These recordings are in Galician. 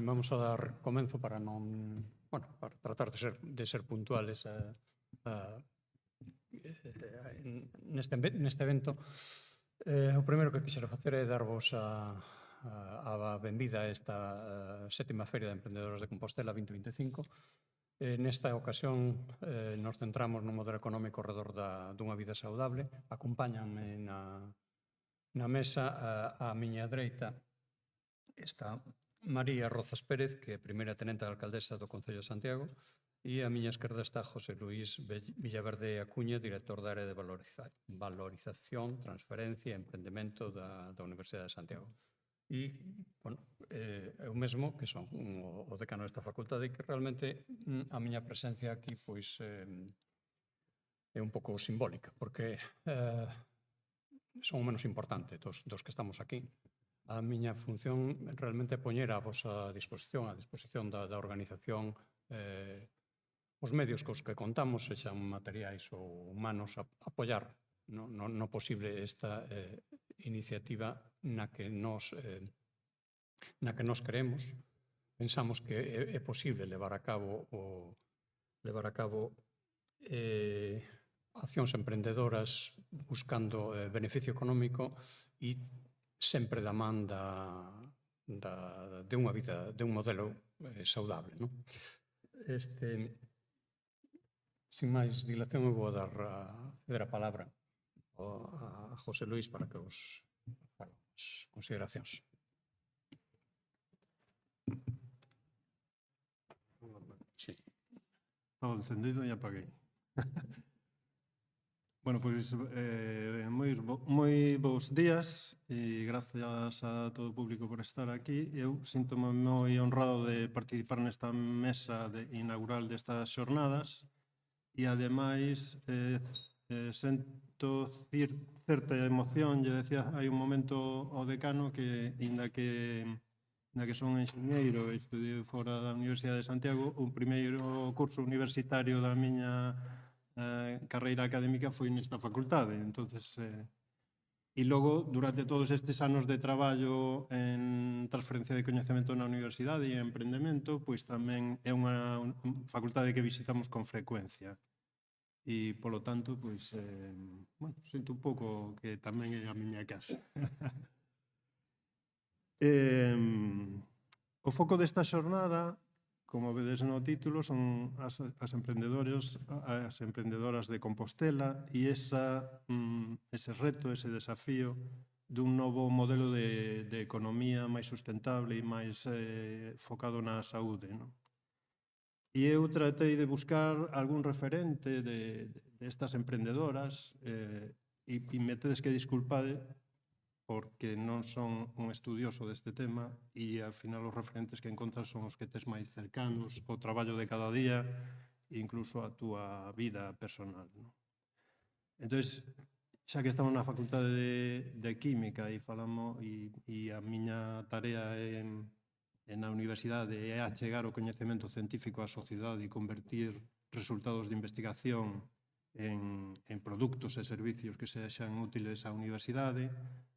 vamos a dar comenzo para non, bueno, para tratar de ser puntuales neste evento. O primeiro que quixera facer é darvos a benvida a esta sétima Feria de Emprendedores de Compostela 2025. Nesta ocasión nos centramos nun modelo económico alrededor dunha vida saudable. Acompáñanme na mesa a miña dereita está María Rozas Pérez, que é primeira tenente de alcaldesa do Concello de Santiago, e a miña esquerda está José Luís Villaverde Acuña, director da área de valorización, transferencia e emprendemento da Universidade de Santiago. E, bueno, eu mesmo, que son o decano desta facultade, e que realmente a miña presencia aquí pois é un pouco simbólica, porque son o menos importante dos que estamos aquí. A miña función realmente é poñer a vosa disposición, a disposición da organización, os medios cos que contamos, sexan materiais ou humanos, a apoiar no posible esta iniciativa na que nos creemos. Pensamos que é posible levar a cabo accións emprendedoras buscando beneficio económico e sempre da man de unha vida, de un modelo saudable. Sin máis dilación, eu vou ceder a palabra a José Luís para que os faga as consideracións. Estaba encendido e apaguei. Bueno, pois, moi bons días e gracias a todo o público por estar aquí. Eu sinto-me moi honrado de participar nesta mesa inaugural destas xornadas e, ademais, sento certa emoción. Lle decía hai un momento ao decano que, inda que son enxeñeiro e estudiei fora da Universidade de Santiago, o primeiro curso universitario da miña carreira académica foi nesta facultade. Entonces, e logo, durante todos estes anos de traballo en transferencia de coñecemento na universidade e en emprendemento, pois tamén é unha facultade que visitamos con frecuencia. E, polo tanto, pois, bueno, sinto un pouco que tamén é a miña casa. O foco desta xornada, como vedes no título, son as emprendedoras de Compostela e ese reto, ese desafío dun novo modelo de economía máis sustentable e máis focado na saúde. E eu tratei de buscar algún referente destas emprendedoras e me tedes que disculpade porque non son un estudioso deste tema e, ao final, os referentes que encontras son os que tes máis cercanos ao traballo de cada día e incluso a túa vida personal. Entón, xa que estamos na Facultade de Química e falamos e a miña tarea na universidade é achegar o coñecemento científico á sociedade e convertir resultados de investigación en produtos e servicios que sexan útiles á universidade,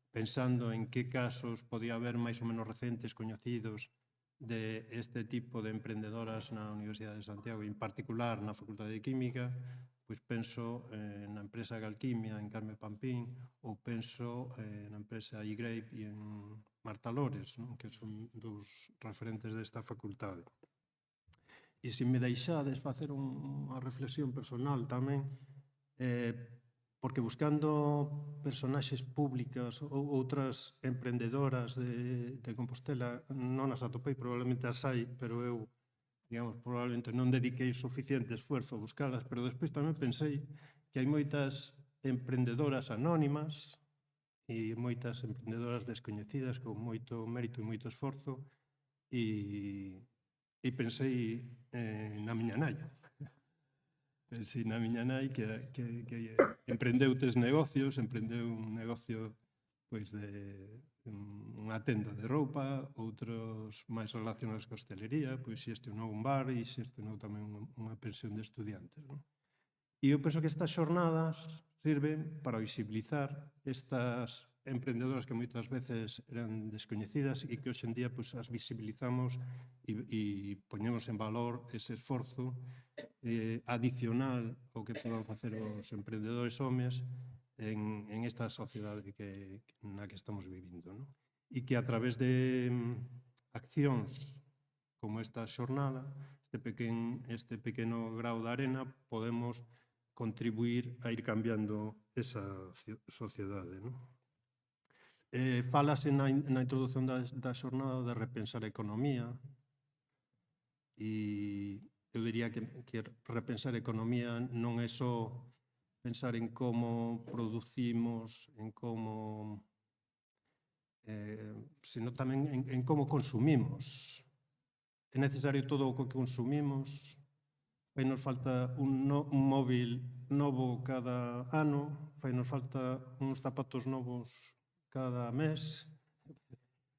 pensando en que casos podía haber máis ou menos recentes coñecidos de este tipo de emprendedoras na Universidade de Santiago e, en particular, na Facultade de Química, pois penso na empresa Galquimia en Carme Pampín ou penso na empresa iGrape e en Marta Lores, que son dos referentes desta facultade. E se me deixades facer unha reflexión personal tamén, porque buscando personaxes públicas ou outras emprendedoras de Compostela non as atopei, probablemente as hai, pero eu, digamos, probablemente non dediquei suficiente esfuerzo a buscalas, pero despois tamén pensei que hai moitas emprendedoras anónimas e moitas emprendedoras descoñecidas con moito mérito e moito esforzo e pensei na miña nai. Pensei na miña nai que emprendeu 3 negocios, emprendeu un negocio de unha tenda de roupa, outros máis relacionados con hostelería, pois xestionou un bar e xestionou tamén unha pensión de estudiantes. E eu penso que estas xornadas sirven para visibilizar estas emprendedoras que moitas veces eran descoñecidas e que hoxe en día as visibilizamos e poñemos en valor ese esforzo adicional ao que poden facer os emprendedores homes en esta sociedade na que estamos vivindo, non? E que a través de accións como esta xornada, este pequeno grao de arena, podemos contribuir a ir cambiando esa sociedade, non? Fálase na introducción da xornada de repensar a economía e eu diría que repensar a economía non é só pensar en como producimos, en como sino tamén en como consumimos. É necesario todo o que consumimos, fai nos falta un móvil novo cada ano, fai nos falta uns zapatos novos cada mes.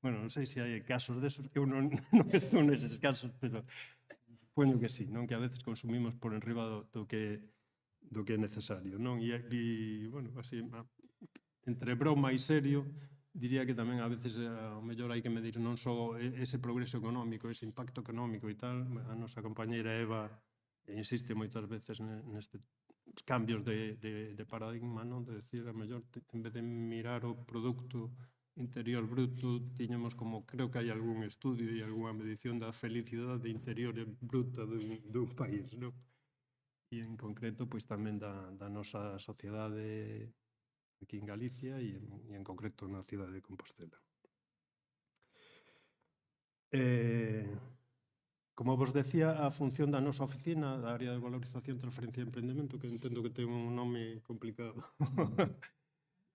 Bueno, non sei se hai casos desos, eu non estou neses casos, pero supoño que sí, non? Que a veces consumimos por enriba do que é necesario, non? E, bueno, así, entre broma e serio, diría que tamén a veces ao mellor hai que medir non só ese progreso económico, ese impacto económico e tal. A nosa compañeira Eva insiste moitas veces nestes cambios de paradigma, non? De decir, a mellor, en vez de mirar o produto interior bruto, tiñamos como, creo que hai algún estudio e algunha medición da felicidade interior bruta dun país, non? E en concreto, pois tamén da nosa sociedade aquí en Galicia e en concreto na cidade de Compostela. Como vos decía, a función da nosa oficina, da área de valorización, transferencia e emprendemento, que entendo que ten un nome complicado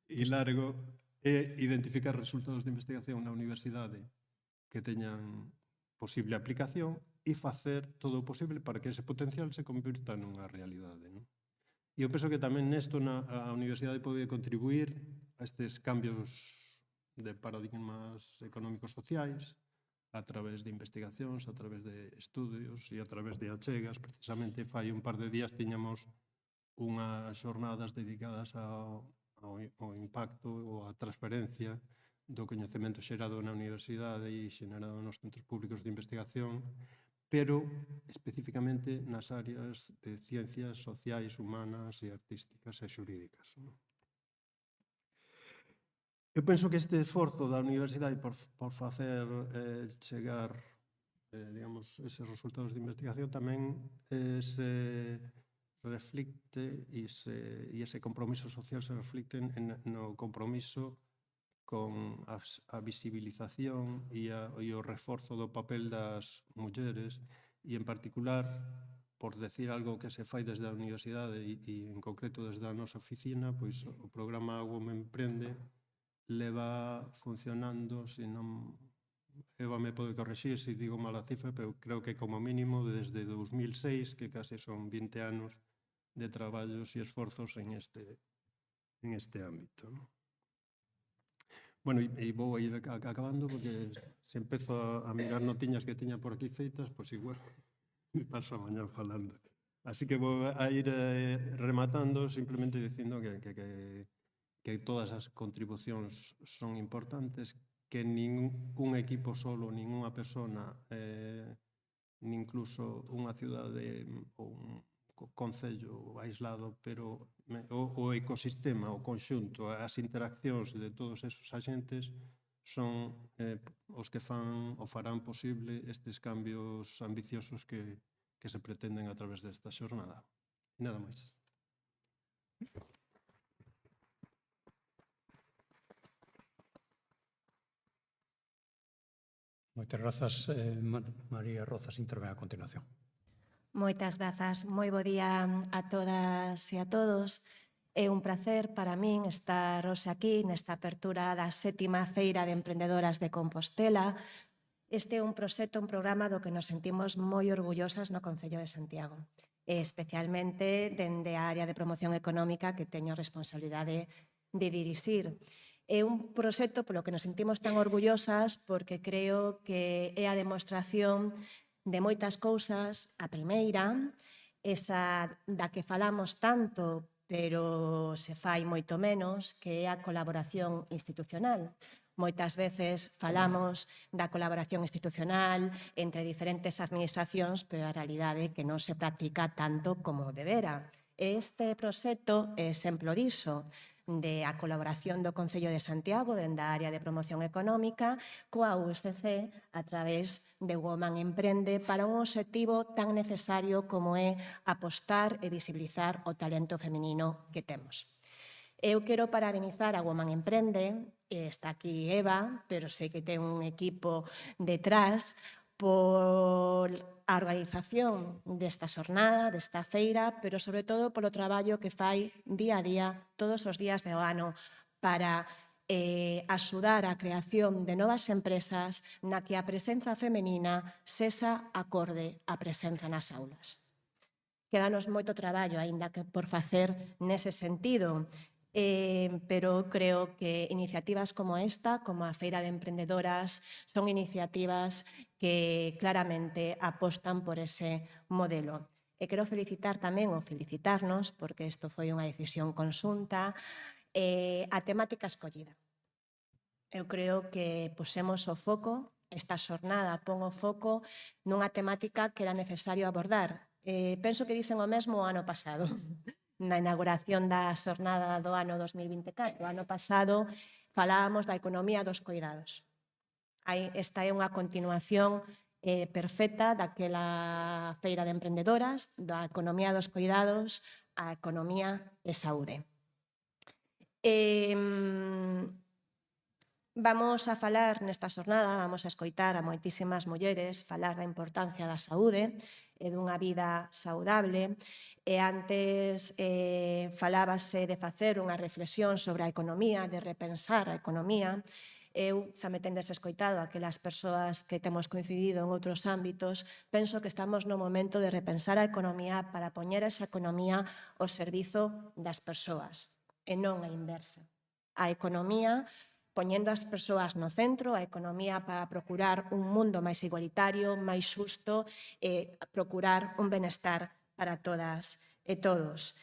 e largo, é identificar resultados de investigación na universidade que teñan posible aplicación e facer todo o posible para que ese potencial se convirta nunha realidade, non? E eu penso que tamén nesto a universidade pode contribuir a estes cambios de paradigmas económicos sociais a través de investigacións, a través de estudios e a través de achegas. Precisamente fai un par de días tiñamos unhas xornadas dedicadas ao impacto ou á transferencia do coñecemento xerado na universidade e xerado nos centros públicos de investigación, pero especificamente nas áreas de ciencias sociais, humanas e artísticas e xurídicas. Eu penso que este esforzo da universidade por facer chegar, digamos, eses resultados de investigación tamén se reflicte e ese compromiso social se reflicte no compromiso con a visibilización e o reforzo do papel das mulleres e, en particular, por decir algo que se fai desde a universidade e en concreto desde a nosa oficina, pois o programa Women Emprende leva funcionando, se non Eva me pode corrixir se digo mala cifra, pero creo que como mínimo desde 2006, que case son 20 anos de traballos e esforzos en este ámbito, non? Bueno, e vou ir acabando porque se empezo a mirar notiñas que tiña por aquí feitas, pois igual me paso a mañá falando. Así que vou a ir rematando simplemente dicindo que todas as contribucións son importantes, que ningún equipo solo, ninguna persona, nin incluso unha cidade ou un concello aislado, pero o ecosistema, o conxunto, as interaccións de todos esos agentes son os que farán posible estes cambios ambiciosos que se pretenden a través desta xornada. E nada máis. Moitas grazas. María Rozas intervén a continuación. Moitas grazas. Moi bo día a todas e a todos. É un placer para min estar hoxe aquí nesta apertura da 7ª Feira de Emprendedoras de Compostela. Este é un proxecto, un programa do que nos sentimos moi orgullosas no Concello de Santiago, especialmente dende a área de promoción económica que teño responsabilidade de dirixir. É un proxecto polo que nos sentimos tan orgullosas porque creo que é a demostración de moitas cousas. A primeira, esa da que falamos tanto, pero se fai moito menos, que é a colaboración institucional. Moitas veces falamos da colaboración institucional entre diferentes administracións, pero a realidade é que non se practica tanto como debera. Este proxecto é exemplo diso, de a colaboración do Concello de Santiago dende a área de promoción económica coa USC a través de Woman Emprende para un obxectivo tan necesario como é apostar e visibilizar o talento feminino que temos. Eu quero parabenizar a Woman Emprende, está aquí Eva, pero sei que ten un equipo detrás, por a organización desta xornada, desta feira, pero sobre todo polo traballo que fai día a día, todos os días do ano, para axudar a creación de novas empresas na que a presenza femenina sexa acorde á presenza nas aulas. Quedanos moito traballo, aínda que por facer nese sentido, pero creo que iniciativas como esta, como a Feira de Emprendedoras, son iniciativas que claramente apostan por ese modelo. E quero felicitar tamén, ou felicitarnos, porque isto foi unha decisión conxunta, a temática escollida. Eu creo que pusemos o foco, esta xornada pon o foco nunha temática que era necesario abordar. Penso que dixen o mesmo o ano pasado, na inauguración da xornada do ano 2024. O ano pasado falábamos da economía dos cuidados. Esta é unha continuación perfecta daquela feira de emprendedoras, da economía dos cuidados á economía de saúde. Vamos a falar nesta xornada, vamos a escoitar a moitísimas mulleres falar da importancia da saúde e dunha vida saudable. E antes falábase de facer unha reflexión sobre a economía, de repensar a economía. Eu, xa me tendes escoitado aquelas persoas que temos coincidido en outros ámbitos, penso que estamos no momento de repensar a economía para poñer esa economía ao servizo das persoas, e non a inversa. A economía poñendo as persoas no centro, a economía para procurar un mundo máis igualitario, máis xusto e procurar un benestar para todas e todos.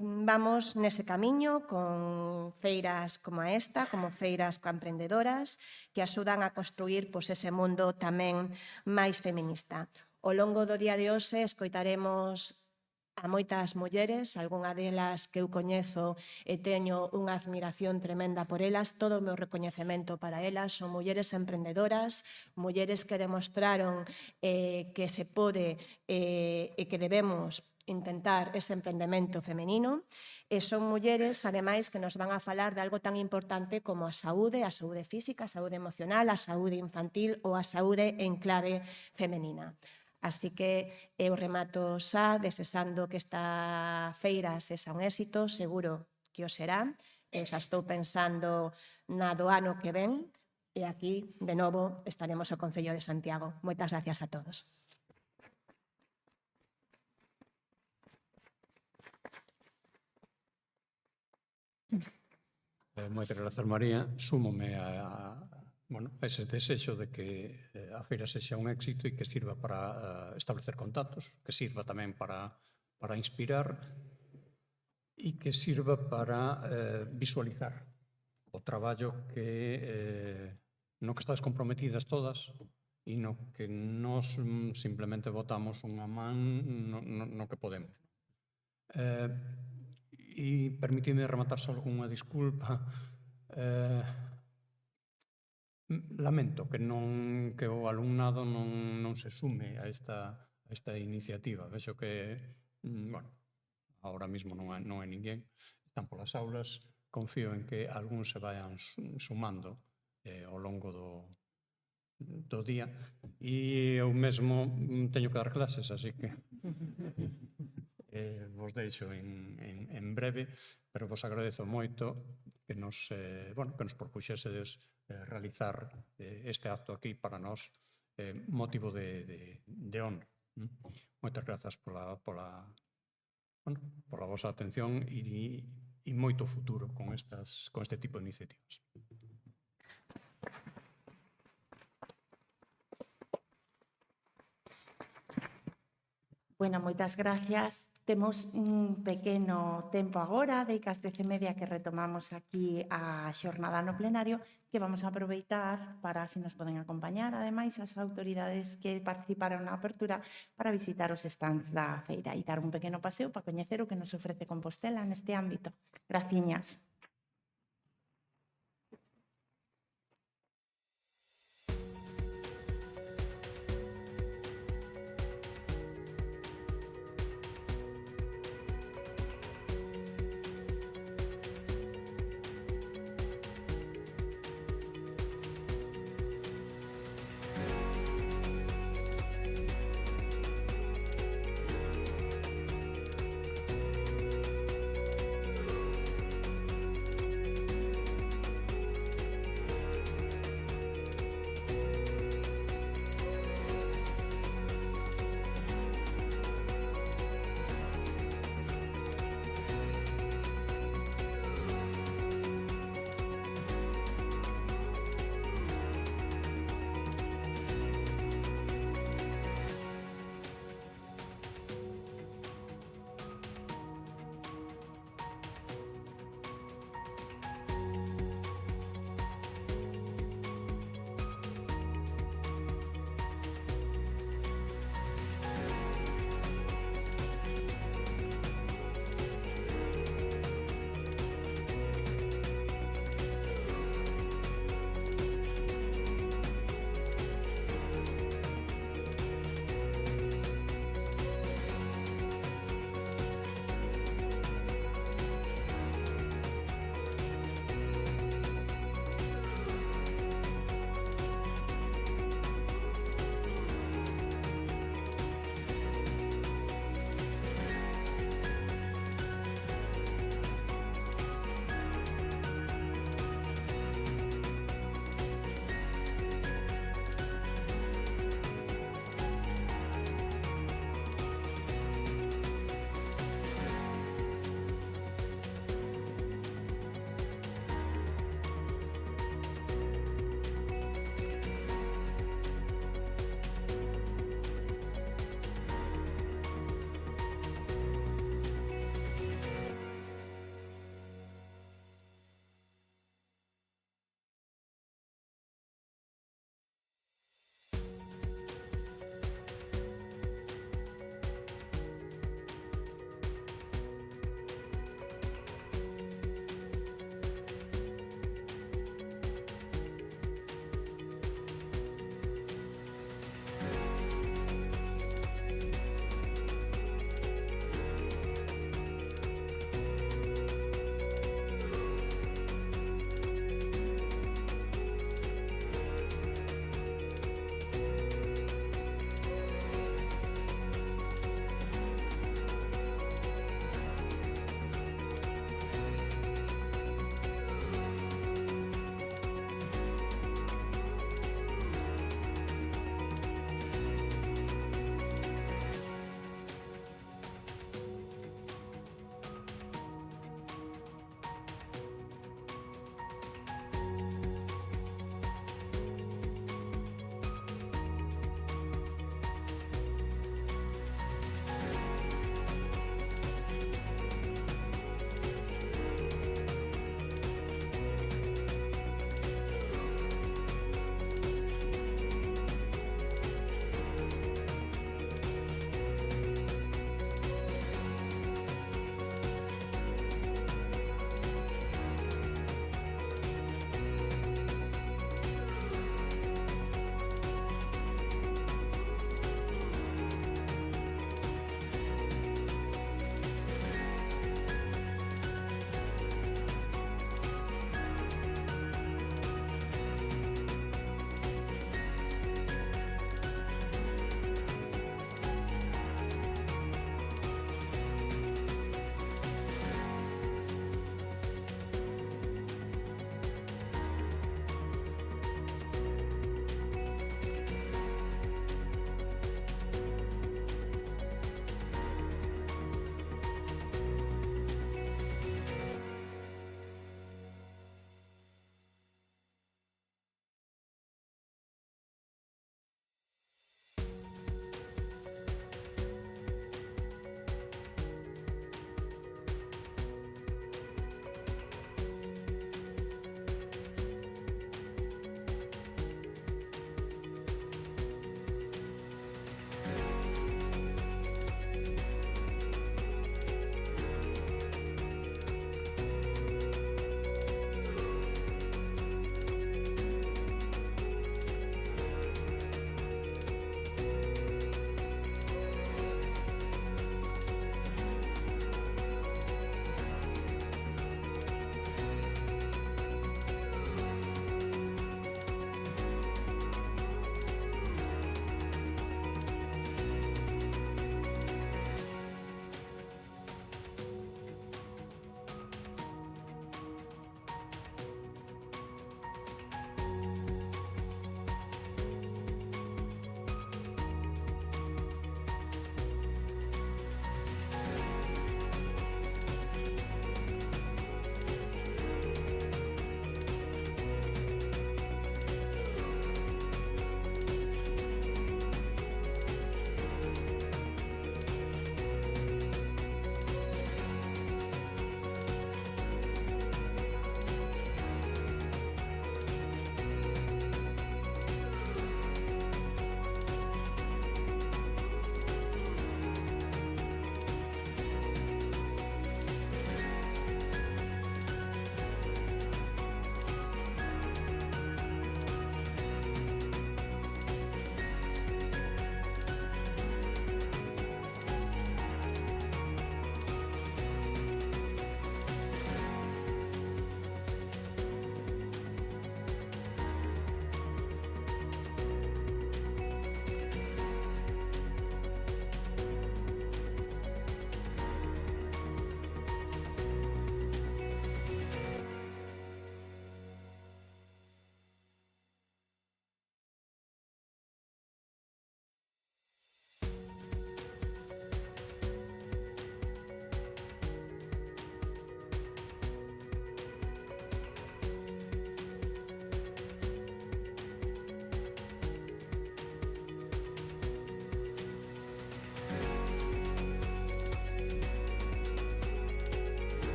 Vamos nese camiño con feiras como esta, como feiras emprendedoras, que axudan a construir ese mundo tamén máis feminista. Ao longo do día de hoxe escoitaremos a moitas mulleres, algunha delas que eu coñezo e teño unha admiración tremenda por elas, todo o meu recoñecemento para elas, son mulleres emprendedoras, mulleres que demostraron que se pode e que debemos intentar ese emprendemento femenino, e son mulleres, ademais, que nos van a falar de algo tan importante como a saúde física, a saúde emocional, a saúde infantil ou a saúde en clave femenina. Así que eu remato xa desexando que esta feira sexa un éxito, seguro que o será. Eu xa estou pensando na do ano que ven e aquí, de novo, estaremos ao Concello de Santiago. Moitas gracias a todos. Moitas grazas, María. Súmome a ese desexo de que a feira sexa un éxito e que sirva para establecer contactos, que sirva tamén para inspirar e que sirva para visualizar o traballo no que estades comprometidas todas e no que nós simplemente botamos unha man no que podemos. E permitidme rematar só unha disculpa. Lamento que o alumnado non se sume a esta iniciativa. Vexo que, ahora mismo non hai ninguén, están polas aulas, confío en que algúns se vayan sumando ao longo do día, e eu mesmo teño que dar clases, así que vos deixo en breve, pero vos agradezo moito que nos propuxésedes realizar este acto aquí para nós, motivo de honra. Moitas grazas pola vosa atención e moito futuro con este tipo de iniciativas. Bueno, moitas gracias. Temos un pequeno tempo agora, de as 10:30 que retomamos aquí a xornada no plenario, que vamos a aproveitar para, se nos poden acompañar, ademais, as autoridades que participaron na apertura para visitar os stands da feira e dar un pequeno paseo para coñecer o que nos ofrece Compostela neste ámbito. Graciñas.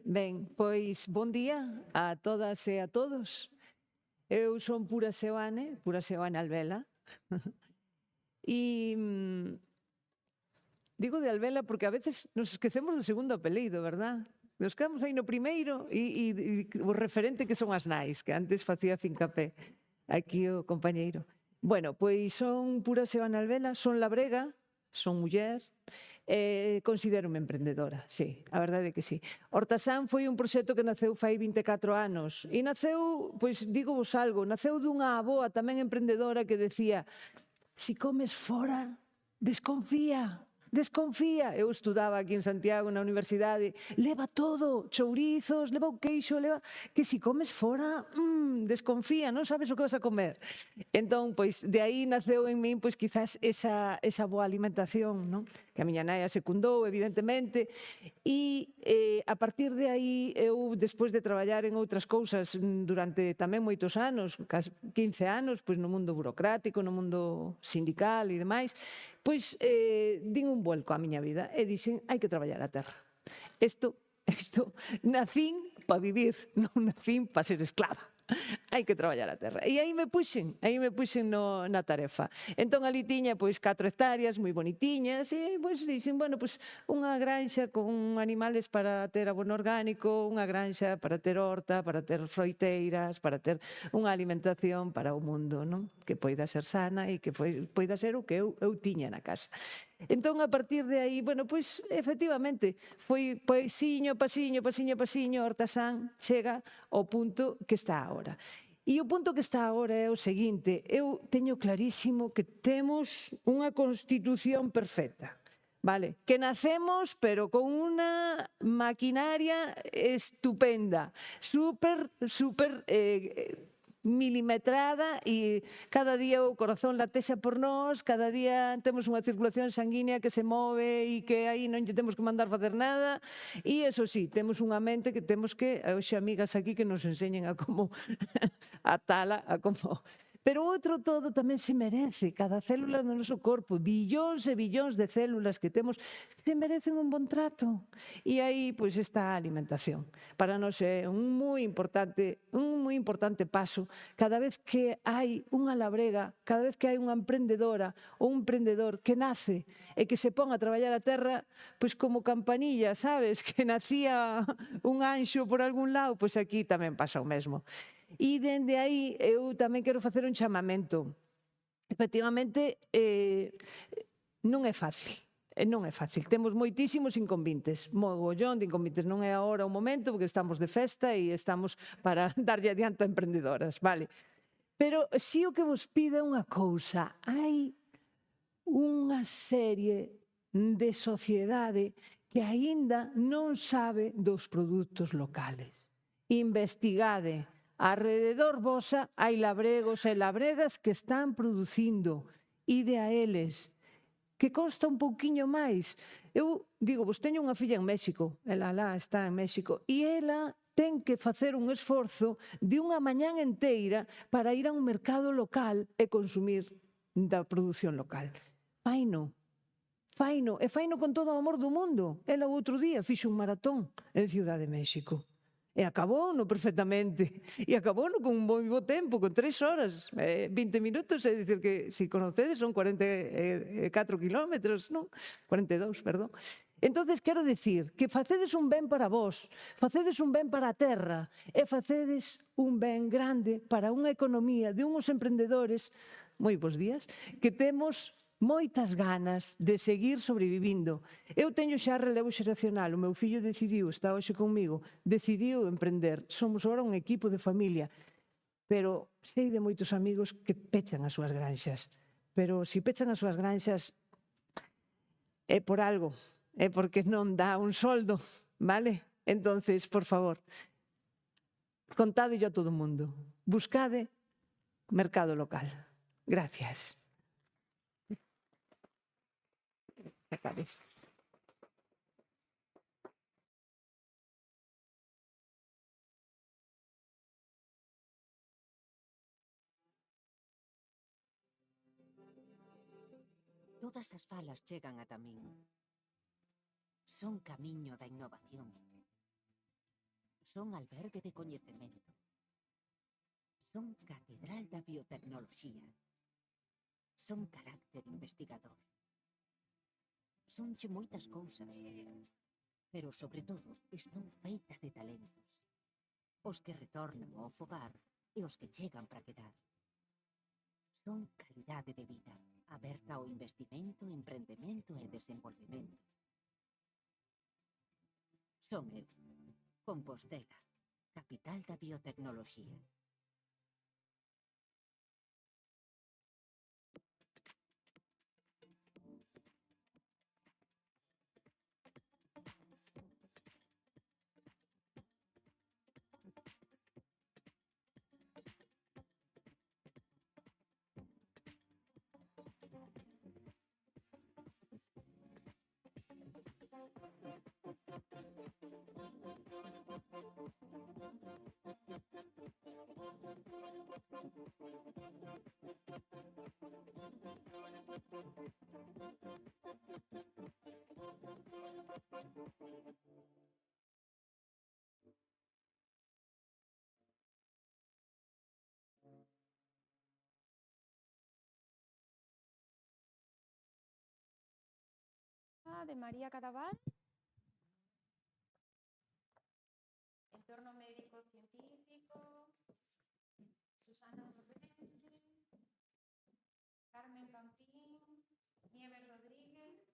Ben, pois bon día a todas e a todos. Eu son Pura Seoane Albela. E digo de Albela porque a veces nos esquecemos do segundo apelido, verdad? Nos quedamos aí no primeiro e o referente que son as nais, que antes facía fincapé aquí o compañeiro. Bueno, pois son Pura Seoane Albela, son labrega, son muller, considero-me emprendedora, sí, a verdade é que sí. Hortasán foi un proxecto que naceu fai 24 anos e naceu, pois digo vos algo, naceu dunha avoa tamén emprendedora que decía: si comes fora, desconfía. Desconfía. Eu estudaba aquí en Santiago na universidade, leva todo, chourizos, leva o queixo, leva... Que si comes fora, desconfía, non sabes o que vas a comer. Entón, pois, de aí naceu en min, pois, quizás esa boa alimentación, non? Que a miña nai a secundou, evidentemente, e a partir de aí, eu, despois de traballar en outras cousas durante tamén moitos anos, 15 anos, pois, no mundo burocrático, no mundo sindical e demais, pois, din un vuelco á miña vida e dixen, hai que traballar a terra. Isto, nacín para vivir, non nacín para ser esclava. Hai que traballar a terra. E aí me puxen na tarefa. Entón, ali tiña, pois, 4 hectáreas moi bonitiñas e, pois, dixen, bueno, pois, unha granxa con animales para ter abono orgánico, unha granxa para ter horta, para ter froiteiras, para ter unha alimentación para o mundo, non? Que poida ser sana e que poida ser o que eu tiña na casa. Entón, a partir de aí, bueno, pois, efectivamente, foi pasiño, Hortasán chega ao punto que está agora. E o punto que está agora é o seguinte: eu teño clarísimo que temos unha constitución perfecta, vale? Que nacemos, pero con unha maquinaria estupenda, super milimetrada, e cada día o corazón latexa por nós, cada día temos unha circulación sanguínea que se move e que aí non lle temos que mandar facer nada, e eso sí, temos unha mente que temos que, hoxe amigas aquí que nos enseñen a como atala, a como... Pero o outro todo tamén se merece, cada célula do noso corpo, billóns e billóns de células que temos, se merecen un bon trato. E aí, pois, está a alimentación. Para nós é un moi importante paso. Cada vez que hai unha labrega, cada vez que hai unha emprendedora ou un emprendedor que nace e que se pon a traballar a terra, pois como campanilla, sabes? Que nacía un anxo por algún lado, pois aquí tamén pasa o mesmo. E dende aí eu tamén quero facer un chamamento. Efectivamente, non é fácil. Non é fácil. Temos moitísimos inconvintes, mogollón de inconvintes. Non é agora o momento porque estamos de festa e estamos para darlle adiante a emprendedoras, vale? Pero si o que vos pide é unha cousa. Hai unha serie de sociedade que aínda non sabe dos produtos locales. Investigade. Arrededor vosa hai labregos e labregas que están producindo. Ide a eles, que consta un pouquiño máis. Eu digo, vos teño unha filla en México, ela lá está en México, e ela ten que facer un esforzo de unha mañán enteira para ir a un mercado local e consumir da produción local. Faino, e faino con todo o amor do mundo. Ela o outro día fixo un maratón en Ciudad de México. E acabouno perfectamente. E acabouno con un moi bo tempo, con 3 horas, 20 minutos, é dicir que, se conocedes, son 44 kilómetros, non? 42, perdón. Entonces, quero dicir que facedes un ben para vós, facedes un ben para a terra e facedes un ben grande para unha economía de uns emprendedores, moi bons días, que temos moitas ganas de seguir sobrevivindo. Eu teño xa relevo xeracional, o meu fillo decidiu, está hoxe comigo, decidiu emprender. Somos agora un equipo de familia, pero sei de moitos amigos que pechan as súas granxas. Pero se pechan as súas granxas é por algo, é porque non dá un soldo, vale? Entonces, por favor, contádollo a todo o mundo. Buscade mercado local. Gracias. Acabes. Todas as falas chegan ata min. Son camiño da innovación. Son albergue de coñecemento. Son catedral da biotecnoloxía. Son carácter investigador. Sonche moitas cousas. Pero, sobre todo, estou feita de talentos. Os que retornan ao fogar e os que chegan para quedar. Son calidade de vida, aberta ao investimento, emprendemento e desenvolvemento. Son eu, Compostela, capital da biotecnoloxía. De María Cadaval. Entorno médico científico. Susana Torrente. Carmen Pampín. Nieves Rodríguez.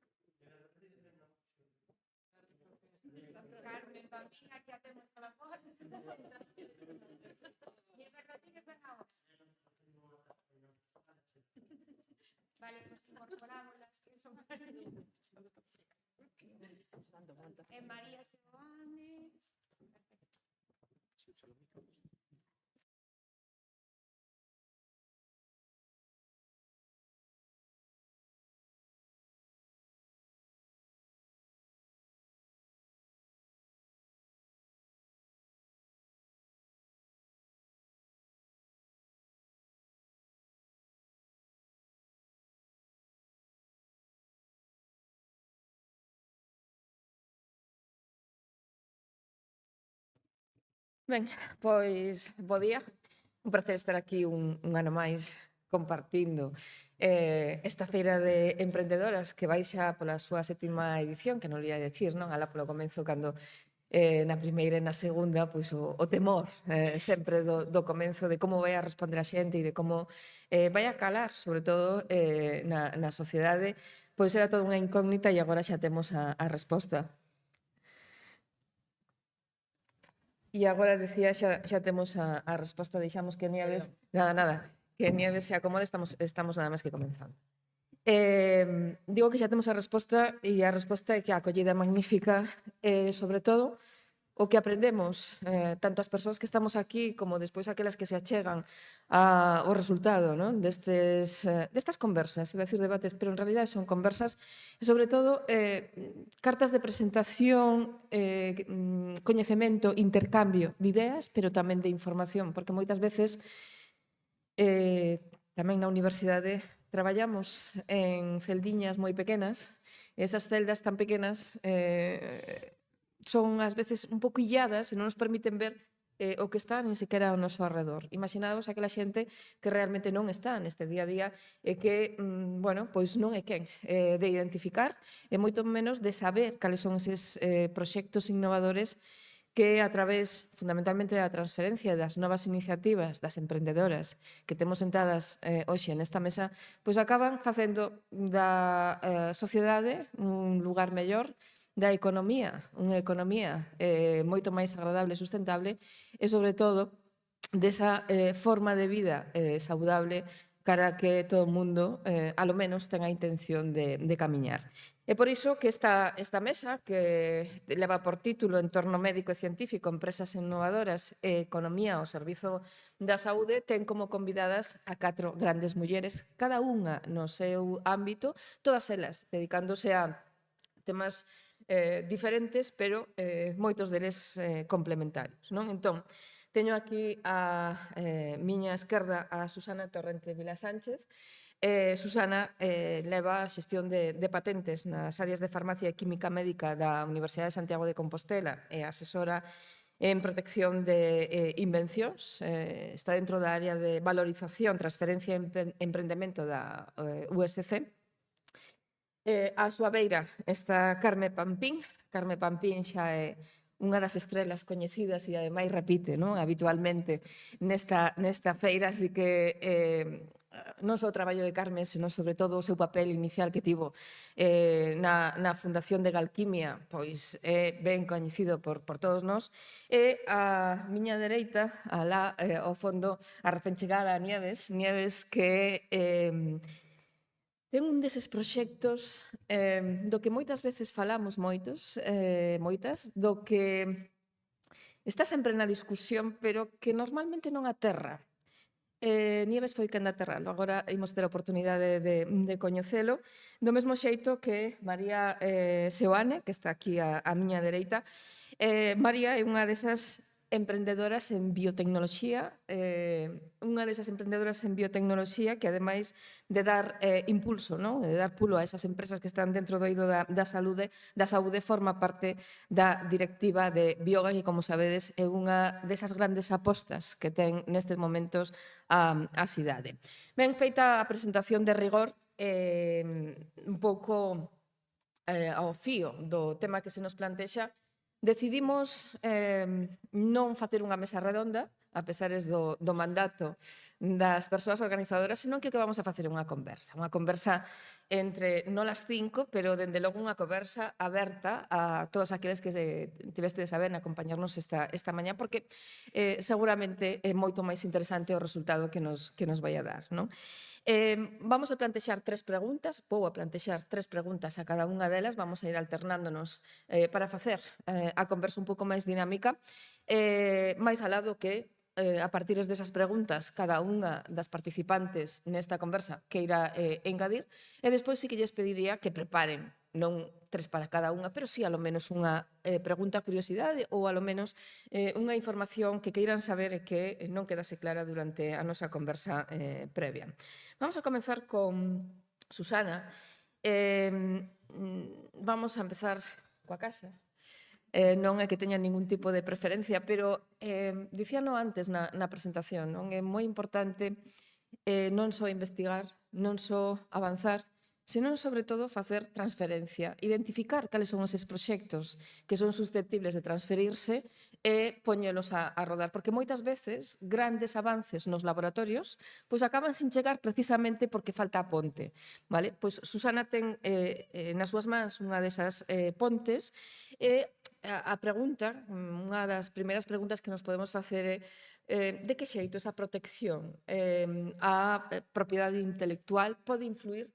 Carmen Pampín, aquí a temos pola fora. Nieves Rodríguez, ven agora. Vale, pues incorporámoslas, que son en María Seoanes. Ben, pois, bo día. Un placer estar aquí un ano máis compartindo esta feira de emprendedoras que vai xa pola súa 7ª edición, que non lhe ia decir, non? Alá polo comenzo, cando na primeira e na segunda, pois o temor sempre do comenzo de como vai a responder a xente e de como vai a calar, sobre todo na sociedade, pois era toda unha incógnita e agora xa temos a resposta. E agora, decía, xa temos a resposta, deixamos que Nieves... Nada, que Nieves se acomode, estamos nada máis que comenzando. Digo que xa temos a resposta, e a resposta é que a acollida é magnífica, sobre todo, o que aprendemos, tanto as persoas que estamos aquí, como despois aquelas que se achegan ao resultado, non? Destas conversas, iba a decir debates, pero en realidad son conversas, e sobre todo cartas de presentación, coñecemento, intercambio de ideas, pero tamén de información, porque moitas veces tamén na universidade traballamos en celdiñas moi pequenas, e esas celdas tan pequenas son ás veces un pouco illadas e non nos permiten ver o que está nin sequera ao noso arredor. Imaginadvos aquela xente que realmente non está neste día a día e que, bueno, pois non é quen de identificar e moito menos de saber cales son eses proxectos innovadores que a través fundamentalmente da transferencia das novas iniciativas das emprendedoras que temos sentadas hoxe nesta mesa, pois acaban facendo da sociedade un lugar mellor, da economía, unha economía moito máis agradable e sustentable e, sobre todo, desa forma de vida saudable cara que todo o mundo, alo menos, ten a intención de camiñar. É por iso que esta mesa, que leva por título Entorno médico e científico, empresas innovadoras e economía ao servizo da saúde, ten como convidadas a 4 grandes mulleres, cada unha no seu ámbito, todas elas dedicándose a temas diferentes, pero moitos deles complementarios. Non? Entón, teño aquí a miña esquerda a Susana Torrente Vila Sánchez. Susana leva a xestión de patentes nas áreas de farmacia e química médica da Universidade de Santiago de Compostela e asesora en protección de invencións. Está dentro da área de valorización, transferencia e emprendemento da USC. A súa beira está Carme Pampín. Carme Pampín xa é unha das estrelas coñecidas e ademais repite, non, habitualmente nesta feira, así que non só o traballo de Carme, senón sobre todo o seu papel inicial que tivo na Fundación de Galquimia, pois é ben coñecido por todos nós. E a miña dereita, alá ao fondo, a recén chegada Nieves, que ten un deses proxectos do que moitas veces falamos moitas, do que está sempre na discusión, pero que normalmente non aterra. Nieves foi quen de aterralo, agora imos ter a oportunidade de coñecelo, do mesmo xeito que María Seoane, que está aquí a miña dereita. María é unha desas emprendedoras en biotecnoloxía, unha desas emprendedoras en biotecnoloxía que, ademais de dar impulso, non? De dar pulo a esas empresas que están dentro do eido da saúde, forma parte da directiva de Bioga, que, como sabedes, é unha desas grandes apostas que ten nestes momentos a cidade. Ben feita a presentación de rigor, un pouco ao fío do tema que se nos plantexa, decidimos non facer unha mesa redonda, a pesares do mandato das persoas organizadoras, senón que o que vamos a facer é unha conversa entre nolas 5, pero dende logo unha conversa aberta a todos aqueles que tivestedes a ver acompañarnos esta mañá, porque seguramente é moito máis interesante o resultado que nos vai a dar, non? Vamos a plantexar 3 preguntas, vou a plantexar 3 preguntas a cada unha delas, vamos a ir alternándonos para facer a conversa un pouco máis dinámica, máis alá do que a partir desas preguntas cada unha das participantes nesta conversa que irá engadir, e despois sí que lles pediría que preparen non 3 para cada unha, pero sí alo menos unha pregunta a curiosidade ou alo menos unha información que queiran saber e que non quedase clara durante a nosa conversa previa. Vamos a comenzar con Susana. Vamos a empezar coa casa. Non é que teña ningún tipo de preferencia, pero dicíano antes na presentación, non é moi importante non só investigar, non só avanzar, senón, sobre todo, facer transferencia, identificar cales son eses proxectos que son susceptibles de transferirse e poñelos a rodar, porque moitas veces grandes avances nos laboratorios pois acaban sin chegar precisamente porque falta a ponte, vale? Pois Susana ten nas súas mans unha desas pontes e a pregunta, unha das primeiras preguntas que nos podemos facer é de que xeito esa protección á propiedade intelectual pode influir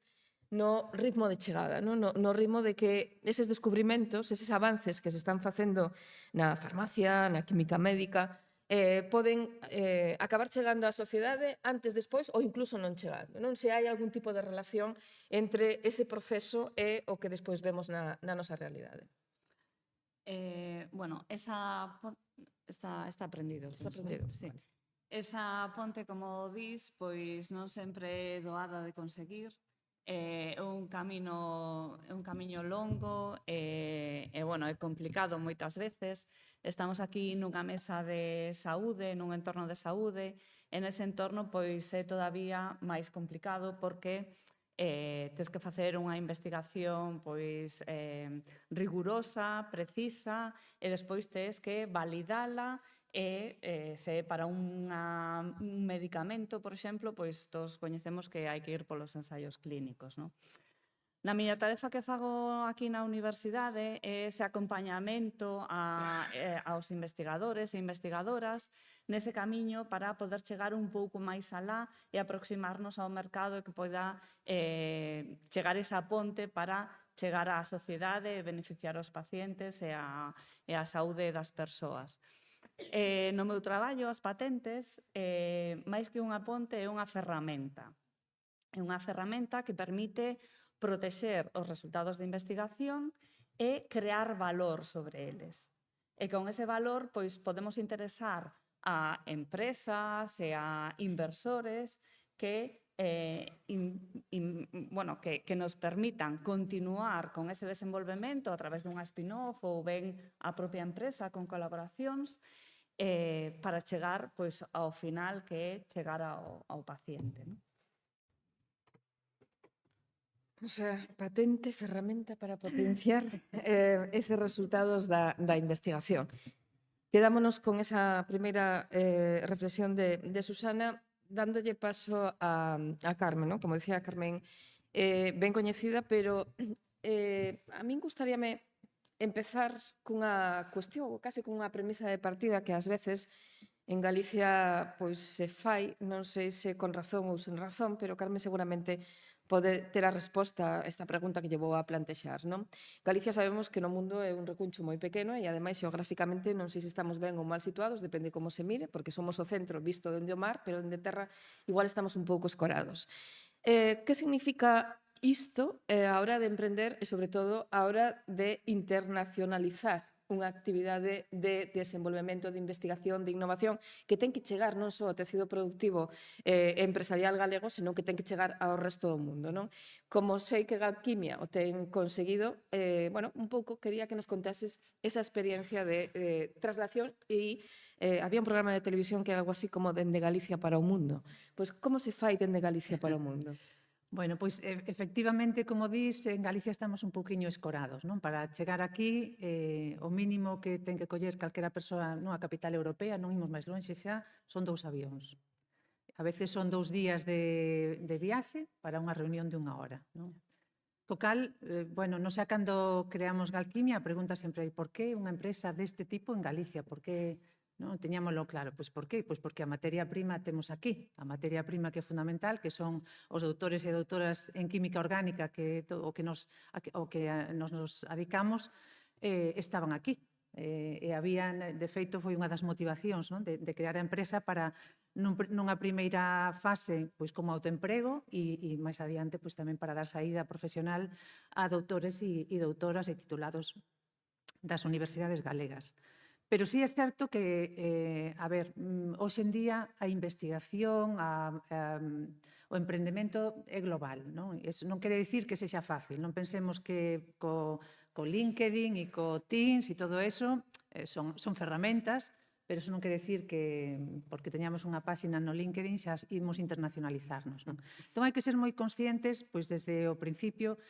no ritmo de chegada, no ritmo de que eses descubrimentos, eses avances que se están facendo na farmacia, na química médica, poden acabar chegando á sociedade antes, despois ou incluso non chegando. Non se hai algún tipo de relación entre ese proceso e o que despois vemos na nosa realidade. Bueno, está aprendido. Está aprendido, Sí. vale. Esa ponte, como dis, pois non sempre é doada de conseguir. É un camiño longo bueno, é complicado moitas veces. Estamos aquí nunha mesa de saúde, nun entorno de saúde, e nese entorno pois é todavía máis complicado porque tes que facer unha investigación pois rigurosa, precisa, e despois tes que validala e se para un medicamento, por exemplo, pois todos coñecemos que hai que ir polos ensaios clínicos, non? Na miña tarefa que fago aquí na universidade é ese acompañamento aos investigadores e investigadoras nese camiño para poder chegar un pouco máis alá e aproximarnos ao mercado e que poida chegar esa ponte para chegar á sociedade e beneficiar os pacientes e a saúde das persoas. No meu traballo, as patentes, máis que unha ponte, é unha ferramenta. É unha ferramenta que permite protexer os resultados de investigación e crear valor sobre eles. E con ese valor, pois, podemos interesar a empresas e a inversores que nos permitan continuar con ese desenvolvemento a través dunha spin-off ou ben a propia empresa con colaboracións para chegar pois, ao final que é chegar ao paciente. Non? O sea, patente, ferramenta para potenciar eses resultados da investigación. Quedámonos con esa primeira reflexión de Susana, dándolle paso a Carmen, ¿no? Como decía Carmen, ben coñecida, pero a min gustaríame empezar cunha cuestión, case cunha premisa de partida que ás veces en Galicia pois se fai, non sei se con razón ou sen razón, pero Carmen seguramente pode ter a resposta a esta pregunta que lle vou a plantexar, non? Galicia sabemos que no mundo é un recuncho moi pequeno e ademais xeográficamente non sei se estamos ben ou mal situados, depende como se mire, porque somos o centro visto dende o mar, pero dende terra igual estamos un pouco escorados. Que significa isto a hora de emprender e, sobre todo, a hora de internacionalizar unha actividade de desenvolvemento, de investigación, de innovación, que ten que chegar non só ao tecido productivo empresarial galego, senón que ten que chegar ao resto do mundo, non? Como sei que Galquimia o ten conseguido, un pouco quería que nos contases esa experiencia de traslación e había un programa de televisión que era algo así como Dende Galicia para o mundo. Pois como se fai Dende Galicia para o mundo? Bueno, pois efectivamente, como dis, en Galicia estamos un pouquiño escorados, non? Para chegar aquí, o mínimo que ten que coller calquera persoa nunha capital europea, non imos máis lonxe xa, son 2 avións. A veces son 2 días de viaxe para unha reunión de 1 hora, non? Co cal, non sei cando creamos Galquimia, a pregunta sempre é por que unha empresa deste tipo en Galicia? Por que non teñámoslo claro? Pois por que? Pois porque a materia prima temos aquí, a materia prima que é fundamental, que son os doutores e doutoras en química orgánica que nos adicamos, estaban aquí. E habían, de feito, foi unha das motivacións, non? De crear a empresa para nunha primeira fase pois como autoemprego e máis adiante pois tamén para dar saída profesional a doutores e doutoras e titulados das universidades galegas. Pero sí é certo que, hoxe en día a investigación, o emprendemento é global, non? Eso non quere dicir que sexa fácil, non pensemos que co LinkedIn e co Teams e todo eso son ferramentas, pero eso non quere dicir que porque teñamos unha páxina no LinkedIn xa imos internacionalizarnos, non? Entón hai que ser moi conscientes, pois desde o principio,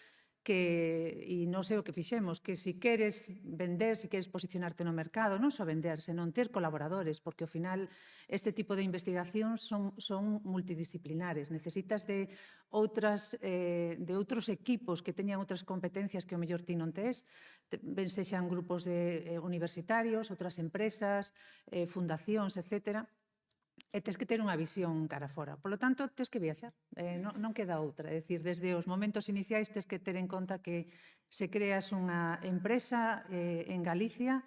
e non sei o que fixemos, que se queres vender, se queres posicionarte no mercado, non só vender, senón ter colaboradores, porque ao final este tipo de investigacións son multidisciplinares. Necesitas de outros equipos que teñan outras competencias que o mellor ti non tes, ben sexan grupos de universitarios, outras empresas, fundacións, etcétera. E tens que ter unha visión cara fora. Por lo tanto, tens que viaxar, non queda outra. É dicir, desde os momentos iniciais tens que ter en conta que se creas unha empresa en Galicia,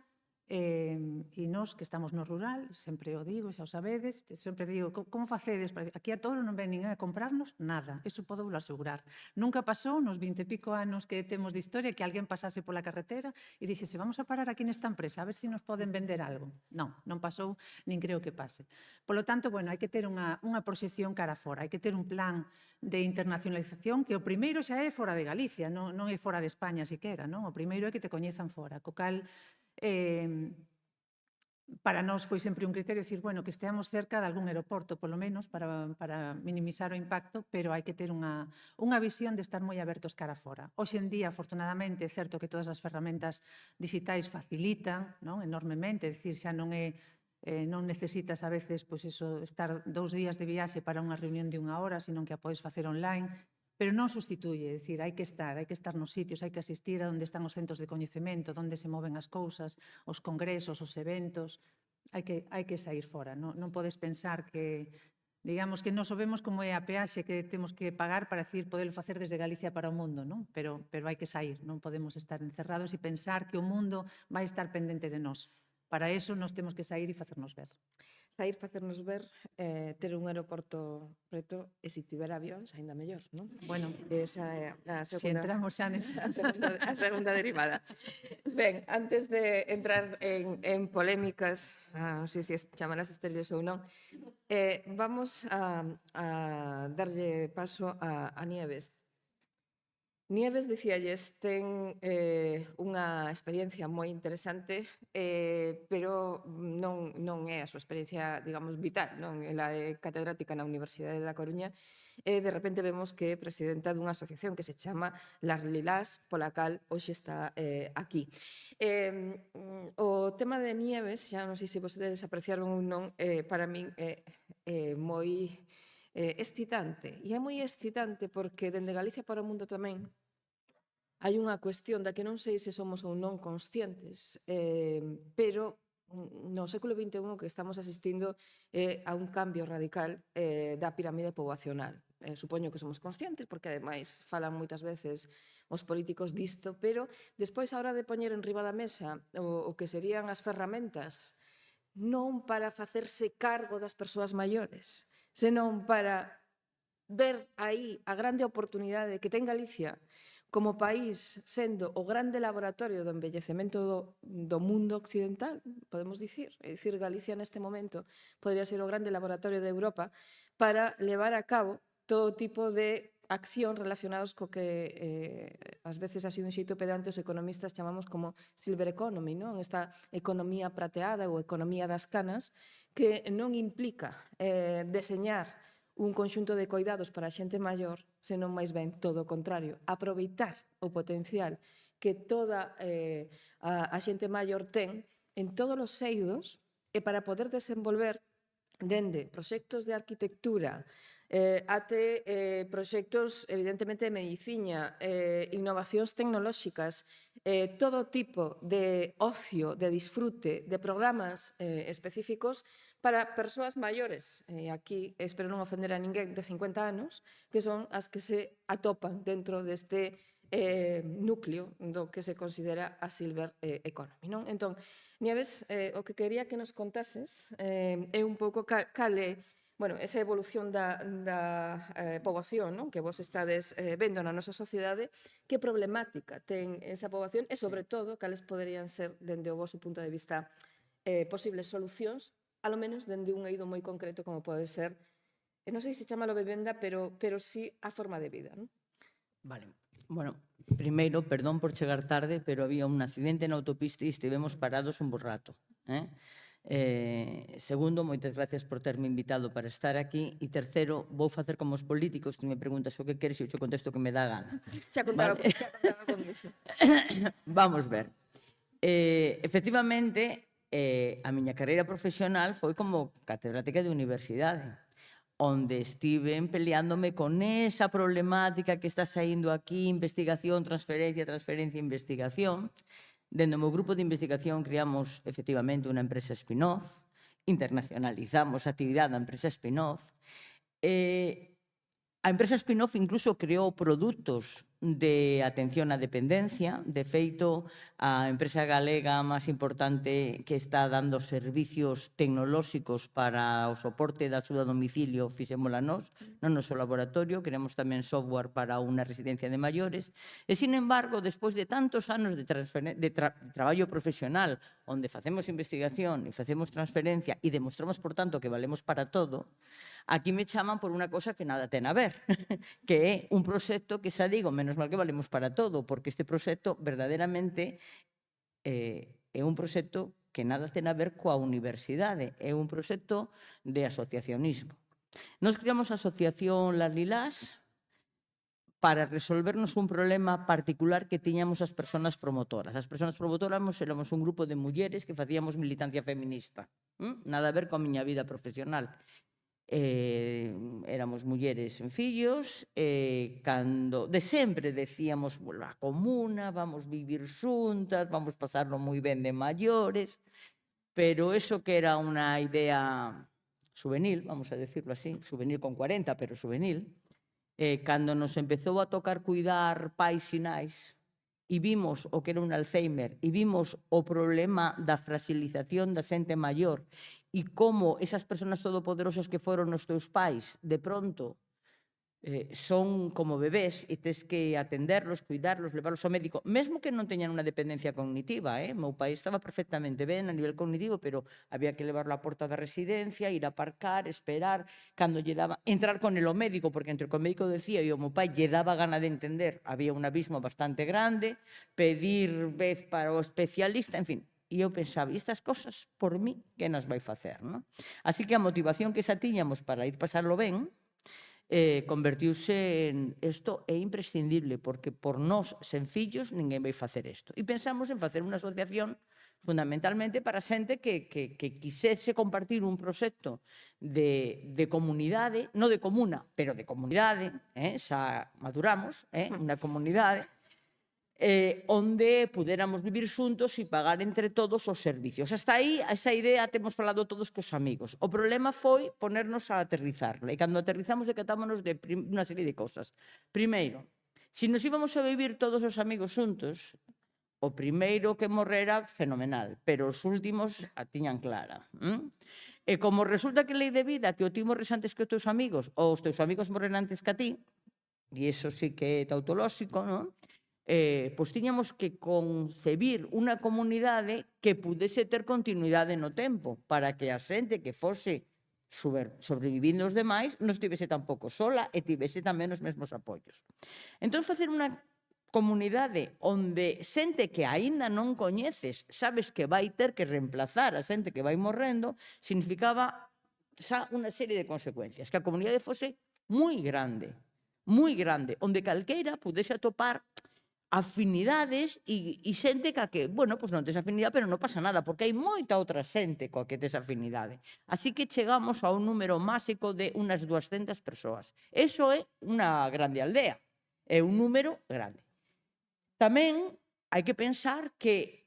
E nós, que estamos no rural, sempre o digo, xa o sabedes, sempre digo, como facedes? Aquí a Toro non ven ninguén a comprarnos nada, eso podo vos asegurar. Nunca pasou nos 20 e pico anos que temos de historia que alguén pasase pola carretera e dixese, vamos a parar aquí nesta empresa, a ver se nos poden vender algo. Non, non pasou, nin creo que pase. Polo tanto, bueno, hai que ter unha proxección cara fora, hai que ter un plan de internacionalización que o primeiro xa é fora de Galicia, non é fora de España siquera, non? O primeiro é que te coñezan fora, co cal para nós foi sempre un criterio decir, bueno, que esteamos cerca de algún aeroporto, polo menos, para minimizar o impacto, pero hai que ter unha visión de estar moi abertos cara fora. Hoxe en día, afortunadamente, é certo que todas as ferramentas digitais facilitan, non, enormemente, é dicir, xa non necesitas a veces pois eso, estar 2 días de viaxe para unha reunión de 1 hora, senón que a podes facer online, pero non sustituye, é dicir, hai que estar nos sitios, hai que asistir a onde están os centros de coñecemento, onde se moven as cousas, os congresos, os eventos, hai que sair fora, non podes pensar que, digamos que nós o vemos como é a peaxe que temos que pagar para decir podelo facer desde Galicia para o mundo, non? Pero hai que sair, non podemos estar encerrados e pensar que o mundo vai estar pendente de nós. Para eso nos temos que sair e facernos ver. Sair, facernos ver, ter un aeroporto preto e se tiver avións, aínda mellor, non? Bueno, esa é a se segunda, entramos xa nesa. a segunda derivada. Ben, antes de entrar en polémicas, non sei se chamarás estériles ou non, vamos a darlle paso a Nieves. Nieves, dicíalles, ten unha experiencia moi interesante, pero non é a súa experiencia, digamos, vital, non? Ela é catedrática na Universidade da Coruña e de repente vemos que é presidenta dunha asociación que se chama Las Lilás, pola cal hoxe está aquí. O tema de Nieves, xa non sei se vostedes apreciaron ou non, para min é moi excitante. E é moi excitante porque dende Galicia para o mundo tamén hai unha cuestión da que non sei se somos ou non conscientes, pero no século XXI que estamos asistindo a un cambio radical da pirámide poboacional. Supoño que somos conscientes porque ademais falan moitas veces os políticos disto, pero despois a hora de poñer en riba da mesa o que serían as ferramentas non para facerse cargo das persoas maiores, senón para ver aí a grande oportunidade que ten Galicia como país sendo o grande laboratorio do envellecemento do mundo occidental, podemos dicir. É dicir, Galicia neste momento podría ser o grande laboratorio de Europa para levar a cabo todo tipo de acción relacionados co que ás veces ha sido un xeito pedante os economistas chamamos como silver economy, non? Esta economía prateada ou economía das canas que non implica deseñar un conxunto de coidados para a xente maior, senón máis ben todo o contrario, aproveitar o potencial que toda a xente maior ten en todos os eidos e para poder desenvolver dende proxectos de arquitectura até proxectos evidentemente de medicina, innovacións tecnolóxicas, todo tipo de ocio, de disfrute, de programas específicos para persoas maiores, aquí espero non ofender a ninguén, de 50 anos, que son as que se atopan dentro deste núcleo do que se considera a silver economy, non? Entón, Nieves, o que quería que nos contases é un pouco cale, bueno, esa evolución da poboación, non? Que vos estades vendo na nosa sociedade, que problemática ten esa poboación e, sobre todo, cales poderían ser, dende o vosso punto de vista, posibles solucións, alo menos dende un eido moi concreto como pode ser, non sei se chamalo vivenda, pero sí a forma de vida, non? Vale. Bueno, primeiro, perdón por chegar tarde, pero había un accidente na autopista e estivemos parados un bo rato. Segundo, moitas gracias por terme invitado para estar aquí. E terceiro, vou facer como os políticos, que me preguntas o que queres e eu te contesto que me dá gana. Xa contaba con iso. Vamos ver. Efectivamente, a miña carreira profesional foi como catedrática de universidade, onde estive peleándome con esa problemática que está saindo aquí, investigación, transferencia, investigación. Dende o meu grupo de investigación criamos efectivamente unha empresa spin-off, internacionalizamos a actividade da empresa spin-off. A empresa spin-off incluso creou produtos de atención á dependencia. De feito, a empresa galega máis importante que está dando servicios tecnolóxicos para o soporte da axuda a domicilio fixémola nós, no noso laboratorio, queremos tamén software para unha residencia de maiores, e, sin embargo, despois de tantos anos de traballo profesional, onde facemos investigación e facemos transferencia e demostramos, por tanto, que valemos para todo, aquí me chaman por unha cosa que nada ten a ver, que é un proxecto que xa digo, menos mal que valemos para todo, porque este proxecto verdadeiramente é un proxecto que nada ten a ver coa universidade, é un proxecto de asociacionismo. Nos creamos a Asociación Las Lilás para resolvernos un problema particular que tiñamos as persoas promotoras. As persoas promotoras éramos un grupo de mulleres que facíamos militancia feminista. Nada a ver coa miña vida profesional. Éramos mulleres en fillos, cando de sempre decíamos a comuna, vamos vivir xuntas, vamos pasarlo moi ben de maiores, pero eso que era unha idea juvenil, vamos a decirlo así, juvenil con 40, pero juvenil, cando nos empezou a tocar cuidar pais e nais, e vimos o que era un Alzheimer, e vimos o problema da fragilización da xente maior, e como esas persoas todopoderosas que foron os teus pais, de pronto, son como bebés e tes que atenderlos, cuidarlos, levarlos ao médico, mesmo que non teñan unha dependencia cognitiva. Meu pai estaba perfectamente ben a nivel cognitivo, pero había que levarlo á porta da residencia, ir a aparcar, esperar, cando lle daba, entrar con el ao médico, porque entre o que o médico decía e o meu pai lle daba gana de entender, había un abismo bastante grande, pedir vez para o especialista, en fin. E eu pensaba, e estas cosas, por mí, que nas vai facer? Así que a motivación que xa tiñamos para ir pasarlo ben convertiuse en isto é imprescindible, porque por nós, sen fillos, ninguén vai facer isto. E pensamos en facer unha asociación fundamentalmente para xente que quisese compartir un proxecto de comunidade, non de comuna, pero de comunidade, xa maduramos, unha comunidade, onde pudéramos vivir xuntos e pagar entre todos os servicios. Hasta aí, esa idea temos falado todos cos amigos. O problema foi ponernos a aterrizarla. E cando aterrizamos decatámonos de unha serie de cosas. Primeiro, se nos íbamos a vivir todos os amigos xuntos, o primeiro que morrera, fenomenal, pero os últimos a tiñan clara. E como resulta que lei de vida que o ti morres antes que os teus amigos, ou os teus amigos morren antes que a ti, e iso sí que é tautolóxico, non? Pois tiñamos que concebir unha comunidade que pudese ter continuidade no tempo, para que a xente que fose sobrevivindo os demais non estivese tampouco sola e tivese tamén os mesmos apoios. Entón, facer unha comunidade onde xente que aínda non coñeces sabes que vai ter que reemplazar a xente que vai morrendo, significaba xa unha serie de consecuencias, que a comunidade fose moi grande, onde calqueira pudese atopar afinidades e xente ca que, bueno, pois non tes afinidade, pero non pasa nada, porque hai moita outra xente coa que tes afinidade. Así que chegamos a un número máxico de unas 200 persoas. Eso é unha grande aldea, é un número grande. Tamén hai que pensar que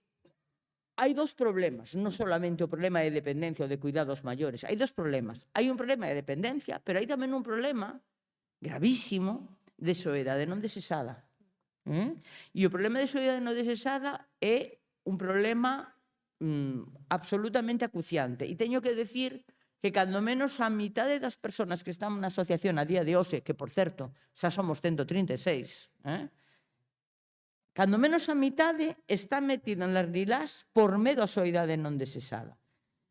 hai dous problemas, non solamente o problema de dependencia ou de cuidados maiores, hai dous problemas. Hai un problema de dependencia, pero hai tamén un problema gravísimo de soidade non desexada. E o problema de soidade non desexada é un problema absolutamente acuciante. E teño que decir que cando menos a mitade das persoas que están na asociación a día de hoxe, que por certo xa somos 136, cando menos a mitade está metido en Las Lilás por medo a soidade non desexada.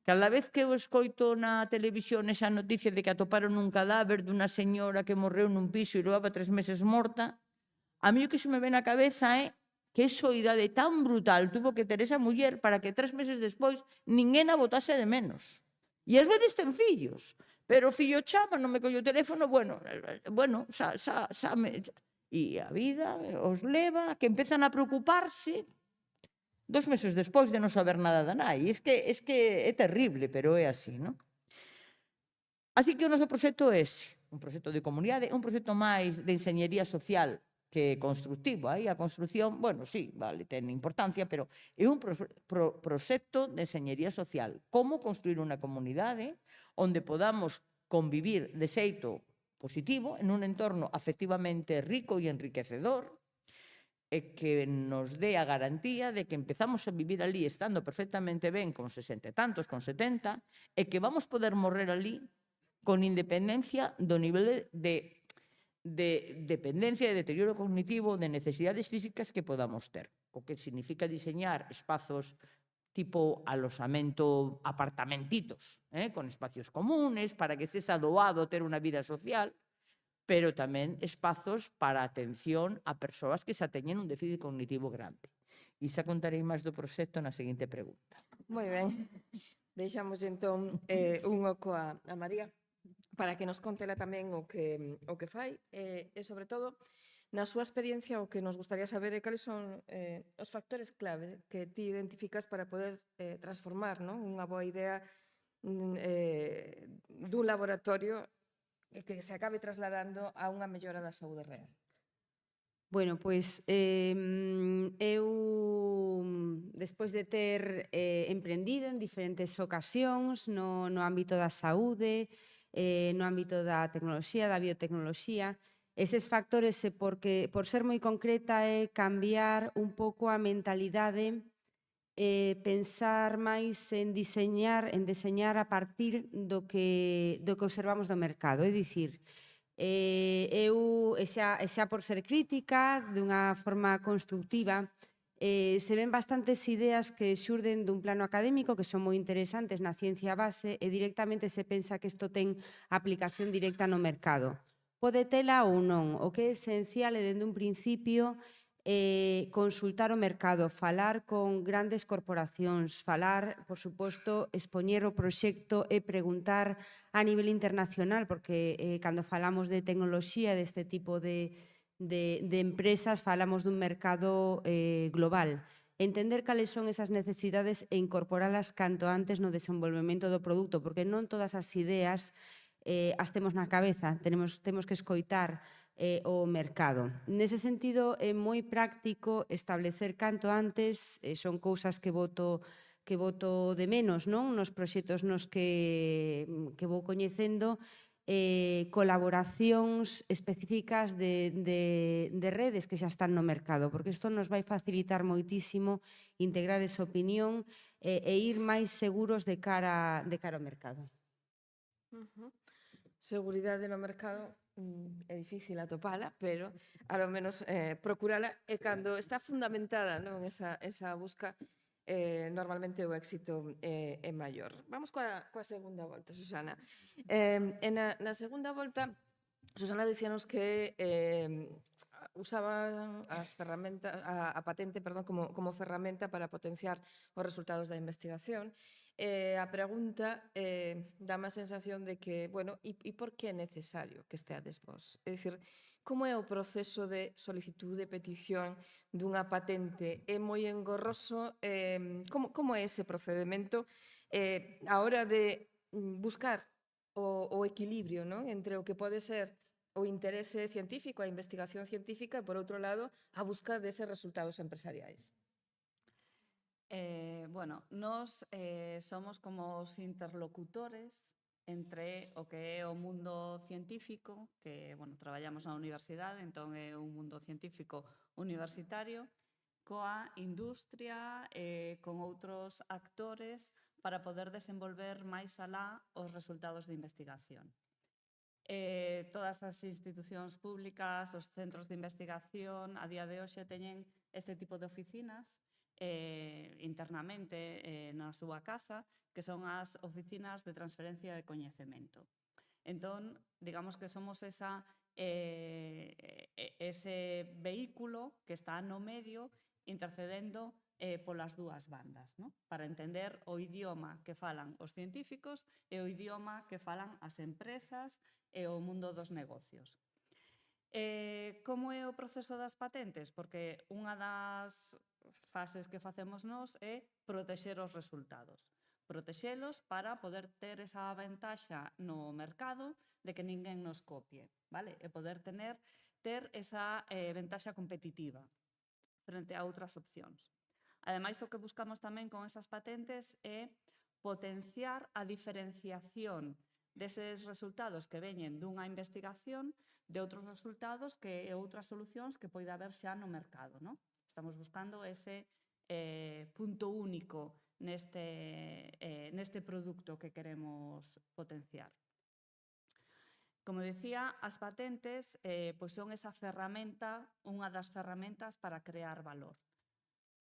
Cada vez que eu escoito na televisión esa noticia de que atoparon un cadáver dunha señora que morreu nun piso e levaba 3 meses morta, a mí o que se me ve na cabeza é que soidade tan brutal tuvo que ter esa muller para que 3 meses despois ninguén a botase de menos. E ás veces ten fillos, pero o fillo chama, non me colle o teléfono, bueno, e a vida os leva a que empezan a preocuparse 2 meses despois de non saber nada da nai. É que é terrible, pero é así, non? Así que o noso proxecto é ese, un proxecto de comunidade, un proxecto máis de enxeñería social que constructivo. Aí a construcción, bueno, sí, vale, ten importancia, pero é un proxecto de enxeñería social. Como construir unha comunidade onde podamos convivir de xeito positivo en un entorno afectivamente rico e enriquecedor, e que nos dé a garantía de que empezamos a vivir ali estando perfectamente ben con 60 e tantos, con 70, e que vamos poder morrer ali con independencia do nivel de dependencia e deterioro cognitivo, de necesidades físicas que podamos ter. O que significa diseñar espazos tipo alosamento, apartamentitos, con espacios comunes, para que sexa doado ter unha vida social, pero tamén espazos para atención a persoas que xa teñen un déficit cognitivo grande. E xa contarei máis do proxecto na seguinte pregunta. Moi ben. Deixamos entón un oco a María para que nos conte ela tamén o que fai e sobre todo, na súa experiencia, o que nos gustaría saber é cales son os factores clave que ti identificas para poder transformar unha boa idea dun laboratorio que se acabe trasladando a unha mellora da saúde real. Bueno, pois eu, despois de ter emprendido en diferentes ocasións no ámbito da saúde, no ámbito da tecnoloxía, da biotecnoloxía, eses factores, por ser moi concreta, é cambiar un pouco a mentalidade, pensar máis en deseñar a partir do que observamos do mercado. É dicir, eu, xa por ser crítica, dunha forma constructiva, se ven bastantes ideas que xurden dun plano académico que son moi interesantes na ciencia base e directamente se pensa que isto ten aplicación directa no mercado. Pode tela ou non. O que é esencial é, dende un principio, consultar o mercado, falar con grandes corporacións, falar, por suposto, expoñer o proxecto e preguntar a nivel internacional, porque cando falamos de tecnoloxía deste tipo de empresas, falamos dun mercado global. Entender cales son esas necesidades e incorporalas canto antes no desenvolvemento do produto, porque non todas as ideas as temos na cabeza, temos que escoitar o mercado. Nese sentido, é moi práctico establecer canto antes, son cousas que voto de menos nos proxectos nos que vou coñecendo, colaboracións específicas de redes que xa están no mercado, porque isto nos vai facilitar moitísimo integrar esa opinión e ir máis seguros de cara ao mercado. Seguridade no mercado é difícil atopala, pero ao menos procurala, e cando está fundamentada esa busca, normalmente o éxito é maior. Vamos coa segunda volta, Susana. Na segunda volta, Susana dicíanos que usaba a patente como ferramenta para potenciar os resultados da investigación. A pregunta dame a sensación de que, bueno, e por que é necesario que esteades vos? É dicir, como é o proceso de solicitud de petición dunha patente? É moi engorroso? Como é ese procedimento a hora de buscar o equilibrio entre o que pode ser o interese científico, a investigación científica, e, por outro lado, a busca deses resultados empresariais? Bueno, nós somos como os interlocutores entre o que é o mundo científico, que, bueno, traballamos na universidade, entón é un mundo científico universitario, coa industria e con outros actores para poder desenvolver máis alá os resultados de investigación. Todas as institucións públicas, os centros de investigación, a día de hoxe teñen este tipo de oficinas internamente na súa casa, que son as oficinas de transferencia de coñecemento. Entón, digamos que somos ese vehículo que está no medio intercedendo polas dúas bandas, para entender o idioma que falan os científicos e o idioma que falan as empresas e o mundo dos negocios. Como é o proceso das patentes? Porque unha das fases que facemos nós é protexer os resultados. Protexelos para poder ter esa ventaxa no mercado de que ninguén nos copie, vale? E poder ter esa ventaxa competitiva frente a outras opcións. Ademais, o que buscamos tamén con esas patentes é potenciar a diferenciación deses resultados que veñen dunha investigación, de outros resultados e outras solucións que poida haber xa no mercado, non? Estamos buscando ese punto único neste produto que queremos potenciar. Como decía, as patentes pois son esa ferramenta, unha das ferramentas para crear valor.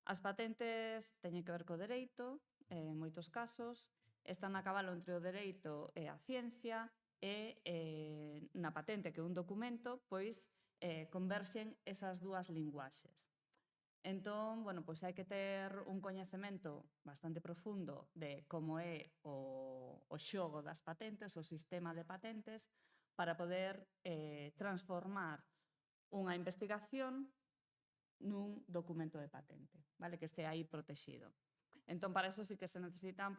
As patentes teñen que ver co dereito, en moitos casos, están a cabalo entre o dereito e a ciencia, e na patente, que é un documento, pois converxen esas dúas linguaxes. Entón, bueno, pois hai que ter un coñecemento bastante profundo de como é o xogo das patentes, o sistema de patentes, para poder transformar unha investigación nun documento de patente, vale? Que este aí protexido. Entón, para eso sí que se necesitan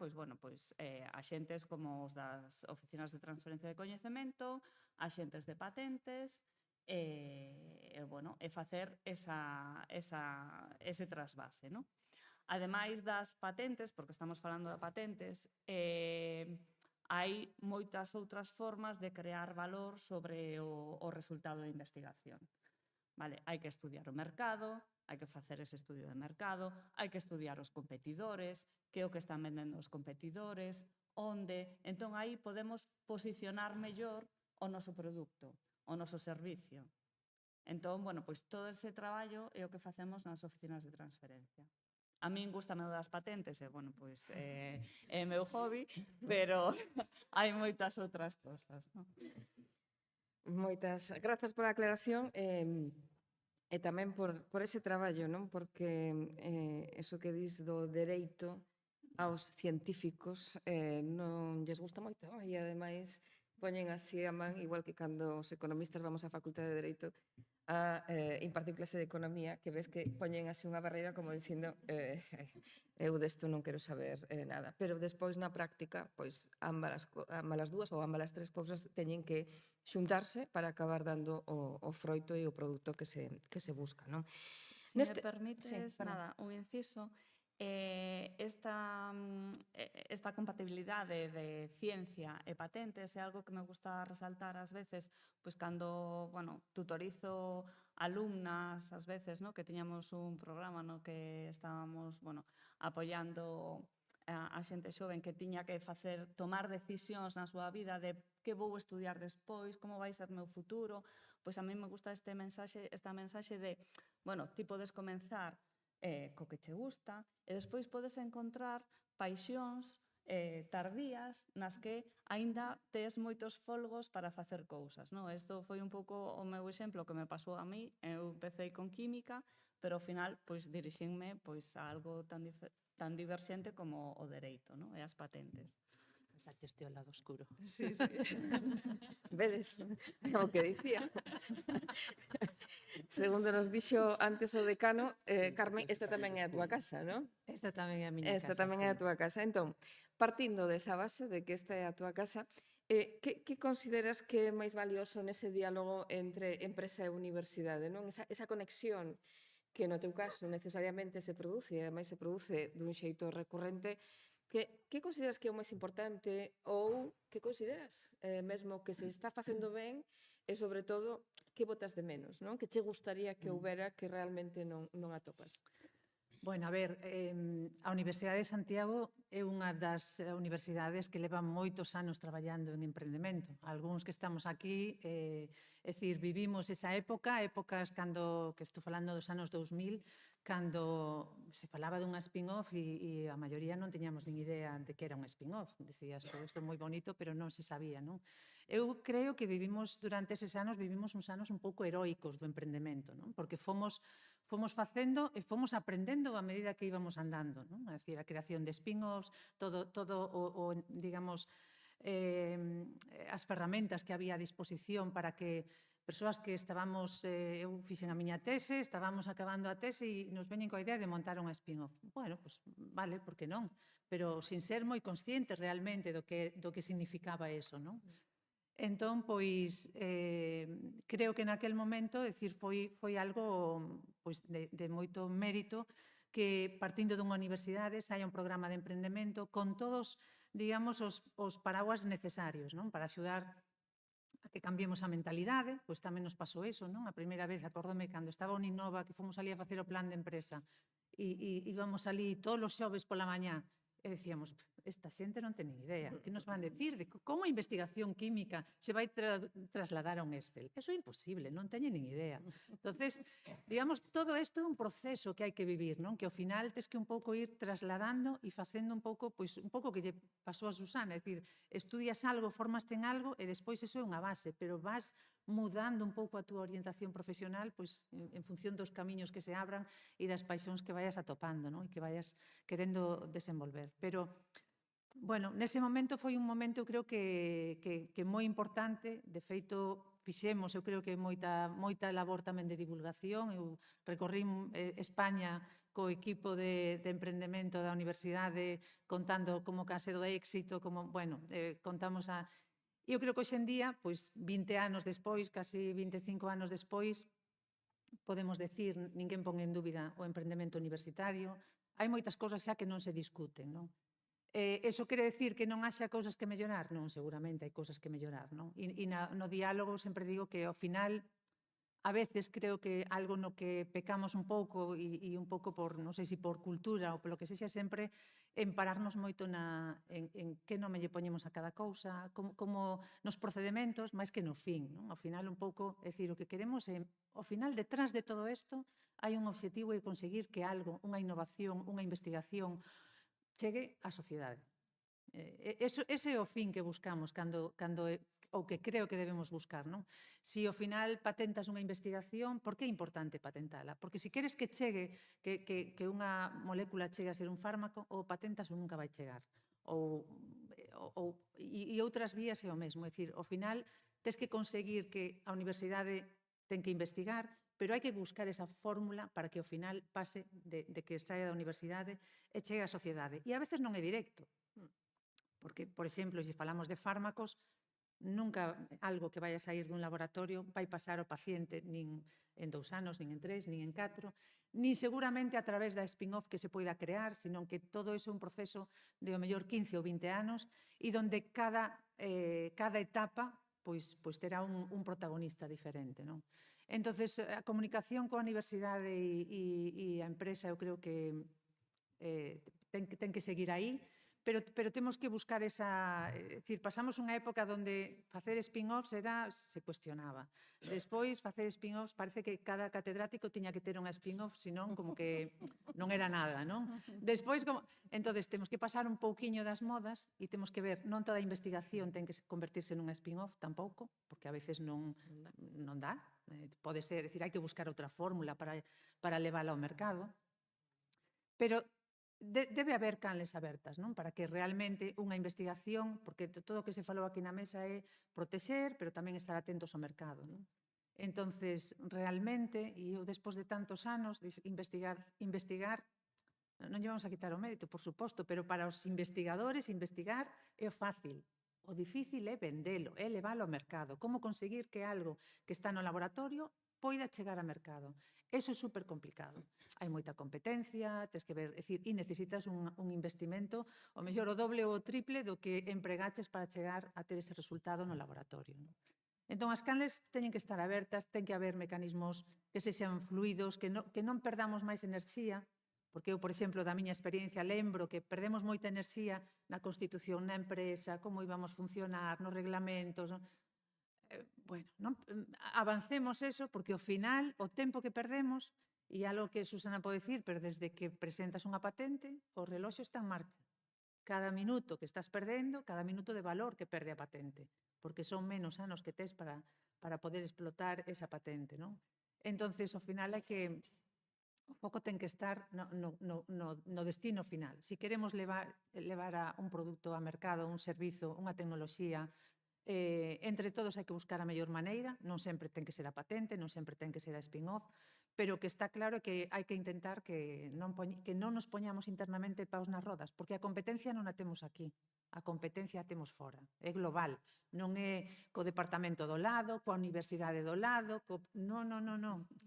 axentes como os das oficinas de transferencia de coñecemento, axentes de patentes, e facer ese trasvase, non? Ademais das patentes, porque estamos falando de patentes, hai moitas outras formas de crear valor sobre o resultado da investigación. Vale, hai que estudiar o mercado, hai que facer ese estudio de mercado, hai que estudiar os competidores, que é o que están vendendo os competidores, onde. Entón, aí podemos posicionar mellor o noso produto, o noso servicio. Entón, todo ese traballo é o que facemos nas oficinas de transferencia. A min gustame o das patentes, é meu hobby, pero hai moitas outras cosas. Moitas grazas pola aclaración e tamén por ese traballo, non? Porque eso que dis do dereito aos científicos non lles gusta moito e ademais poñen así a man, igual que cando os economistas vamos á Facultade de Dereito a impartir clase de economía, que ves que poñen así unha barreira como dicindo eu desto non quero saber nada. Pero despois na práctica, pois ambas as dúas ou ambas as tres cousas teñen que xuntarse para acabar dando o froito e o produto que se busca, non? Se me permites, un inciso, esta compatibilidade de ciencia e patentes é algo que me gusta resaltar ás veces, pois cando, tutorizo alumnas, ás veces, que tiñamos un programa no que estábamos, apoiando a xente xoven que tiña que tomar decisións na súa vida de que vou estudiar despois, como vai ser meu futuro, pois a mí me gusta esta mensaxe de, ti podes comenzar co que che gusta e despois podes encontrar paixóns tardías nas que aínda tes moitos folgos para facer cousas. Isto foi un pouco o meu exemplo que me pasou a mí. Eu empecé con química, pero ao final dirixinme a algo tan diverxente como o dereito e as patentes. Pasaste ao lado oscuro. Sí. Vedes o que dicía. Segundo nos dixo antes o decano, Carmen, esta tamén é a túa casa, non? Esta tamén é a miña casa. Esta tamén é a túa casa. Entón, partindo desa base de que esta é a túa casa, que consideras que é máis valioso nese diálogo entre empresa e universidade, non? Esa conexión que no teu caso necesariamente se produce, e ademais se produce dun xeito recurrente. Que consideras que é o máis importante ou que consideras mesmo que se está facendo ben e, sobre todo, que botas de menos, non? Que che gustaría que houbera que realmente non atopas? Bueno, a ver, a Universidade de Santiago é unha das universidades que leva moitos anos traballando en emprendemento. Algúns que estamos aquí, é dicir, vivimos esa épocas cando, que estou falando dos anos 2000, cando se falaba dunha spin-off e a maioría non teñamos nin idea de que era un spin-off. Decías, todo isto é moi bonito, pero non se sabía, non? Eu creo que durante eses anos, vivimos uns anos un pouco heroicos do emprendemento, non? Porque fomos facendo e fomos aprendendo a medida que íbamos andando, non? É dicir, a creación de spin-offs, todo digamos, as ferramentas que había a disposición para que persoas que estábamos, eu fixen a miña tese, estábamos acabando a tese e nos veñen coa idea de montar unha spin-off. Bueno, pois vale, por que non? Pero sin ser moi conscientes realmente do que significaba eso, non? Entón, pois, creo que naquel momento, decir, foi algo de moito mérito que partindo dunha universidade saia un programa de emprendemento con todos, digamos, os paraguas necesarios, non? Para axudar a que cambiemos a mentalidade, pois tamén nos pasou eso, non? A primeira vez, acórdome, cando estaba a Uninova, que fomos ali a facer o plan de empresa, e íbamos ali todos os xoves pola mañá, e decíamos, esta xente non ten nin idea, que nos van decir de como a investigación química se vai trasladar a un Excel. Eso é imposible, non teñen nin idea. Entonces, digamos, todo isto é un proceso que hai que vivir, non? Que ao final tes que un pouco ir trasladando e facendo un pouco, pois, un pouco que lle pasou a Susana, é dicir, estudias algo, formaste en algo e despois eso é unha base, pero vas mudando un pouco a túa orientación profesional pois en función dos camiños que se abran e das paixóns que vayas atopando, non? E que vayas querendo desenvolver. Pero, bueno, nese momento foi un momento, creo que moi importante. De feito, fixemos, eu creo que moita labor tamén de divulgación. Eu recorrín España co equipo de emprendemento da universidade contando como case do éxito, como, bueno, contamos a... Eu creo que hoxe en día, pois 20 anos despois, casi 25 anos despois, podemos decir, ninguén pon en dúbida o emprendemento universitario. Hai moitas cousas xa que non se discuten, non? Eso quere decir que non haxa cousas que mellorar? Non, seguramente hai cousas que mellorar, non? E no diálogo sempre digo que ao final, a veces creo que algo no que pecamos un pouco e un pouco por, non sei se por cultura ou polo que sexa, sempre en pararnos moito en que nome lle poñemos a cada cousa, como nos procedementos, máis que no fin, non? Ao final un pouco, é dicir, o que queremos é, ao final, detrás de todo isto, hai un obxectivo de conseguir que algo, unha innovación, unha investigación, chegue á sociedade. Ese é o fin que buscamos ou que creo que debemos buscar, non? Si ao final patentas unha investigación, por que é importante patentala? Porque se queres que chegue, que unha molécula chegue a ser un fármaco, ou patentas ou nunca vai chegar. E outras vías é o mesmo, é dicir, ao final tes que conseguir que a universidade ten que investigar, pero hai que buscar esa fórmula para que ao final pase de que saia da universidade e chegue á sociedade. E a veces non é directo, porque, por exemplo, se falamos de fármacos, nunca algo que vai a sair dun laboratorio vai pasar ao paciente nin en 2 anos, nin en 3, nin en 4, nin seguramente a través da spin-off que se poida crear, senón que todo iso é un proceso de ao mellor 15 ou 20 anos e donde cada etapa pois terá un protagonista diferente, non? Entonces, a comunicación coa universidade e a empresa eu creo que ten que seguir aí, pero temos que buscar esa... É dicir, pasamos unha época onde facer spin-offs se cuestionaba. Despois, facer spin-offs, parece que cada catedrático tiña que ter unha spin-off, senón como que non era nada, non? Despois, entonces, temos que pasar un pouquiño das modas e temos que ver, non toda a investigación ten que convertirse nunha spin-off, tampouco, porque a veces non dá. Pode ser, é dicir, hai que buscar outra fórmula para levála ao mercado. Pero debe haber canles abertas, non? Para que realmente unha investigación, porque todo o que se falou aquí na mesa é protexer, pero tamén estar atentos ao mercado, non? Entonces, realmente, e eu despois de tantos anos de investigar, non lle vamos a quitar o mérito, por suposto, pero para os investigadores, investigar é fácil. O difícil é vendelo, é leválo ao mercado. Como conseguir que algo que está no laboratorio poida chegar ao mercado. Eso é super complicado. Hai moita competencia, tens que ver, é dicir, e necesitas un investimento, o mellor o doble ou o triple do que empregaches para chegar a ter ese resultado no laboratorio. Entón, as canles teñen que estar abertas, ten que haber mecanismos que sexan fluidos, que non perdamos máis enerxía, porque eu, por exemplo, da miña experiencia, lembro que perdemos moita enerxía na constitución, na empresa, como íbamos funcionar, nos reglamentos... Bueno, avancemos eso, porque ao final o tempo que perdemos, e algo que Susana pode dicir, pero desde que presentas unha patente, o reloxo está en marcha. Cada minuto que estás perdendo, cada minuto de valor que perde a patente, porque son menos anos que tes para poder explotar esa patente, non? Entonces, ao final hai que... O foco ten que estar no destino final. Si queremos levar a un produto a mercado, un servizo, unha tecnoloxía, entre todos hai que buscar a mellor maneira, non sempre ten que ser a patente, non sempre ten que ser a spin-off, pero que está claro que hai que intentar que non nos poñamos internamente paus nas rodas, porque a competencia non a temos aquí, a competencia a temos fora, é global, non é co departamento do lado, coa universidade do lado, non,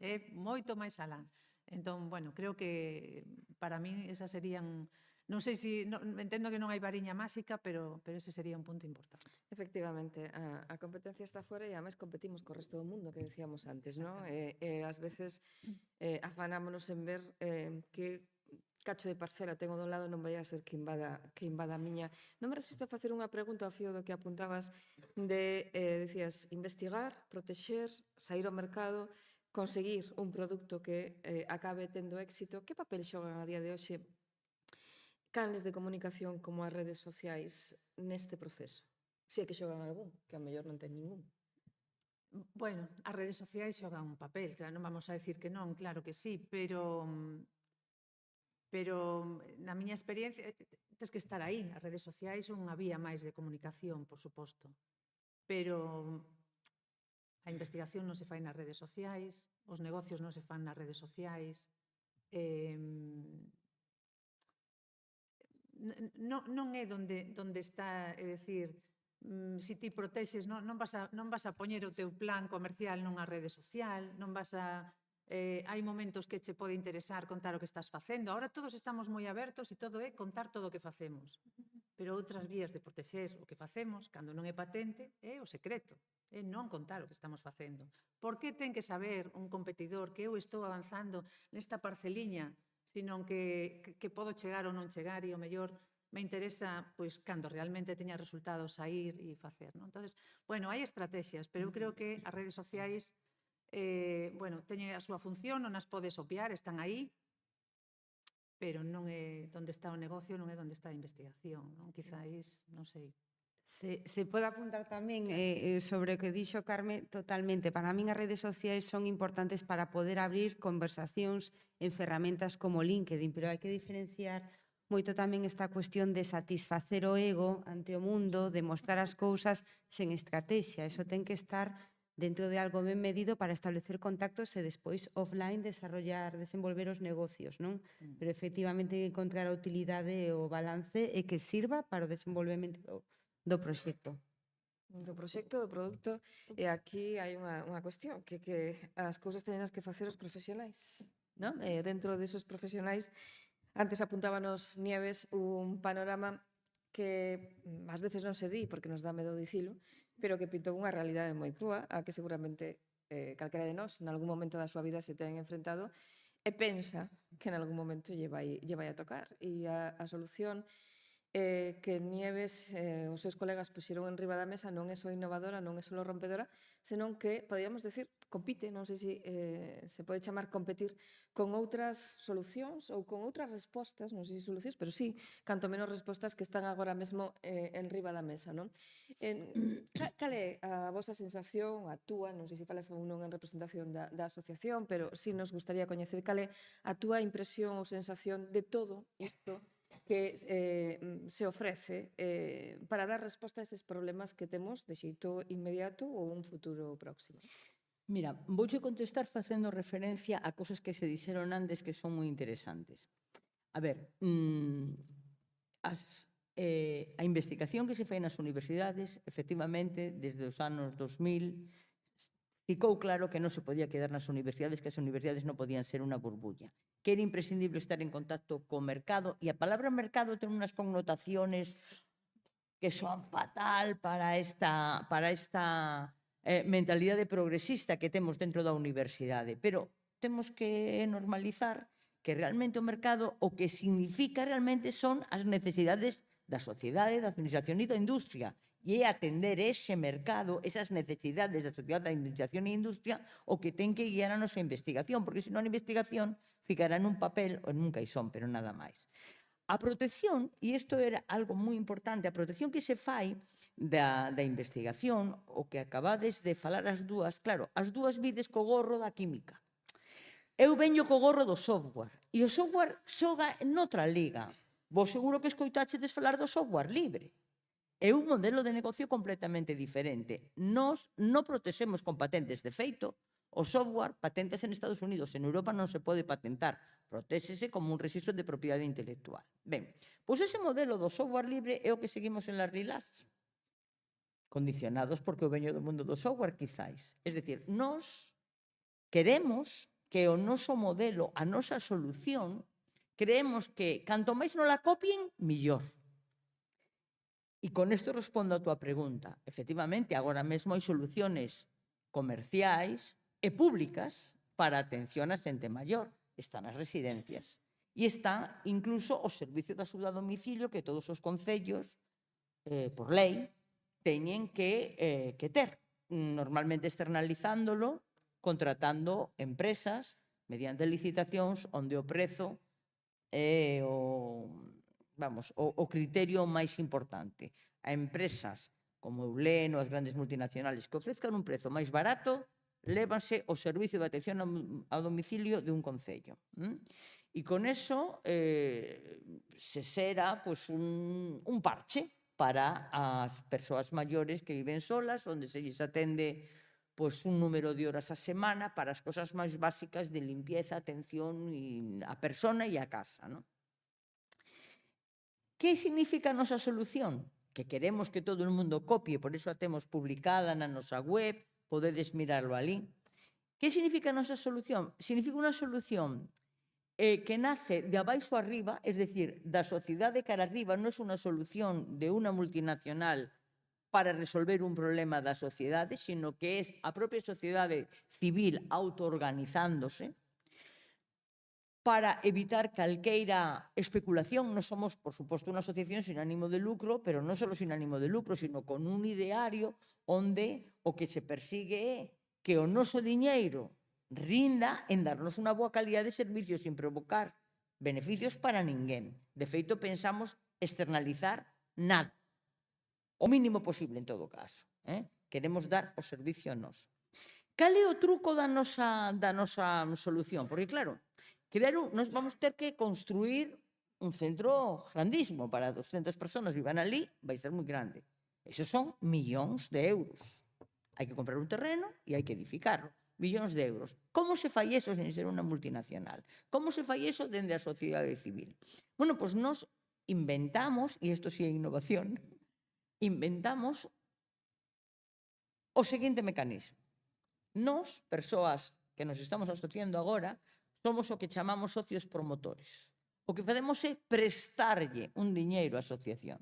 é moito máis alá. Entón, bueno, creo que para min esas serían Non sei se, entendo que non hai variña máxica, pero ese sería un punto importante. Efectivamente, a competencia está fora e además competimos co resto do mundo, que decíamos antes, non? E ás veces afanámonos en ver que cacho de parcela tengo do lado non vai a ser que invada a miña. Non me resisto a facer unha pregunta ao fío do que apuntabas de, decías, investigar, protexer, sair ao mercado, conseguir un produto que acabe tendo éxito. Que papel xogan a día de hoxe canles de comunicación como as redes sociais neste proceso? Se é que xogan algún, que a mellor non ten ningún. Bueno, as redes sociais xogan un papel, claro, non vamos a decir que non, claro que sí, pero na miña experiencia tens que estar aí. As redes sociais son unha vía máis de comunicación, por suposto, pero a investigación non se fai nas redes sociais, os negocios non se fan nas redes sociais, non é donde está, é dicir, se ti protexes, non vas a poñer o teu plan comercial nunha rede social, non vas a... hai momentos que che pode interesar contar o que estás facendo. Ahora todos estamos moi abertos e todo é contar todo o que facemos. Pero outras vías de protexer o que facemos, cando non é patente, é o secreto. É non contar o que estamos facendo. Por que ten que saber un competidor que eu estou avanzando nesta parceliña, senón que podo chegar ou non chegar e o mellor me interesa, pois, cando realmente teña resultados a ir e facer, non? Entonces, bueno, hai estrategias, pero eu creo que as redes sociais bueno, teñen a súa función, non as podes obviar, están aí, pero non é onde está o negocio, non é onde está a investigación, non? Quizáis, non sei. Se pode apuntar tamén sobre o que dixo Carme, totalmente. Para min as redes sociais son importantes para poder abrir conversacións en ferramentas como LinkedIn, pero hai que diferenciar moito tamén esta cuestión de satisfacer o ego ante o mundo, de mostrar as cousas sen estrategia. Eso ten que estar dentro de algo ben medido para establecer contactos e despois offline desenvolver os negocios, non? Pero efectivamente encontrar a utilidade e o balance e que sirva para o desenvolvemento do proxecto. Do proxecto, do produto, e aquí hai unha cuestión, que as cousas teñen que facer os profesionais, non? Dentro desos profesionais, antes apuntábanos Nieves un panorama que ás veces non se di porque nos dá medo dicilo, pero que pintou unha realidade moi crúa, a que seguramente calquera de nós, en algún momento da súa vida se ten enfrentado, e pensa que en algún momento lle vai a tocar. E a solución que Nieves e os seus colegas puxeron en riba da mesa non é só innovadora, non é só rompedora, senón que, podríamos decir, compite, non sei se pode chamar competir con outras solucións ou con outras respostas, non sei se solucións, pero sí, canto menos respostas que están agora mesmo en riba da mesa, non? Cal é a vosa sensación, a túa, non sei se falas ou non en representación da asociación, pero sí nos gustaría coñecer cal é a túa impresión ou sensación de todo isto que se ofrece para dar resposta a eses problemas que temos de xeito inmediato ou un futuro próximo. Mira, vouche contestar facendo referencia a cosas que se dixeron antes que son moi interesantes. A ver, a investigación que se fai nas universidades, efectivamente, desde os anos 2000, ficou claro que non se podía quedar nas universidades, que as universidades non podían ser unha burbulla, que era imprescindible estar en contacto co mercado, e a palabra mercado ten unhas connotaciones que son fatal para esta mentalidade progresista que temos dentro da universidade, pero temos que normalizar que realmente o mercado o que significa realmente son as necesidades da sociedade, da administración e da industria, e é atender ese mercado, esas necesidades da sociedade, da administración e industria, o que ten que guiar a nosa investigación, porque senón a investigación ficará nun papel ou nun caixón, pero nada máis. A protección, e isto era algo moi importante, a protección que se fai da investigación, o que acabades de falar as dúas, claro, as dúas vides co gorro da química. Eu veño co gorro do software, e o software xoga noutra liga. Vos seguro que escoitachedes falar do software libre. É un modelo de negocio completamente diferente. Nós non protexemos con patentes de feito. O software patentes en Estados Unidos, en Europa non se pode patentar, protéxese como un registro de propiedade intelectual. Ben, pois ese modelo do software libre é o que seguimos en las RILAS, condicionados porque o veño do mundo do software, quizáis. Es decir, nós queremos que o noso modelo, a nosa solución, creemos que canto máis non la copien, millor. E con isto respondo a túa pregunta. Efectivamente, agora mesmo hai soluciones comerciais e públicas para a atención a xente maior. Están as residencias. E está incluso o servicio de axuda a domicilio que todos os concellos, por lei, teñen que ter. Normalmente externalizándolo, contratando empresas mediante licitacións onde o prezo é o criterio máis importante. A empresas como Euleno, as grandes multinacionales que ofrezcan un prezo máis barato, lévanse o servicio de atención ao domicilio de un concello. E con eso se será un parche para as persoas maiores que viven solas, onde se lles atende un número de horas a semana para as cosas máis básicas de limpieza, atención a persona e a casa. Que significa a nosa solución? Que queremos que todo o mundo copie, por iso a temos publicada na nosa web, podedes mirarlo alí. Que significa a nosa solución? Significa unha solución que nace de abaixo arriba, es decir, da sociedade cara arriba, non é unha solución de unha multinacional para resolver un problema da sociedade, sino que é a propia sociedade civil autoorganizándose para evitar calqueira especulación. Non somos, por suposto, unha asociación sin ánimo de lucro, pero non só sin ánimo de lucro, sino con un ideario onde o que se persigue é que o noso diñeiro rinda en darnos unha boa calidad de servicios sin provocar beneficios para ninguén. De feito, pensamos externalizar nada, o mínimo posible en todo caso. Queremos dar o servicio nos. Cal é o truco da nosa solución? Porque, claro, nos vamos ter que construir un centro grandísimo para 200 personas vivan ali, vai ser moi grande. Esos son millóns de euros. Hai que comprar un terreno e hai que edificarlo. Millóns de euros. Como se fai eso sen ser unha multinacional? Como se fai eso dende a sociedade civil? Bueno, pois nos inventamos, e isto sí é innovación, inventamos o seguinte mecanismo. Nos, persoas que nos estamos asociando agora, somos o que chamamos socios promotores. O que podemos é prestarlle un diñeiro á asociación.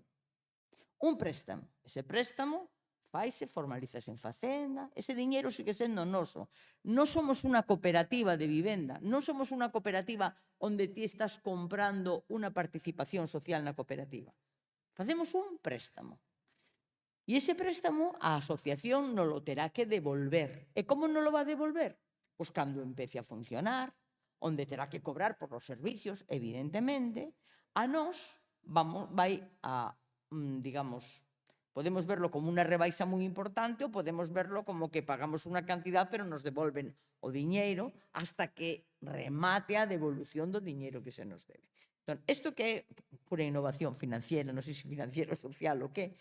Un préstamo. Ese préstamo faise, formalizase en Facenda, ese diñeiro sigue sendo noso. Non somos unha cooperativa de vivenda, non somos unha cooperativa onde ti estás comprando unha participación social na cooperativa. Facemos un préstamo. E ese préstamo a asociación non lo terá que devolver. E como non lo va a devolver? Pois cando empece a funcionar, onde terá que cobrar por os servicios, evidentemente, a nós vai a, digamos, podemos verlo como unha rebaixa moi importante ou podemos verlo como que pagamos unha cantidad pero nos devolven o diñeiro hasta que remate a devolución do diñeiro que se nos debe. Entón, isto que é pura innovación financiera, non sei se financiera ou social ou que,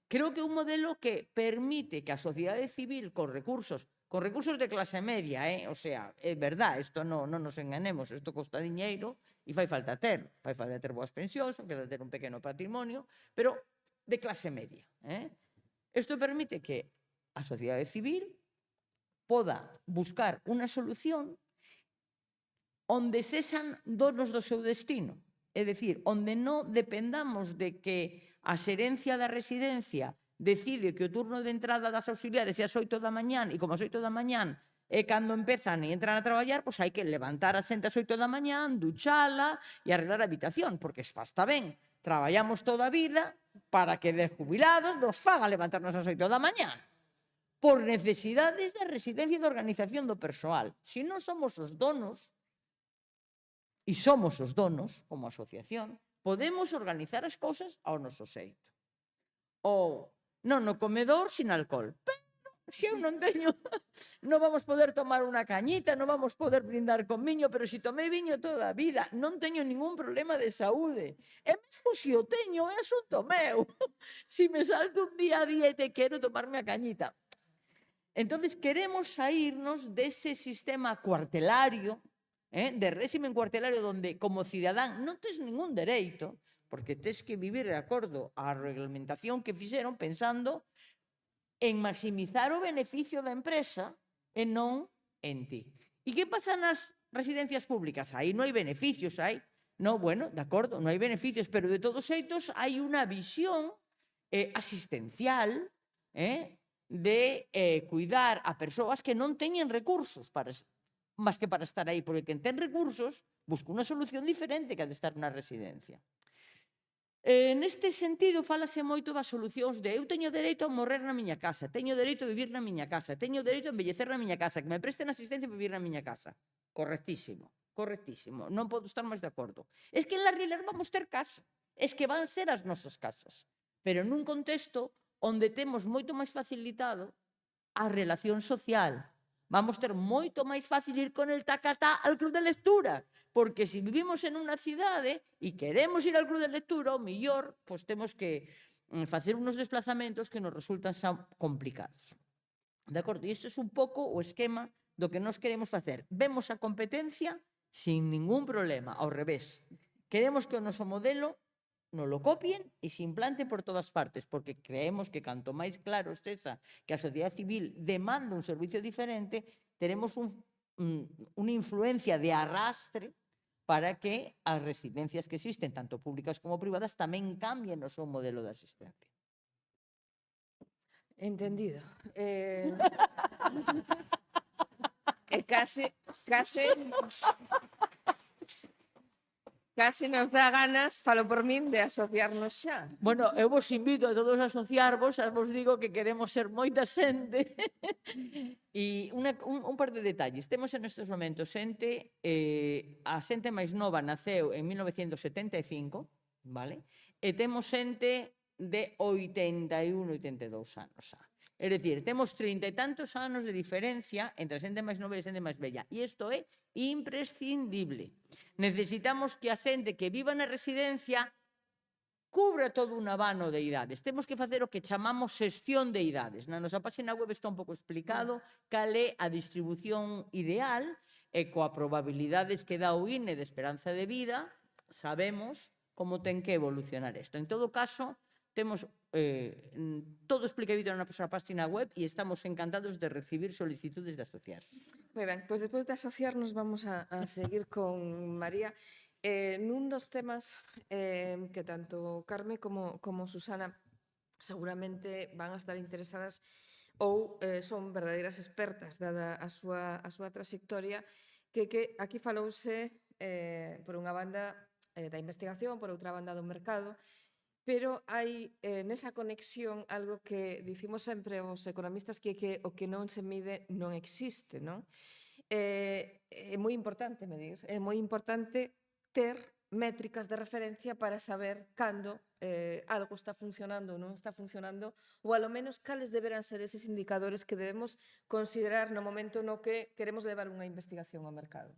creo que é un modelo que permite que a sociedade civil con recursos de clase media, o sea, é verdad, isto non nos enganemos, isto costa diñeiro e fai falta ter boas pensións, fai falta ter un pequeno patrimonio, pero de clase media. Isto permite que a sociedade civil poda buscar unha solución onde sexan donos do seu destino. É dicir, onde non dependamos de que a xerencia da residencia decide que o turno de entrada das auxiliares é ás 8 da mañán e como ás 8 da mañán é cando empezan e entran a traballar, pois hai que levantar a xente ás 8 da mañán, duchala e arreglar a habitación, porque está ben. Traballamos toda a vida para que de jubilados nos fagan levantarnos ás 8 da mañán por necesidades da residencia e da organización do persoal. Se non somos os donos, e somos os donos como asociación, podemos organizar as cousas ao noso xeito. Ou, non no comedor, sin alcohol. Pero, se eu non teño, non vamos poder tomar unha cañita, non vamos poder brindar con viño, pero se tomei viño toda a vida, non teño ningún problema de saúde. E mesmo se o teño, é asunto meu. Se me salto un día a dieta e quero tomarme a cañita. Entonces, queremos saírnos dese sistema cuartelario, de réximen cuartelario, donde como cidadán non tes ningún dereito, porque tes que vivir de acordo á reglamentación que fixeron pensando en maximizar o beneficio da empresa e non en ti. E que pasa nas residencias públicas? Aí non hai beneficios, hai No, bueno, de acordo, non hai beneficios, pero de todos xeitos hai unha visión asistencial de cuidar a persoas que non teñen recursos máis que para estar aí, porque quen ten recursos busca unha solución diferente que a de estar na residencia. Neste sentido, falase moito das solucións de eu teño dereito a morrer na miña casa, teño dereito a vivir na miña casa, teño dereito a envellecer na miña casa, que me presten asistencia para vivir na miña casa. Correctísimo, correctísimo, non podo estar máis de acordo. Es que en la Riler vamos ter casa, es que van ser as nosas casas, pero nun contexto onde temos moito máis facilitado a relación social. Vamos ter moito máis fácil ir con el tacatá al club de lectura, porque se vivimos en unha cidade e queremos ir al club de lectura, o mellor, pois temos que facer unos desplazamentos que nos resultan complicados. De acordo? E isto é un pouco o esquema do que nos queremos facer. Vemos a competencia sin ningún problema, ao revés. Queremos que o noso modelo nos lo copien e se implante por todas partes, porque creemos que canto máis claro sexa que a sociedade civil demanda un servicio diferente, teremos unha influencia de arrastre para que as residencias que existen, tanto públicas como privadas, tamén cambien o seu modelo de asistencia. Entendido. Case nos dá ganas, falo por min, de asociarnos xa. Bueno, eu vos invito a todos a asociarvos, xa vos digo que queremos ser moita xente. E un par de detalles. Temos en estes momentos xente, a xente máis nova naceu en 1975, vale? E temos xente de 81, 82 anos xa. É dicir, temos 30 e tantos anos de diferencia entre a xente máis nova e a xente máis bella. E isto é imprescindible. Necesitamos que a xente que viva na residencia cubra todo un abano de idades. Temos que facer o que chamamos xestión de idades. Na nosa página web está un pouco explicado cal é a distribución ideal e coa probabilidades que dá o INE de esperanza de vida, sabemos como ten que evolucionar isto. En todo caso, temos todo explicadito na nosa página web e estamos encantados de recibir solicitudes de asociar. Moi ben, pois despois de asociarnos vamos a seguir con María. Nun dos temas que tanto Carme como Susana seguramente van a estar interesadas ou son verdadeiras expertas dada a súa trayectoria, que aquí falouse por unha banda da investigación, por outra banda do mercado, pero hai nesa conexión algo que dicimos sempre os economistas que o que non se mide non existe, non? É moi importante medir, é moi importante ter métricas de referencia para saber cando algo está funcionando ou non está funcionando, ou alo menos cales deberán ser eses indicadores que debemos considerar no momento no que queremos levar unha investigación ao mercado.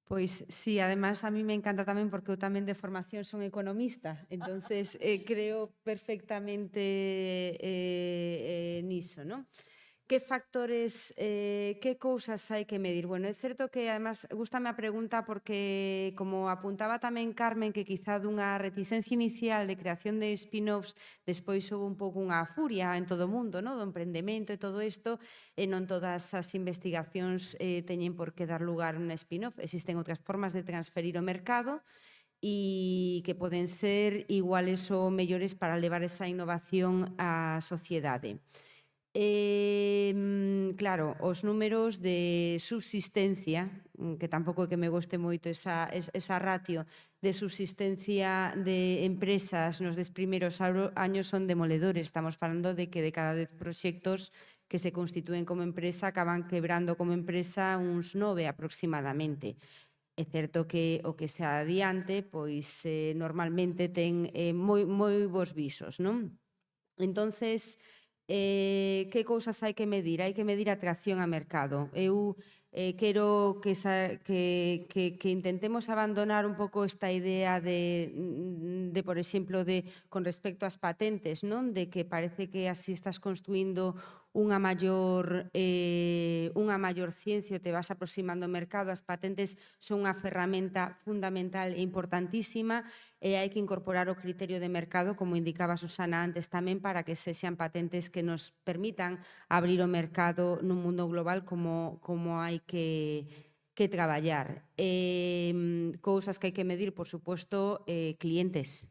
Pois sí, además a mí me encanta tamén porque eu tamén de formación son economista, entonces creo perfectamente niso, non? Que factores, que cousas hai que medir? Bueno, é certo que además gústame a pregunta porque como apuntaba tamén Carmen que quizá dunha reticencia inicial de creación de spin-offs despois houve un pouco unha furia en todo o mundo, no? Do emprendemento e todo isto e non todas as investigacións teñen por que dar lugar a un spin-off, existen outras formas de transferir o mercado e que poden ser iguales ou mellores para levar esa innovación á sociedade. Claro, os números de subsistencia, que tampouco é que me goste moito esa ratio de subsistencia de empresas nos 10 primeiros años son demoledores. Estamos falando de que de cada 10 proxectos que se constitúen como empresa acaban quebrando como empresa uns 9 aproximadamente. É certo que o que se adiante pois normalmente ten moi bons visos, non? Entonces, que cousas hai que medir? Hai que medir a atracción a mercado. Eu quero que intentemos abandonar un pouco esta idea de por exemplo, con respecto ás patentes, non? De que parece que así estás construindo unha maior ciencia, te vas aproximando ao mercado. As patentes son unha ferramenta fundamental e importantísima e hai que incorporar o criterio de mercado, como indicaba Susana antes tamén, para que sexan patentes que nos permitan abrir o mercado nun mundo global como hai que que traballar. Cousas que hai que medir, por suposto, clientes.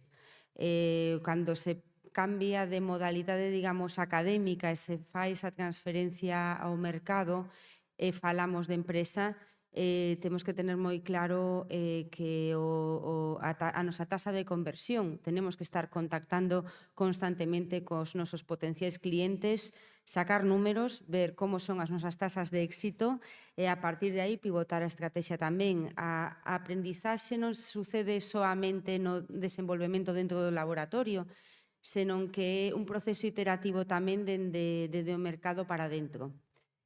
Cando se cambia de modalidade, digamos, académica e se fai esa transferencia ao mercado e falamos de empresa, temos que tener moi claro que a nosa tasa de conversión tenemos que estar contactando constantemente cos nosos potenciais clientes, sacar números, ver como son as nosas tasas de éxito e a partir de aí pivotar a estrategia tamén. A aprendizaxe non sucede soamente no desenvolvemento dentro do laboratorio, senón que é un proceso iterativo tamén dende o mercado para dentro.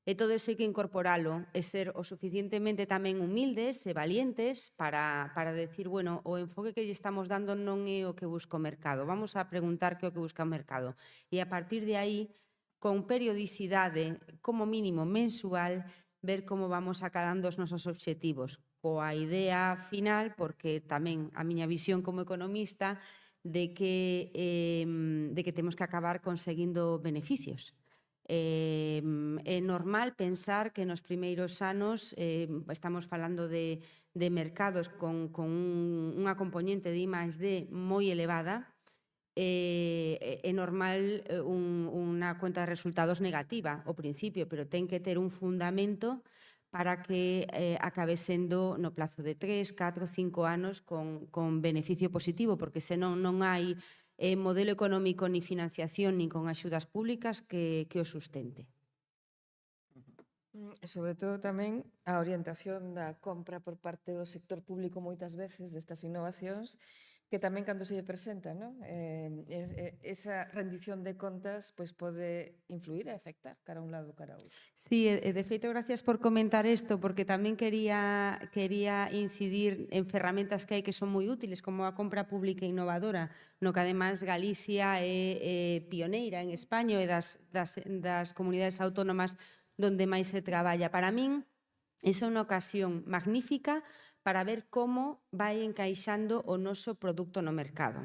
E todo iso hai que incorporalo e ser o suficientemente tamén humildes e valientes para decir, bueno, o enfoque que lle estamos dando non é o que busca o mercado. Vamos a preguntar que é o que busca o mercado. E a partir de aí, con periodicidade, como mínimo mensual, ver como vamos acadando os nosos obxectivos. Coa idea final, porque tamén a miña visión como economista, de que temos que acabar conseguindo beneficios. É normal pensar que nos primeiros anos estamos falando de mercados con unha componente de I+D moi elevada. É normal unha cuenta de resultados negativa ao principio, pero ten que ter un fundamento para que acabe sendo no plazo de 3, 4, 5 anos con beneficio positivo, porque senón non hai modelo económico ni financiación ni con axudas públicas que o sustente. E sobre todo tamén a orientación da compra por parte do sector público moitas veces destas innovacións que tamén cando se lle presenta, non? Esa rendición de contas pois pode influir e afectar cara a un lado cara a outro. Sí, de feito, gracias por comentar isto, porque tamén quería incidir en ferramentas que hai que son moi útiles, como a compra pública innovadora, no que ademais Galicia é pioneira en España e das comunidades autónomas donde máis se traballa. Para min, esa é unha ocasión magnífica para ver como vai encaixando o noso produto no mercado.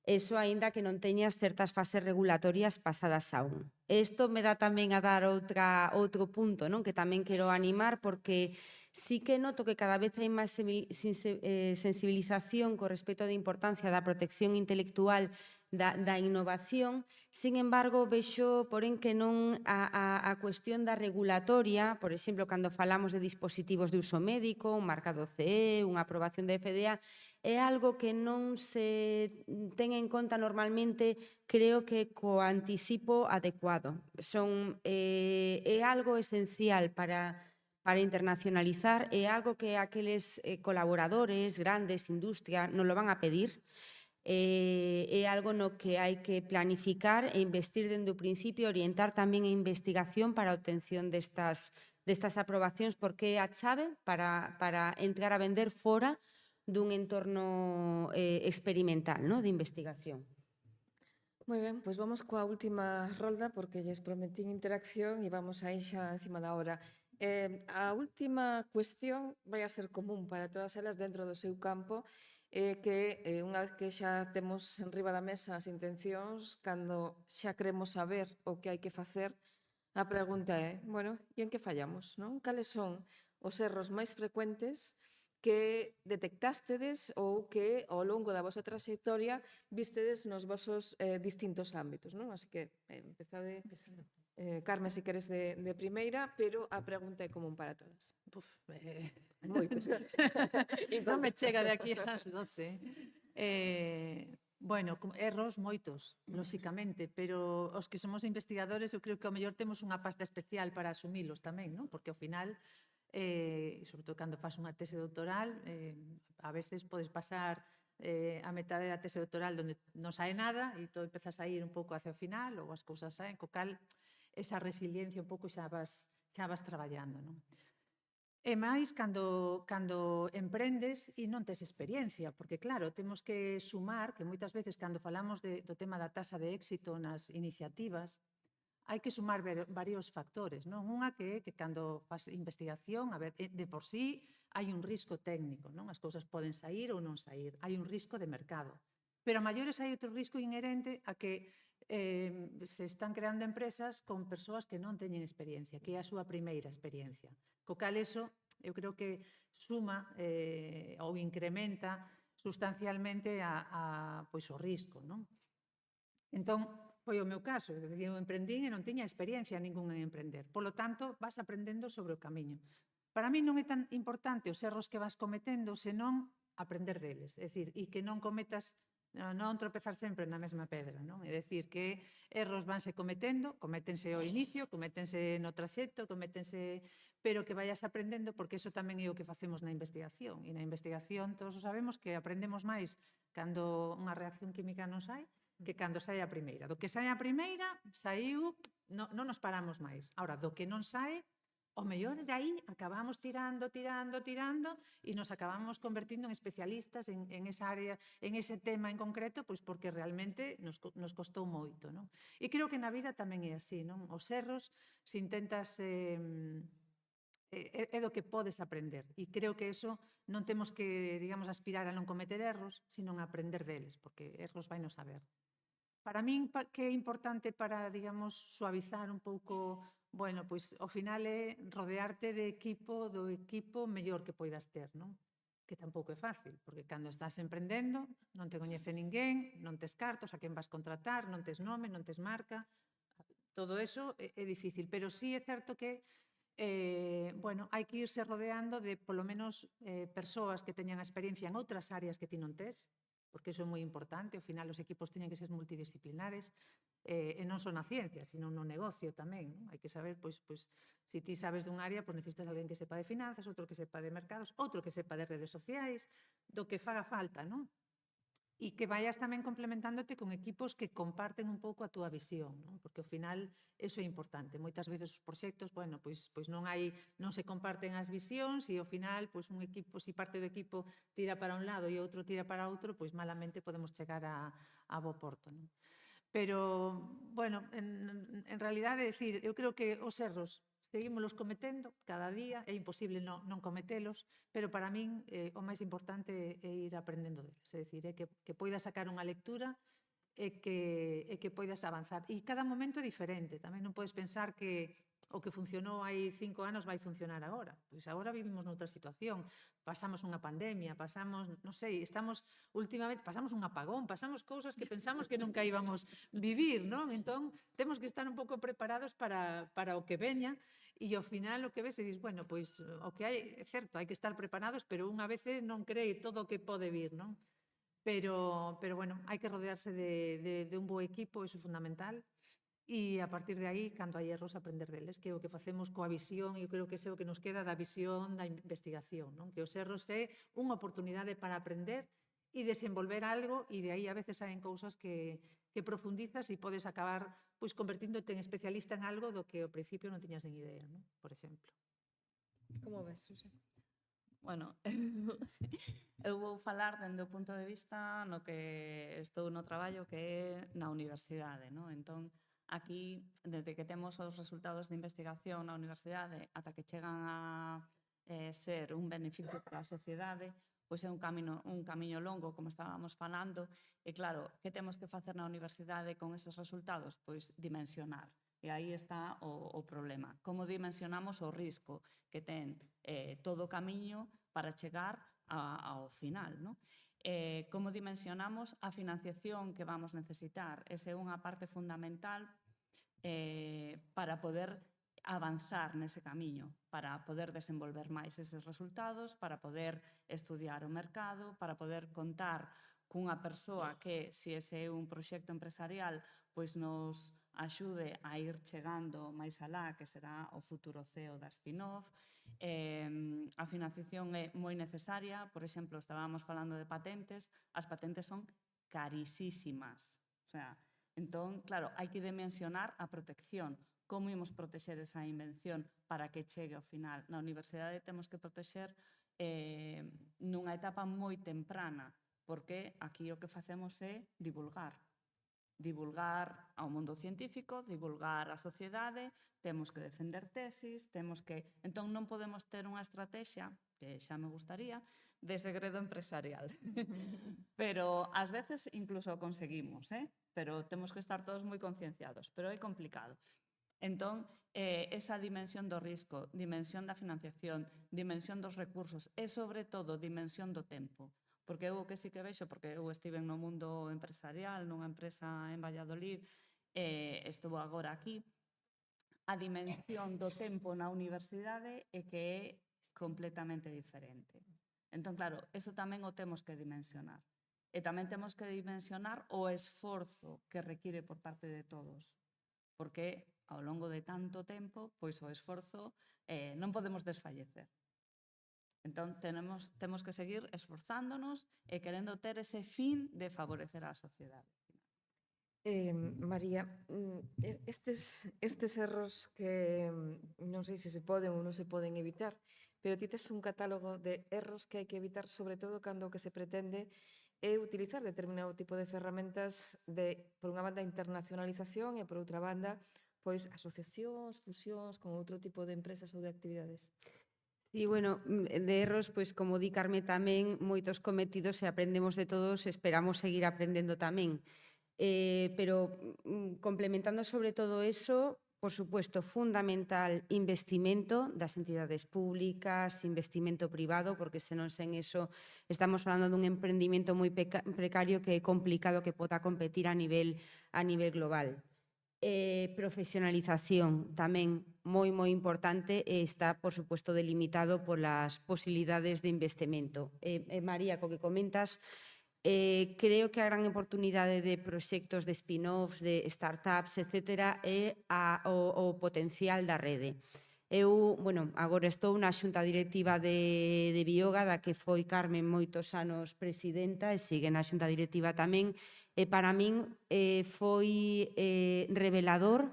Eso aínda que non teñas certas fases regulatorias pasadas aún. Isto me dá tamén a dar outro punto, non? Que tamén quero animar, porque sí que noto que cada vez hai máis sensibilización co respecto da importancia da protección intelectual da innovación. Sin embargo, vexo, porén, que non a cuestión da regulatoria, por exemplo, cando falamos de dispositivos de uso médico, un marcado CE, unha aprobación de FDA, é algo que non se ten en conta normalmente, creo que co anticipo adecuado. É algo esencial para internacionalizar, é algo que aqueles colaboradores, grandes, industria, non lo van a pedir. É algo no que hai que planificar e investir dende o principio, orientar tamén a investigación para a obtención destas aprobacións, porque é a chave para entrar a vender fora dun entorno experimental, de investigación. Moi ben, pois vamos coa última rolda porque lles prometín interacción e vamos aí xa encima da hora. A última cuestión vai a ser común para todas elas dentro do seu campo, que unha vez que xa temos enriba da mesa as intencións, cando xa queremos saber o que hai que facer, a pregunta é, bueno, e en que fallamos, non? Cales son os erros máis frecuentes que detectástedes ou que ao longo da vosa trayectoria vistedes nos vosos distintos ámbitos, non? Así que empezade, Carme, se queres de primeira, pero a pregunta é común para todas. Moitos. Non me chega de aquí ás 12. Bueno, erros moitos, lóxicamente, pero os que somos investigadores eu creo que ao mellor temos unha pasta especial para asumilos tamén, non? Porque ao final, sobre todo cando faz unha tese doutoral, a veces podes pasar a metade da tese doutoral onde non sae nada e todo empezas a ir un pouco hacia o final ou as cousas saen, co cal esa resiliencia un pouco xa vas traballando, non? E máis cando emprendes e non tes experiencia, porque claro, temos que sumar que moitas veces cando falamos do tema da tasa de éxito nas iniciativas, hai que sumar varios factores, non? Unha que cando faz investigación, a ver, de por sí hai un risco técnico, non? As cousas poden sair ou non sair, hai un risco de mercado. Pero a maiores hai outro risco inherente a que se están creando empresas con persoas que non teñen experiencia, que é a súa primeira experiencia. Co cal eso Eu creo que suma ou incrementa sustancialmente pois, o risco, non? Entón, foi o meu caso, eu emprendín e non tiña experiencia ninguna en emprender. Polo tanto, vas aprendendo sobre o camiño. Para mí non é tan importante os erros que vas cometendo, senón aprender deles. É dicir, e que non cometas, non tropezar sempre na mesma pedra, non? É dicir, que erros vanse cometendo, cométense ao inicio, cométense no traxecto, cométense, pero que vayas aprendendo, porque iso tamén é o que facemos na investigación. E na investigación todos sabemos que aprendemos máis cando unha reacción química non sai, que cando sai a primeira. Do que sai a primeira, saiu, non nos paramos máis. Ahora, do que non sai, o mellor de aí acabamos tirando e nos acabamos convertindo en especialistas en esa área, en ese tema en concreto, pois porque realmente nos costou moito, non? E creo que na vida tamén é así, non? Os erros, se intentas é do que podes aprender. E creo que eso non temos que, digamos, aspirar a non cometer erros, sino a aprender deles, porque erros vai non saber. Para min, que é importante para, digamos, suavizar un pouco, bueno, pois ao final é rodearte do equipo mellor que poidas ter, non? Que tampouco é fácil, porque cando estás emprendendo non te coñece ninguén, non tes cartos, a quen vas contratar, non tes nome, non tes marca, todo eso é difícil, pero sí é certo que bueno, hai que irse rodeando de, polo menos, persoas que teñan experiencia en outras áreas que ti non tes, porque iso é moi importante, ao final os equipos teñen que ser multidisciplinares, e non só na ciencia, sino no negocio tamén, non? Hai que saber, pois, se ti sabes dun área, pois necesitas alguén que sepa de finanzas, outro que sepa de mercados, outro que sepa de redes sociais, do que faga falta, non? E que vayas tamén complementándote con equipos que comparten un pouco a túa visión, non? Porque ao final eso é importante. Moitas veces os proxectos, bueno, pois non se comparten as visións e ao final, pois un equipo, se parte do equipo tira para un lado e outro tira para outro, pois malamente podemos chegar a bo porto, non? Pero, bueno, en realidade, decir, eu creo que os erros seguímolos cometendo cada día, é imposible non cometelos, pero para min o máis importante é ir aprendendo deles, é dicir, é que poidas sacar unha lectura e que poidas avanzar. E cada momento é diferente, tamén non podes pensar que o que funcionou hai 5 anos vai funcionar agora. Pois agora vivimos noutra situación, pasamos unha pandemia, pasamos, non sei, últimamente pasamos un apagón, pasamos cousas que pensamos que nunca íbamos vivir, non? Entón, temos que estar un pouco preparados para o que veña e ao final o que ves e dis, bueno, pois o que hai, é certo, hai que estar preparados, pero unha vez non cree todo o que pode vir, non? Pero bueno, hai que rodearse de un bo equipo, iso é fundamental. E a partir de aí, cando hai erros, aprender deles, que é o que facemos coa visión, e eu creo que é o que nos queda da visión da investigación, non? Que os erros é unha oportunidade para aprender e desenvolver algo, e de aí a veces saen cousas que profundizas e podes acabar pois convertíndote en especialista en algo do que ao principio non tiñas nin idea, non? Por exemplo. Como ves, Susa? Bueno, eu vou falar dende o punto de vista no que estou no traballo, que é na universidade, non? Entón, aquí, desde que temos os resultados de investigación na universidade ata que chegan a ser un beneficio para a sociedade, pois é un camiño longo, como estábamos falando, e claro, que temos que facer na universidade con eses resultados? Pois dimensionar. E aí está o problema. Como dimensionamos o risco que ten todo o camiño para chegar ao final, non? Como dimensionamos a financiación que vamos necesitar? Esa é unha parte fundamental para poder avanzar nese camiño, para poder desenvolver máis eses resultados, para poder estudiar o mercado, para poder contar cunha persoa que, se ese é un proxecto empresarial, pois nos axude a ir chegando máis alá, que será o futuro CEO da spin-off. A financiación é moi necesaria, por exemplo, estábamos falando de patentes, as patentes son carísimas. O sea, entón, claro, hai que dimensionar a protección. Como imos protexer esa invención para que chegue ao final? Na universidade temos que protexer nunha etapa moi temprana, porque aquí o que facemos é divulgar. Divulgar ao mundo científico, divulgar á sociedade, temos que defender tesis, Entón non podemos ter unha estrategia, que xa me gustaría, de segredo empresarial. Pero ás veces incluso o conseguimos, pero temos que estar todos moi concienciados, pero é complicado. Entón, esa dimensión do risco, dimensión da financiación, dimensión dos recursos e, sobre todo, dimensión do tempo. Porque eu o que sí que vexo, porque eu estive no mundo empresarial, nunha empresa en Valladolid, estuvo agora aquí, a dimensión do tempo na universidade é que é completamente diferente. Entón, claro, eso tamén o temos que dimensionar. E tamén temos que dimensionar o esforzo que require por parte de todos. Porque ao longo de tanto tempo, pois o esforzo non podemos desfallecer. Entón, temos que seguir esforzándonos e querendo ter ese fin de favorecer a sociedade. María, estes erros que non sei se poden ou non se poden evitar, pero ti tes un catálogo de erros que hai que evitar, sobre todo cando o que se pretende é utilizar determinado tipo de ferramentas de, por unha banda, internacionalización e, por outra banda, pois asociacións, fusións con outro tipo de empresas ou de actividades. Sí, bueno, de erros, pois como di Carme tamén, moitos cometidos e aprendemos de todos, esperamos seguir aprendendo tamén. Pero complementando sobre todo eso, por supuesto, fundamental investimento das entidades públicas, investimento privado, porque senón sen eso estamos falando dun emprendimento moi precario que é complicado que poda competir a nivel global. Profesionalización tamén moi importante e está, por supuesto, delimitado polas posibilidades de investimento. María, co que comentas, creo que a gran oportunidade de proxectos de spin-offs, de startups, etc., é o potencial da rede. Eu, bueno, agora estou na xunta directiva de Bioga, da que foi Carmen moitos anos presidenta e sigue na xunta directiva tamén, e para min foi revelador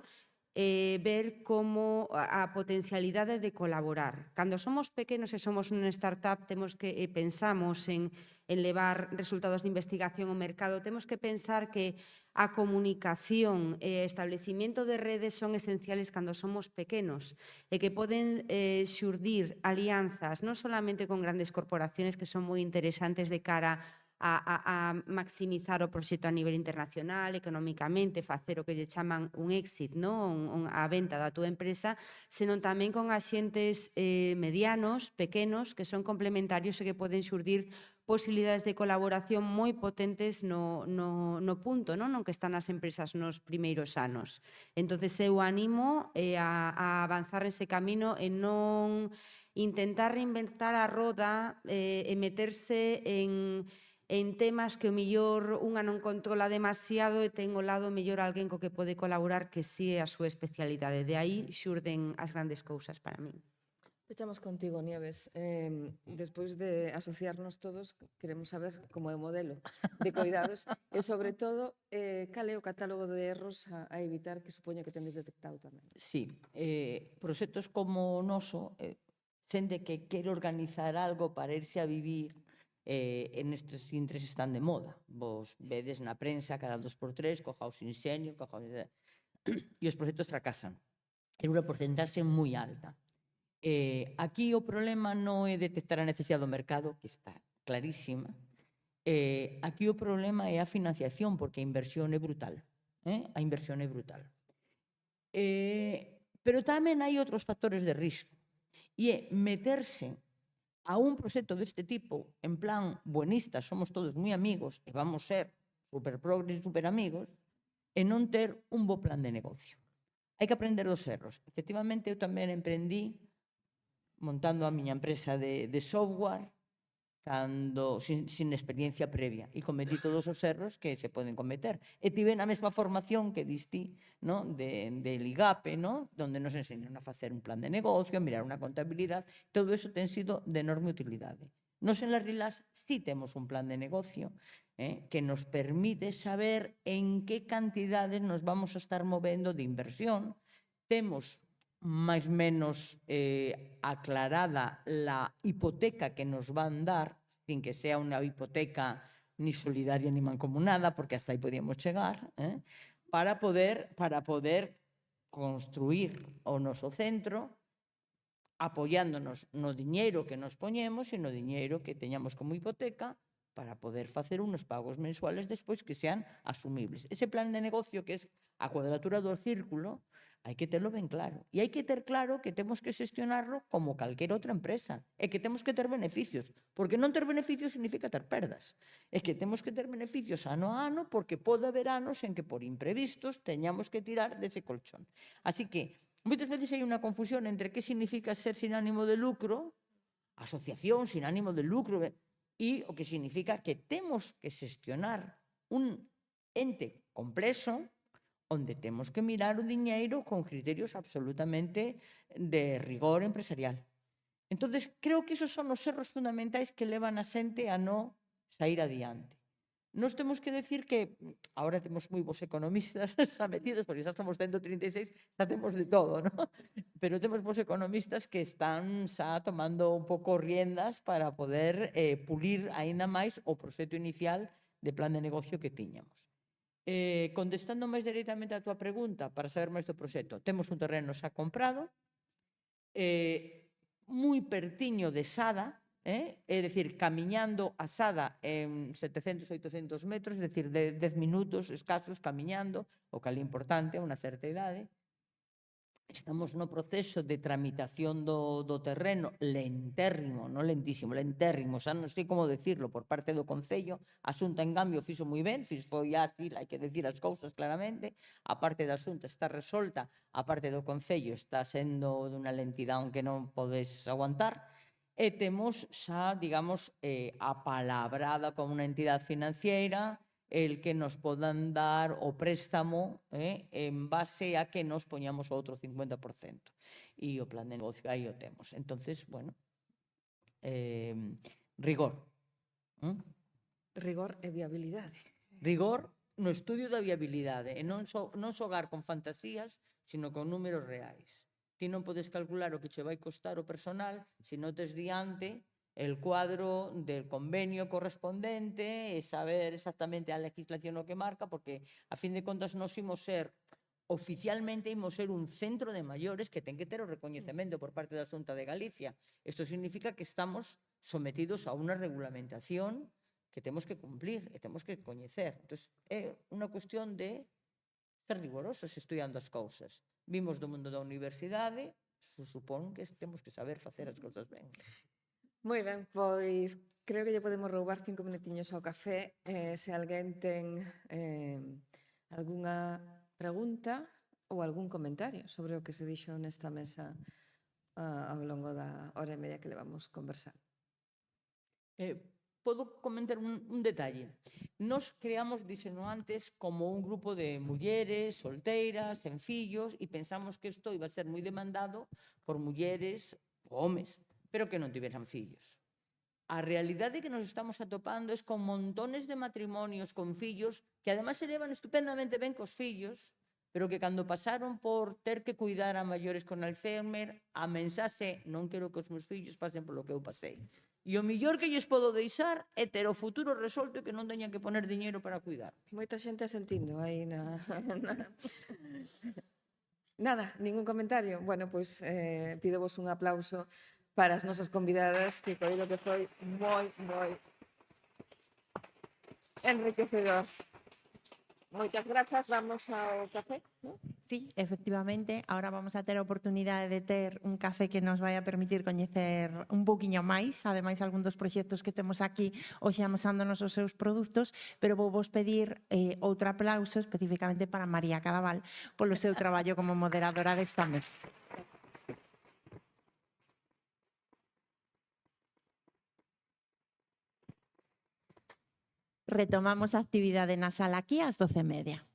ver como a potencialidade de colaborar. Cando somos pequenos e somos unha startup, temos que pensamos en levar resultados de investigación ao mercado, temos que pensar que a comunicación e o establecimiento de redes son esenciales cando somos pequenos e que poden xurdir alianzas non solamente con grandes corporaciones que son moi interesantes de cara a maximizar o proxecto a nivel internacional, económicamente, facer o que lle chaman un exit, a venta da túa empresa, senón tamén con axentes medianos, pequenos, que son complementarios e que poden xurdir posibilidades de colaboración moi potentes no punto non que están as empresas nos primeiros anos. Entón, eu animo a avanzar nese camino e non intentar reinventar a roda e meterse en temas que o millor unha non controla demasiado e ten ao lado mellor alguén co que pode colaborar que si é a súa especialidade. De aí xurden as grandes cousas para min. Pechamos contigo, Nieves. Despois de asociarnos todos, queremos saber como é o modelo de cuidados e, sobre todo, cal é o catálogo de erros a evitar que supoño que tendes detectado tamén. Sí, proxectos como o noso, xente que quere organizar algo para irse a vivir en estes intres están de moda. Vos vedes na prensa cada 2x3, cojaos Inxenio, e os proxectos fracasan. É unha porcentaxe moi alta. Aquí o problema non é detectar a necesidade do mercado, que está clarísima. Aquí o problema é a financiación, porque a inversión é brutal. A inversión é brutal. Pero tamén hai outros factores de risco. E é meterse a un proxecto deste tipo, en plan buenista, somos todos moi amigos e vamos ser super progres, super amigos, e non ter un bo plan de negocio. Hai que aprender dos erros. Efectivamente, eu tamén emprendí montando a miña empresa de software sin experiencia previa e cometí todos os erros que se poden cometer. E tive na mesma formación que distí de Ligape, onde nos enseñan a facer un plan de negocio, a mirar unha contabilidade. Todo iso ten sido de enorme utilidade. Nos en Las Rilas sí temos un plan de negocio que nos permite saber en que cantidades nos vamos a estar movendo de inversión. Temos máis menos aclarada la hipoteca que nos van dar, sin que sea unha hipoteca ni solidaria ni mancomunada, porque hasta aí podíamos chegar, para poder construir o noso centro apoiándonos no diñeiro que nos poñemos e no diñeiro que teñamos como hipoteca para poder facer unos pagos mensuales despois que sean asumibles. Ese plan de negocio que é a cuadratura do círculo, hai que terlo ben claro. E hai que ter claro que temos que xestionarlo como calquera outra empresa e que temos que ter beneficios, porque non ter beneficios significa ter perdas. E que temos que ter beneficios ano a ano porque pode haber anos en que por imprevistos teñamos que tirar dese colchón. Así que moitas veces hai unha confusión entre que significa ser sin ánimo de lucro, asociación sin ánimo de lucro, e o que significa que temos que xestionar un ente complexo onde temos que mirar o diñeiro con criterios absolutamente de rigor empresarial. Entonces, creo que esos son os erros fundamentais que levan a xente a non sair adiante. Nos temos que decir que, agora temos moi bons economistas xa metidos, porque xa somos 136, xa temos de todo, ¿no? Pero temos bons economistas que están xa tomando un pouco riendas para poder pulir aínda máis o proxecto inicial de plan de negocio que tiñamos. Contestando máis directamente a túa pregunta, para saber máis do proxecto, temos un terreno xa comprado, moi pertiño de Sada, é dicir, camiñando a Sada en 700, 800 metros, é dicir, de 10 minutos escasos camiñando, o que é importante a unha certa idade. Estamos no proceso de tramitación do terreno lentérrimo, non lentísimo, lentérrimo, xa non sei como decirlo, por parte do Concello. A Xunta, en cambio, fixo moi ben, foi así, hai que decir as cousas claramente. A parte da Xunta está resolta, a parte do Concello está sendo dunha lentidão que non podes aguantar. E temos xa, digamos, apalabrada como unha entidade financiera el que nos podan dar o préstamo en base a que nos poñamos outro 50%. E o plan de negocio aí o temos. Entonces, bueno, rigor. Rigor e viabilidade. Rigor no estudio da viabilidade. E non xogar con fantasías, sino con números reais. Ti non podes calcular o que che vai costar o personal se non tes diante el cuadro del convenio correspondente e saber exactamente a legislación o que marca, porque, a fin de contas, nos imos ser, oficialmente, imos ser un centro de maiores que ten que ter o recoñecemento por parte da Xunta de Galicia. Isto significa que estamos sometidos a unha regulamentación que temos que cumplir e temos que coñecer. Entón, é unha cuestión de ser rigorosos estudiando as cousas. Vimos do mundo da universidade, supón que temos que saber facer as cousas ben. Moi ben, pois creo que lle podemos roubar 5 minutiños ao café. Se alguén ten algunha pregunta ou algún comentario sobre o que se dixo nesta mesa ao longo da hora e media que levamos conversando. Podo comentar un detalle. Nos creamos, dixeno antes, como un grupo de mulleres solteiras, sen fillos, e pensamos que isto iba a ser moi demandado por mulleres ou homes, pero que non tiveran fillos. A realidade que nos estamos atopando é con montones de matrimonios con fillos que ademais se levan estupendamente ben cos fillos, pero que cando pasaron por ter que cuidar a maiores con Alzheimer, a mensaxe non quero que os meus fillos pasen polo que eu pasei. E o millor que lles podo deixar é ter o futuro resolto e que non teñan que poner diñeiro para cuidar. Moita xente asentindo aí na... Nada, ningún comentario. Bueno, pois pidovos un aplauso para as nosas convidadas, que coido que foi moi enriquecedor. Moitas grazas, vamos ao café, ¿no? Sí, efectivamente, ahora vamos a ter a oportunidade de ter un café que nos vai a permitir coñecer un pouquiño máis, ademais algún dos proxectos que temos aquí hoxe amosándonos os seus produtos, pero vou vos pedir outro aplauso especificamente para María Cadaval polo seu traballo como moderadora desta mesa. Retomamos a actividade na sala aquí ás 12:30.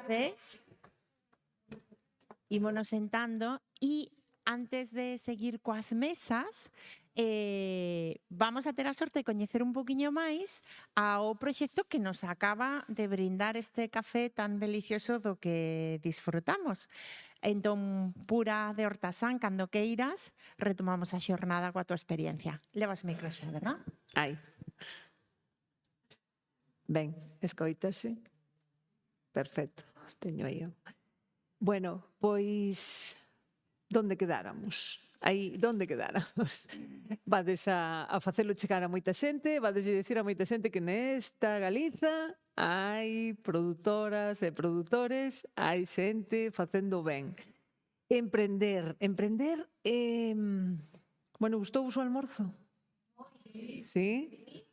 ¿Ves? Ímonos sentando e antes de seguir coas mesas, vamos a ter a sorte de coñecer un poquinho máis ao proxecto que nos acaba de brindar este café tan delicioso do que disfrutamos. Entón, Pura de Hortasán, cando queiras, retomamos a xornada coa tua experiencia. Levas micro xa, verdad? Ai. Ben, escoítase. Perfecto, teño aí. Bueno, pois, donde quedáramos? Aí, donde quedáramos? Vades a facelo chegar a moita xente, vades a dicir a moita xente que nesta Galiza hai produtoras e produtores, hai xente facendo ben. Emprender. Bueno, gustou o almorzo? Sí?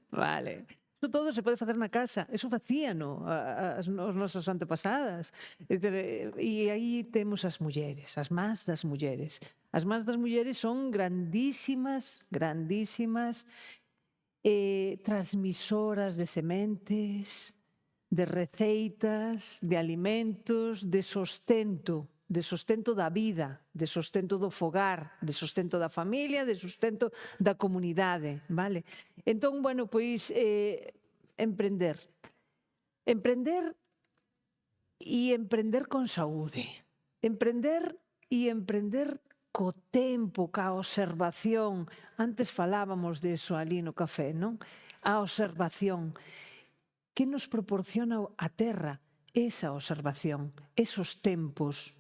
Vale. Iso todo se pode facer na casa. Eso facíano as nosas antepasadas. E aí temos as mulleres, as más das mulleres. As más das mulleres son grandísimas transmisoras de sementes, de receitas, de alimentos, de sostento da vida, de sostento do fogar, de sostento da familia, de sostento da comunidade, vale? Entón, bueno, pois, emprender. Emprender con saúde. Emprender co tempo, ca observación. Antes falábamos diso ali no café, non? A observación. Que nos proporciona a terra esa observación, esos tempos?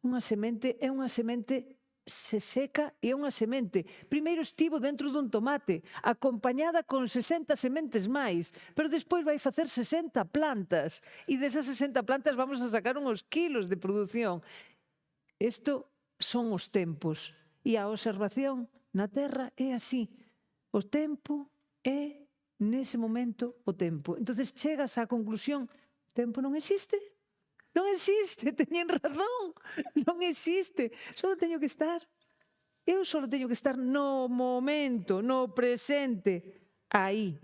Unha semente é unha semente se seca e é unha semente. Primeiro estivo dentro dun tomate, acompañada con 60 sementes máis, pero despois vai facer 60 plantas e desas 60 plantas vamos a sacar uns kilos de produción. Isto son os tempos e a observación na terra é así. O tempo é nese momento o tempo. Entonces chegas á conclusión, o tempo non existe. Non existe, teñen razón, non existe. Só teño que estar, eu só teño que estar no momento, no presente, aí,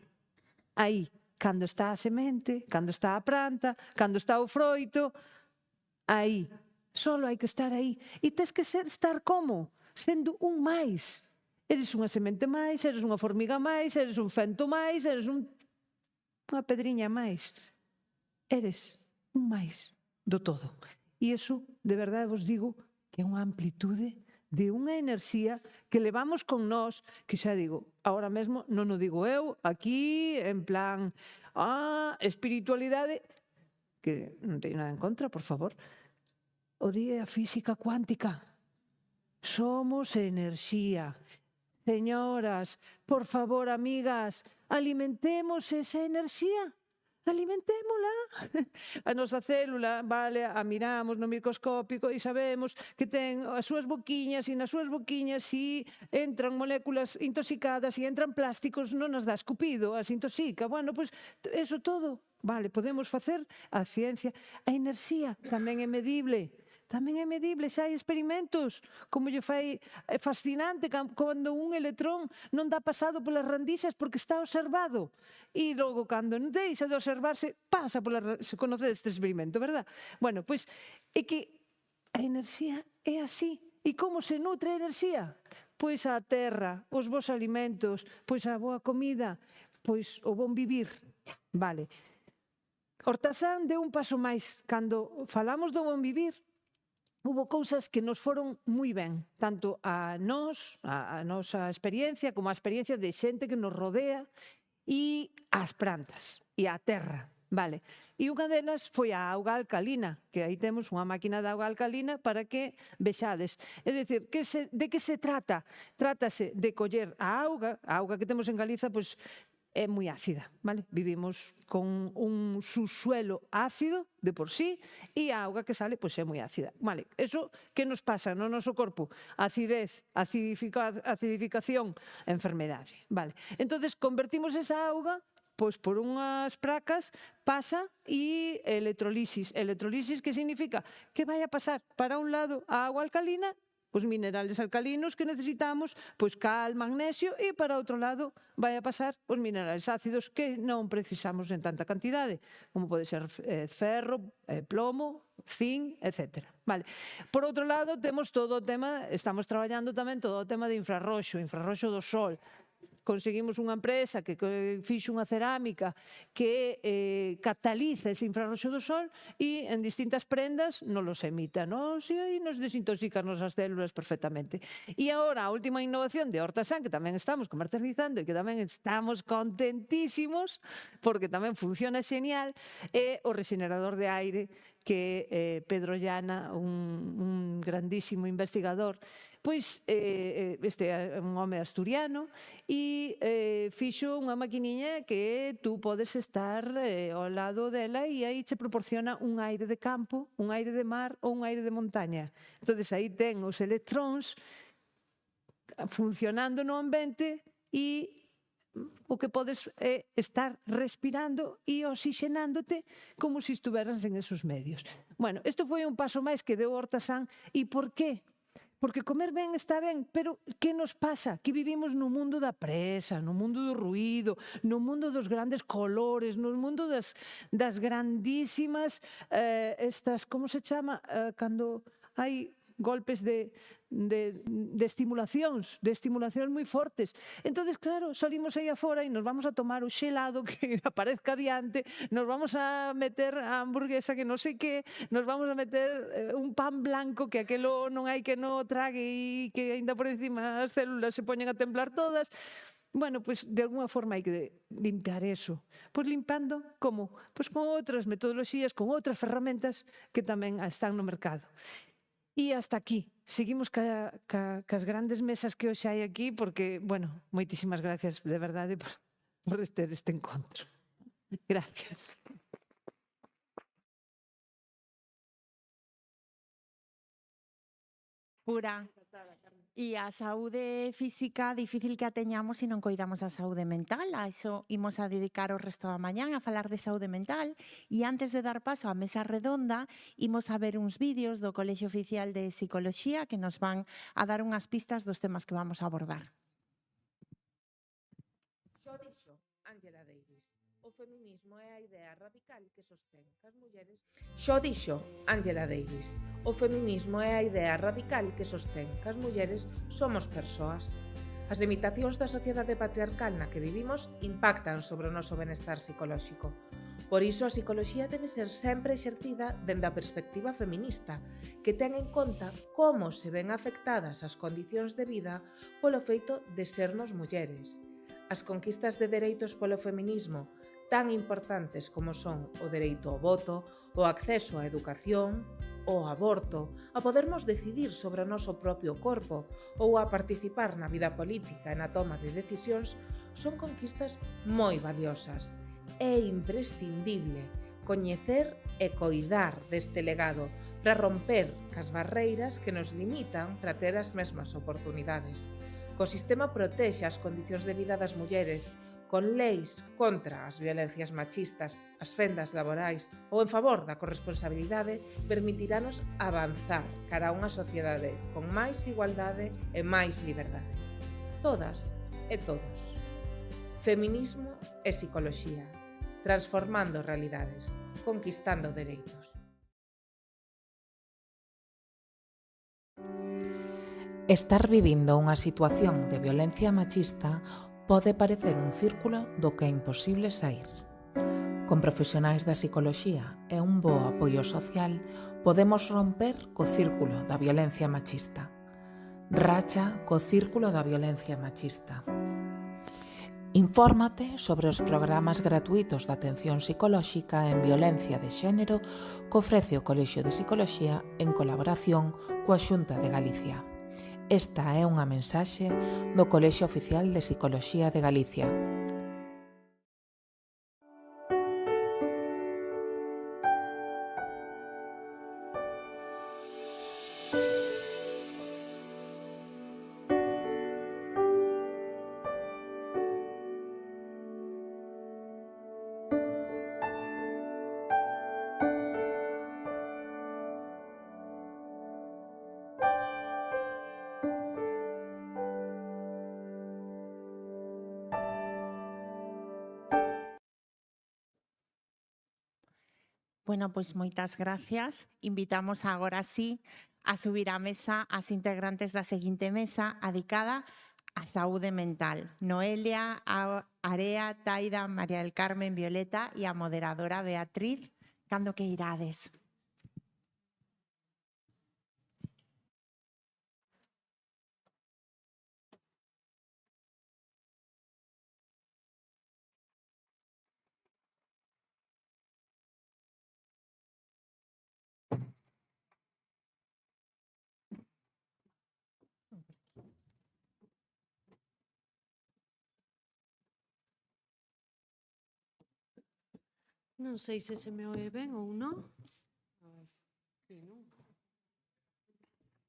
cando está a semente, cando está a planta, cando está o froito, aí, só hai que estar aí. E tes que estar como? Sendo un máis. Eres unha semente máis, eres unha formiga máis, eres un fento máis, eres unha pedriña máis. Eres un máis do todo. E iso, de verdade, vos digo que é unha amplitude de unha enerxía que levamos con nós, que xa digo, ahora mesmo non o digo eu, aquí, en plan, espiritualidade, que non teño nada en contra, por favor, o di a física cuántica. Somos enerxía. Señoras, por favor, amigas, alimentemos esa enerxía. Alimentémola. A nosa célula, vale, a miramos no microscópico e sabemos que ten as súas boquiñas e nas súas boquiñas si entran moléculas intoxicadas e entran plásticos, non nas dá escupido, as intoxica. Bueno, pois eso todo, vale, podemos facer a ciencia. A enerxía tamén é medible. Tamén é medible, xa hai experimentos, como lle fai fascinante cando un electrón non dá pasado polas randixas porque está observado. E logo, cando non deixa de observarse, pasa polas... Se conocedes este experimento, verdad? Bueno, pois é que a enerxía é así. E como se nutre a enerxía? Pois a terra, os bons alimentos, pois a boa comida, pois o bon vivir. Vale. Hortasán deu un paso máis. Cando falamos do bon vivir, hubo cousas que nos foron moi ben, tanto a nós, a nosa experiencia, como a experiencia de xente que nos rodea e as plantas e a terra, vale? E unha delas foi a auga alcalina, que aí temos unha máquina de auga alcalina para que vexades. É dicir, de que se trata? Trátase de coller a auga que temos en Galiza, pois é moi ácida, vale? Vivimos con un subsuelo ácido de por sí e a auga que sale pois é moi ácida. Vale, eso que nos pasa no noso corpo? Acidez, acidificación, enfermedade, vale? Entonces convertimos esa auga pois por unhas placas pasa e electrolisis. Electrolisis que significa que vai a pasar para un lado a auga alcalina, os minerales alcalinos que necesitamos, pois cal, magnesio, e para outro lado vai a pasar os minerales ácidos que non precisamos en tanta cantidade, como pode ser ferro, plomo, zinc, etc. Vale. Por outro lado, temos todo o tema, estamos traballando tamén todo o tema de infrarroxo do sol. Conseguimos unha empresa que fixo unha cerámica que cataliza ese infrarroxo do sol e en distintas prendas non los emita, e nos desintoxica as nosas células perfectamente. E agora a última innovación de Hortasan, que tamén estamos comercializando e que tamén estamos contentísimos, porque tamén funciona xenial, é o rexenerador de aire que Pedro Llana, un grandísimo investigador, pois este é un home asturiano e fixo unha maquiniña que tú podes estar ao lado dela e aí che proporciona un aire de campo, un aire de mar ou un aire de montaña. Entón, aí ten os electróns funcionando no ambiente e o que podes é estar respirando e oxigenándote como se estuveras en esos medios. Bueno, isto foi un paso máis que deu Hortasan. E por qué? Porque comer ben está ben, pero que nos pasa? Que vivimos no mundo da presa, no mundo do ruído, no mundo dos grandes colores, no mundo das grandísimas, estas, como se chama? Cando hai golpes de estimulacións moi fortes. Entonces, claro, salimos aí afora e nos vamos a tomar o xelado que aparezca diante, nos vamos a meter a hamburguesa que non sei que, nos vamos a meter un pan blanco que aquelo non hai que non trague e que ainda por encima as células se poñen a temblar todas. Bueno, pois de alguna forma hai que limpiar eso. Pois limpando, como? Pois con outras metodoloxías, con outras ferramentas que tamén están no mercado. E hasta aquí. Seguimos cas grandes mesas que hoxe hai aquí porque, bueno, moitísimas gracias de verdade por ter este encontro. Gracias. Pura. E a saúde física difícil que a teñamos se non coidamos a saúde mental. A iso imos a dedicar o resto da mañán a falar de saúde mental. E antes de dar paso á mesa redonda, imos a ver uns vídeos do Colexio Oficial de Psicoloxía que nos van a dar unhas pistas dos temas que vamos a abordar. Xo dixo Angela Davis, o feminismo é a idea radical que sostén que as mulleres... Xo dixo Angela Davis, o feminismo é a idea radical que sostén que as mulleres somos persoas. As limitacións da sociedade patriarcal na que vivimos impactan sobre o noso benestar psicolóxico. Por iso a psicoloxía debe ser sempre exercida dende a perspectiva feminista, que ten en conta como se ven afectadas as condicións de vida polo feito de sernos mulleres. As conquistas de dereitos polo feminismo, tan importantes como son o dereito ao voto, o acceso á educación, o aborto, a podermos decidir sobre o noso propio corpo ou a participar na vida política e na toma de decisións, son conquistas moi valiosas. É imprescindible coñecer e coidar deste legado para romper cas barreiras que nos limitan para ter as mesmas oportunidades. Que o sistema protexa as condicións de vida das mulleres, con leis contra as violencias machistas, as fendas laborais ou en favor da corresponsabilidade, permitirános avanzar cara a unha sociedade con máis igualdade e máis liberdade. Todas e todos. Feminismo e psicoloxía, transformando realidades, conquistando dereitos. Estar vivindo unha situación de violencia machista pode parecer un círculo do que é imposible sair. Con profesionais da psicoloxía e un bo apoio social, podemos romper co círculo da violencia machista. Racha co círculo da violencia machista. Infórmate sobre os programas gratuitos de atención psicolóxica en violencia de xénero que ofrece o Colexio de Psicoloxía en colaboración coa Xunta de Galicia. Esta é unha mensaxe do Colexio Oficial de Psicoloxía de Galicia. Bueno, pois moitas gracias. Invitamos agora sí a subir á mesa as integrantes da seguinte mesa adicada á saúde mental. Noelia, Area, Taida, María del Carmen, Violeta e a moderadora Beatriz. Cando que irades? Non sei se se me oe ben ou non. A ver, sí, non?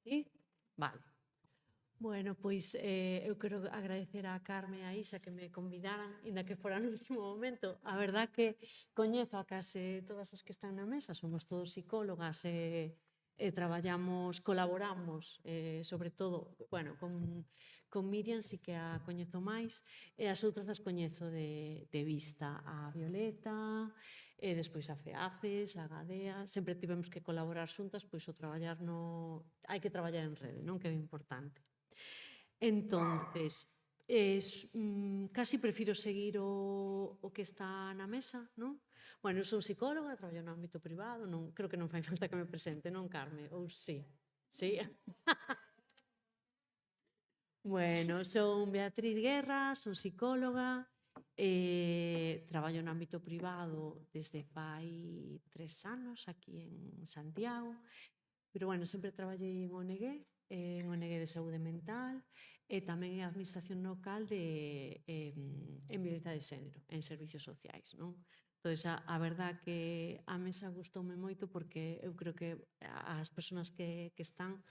Sí? Vale. Bueno, pois eu quero agradecer a Carme e a Isa que me convidaran, inda que fora no último momento. A verdad que coñezo a case todas as que están na mesa, somos todos psicólogas e traballamos, colaboramos, sobre todo, bueno, con Miriam sí que a coñezo máis, e as outras as coñezo de vista, a Violeta, e despois a FEACES, a Gadea, sempre tivemos que colaborar xuntas, pois o traballar no... Hai que traballar en rede, non? Que é importante. Entonces, casi prefiro seguir o que está na mesa, non? Bueno, eu sou psicóloga, traballo no ámbito privado, non, creo que non fai falta que me presente, non, Carme? Ou sí? Sí? Bueno, son Beatriz Guerra, son psicóloga, traballo no ámbito privado desde fai 3 anos aquí en Santiago, pero bueno, sempre traballei en ONG de saúde mental, e tamén en administración local en violencia de xénero, en servicios sociais, non? Entón, a verdad que a mesa gustoume moito porque eu creo que as persoas que están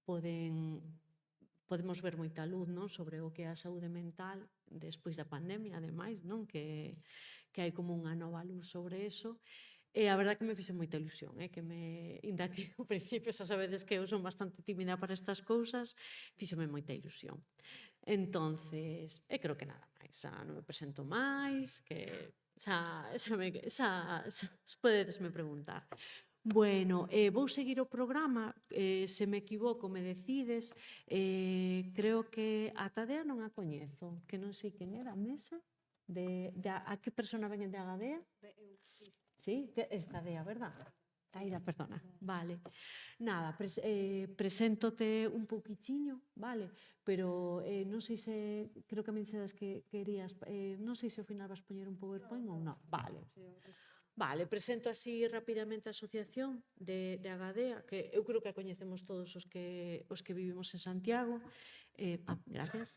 podemos ver moita luz, non, sobre o que é a saúde mental despois da pandemia, ademais, non, que hai como unha nova luz sobre eso. E a verdad que me fixe moita ilusión, inda que ao principio xa sabedes que eu son bastante tímida para estas cousas, fíxeme moita ilusión. Entonces, creo que nada máis, xa non me presento máis, que xa podedesme preguntar. Bueno, vou seguir o programa, se me equivoco me decides, creo que a Tadea non a coñezo, que non sei quen é da mesa, a que persona ven de Agadea? Sí, es Tadea, verdad? Taida, perdona, vale. Nada, preséntote un pouquichiño, vale? Pero non sei se, creo que me dixeras que querías, non sei se ao final vas poñer un PowerPoint ou non, vale. Vale, presento así rapidamente a asociación de Agadea, que eu creo que a coñecemos todos os que vivimos en Santiago. Gracias.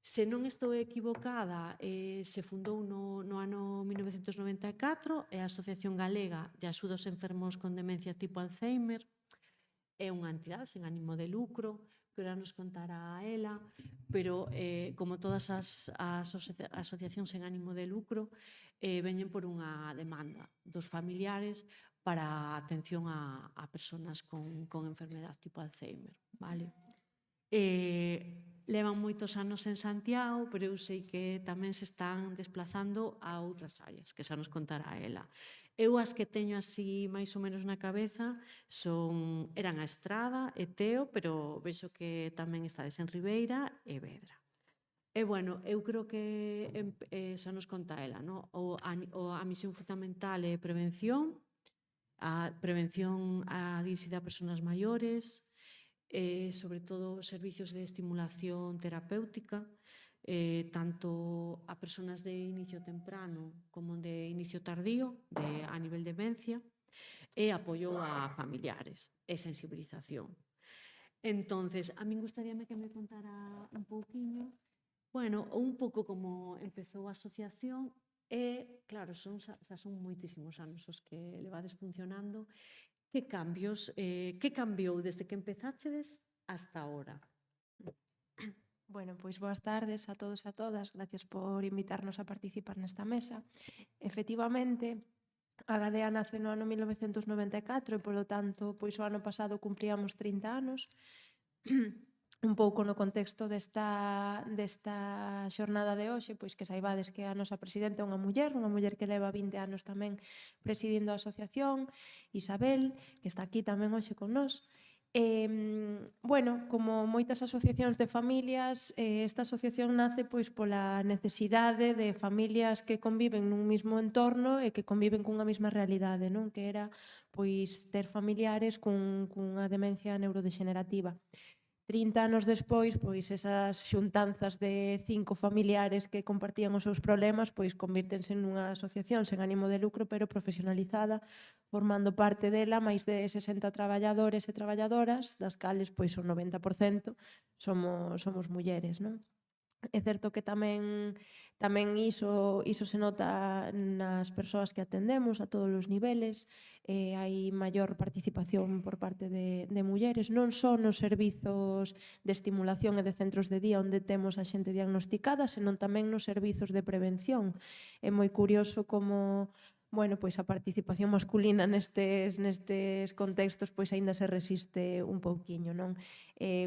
Se non estou equivocada, se fundou no ano 1994, é a Asociación Galega de Axuda aos Enfermos con Demencia tipo Alzheimer, é unha entidade sen ánimo de lucro, que ora nos contará ela, pero como todas as asociacións sen ánimo de lucro, veñen por unha demanda dos familiares para a atención a persoas con enfermedade tipo Alzheimer, vale? Levan moitos anos en Santiago, pero eu sei que tamén se están desplazando a outras áreas, que xa nos contará ela. Eu as que teño así máis ou menos na cabeza eran a Estrada e Teo, pero vexo que tamén estades en Ribeira e Vedra. E bueno, eu creo que xa nos conta ela, non? A misión fundamental é prevención, a dirixida a persoas maiores, sobre todo servicios de estimulación terapéutica, tanto a persoas de inicio temprano como de inicio tardío, a nivel de demencia, e apoio a familiares e sensibilización. Entonces, a min gustaríame que me contara un pouquiño, bueno, un pouco como empezou a asociación e, claro, xa son moitísimos anos os que levades funcionando. Que cambios, que cambiou desde que empezáchedes hasta ahora? Bueno, pois boas tardes a todos e a todas. Gracias por invitarnos a participar nesta mesa. Efectivamente, a Gadea nace no ano 1994 e, polo tanto, pois o ano pasado cumpríamos 30 anos. un pouco no contexto desta xornada de hoxe, pois que saibades que a nosa presidenta é unha muller que leva 20 anos tamén presidindo a asociación, Isabel, que está aquí tamén hoxe con nós. Bueno, como moitas asociacións de familias, esta asociación nace pois pola necesidade de familias que conviven nun mismo entorno e que conviven cunha mesma realidade, non? Que era pois ter familiares cunha demencia neurodexenerativa. 30 anos despois, pois esas xuntanzas de 5 familiares que compartían os seus problemas, pois convírtense nunha asociación sen ánimo de lucro, pero profesionalizada, formando parte dela máis de 60 traballadores e traballadoras, das cales pois o 90% somos mulleres, non? É certo que tamén iso se nota nas persoas que atendemos a todos os niveles, hai maior participación por parte de mulleres, non só nos servizos de estimulación e de centros de día onde temos a xente diagnosticada, senón tamén nos servizos de prevención. É moi curioso como bueno, pois a participación masculina nestes contextos pois aínda se resiste un pouquiño, non?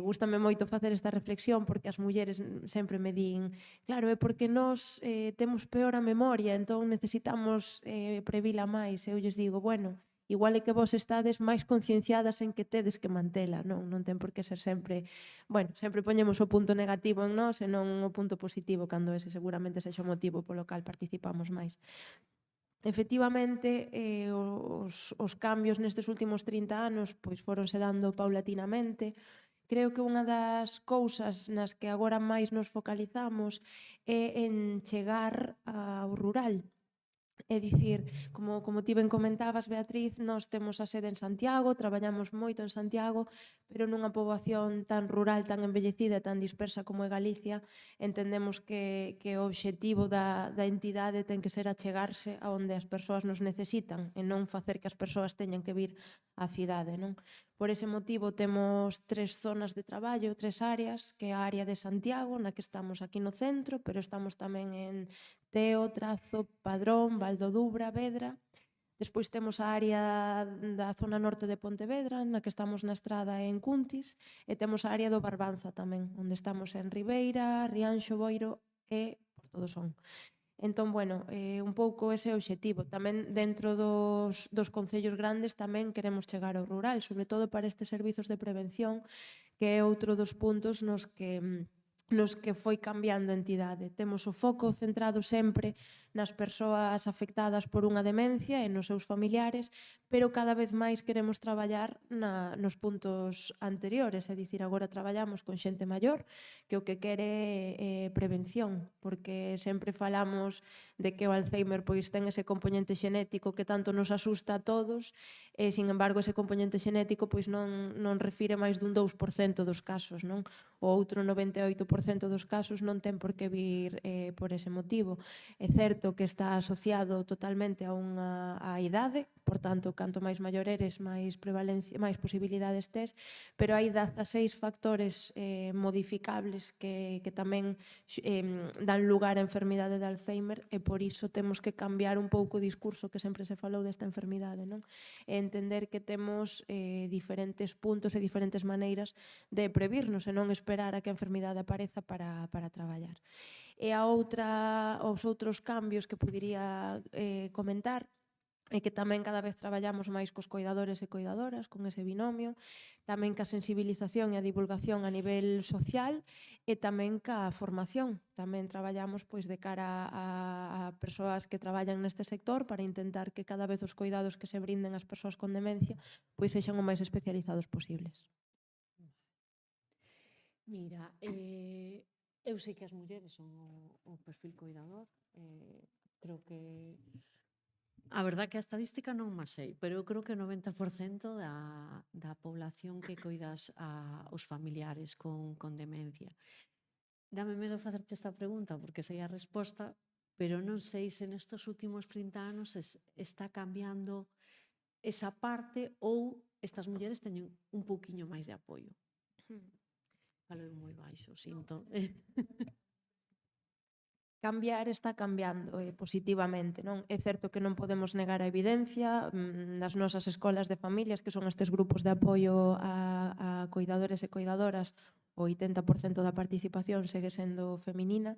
Gústame moito facer esta reflexión porque as mulleres sempre me din claro, é porque nós temos peor a memoria, entón necesitamos previla máis. Eu lles digo, bueno, igual é que vos estades máis concienciadas en que tedes que mantela, non? Non ten por que ser sempre... Bueno, sempre poñemos o punto negativo en nós e non o punto positivo cando ese seguramente sexa o motivo polo cal participamos máis. Efectivamente, os cambios nestes últimos 30 anos pois foronse dando paulatinamente. Creo que unha das cousas nas que agora máis nos focalizamos é en chegar ao rural. É dicir, como ti ben comentabas, Beatriz, nós temos a sede en Santiago, traballamos moito en Santiago, pero nunha poboación tan rural, tan envellecida e tan dispersa como é Galicia, entendemos que o obxectivo da entidade ten que ser achegarse a onde as persoas nos necesitan e non facer que as persoas teñan que vir á cidade, non? Por ese motivo temos 3 zonas de traballo, 3 áreas, que é a área de Santiago, na que estamos aquí no centro, pero estamos tamén en Teo, Trazo, Padrón, Valdodubra, Vedra. Despois temos a área da zona norte de Pontevedra, na que estamos na estrada en Cuntis, e temos a área do Barbanza tamén, onde estamos en Ribeira, Rianxo, Boiro e Portodosón. Entón, bueno, un pouco ese obxectivo. Tamén dentro dos concellos grandes tamén queremos chegar ao rural, sobre todo para estes servizos de prevención, que é outro dos puntos nos que foi cambiando a entidade. Temos o foco centrado sempre nas persoas afectadas por unha demencia e nos seus familiares, pero cada vez máis queremos traballar nos puntos anteriores, é dicir, agora traballamos con xente maior que o que quere é prevención, porque sempre falamos de que o Alzheimer pois ten ese componente xenético que tanto nos asusta a todos, e, sin embargo, ese componente xenético pois non refire máis dun 2% dos casos, non? O outro 98% dos casos non ten por que vir por ese motivo. É certo que está asociado totalmente a idade, por tanto, canto máis maior eres, máis prevalencia, máis posibilidades tes, pero hai 16 factores modificables que tamén dan lugar á enfermidade de Alzheimer e por iso temos que cambiar un pouco o discurso que sempre se falou desta enfermidade, non? E entender que temos diferentes puntos e diferentes maneiras de previrnos e non esperar a que a enfermidade apareza para traballar. E os outros cambios que podería comentar é que tamén cada vez traballamos máis cos coidadores e coidadoras, con ese binomio, tamén ca sensibilización e a divulgación a nivel social e tamén ca formación. Tamén traballamos pois de cara a persoas que traballan neste sector para intentar que cada vez os coidados que se brinden ás persoas con demencia pois sexan o máis especializados posibles. Mira, eu sei que as mulleres son o perfil coidador, creo que a verdad que a estadística non má sei, pero eu creo que o 90% da población que coidas aos familiares con demencia. Dame medo facerche esta pregunta porque sei a resposta, pero non sei se nestes últimos 30 anos está cambiando esa parte ou estas mulleres teñen un pouquiño máis de apoio. Falo moi baixo, sinto. cambiar está cambiando positivamente, non? É certo que non podemos negar a evidencia nas nosas escolas de familias, que son estes grupos de apoio a cuidadores e cuidadoras, o 80% da participación segue sendo feminina,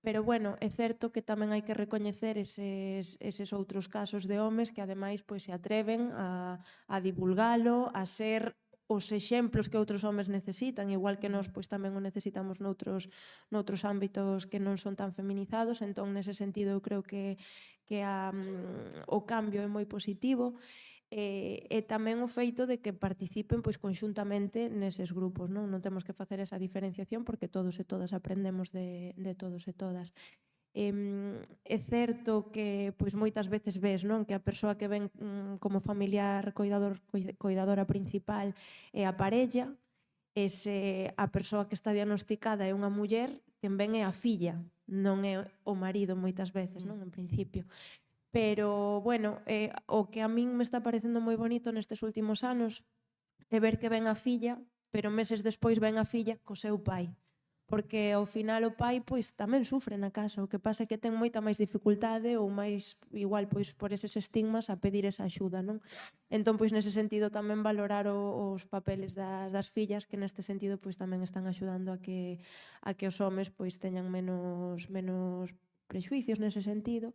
pero, bueno, é certo que tamén hai que recoñecer eses outros casos de homes que, ademais, pois, se atreven a divulgalo, a ser os exemplos que outros homes necesitan, igual que nós pois tamén o necesitamos noutros ámbitos que non son tan feminizados, entón nese sentido eu creo que o cambio é moi positivo e tamén o feito de que participen pois conxuntamente neses grupos, non temos que facer esa diferenciación porque todos e todas aprendemos de todos e todas. É certo que pois moitas veces ves, non, que a persoa que ven como familiar coidadora principal é a parella, e se a persoa que está diagnosticada é unha muller, quen ven é a filla, non é o marido moitas veces, non, en principio. Pero, bueno, o que a min me está parecendo moi bonito nestes últimos anos é ver que ven a filla, pero meses despois ven a filla co seu pai, porque ao final o pai pois tamén sufre na casa, o que pasa é que ten moita máis dificultade ou máis, igual, pois por eses estigmas a pedir esa axuda, non? Entón, pois nese sentido tamén valorar os papeles das fillas que neste sentido pois tamén están axudando a que os homes pois teñan menos prexuicios nese sentido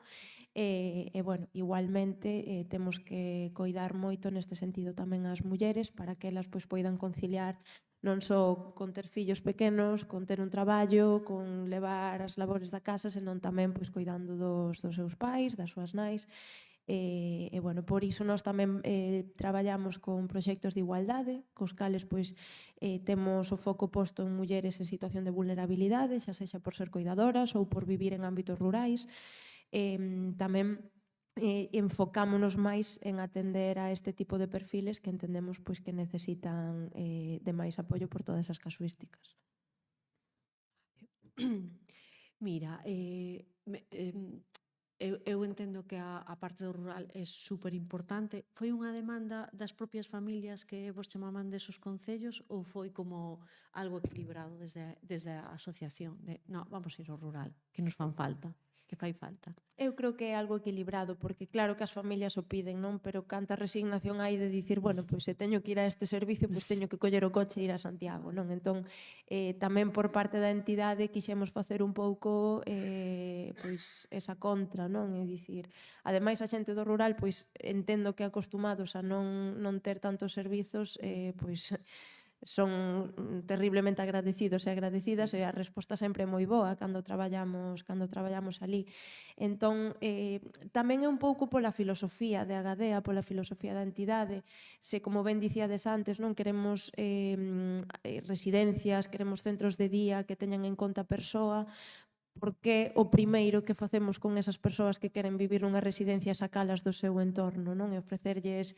e bueno, igualmente temos que coidar moito neste sentido tamén as mulleres para que elas pois poidan conciliar non só con ter fillos pequenos, con ter un traballo, con levar as labores da casa, senón tamén pois coidando dos seus pais, das súas nais. E bueno, por iso nós tamén traballamos con proxectos de igualdade, cos cales pois temos o foco posto en mulleres en situación de vulnerabilidade, xa sexa por ser coidadoras ou por vivir en ámbitos rurais. Tamén enfocámonos máis en atender a este tipo de perfiles que entendemos pois que necesitan de máis apoio por todas as casuísticas. Mira, eu entendo que a parte do rural é super importante. Foi unha demanda das propias familias que vos chamaban desos concellos ou foi como algo equilibrado desde a asociación? No, vamos ir ao rural, que nos fan falta, que fai falta. Eu creo que é algo equilibrado, porque claro que as familias o piden, non? Pero canta resignación hai de dicir, bueno, pois se teño que ir a este servicio, pois teño que coller o coche e ir a Santiago, non? Entón, tamén por parte da entidade quixemos facer un pouco pois esa contra, non? É dicir, ademais a xente do rural, pois entendo que acostumados a non ter tantos servizos, pois son terriblemente agradecidos e agradecidas e a resposta sempre é moi boa cando traballamos ali. Entón, tamén é un pouco pola filosofía de Agadea, pola filosofía da entidade. Se, como ben dicíades antes, non queremos residencias, queremos centros de día que teñan en conta a persoa, porque o primeiro que facemos con esas persoas que queren vivir nunha residencia é sacalas do seu entorno, non? E ofrecerlles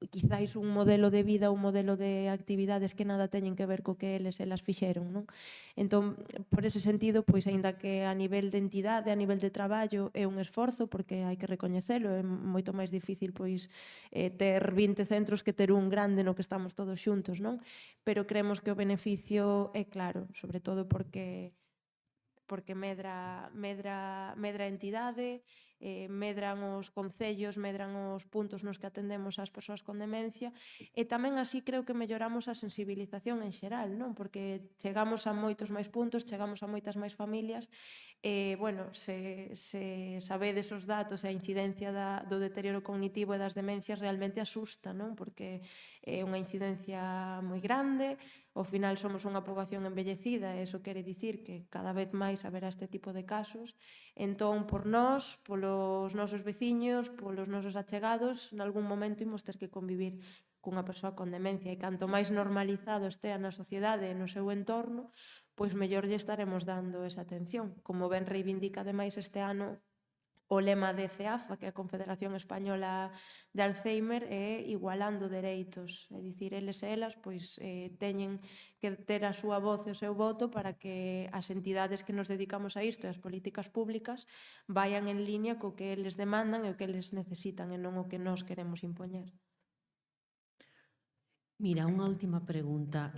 quizáis un modelo de vida, un modelo de actividades que nada teñen que ver co que elas fixeron, non? Entón, por ese sentido, pois aínda que a nivel de entidade, a nivel de traballo é un esforzo, porque hai que recoñecelo, é moito máis difícil pois ter 20 centros que ter un grande no que estamos todos xuntos, non? Pero creemos que o beneficio é claro, sobre todo porque medra a entidade, medran os concellos, medran os puntos nos que atendemos ás persoas con demencia e tamén así creo que melloramos a sensibilización en xeral, non? Porque chegamos a moitos máis puntos, chegamos a moitas máis familias e, bueno, se sabedes os datos e a incidencia do deterioro cognitivo e das demencias realmente asusta, non? Porque é unha incidencia moi grande, ao final somos unha poboación envellecida e iso quere dicir que cada vez máis haberá este tipo de casos. Entón, por nós, polos nosos veciños, polos nosos achegados, nalgún momento imos ter que convivir cunha persoa con demencia e canto máis normalizado estea na sociedade e no seu entorno, pois mellor lle estaremos dando esa atención. Como ben reivindica ademais este ano o lema de CEAFA, que é a Confederación Española de Alzheimer, é igualando dereitos. É dicir, eles e elas pois teñen que ter a súa voz e o seu voto para que as entidades que nos dedicamos a isto e as políticas públicas vayan en línea co que eles demandan e o que eles necesitan e non o que nós queremos impoñer. Mira, unha última pregunta.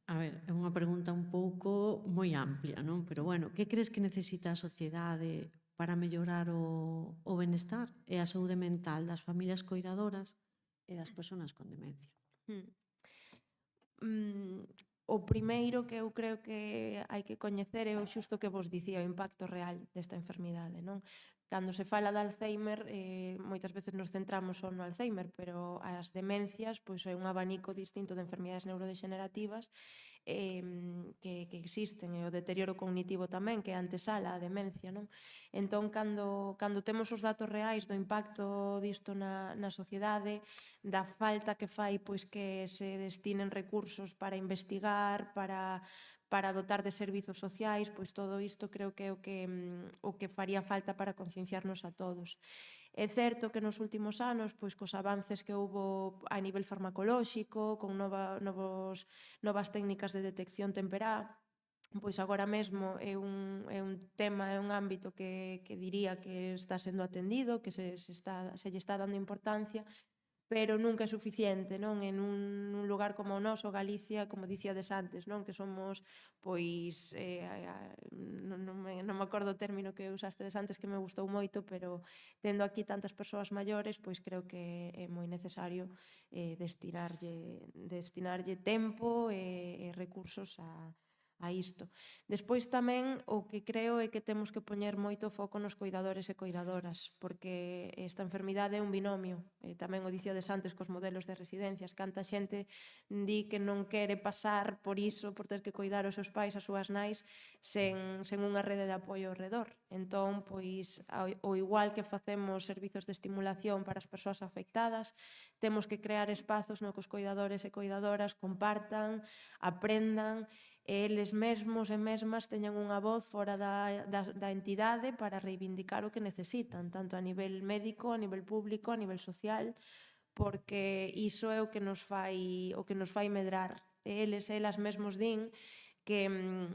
A ver, é unha pregunta un pouco moi amplia, non? Pero bueno, que crees que necesita a sociedade para mellorar o benestar e a saúde mental das familias coidadoras e das persoas con demencia? O primeiro que eu creo que hai que coñecer é o xusto que vos dicía, o impacto real desta enfermidade, non? Cando se fala de Alzheimer, moitas veces nos centramos só no Alzheimer, pero as demencias pois é un abanico distinto de enfermidades neurodegenerativas que existen, e o deterioro cognitivo tamén, que é a antesala a demencia, non? Entón, cando temos os datos reais do impacto disto na sociedade, da falta que fai pois que se destinen recursos para investigar, para dotar de servizos sociais, pois todo isto creo que é o que faría falta para concienciarnos a todos. É certo que nos últimos anos, pois cos avances que houbo a nivel farmacolóxico, con novas técnicas de detección temperá, pois agora mesmo é un tema, é un ámbito que diría que está sendo atendido, que se lle está dando importancia, pero nunca é suficiente, non? En un lugar como o noso, Galicia, como dicíades antes, non? Que somos, pois, non me acordo o término que usastedes antes que me gustou moito, pero tendo aquí tantas persoas maiores, pois creo que é moi necesario destinarlle tempo e recursos a isto. Despois tamén o que creo é que temos que poñer moito foco nos coidadores e coidadoras, porque esta enfermidade é un binomio, tamén o dicíades antes cos modelos de residencias, canta xente di que non quere pasar por iso, por ter que coidar os seus pais, as súas nais, sen unha rede de apoio ao redor. Entón, pois, o igual que facemos servizos de estimulación para as persoas afectadas, temos que crear espazos no que os coidadores e coidadoras compartan, aprendan, e eles mesmos e mesmas teñan unha voz fora da entidade para reivindicar o que necesitan, tanto a nivel médico, a nivel público, a nivel social, porque iso é o que nos fai medrar. Eles e elas mesmos din que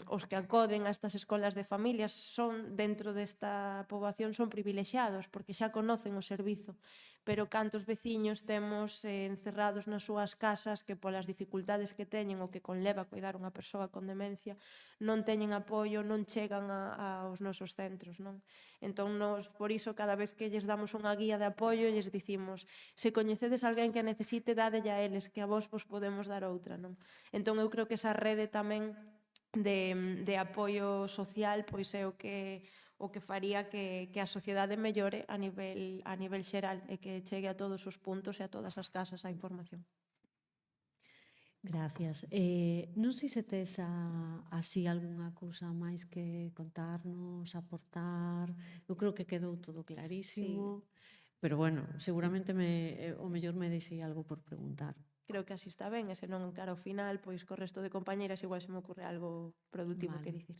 os que acoden a estas escolas de familias son, dentro desta poboación, son privilexiados, porque xa conocen o servizo, pero cantos veciños temos encerrados nas súas casas que polas dificultades que teñen o que conleva cuidar unha persoa con demencia non teñen apoio, non chegan aos nosos centros, non? Entón, por iso, cada vez que lles damos unha guía de apoio, lles dicimos, se coñecedes alguén que necesite, dádelle a eles, que a vos vos podemos dar outra, non? Entón, eu creo que esa rede tamén de apoio social pois é o que faría que a sociedade mellore a nivel xeral e que chegue a todos os puntos e a todas as casas a información. Gracias. Non sei se tes así algunha cousa máis que contarnos, aportar. Eu creo que quedou todo clarísimo, pero bueno, seguramente o mellor me deixei algo por preguntar. Creo que así está ben, e senón cara ao final, pois co resto de compañeras igual se me ocurre algo productivo que dicir.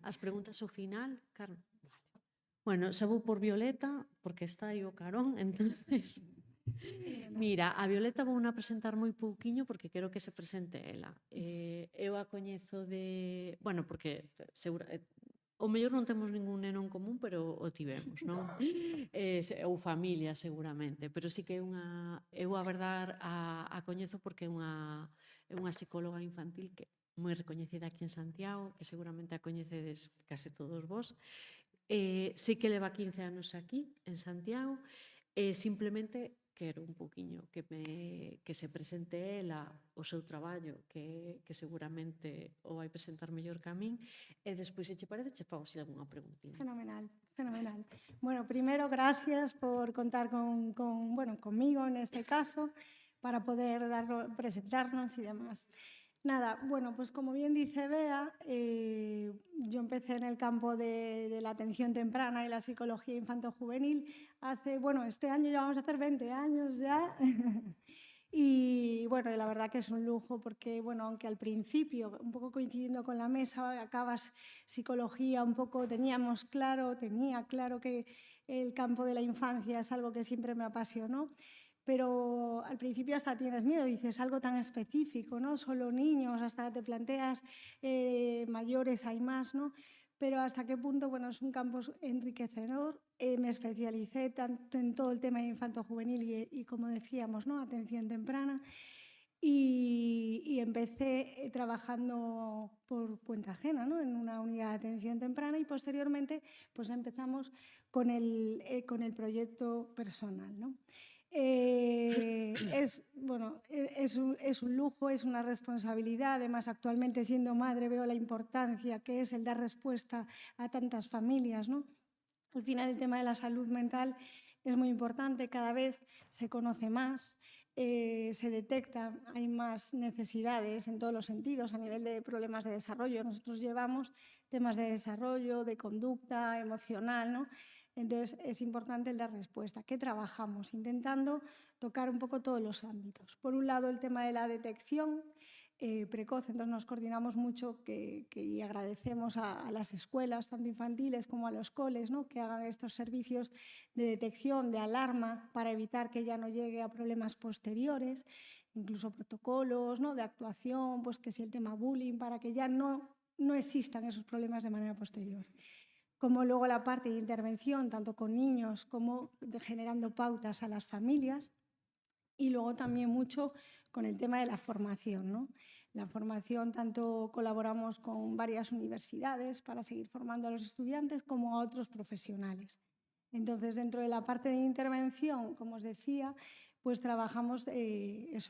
As preguntas ao final, Carmen? Vale. Bueno, xa vou por Violeta, porque está aí o carón, entonces... Mira, a Violeta vou a presentar moi pouquiño porque quero que se presente ela. Eu a coñezo de... Bueno, porque o mellor non temos ningún neno en común, pero o tivemos, non? Ou familia, seguramente. Pero sí que eu a verdade a coñezo porque é unha psicóloga infantil que moi recoñecida aquí en Santiago, que seguramente a coñecedes case todos vos. Sí que leva 15 anos aquí, en Santiago, e simplemente quero un pouquiño que se presente ela o seu traballo, que seguramente o vai presentar mellor que a min, e despois, se che parece, che fago así algunha preguntinha. Fenomenal, fenomenal. Bueno, primero, gracias por contar conmigo en este caso, para poder presentarnos y demás. Nada, bueno, pues como bien dice Bea, yo empecé en el campo de la atención temprana y la psicología infanto-juvenil este año ya vamos a hacer 20 años ya. Y bueno, la verdad que es un lujo porque, bueno, aunque al principio, un poco coincidiendo con la mesa, acabas psicología, un poco tenía claro que el campo de la infancia es algo que siempre me apasionó. Pero al principio hasta tienes miedo, dices algo tan específico, ¿no? Solo niños, hasta te planteas mayores, hay más, ¿no? Pero hasta qué punto, bueno, es un campo enriquecedor. Me especialicé tanto en todo el tema de infanto-juvenil y como decíamos, ¿no? Atención temprana. Y empecé trabajando por cuenta ajena, ¿no? En una unidad de atención temprana y posteriormente pues empezamos con el proyecto personal, ¿no? Es un lujo, es una responsabilidad. Además, actualmente siendo madre veo la importancia que es el dar respuesta a tantas familias, ¿no? Al final el tema de la salud mental es muy importante, cada vez se conoce más, se detecta, hay más necesidades en todos los sentidos a nivel de problemas de desarrollo. Nosotros llevamos temas de desarrollo, de conducta emocional, ¿no? Entonces, es importante el dar respuesta. ¿Qué trabajamos? Intentando tocar un poco todos los ámbitos. Por un lado, el tema de la detección precoz, entonces nos coordinamos mucho y agradecemos a las escuelas, tanto infantiles como a los coles, ¿no? Que hagan estos servicios de detección, de alarma, para evitar que ya no llegue a problemas posteriores, incluso protocolos, ¿no? De actuación, pues que si el tema bullying, para que ya no existan esos problemas de manera posterior. Como luego la parte de intervención, tanto con niños como generando pautas a las familias, y luego también mucho con el tema de la formación, ¿no? La formación, tanto colaboramos con varias universidades para seguir formando a los estudiantes como a otros profesionales. Entonces, dentro de la parte de intervención, como os decía, pues trabajamos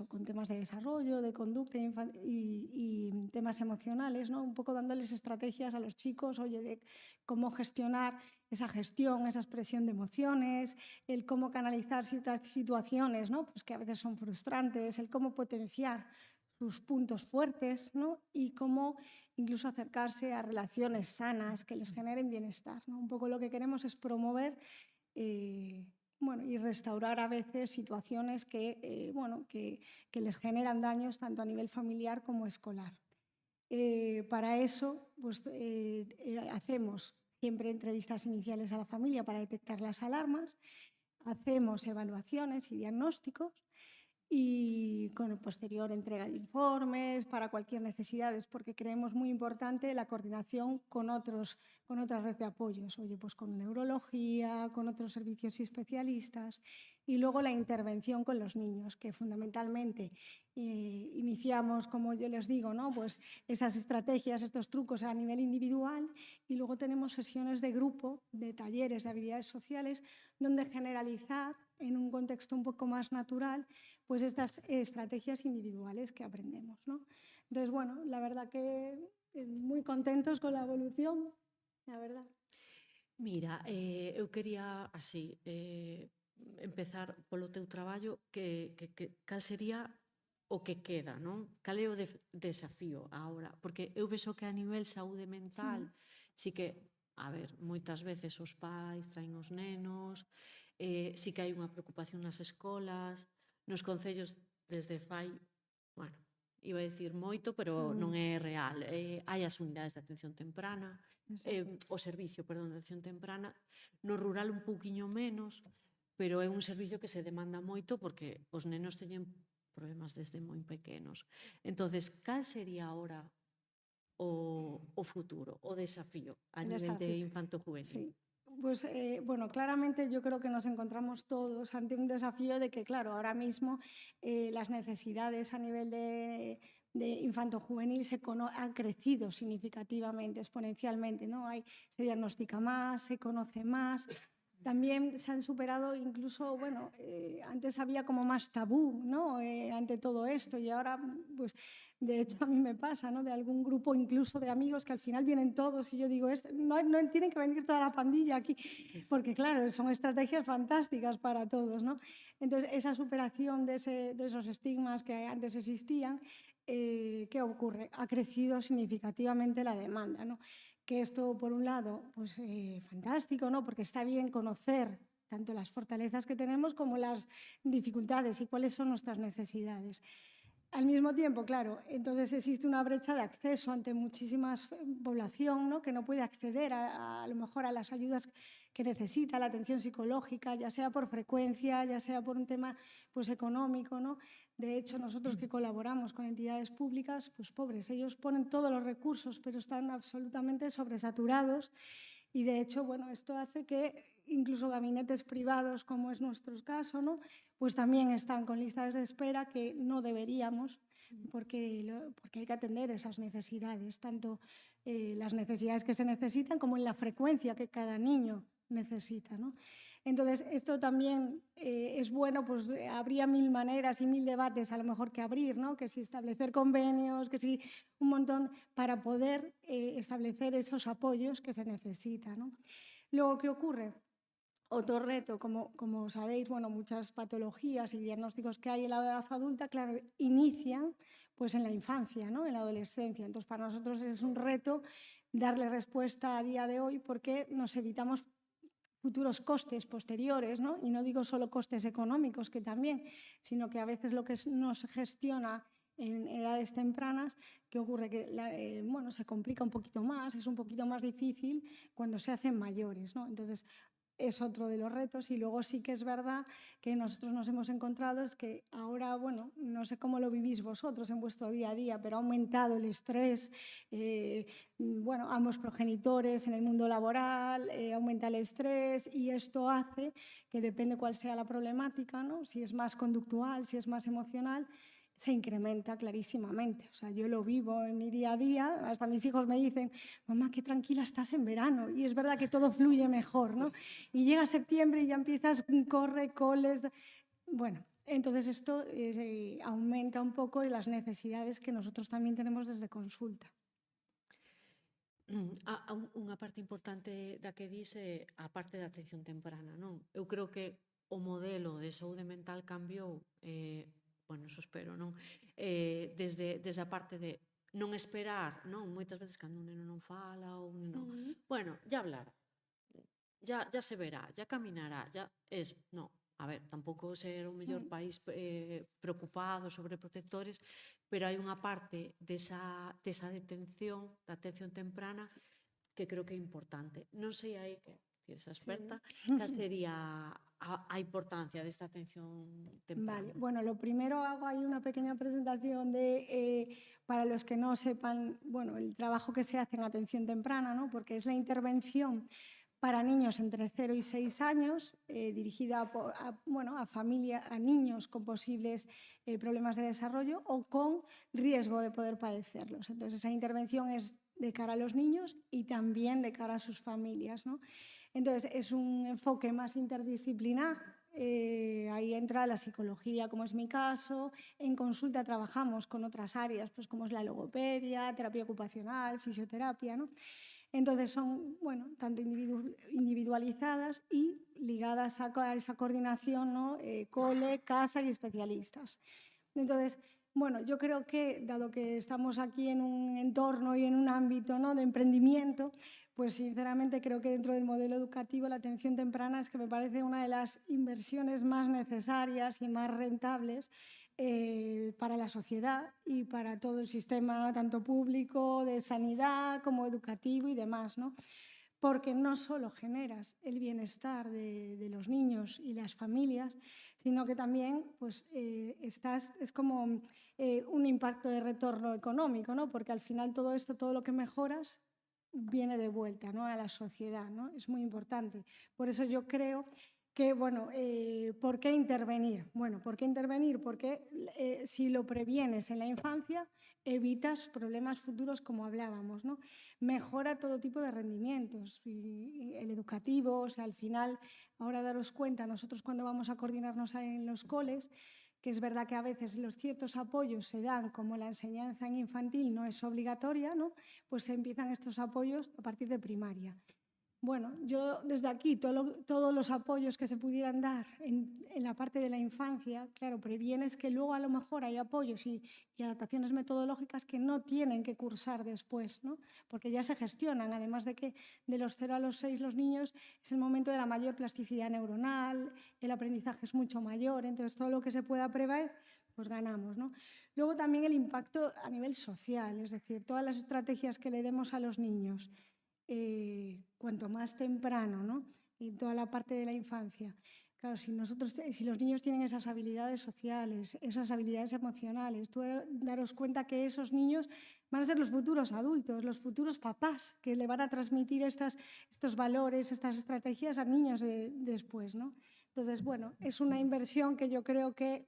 con temas de desarrollo, de conducta y temas emocionales, ¿no? Un poco dándoles estrategias a los chicos, de cómo gestionar esa gestión, esa expresión de emociones, el cómo canalizar ciertas situaciones, ¿no? Pues que a veces son frustrantes, el cómo potenciar sus puntos fuertes, ¿no? Y cómo incluso acercarse a relaciones sanas que les generen bienestar, ¿no? Un poco lo que queremos es promover y restaurar a veces situaciones que les generan daños tanto a nivel familiar como escolar. Para eso pues, hacemos siempre entrevistas iniciales a la familia para detectar las alarmas, hacemos evaluaciones y diagnósticos y con posterior entrega de informes para cualquier necesidad, porque creemos muy importante la coordinación con otras redes de apoyos, pues con neurología, con otros servicios y especialistas, y luego la intervención con los niños, que fundamentalmente iniciamos, como yo les digo, ¿no? Pues esas estrategias, estos trucos a nivel individual, y luego tenemos sesiones de grupo, de talleres de habilidades sociales, donde generalizar en un contexto un poco más natural pues estas estrategias individuales que aprendemos, ¿no? Entonces, bueno, la verdad que muy contentos con la evolución, la verdad. Mira, eu quería así empezar polo teu traballo, cal sería o que queda, non? Cal é o desafío agora? Porque eu vexo que a nivel saúde mental sí que, a ver, moitas veces os pais traen os nenos, sí que hai unha preocupación nas escolas, nos concellos desde fai, bueno, iba a dicir moito, pero non é real. Hai as unidades de atención temprana, o servicio, perdón, de atención temprana, no rural un pouquiño menos, pero é un servicio que se demanda moito porque os nenos teñen problemas desde moi pequenos. Entonces, cal sería ahora o futuro, o desafío a nivel de infanto-juvenil? Sí. Pues claramente yo creo que nos encontramos todos ante un desafío de que, claro, ahora mismo las necesidades a nivel de infanto-juvenil han crecido significativamente, exponencialmente, ¿no? Se diagnostica más, se conoce más. También se han superado incluso, antes había como más tabú, ¿no? Ante todo esto, y ahora, pues, de hecho a mí me pasa, ¿no? De algún grupo incluso de amigos que al final vienen todos y yo digo, no tienen que venir toda la pandilla aquí, porque claro, son estrategias fantásticas para todos, ¿no? Entonces, esa superación de esos estigmas que antes existían, ¿qué ocurre? Ha crecido significativamente la demanda, ¿no? Que esto, por un lado, pues fantástico, ¿no? Porque está bien conocer tanto las fortalezas que tenemos como las dificultades y cuáles son nuestras necesidades. Al mismo tiempo, claro, entonces existe una brecha de acceso ante muchísima población, ¿no? Que no puede acceder a lo mejor a las ayudas que necesita, la atención psicológica, ya sea por frecuencia, ya sea por un tema pues, económico, ¿no? De hecho, nosotros que colaboramos con entidades públicas, pues pobres, ellos ponen todos los recursos, pero están absolutamente sobresaturados. Y de hecho, esto hace que incluso gabinetes privados, como es nuestro caso, ¿no? Pues también están con listas de espera que no deberíamos, porque hay que atender esas necesidades, tanto las necesidades que se necesitan como en la frecuencia que cada niño necesita, ¿no? Entonces, esto también es bueno, pues habría mil maneras y mil debates a lo mejor que abrir, ¿no? Que si establecer convenios, que si un montón para poder establecer esos apoyos que se necesitan, ¿no? Luego, ¿qué ocurre? Otro reto, como sabéis, bueno, muchas patologías y diagnósticos que hay en la edad adulta, claro, inician pues en la infancia, ¿no? En la adolescencia. Entonces, para nosotros es un reto darle respuesta a día de hoy porque nos evitamos futuros costes posteriores, ¿no? Y no digo solo costes económicos, que también, sino que a veces lo que no se gestiona en edades tempranas, que ocurre que bueno, se complica un poquito más, es un poquito más difícil cuando se hacen mayores, ¿no? Entonces, es otro de los retos y luego sí que es verdad que nosotros nos hemos encontrado es que ahora, bueno, no sé cómo lo vivís vosotros en vuestro día a día, pero ha aumentado el estrés, bueno, ambos progenitores en el mundo laboral, aumenta el estrés y esto hace que depende cuál sea la problemática, ¿no? Si es más conductual, si es más emocional, se incrementa clarísimamente. O sea, yo lo vivo en mi día a día, hasta mis hijos me dicen, mamá, qué tranquila estás en verano. Y es verdad que todo fluye mejor, ¿no? Y llega septiembre y ya empiezas, corre, coles... Bueno, entonces esto aumenta un poco las necesidades que nosotros también tenemos desde consulta. Unha parte importante da que dis é a parte da atención temprana, non? Eu creo que o modelo de saúde mental cambiou, bueno, eso espero, non? Desde a parte de non esperar, non? Moitas veces cando un neno non fala ou un neno... Bueno, ya hablará, ya se verá, ya caminará, ya es... No, a ver, tampouco ser o mellor país preocupados, sobreprotectores, pero hai unha parte desa detención, da atención temprana, que creo que é importante. Non sei aí que esa experta, cal sería a importancia desta atención temprana. Vale, bueno, lo primero hago ahí una pequeña presentación de, para los que no sepan, bueno, el trabajo que se hace en atención temprana, ¿no? Porque es la intervención para niños entre 0 y 6 años, dirigida a niños con posibles problemas de desarrollo o con riesgo de poder padecerlos. Entonces, esa intervención es de cara a los niños y también de cara a sus familias, ¿no? Entonces, es un enfoque más interdisciplinar. Ahí entra la psicología, como es mi caso. En consulta trabajamos con otras áreas, pues como es la logopedia, terapia ocupacional, fisioterapia, ¿no? Entonces son, bueno, tanto individualizadas y ligadas a esa coordinación, ¿no? Cole, casa y especialistas. Entonces, bueno, yo creo que, dado que estamos aquí en un entorno y en un ámbito, ¿no? De emprendimiento, pues sinceramente creo que dentro del modelo educativo la atención temprana es que me parece una de las inversiones más necesarias y más rentables para la sociedad y para todo el sistema, tanto público, de sanidad, como educativo y demás, ¿no? Porque no solo generas el bienestar de los niños y las familias, sino que también pues, es como un impacto de retorno económico, ¿no? Porque al final todo esto, todo lo que mejoras, viene de vuelta, ¿no? A la sociedad, ¿no? Es muy importante. Por eso yo creo que, bueno, ¿por qué intervenir? Bueno, ¿por qué intervenir? Porque si lo previenes en la infancia, evitas problemas futuros como hablábamos, ¿no? Mejora todo tipo de rendimientos, y el educativo, o sea, al final, ahora daros cuenta, nosotros cuando vamos a coordinarnos en los coles, que es verdad que a veces los ciertos apoyos se dan, como la enseñanza en infantil no es obligatoria, ¿no? Pues se empiezan estos apoyos a partir de primaria. Bueno, yo desde aquí, todos los apoyos que se pudieran dar en la parte de la infancia, claro, previenes que luego a lo mejor hay apoyos y adaptaciones metodológicas que no tienen que cursar después, ¿no? Porque ya se gestionan, además de que de los 0 a los 6 los niños es el momento de la mayor plasticidad neuronal, el aprendizaje es mucho mayor, entonces todo lo que se pueda prever, pues ganamos, ¿no? Luego también el impacto a nivel social, es decir, todas las estrategias que le demos a los niños, cuanto más temprano, ¿no? Y toda la parte de la infancia. Claro, si los niños tienen esas habilidades sociales, esas habilidades emocionales, tú daros cuenta que esos niños van a ser los futuros adultos, los futuros papás, que le van a transmitir estos valores, estas estrategias a niños después, ¿no? Entonces, bueno, es una inversión que yo creo que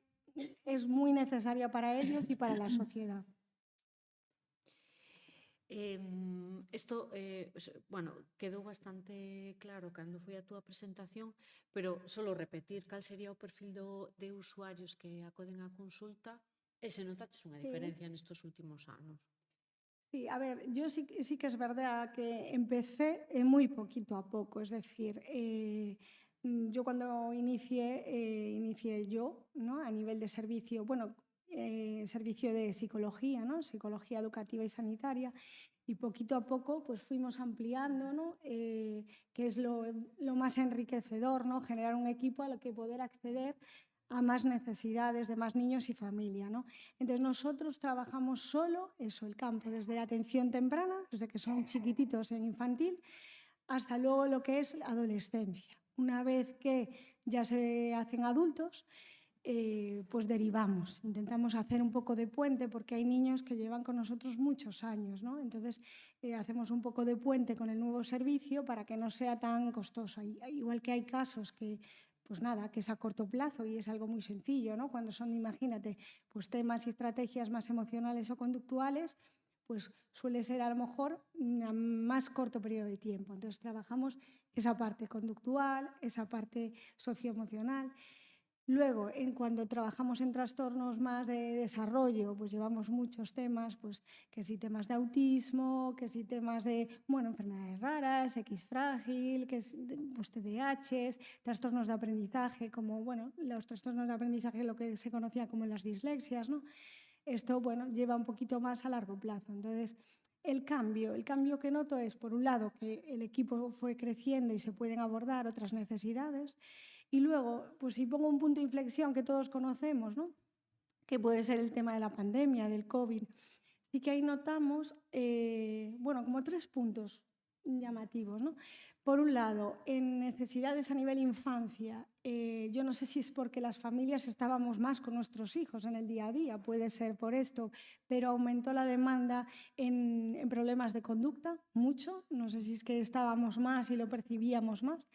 es muy necesaria para ellos y para la sociedad. Isto, bueno, quedou bastante claro cando foi a túa presentación, pero solo repetir cal sería o perfil de usuarios que acoden á consulta e se notaches unha Sí. diferencia nestes últimos anos. Sí, a ver, yo sí que es verdad que empecé muy poquito a poco, es decir, yo cuando inicié yo, ¿no? A nivel de servicio, bueno, servicio de psicología, ¿no? Psicología educativa y sanitaria, y poquito a poco pues fuimos ampliando, ¿no? Que es lo más enriquecedor, ¿no? Generar un equipo al que poder acceder a más necesidades de más niños y familia, ¿no? Entonces nosotros trabajamos solo eso, el campo, desde la atención temprana, desde que son chiquititos en infantil, hasta luego lo que es la adolescencia. Una vez que ya se hacen adultos, pues derivamos, intentamos hacer un poco de puente porque hay niños que llevan con nosotros muchos años, ¿no? Entonces hacemos un poco de puente con el nuevo servicio para que no sea tan costoso. Igual que hay casos que pues nada, que es a corto plazo y es algo muy sencillo, ¿no? Cuando son, imagínate, pues temas y estrategias más emocionales o conductuales, pues suele ser a lo mejor a más corto periodo de tiempo. Entonces trabajamos esa parte conductual, esa parte socioemocional. Luego, cuando trabajamos en trastornos más de desarrollo, pues llevamos muchos temas, pues que si temas de autismo, que si temas de, bueno, enfermedades raras, X frágil, que es, pues TDAHs, trastornos de aprendizaje, como, bueno, los trastornos de aprendizaje, lo que se conocía como las dislexias, ¿no? Esto, bueno, lleva un poquito más a largo plazo. Entonces, el cambio que noto es, por un lado, que el equipo fue creciendo y se pueden abordar otras necesidades. Y luego, pues si pongo un punto de inflexión que todos conocemos, ¿no? Que puede ser el tema de la pandemia, del COVID, sí que ahí notamos, bueno, como 3 puntos llamativos, ¿no? Por un lado, en necesidades a nivel infancia, yo no sé si es porque las familias estábamos más con nuestros hijos en el día a día, puede ser por esto, pero aumentó la demanda en problemas de conducta, mucho, no sé si es que estábamos más y lo percibíamos más.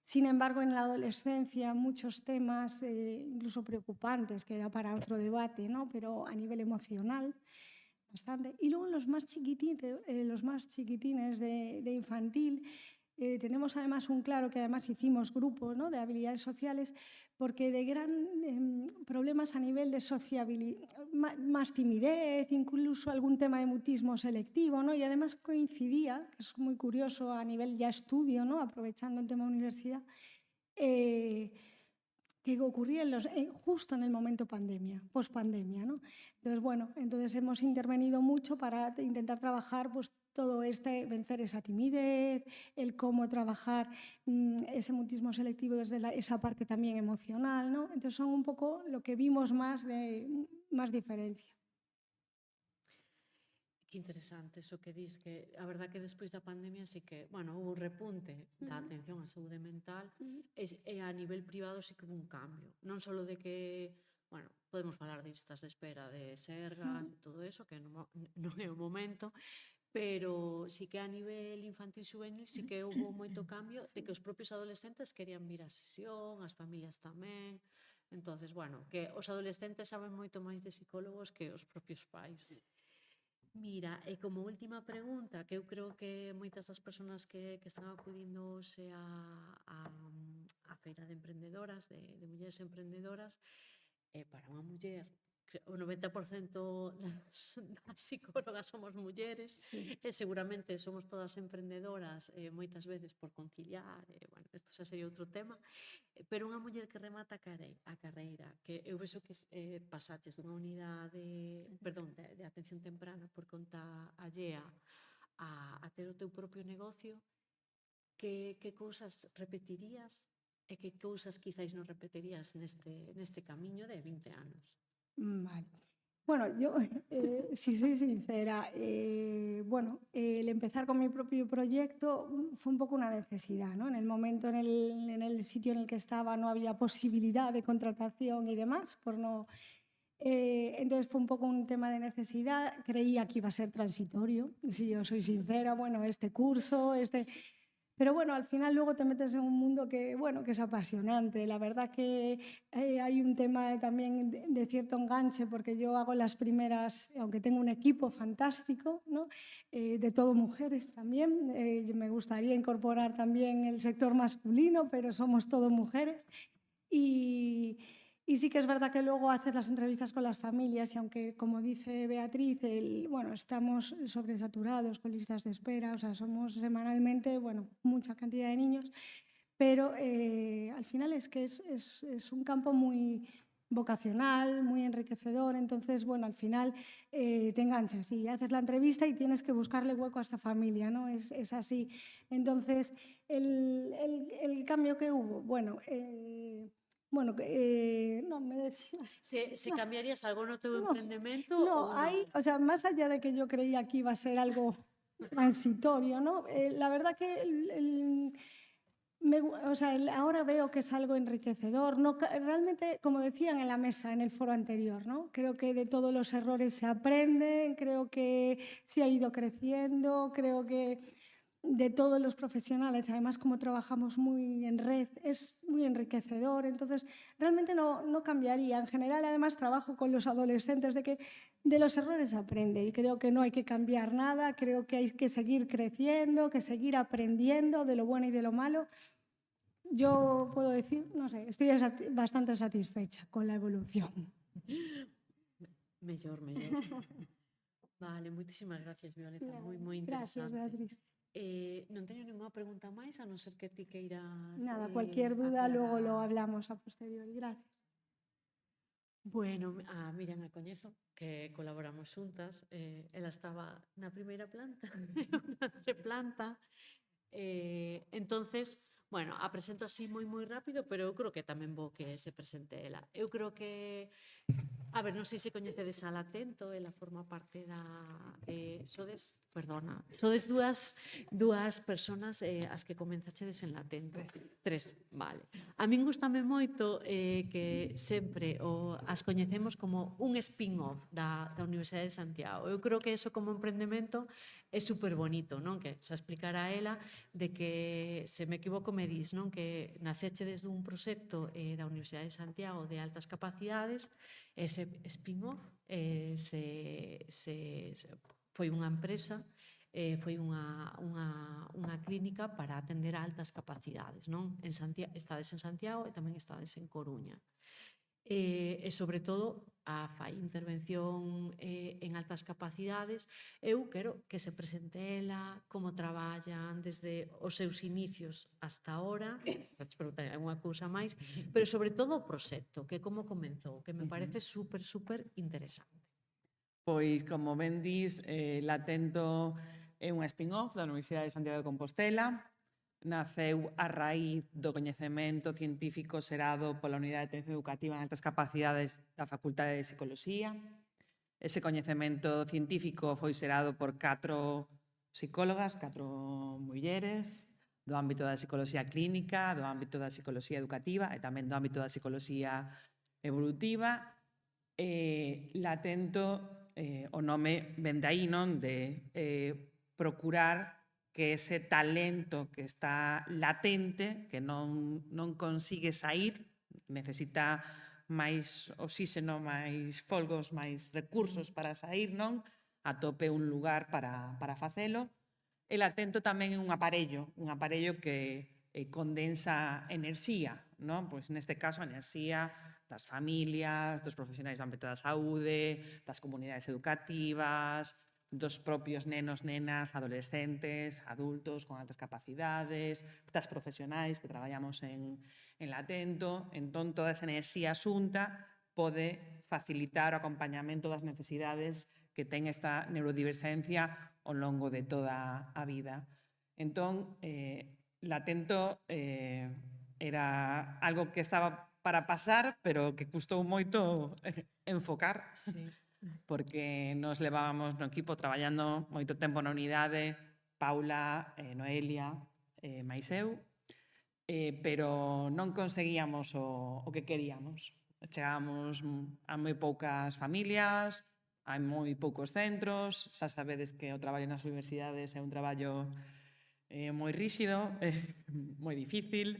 Sin embargo, en la adolescencia muchos temas, incluso preocupantes, que da para otro debate, ¿no? Pero a nivel emocional, bastante. Y luego los más chiquitines de infantil, tenemos además un claro que además hicimos grupo, ¿no? De habilidades sociales, porque de gran problemas a nivel de sociabilidad, más timidez, incluso algún tema de mutismo selectivo, ¿no? Y además coincidía, que es muy curioso a nivel ya estudio, ¿no? Aprovechando el tema universidad, que ocurría justo en el momento pandemia, pospandemia, ¿no? Entonces, bueno, hemos intervenido mucho para intentar trabajar pues, todo vencer esa timidez, el cómo trabajar ese mutismo selectivo desde esa parte también emocional, ¿no? Entonces son un poco lo que vimos más diferencia. Que interesante eso que dis, que a verdad que despois da pandemia sí que, bueno, houve un repunte da atención á saúde mental e a nivel privado sí que houve un cambio. Non só de que, bueno, podemos falar de listas de espera de Sergas e todo eso, que non é o momento, pero sí que a nivel infantil xuvenil sí que houve moito cambio de que os propios adolescentes querían vir á sesión, as familias tamén. Entonces, bueno, que os adolescentes saben moito máis de psicólogos que os propios pais. Mira, e como última pregunta, que eu creo que moitas das persoas que están acudindo hoxe á feira de emprendedoras, de mulleres emprendedoras, para unha muller, o 90% das psicólogas somos mulleres, e seguramente somos todas emprendedoras moitas veces por conciliar, bueno, isto xa sería outro tema, pero unha muller que remata a carreira, que eu vexo que pasaches dunha unidade, perdón, de atención temprana por conta allea a ter o teu propio negocio, que cousas repetirías e que cousas quizáis non repetirías neste camiño de 20 anos? Vale. Bueno, yo, si soy sincera, bueno, el empezar con mi propio proyecto fue un poco una necesidad, ¿no? En el momento, en el sitio en el que estaba no había posibilidad de contratación y demás, entonces fue un poco un tema de necesidad. Creía que iba a ser transitorio, si yo soy sincera, bueno, este curso, Pero bueno, al final luego te metes en un mundo que, bueno, que es apasionante. La verdad que hay un tema también de cierto enganche, porque yo hago las primeras, aunque tengo un equipo fantástico, ¿no? De todo mujeres también. Me gustaría incorporar también el sector masculino, pero somos todo mujeres. Y sí que es verdad que luego haces las entrevistas con las familias y aunque, como dice Beatriz, bueno, estamos sobresaturados con listas de espera, o sea, somos semanalmente, bueno, mucha cantidad de niños, pero al final es que es un campo muy vocacional, muy enriquecedor, entonces, bueno, al final te enganchas y haces la entrevista y tienes que buscarle hueco a esta familia, ¿no? Es así. Entonces, el cambio que hubo, bueno... Bueno, no, me decía... Se cambiarías algo no teu No, emprendemento no, ou non? o sea, más allá de que yo creía que iba a ser algo transitorio, ¿no? La verdad que o sea, ahora veo que es algo enriquecedor. No, realmente, como decían en la mesa, en el foro anterior, ¿no? Creo que de todos los errores se aprende, creo que se ha ido creciendo, creo que de todos los profesionales, además como trabajamos muy en red, es muy enriquecedor, entonces realmente no cambiaría. En general, además, trabajo con los adolescentes de que de los errores se aprende y creo que no hay que cambiar nada, creo que hay que seguir creciendo, que seguir aprendiendo de lo bueno y de lo malo. Yo puedo decir, no sé, estoy bastante satisfecha con la evolución. Mellor. Vale, moitísimas gracias, Violeta, moi Gracias, interesante. Beatriz. Non teño ninguna pregunta máis, a non ser que ti queiras Nada, cualquier duda luego lo aclarar. hablamos a posteriori. Gracias. Bueno, a Miriam a coñezo, que colaboramos xuntas. Ela estaba na primeira planta, na planta. Entonces, bueno, a presento así moi rápido, pero eu creo que tamén vou que se presente ela. Eu creo que... A ver, non sei se coñecedes a Latento, ela forma parte da... sodes dúas personas as que comenzachedes en Latento. Tres, vale. A min gustame moito que sempre as coñecemos como un spin-off da Universidade de Santiago. Eu creo que eso como emprendemento é super bonito, non? Que se explicará ela de que, se me equivoco, me dis, non? Que naceche desde un proxecto da Universidade de Santiago de altas capacidades. Ese spin-off foi unha empresa, foi unha clínica para atender a altas capacidades, non? Estades en Santiago e tamén estades en Coruña. E sobre todo a fai intervención en altas capacidades. Eu quero que se presente ela, como traballan desde os seus inicios hasta ahora, xa te preguntaré alguna cousa máis, pero sobre todo o proxecto, que como comenzou, que me parece super interesante. Pois, como ben dis, Latento é unha spin-off da Universidade de Santiago de Compostela. Naceu a raíz do coñecemento científico xerado pola Unidade de Atención Educativa en Altas Capacidades da Facultade de Psicoloxía. Ese coñecemento científico foi xerado por 4 psicólogas, 4 mulleres, do ámbito da psicoloxía clínica, do ámbito da psicoloxía educativa e tamén do ámbito da psicoloxía evolutiva. Latento, o nome ven de aí, non? De procurar que ese talento que está latente, que non consigue sair, necesita máis oxígeno, máis folgos, máis recursos para sair, non? Atope un lugar para facelo. E Latento tamén é un aparello que condensa enerxía, non? Pois neste caso a enerxía das familias, dos profesionais do ámbito da saúde, das comunidades educativas, dos propios nenos, nenas, adolescentes, adultos con altas capacidades, das profesionais que traballamos en Latento. Entón, toda esa enerxía xunta pode facilitar o acompañamento das necesidades que ten esta neurodiversencia ao longo de toda a vida. Entón, Latento era algo que estaba para pasar, pero que custou moito enfocar. Sí. Porque nos levábamos no equipo traballando moito tempo na unidade, Paula, Noelia, máis eu, pero non conseguíamos o que queríamos. Chegábamos a moi poucas familias, a moi poucos centros, xa sabedes que o traballo nas universidades é un traballo moi ríxido, moi difícil,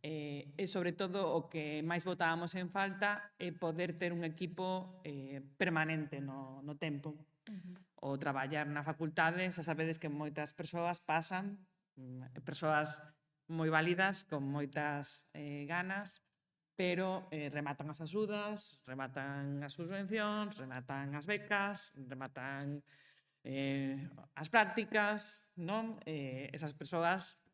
e sobre todo o que máis botábamos en falta é poder ter un equipo permanente no tempo. O traballar na facultade, xa sabedes que moitas persoas pasan, persoas moi válidas, con moitas ganas, pero rematan as axudas, rematan as subvencións, rematan as becas, rematan as prácticas, non? Esas persoas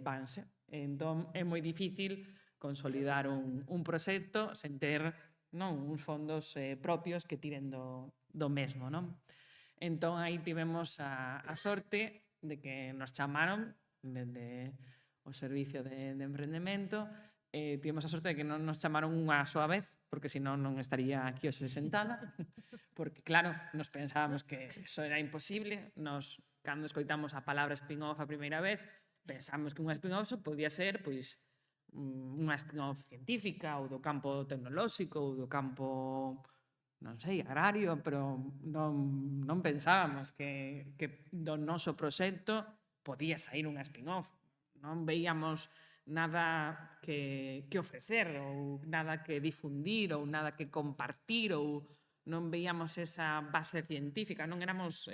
vanse. Entón, é moi difícil consolidar un proxecto sen ter uns fondos propios que tiren do mesmo, non? Entón, aí tivemos a sorte de que nos chamaron dende o Servicio de Emprendemento, tivemos a sorte de que non nos chamaron unha soa vez, porque senón non estaría aquí hoxe sentada, porque claro, nos pensábamos que eso era imposible, cando escoitamos a palabra spin-off a primeira vez, pensamos que unha spin-off podía ser pois unha spin-off científica ou do campo tecnolóxico ou do campo, non sei, agrario, pero non pensábamos que do noso proxecto podía sair unha spin-off. Non veíamos nada que ofrecer ou nada que difundir ou nada que compartir ou non veíamos esa base científica, non éramos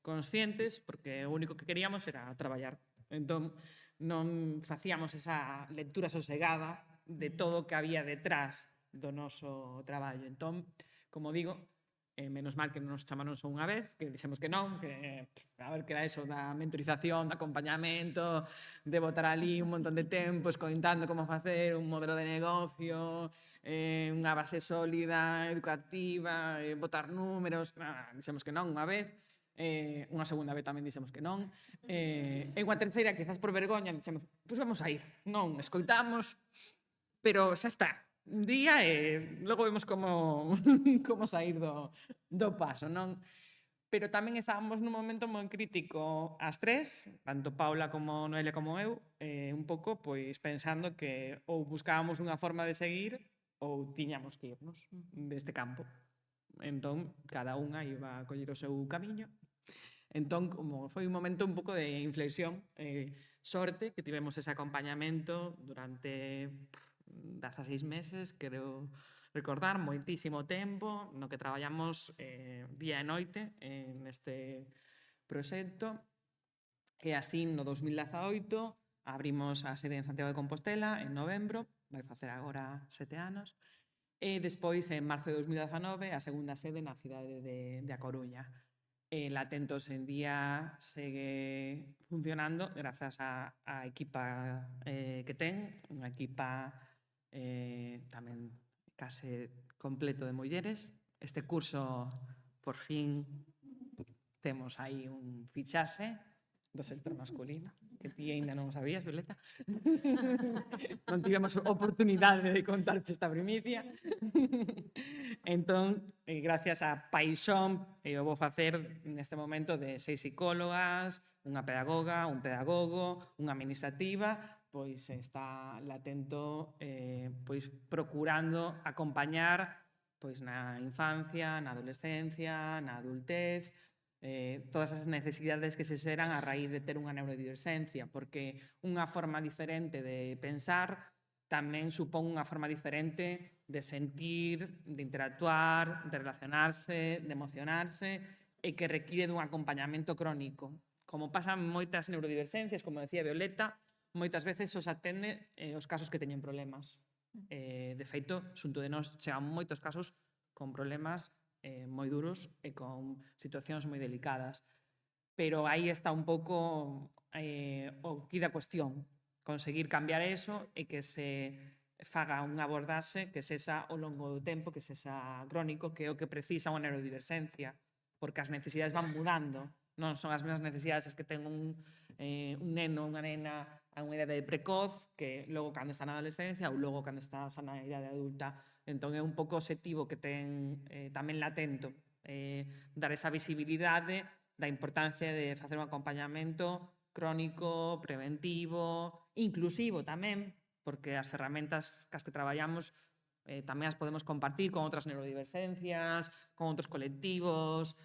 conscientes porque o único que queríamos era traballar. Entón, non facíamos esa lectura sosegada de todo o que había detrás do noso traballo. Entón, como digo, menos mal que non nos chamaron só unha vez, que dixemos que non, que a ver que era eso da mentorización, de acompañamento, de botar ali un montón de tempo escoitando como facer un modelo de negocio, unha base sólida, educativa, botar números, dixemos que non unha vez, unha segunda vez tamén dixemos que non, e unha terceira, quizás por vergoña, dixemos, pois vamos a ir, non, escoitamos, pero xa está, un día e logo vemos como sair do paso, non? Pero tamén estábamos nun momento moi crítico as tres, tanto Paula como Noelia como eu, un pouco pois pensando que ou buscábamos unha forma de seguir ou tiñamos que irnos deste campo. Entón, cada unha iba a coller o seu camiño. Entón, como foi un momento un pouco de inflexión, sorte que tivemos ese acompañamento durante 16 meses, quero recordar, moitísimo tempo, no que traballamos día e noite neste proxecto. E así, no 2018, abrimos a sede en Santiago de Compostela, en novembro, vai facer agora 7 anos, e despois, en marzo de 2019, a segunda sede na cidade de A Coruña. Latentos en día segue funcionando grazas á equipa que ten, unha equipa tamén case completo de mulleres. Este curso, por fin, temos aí un fichaxe do sector masculino, que ti ainda non sabías, Violeta. Non tivemos oportunidade de contarche esta primicia. Entón, gracias a paixón, eu vou facer neste momento de 6 psicólogas, unha pedagoga, un pedagogo, unha administrativa, pois está latento, pois procurando acompañar pois na infancia, na adolescencia, na adultez, todas as necesidades que se xeran a raíz de ter unha neurodiversencia, porque unha forma diferente de pensar tamén supón unha forma diferente de sentir, de interactuar, de relacionarse, de emocionarse, e que require dun acompañamento crónico. Como pasan moitas neurodiversencias, como decía Violeta, moitas veces os atende os casos que teñen problemas. De feito, xunto de nós chegan moitos casos con problemas moi duros e con situacións moi delicadas. Pero aí está un pouco o que da cuestión, conseguir cambiar eso e que se faga unha abordaxe que sexa ao longo do tempo, que sexa crónico, que é o que precisa unha neurodiversencia, porque as necesidades van mudando, non son as mesmas necesidades que ten un neno ou unha nena a unha idade precoz que logo cando está na adolescencia ou logo cando está na idade adulta. Entón é un pouco obxectivo que ten tamén latento dar esa visibilidade da importancia de facer un acompañamento crónico, preventivo, inclusivo tamén, porque as ferramentas cas que traballamos tamén as podemos compartir con outras neurodiversencias, con outros colectivos,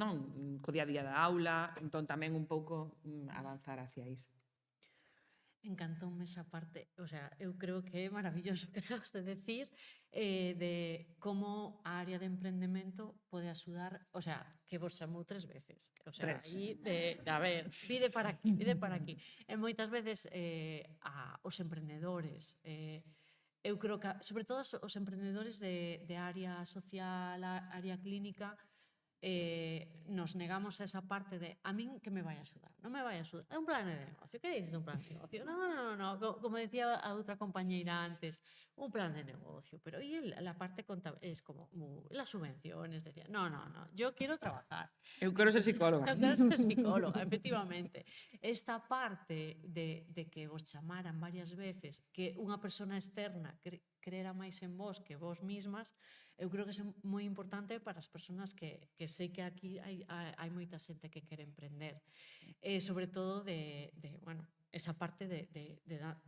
non? Co día a día da aula, entón tamén un pouco avanzar hacia iso. Encantoume esa parte, o sea, eu creo que é maravilloso que acabas de decir de como a área de emprendemento pode axudar, o sea, que vos chamou 3 veces. O sea, aí a ver, vide para aquí, vide para aquí. E moitas veces os emprendedores, eu creo que, sobre todo os emprendedores de área social, área clínica, nos negamos a esa parte de a min que me vai axudar, non me vai axudar, é un plan de negocio, que dices un plan de negocio? No, como decía a outra compañeira antes, un plan de negocio, pero y la parte contable es como las subvenciones, decía, no, yo quiero trabajar. Eu quero ser psicóloga. Eu quero ser psicóloga, efectivamente. Esta parte de que vos chamaran varias veces, que unha persona externa creera máis en vos que vos mismas, eu creo que é moi importante para as persoas que sei que aquí hai moita xente que quere emprender. Sobre todo bueno, esa parte de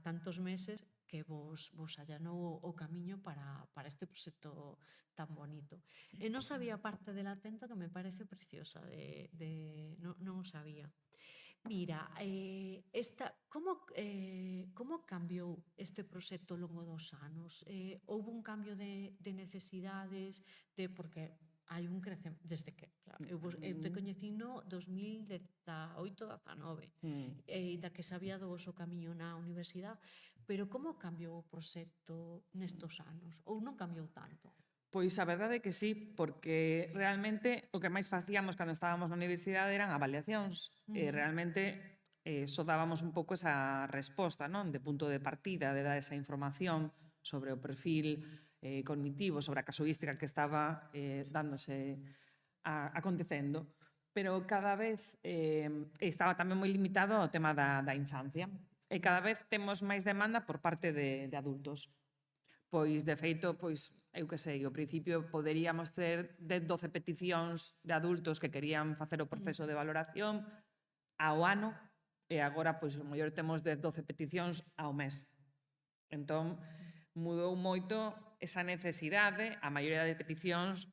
tantos meses que vos allanou o camiño para este proxecto tan bonito. E non sabía parte del atento que me parece preciosa, non o sabía. Mira, como cambiou este proxecto ao longo dos anos? Houve un cambio de necesidades, porque hai un crecemento, desde que, claro, eu te coñecí no 2018-19, da que sabía do vosso camiño na universidade, pero como cambiou o proxecto nestos anos? Ou non cambiou tanto? Pois a verdade é que sí, porque realmente o que máis facíamos cando estábamos na universidade eran avaliacións. E realmente só dábamos un pouco esa resposta, non? De punto de partida, de dar esa información sobre o perfil cognitivo, sobre a casuística que estaba dándose acontecendo. Pero cada vez estaba tamén moi limitado ao tema da infancia. E cada vez temos máis demanda por parte de adultos. Pois, de feito, eu que sei, ao principio poderíamos ter 10-12 peticións de adultos que querían facer o proceso de valoración ao ano e agora, pois, ao mellor temos 10-12 peticións ao mes. Entón, mudou moito esa necesidade, a maioría de peticións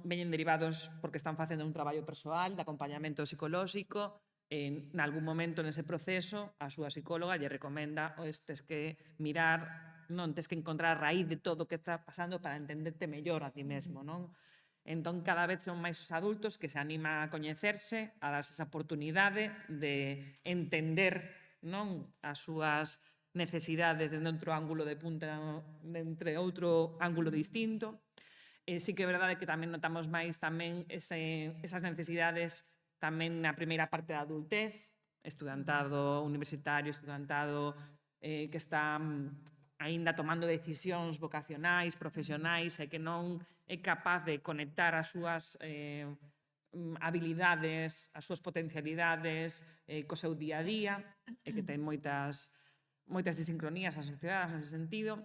veñen derivados porque están facendo un traballo persoal de acompañamento psicolóxico, en algún momento nese proceso a súa psicóloga lle recomenda tes que mirar, non tes que encontrar a raíz de todo o que está pasando para entenderte mellor a ti mesmo, non? Entón, cada vez son máis os adultos que se animan a coñecerse, a darse esa oportunidade de entender, non, as súas necesidades dentro de outro ángulo de punta, entre outro ángulo distinto. Sí que é verdade que tamén notamos máis tamén esas necesidades tamén na primeira parte da adultez, estudantado universitario, estudantado que está aínda tomando decisións vocacionais, profesionais, e que non é capaz de conectar as súas habilidades, as súas potencialidades co seu día a día, e que ten moitas desincronías asociadas nese sentido.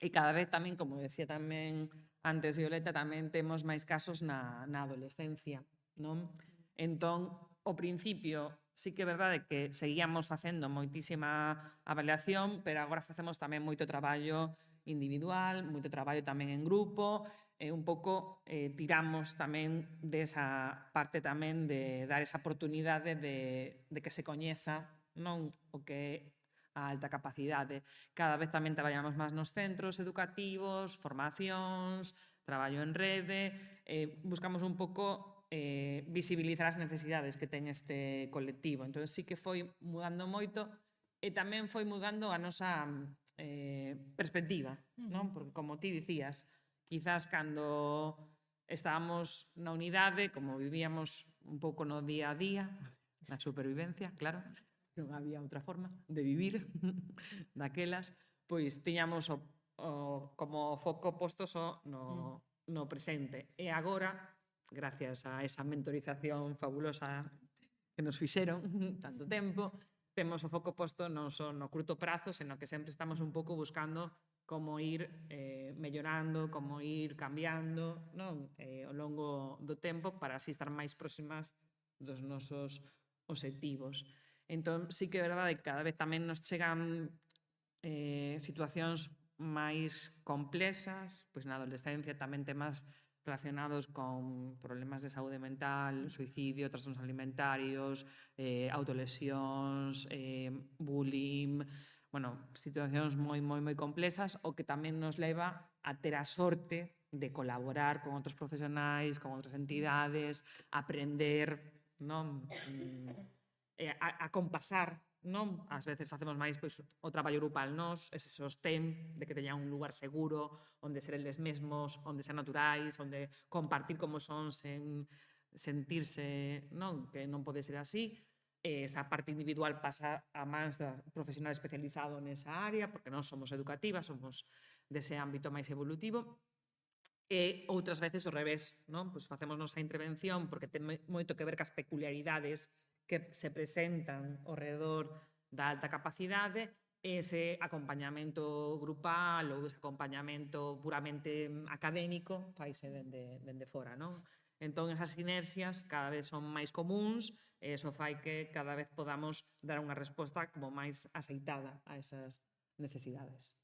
E cada vez tamén, como decía tamén antes Violeta, tamén temos máis casos na adolescencia, non? Entón, ao principio, sí que é verdade que seguíamos facendo moitísima avaliación, pero agora facemos tamén moito traballo individual, moito traballo tamén en grupo, e un pouco tiramos tamén desa parte tamén de dar esa oportunidade de que se coñeza, non o que é a alta capacidade. Cada vez tamén traballamos máis nos centros educativos, formacións, traballo en rede, buscamos un pouco visibilizar as necesidades que ten este colectivo. Entón, sí que foi mudando moito e tamén foi mudando a nosa perspectiva, non? Porque, como ti dicías, quizás cando estábamos na unidade, como vivíamos un pouco no día a día, na supervivencia, claro, non había outra forma de vivir daquelas, pois tiñamos como foco posto só no presente. E agora, gracias a esa mentorización fabulosa que nos fixeron tanto tempo, temos o foco posto non só no curto prazo, senón que sempre estamos un pouco buscando como ir mellorando, como ir cambiando, non? Ao longo do tempo para así estar máis próximas dos nosos obxectivos. Entón, sí que é verdade que cada vez tamén nos chegan situacións máis complexas, pois na adolescencia tamén temas relacionados con problemas de saúde mental, suicidio, trastornos alimentarios, autolesións, bullying, bueno, situacións moi complexas, o que tamén nos leva a ter a sorte de colaborar con outros profesionais, con outras entidades, aprender, non? A compasar, non? Ás veces facemos máis pois, o traballo grupal nós, ese sostén de que teñan un lugar seguro onde ser eles mesmos, onde ser naturais, onde compartir como son sen sentirse, non? Que non pode ser así. Esa parte individual pasa a mans do profesional especializado nesa área, porque non somos educativas, somos dese ámbito máis evolutivo. E outras veces ao revés, non? Pois facemos nosa intervención porque ten moito que ver cas peculiaridades que se presentan ao redor da alta capacidade, ese acompañamento grupal ou ese acompañamento puramente académico faise dende fora, non? Entón, esas sinerxias cada vez son máis comuns e iso fai que cada vez podamos dar unha resposta como máis aceitada a esas necesidades.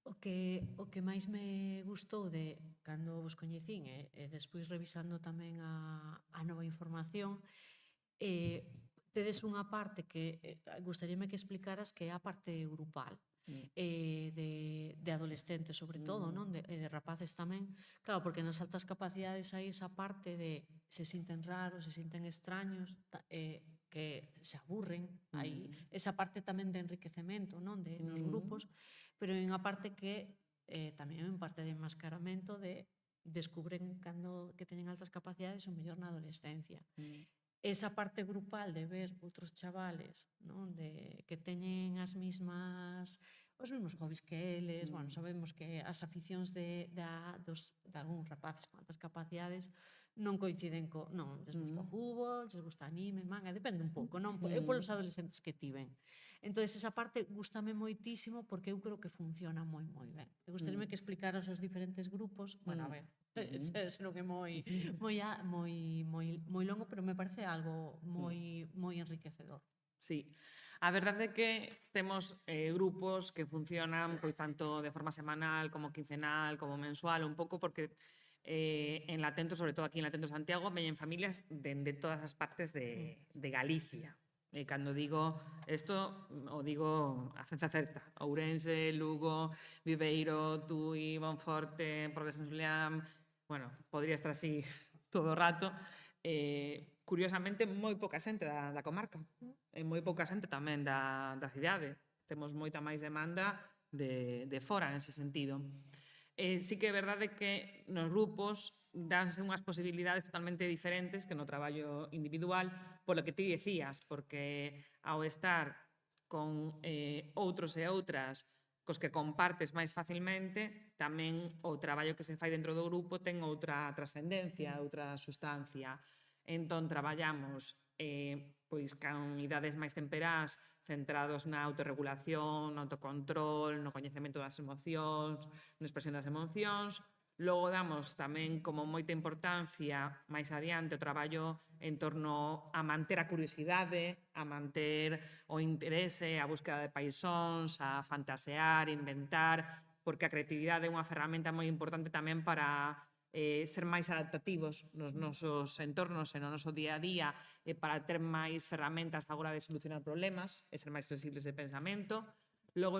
O que máis me gustou de cando vos coñecín e despois revisando tamén a nova información, tedes unha parte que gustaríame que explicaras que é a parte grupal, de adolescentes sobre todo, non? De rapaces tamén. Claro, porque nas altas capacidades hai esa parte de se sinten raros, se sinten extraños, que se aburren, hai esa parte tamén de enriquecemento, non? Nos grupos, pero hai unha parte que tamén é unha parte de enmascaramento de descubren cando que teñen altas capacidades o mellor na adolescencia. Esa parte grupal de ver outros chavales, non? Que teñen os mesmos hobbies que eles, bueno, sabemos que as aficións de algúns rapaces con altas capacidades non coinciden non, les gusta o fútbol, les gusta anime, manga, depende un pouco, non? Eu polos adolescentes que tiven. Entón, esa parte gustame moitísimo porque eu creo que funciona moi ben. E gustaríame que explicaras os diferentes grupos, bueno, a ver, senón que moi longo, pero me parece algo moi enriquecedor. Sí. A verdade é que temos grupos que funcionan pois tanto de forma semanal como quincenal, como mensual, un pouco porque en Latento, sobre todo aquí en Latento Santiago, veñen familias de todas as partes de Galicia. E cando digo isto, o digo a ciencia certa. Ourense, Lugo, Viveiro, Tui, Monforte, Porto de Sant Julián... Bueno, podría estar así todo o rato. Curiosamente, moi pouca xente da comarca. E moi pouca xente tamén da cidade. Temos moita máis demanda de fora, nese sentido. Sí que é verdade que nos grupos danse unhas posibilidades totalmente diferentes que no traballo individual, polo que ti decías, porque ao estar con outros e outras cos que compartes máis facilmente, tamén o traballo que se fai dentro do grupo ten outra trascendencia, outra sustancia. Entón, traballamos pois con idades máis temperás, centrados na autorregulación, no autocontrol, no coñecemento das emocións, na expresión das emocións. Logo damos tamén como moita importancia máis adiante o traballo en torno a manter a curiosidade, a manter o interese, a búsqueda de paixóns, a fantasear, inventar, porque a creatividade é unha ferramenta moi importante tamén para ser máis adaptativos nos nosos entornos e no noso día a día e para ter máis ferramentas a hora de solucionar problemas e ser máis flexibles de pensamento. Logo,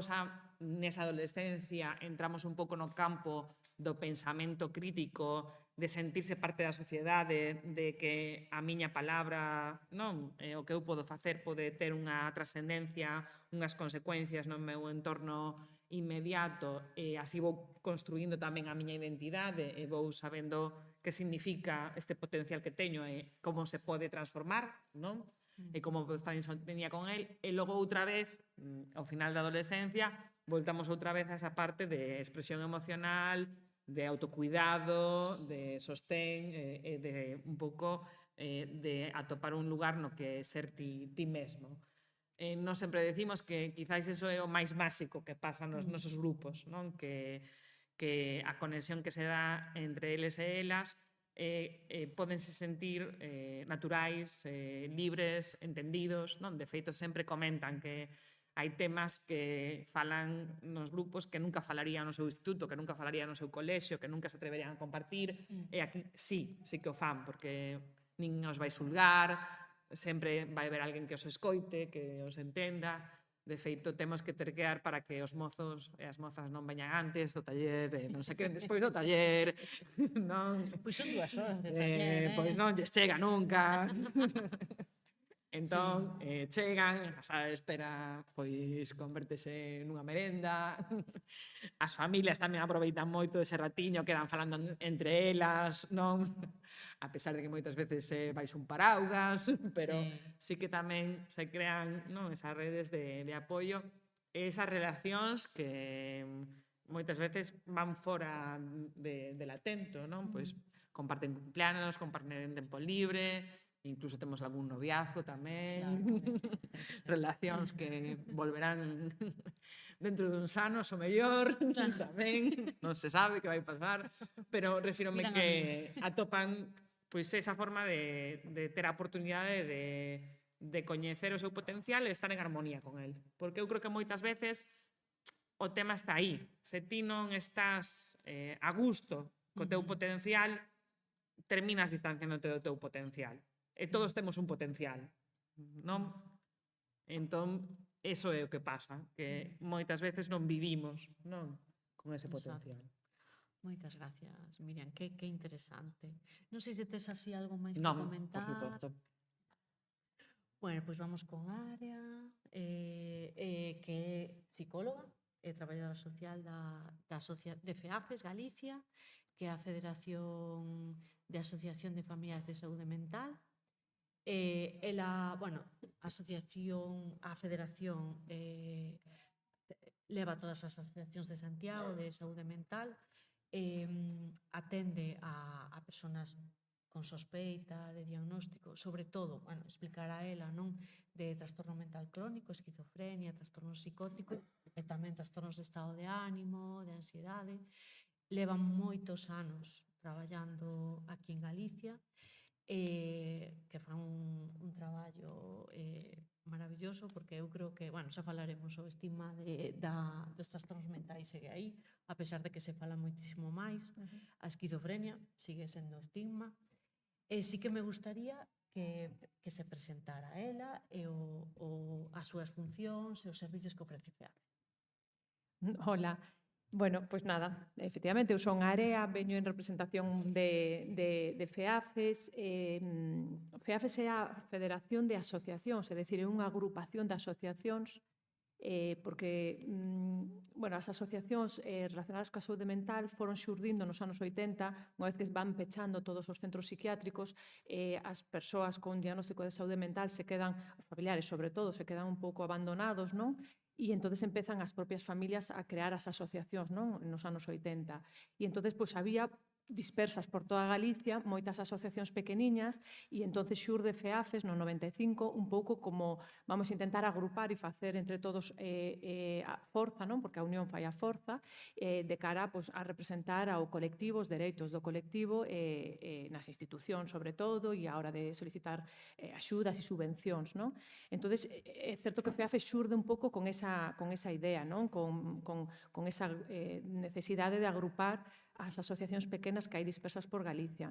nesa adolescencia, entramos un pouco no campo do pensamento crítico, de sentirse parte da sociedade, de que a miña palabra, non, o que eu podo facer pode ter unha trascendencia, unhas consecuencias no meu entorno inmediato, e así vou construindo tamén a miña identidade e vou sabendo que significa este potencial que teño e como se pode transformar, non? E como podo estar en sintonía con el. E logo outra vez, ao final da adolescencia, voltamos outra vez a esa parte de expresión emocional, de autocuidado, de sostén, de un pouco de atopar un lugar no que ser ti mesmo. Nos sempre decimos que quizáis eso é o máis básico que pasa nos nosos grupos, non? Que a conexión que se dá entre eles e elas pódense sentir naturais, libres, entendidos, non? De feito, sempre comentan que hai temas que falan nos grupos que nunca falarían no seu instituto, que nunca falarían no seu colexio, que nunca se atreverían a compartir, e aquí sí que o fan, porque nin os vai xulgar, sempre vai haber alguén que os escoite, que os entenda. De feito, temos que terquear para que os mozos e as mozas non veñan antes do taller, non se queden despois do taller, non? Pois son 2 horas de taller, Pois non lles chega nunca. Entón, chegan, a sala de espera pois convértese nunha merenda. As familias tamén aproveitan moito ese ratiño, quedan falando entre elas, non? A pesar de que moitas veces vais un paraugas, pero sí que tamén se crean, non, esas redes de apoio, esas relacións que moitas veces van fora del atento, non? Pois comparten cumpleanos, comparten tempo libre, incluso temos algún noviazgo tamén, relacións que volverán dentro duns anos o mellor, tamén, non se sabe que vai pasar, pero refírome que atopan pois esa forma de ter a oportunidade de coñecer o seu potencial e estar en armonía con el. Porque eu creo que moitas veces o tema está aí. Se ti non estás a gusto co teu potencial, terminas distanciándote do teu potencial. E todos temos un potencial, non? Entón, eso é o que pasa, que moitas veces non vivimos, non? Con ese potencial. Moitas gracias, Miriam, que interesante. Non sei se tes así algo máis que Non, comentar. por suposto. Bueno, pois vamos con Área, que é psicóloga e traballadora social de FEAFES Galicia, que é a Federación de Asociación de Familias de Saúde Mental. A federación leva todas as asociacións de Santiago de saúde mental, atende a persoas con sospeita de diagnóstico, sobre todo, explicará ela, non, de trastorno mental crónico, esquizofrenia, trastorno psicótico e tamén trastornos de estado de ánimo, de ansiedade. Levan moitos anos traballando aquí en Galicia, que fan un traballo maravilloso, porque eu creo que, xa falaremos o estigma dos trastornos mentais segue aí, a pesar de que se fala moitísimo máis. A esquizofrenia sigue sendo estigma. Sí que me gustaría que se presentara ela e as súas funcións e os servicios que ofrece FEAFES. Hola. Bueno, pois nada, efectivamente, eu son Área, veño en representación de FEAFES. FEAFES é a Federación de Asociacións, é dicir, é unha agrupación de asociacións, porque as asociacións relacionadas coa saúde mental foron xurdindo nos anos 80, unha vez que van pechando todos os centros psiquiátricos, as persoas con diagnóstico de saúde mental se quedan, os familiares sobre todo, se quedan un pouco abandonados, non? E entonces empezan as propias familias a crear as asociacións, non? Nos anos 80. E entonces había dispersas por toda Galicia, moitas asociacións pequeniñas, e entonces xurde FEAFES no 95, un pouco como vamos a intentar agrupar e facer entre todos a forza, non? Porque a unión fai a forza, de cara a representar ao colectivo, os dereitos do colectivo nas institucións, sobre todo, e a hora de solicitar axudas e subvencións, non? Entonces, é certo que FEAFES xurde un pouco con esa idea, non? Con esa necesidade de agrupar as asociacións pequenas que hai dispersas por Galicia.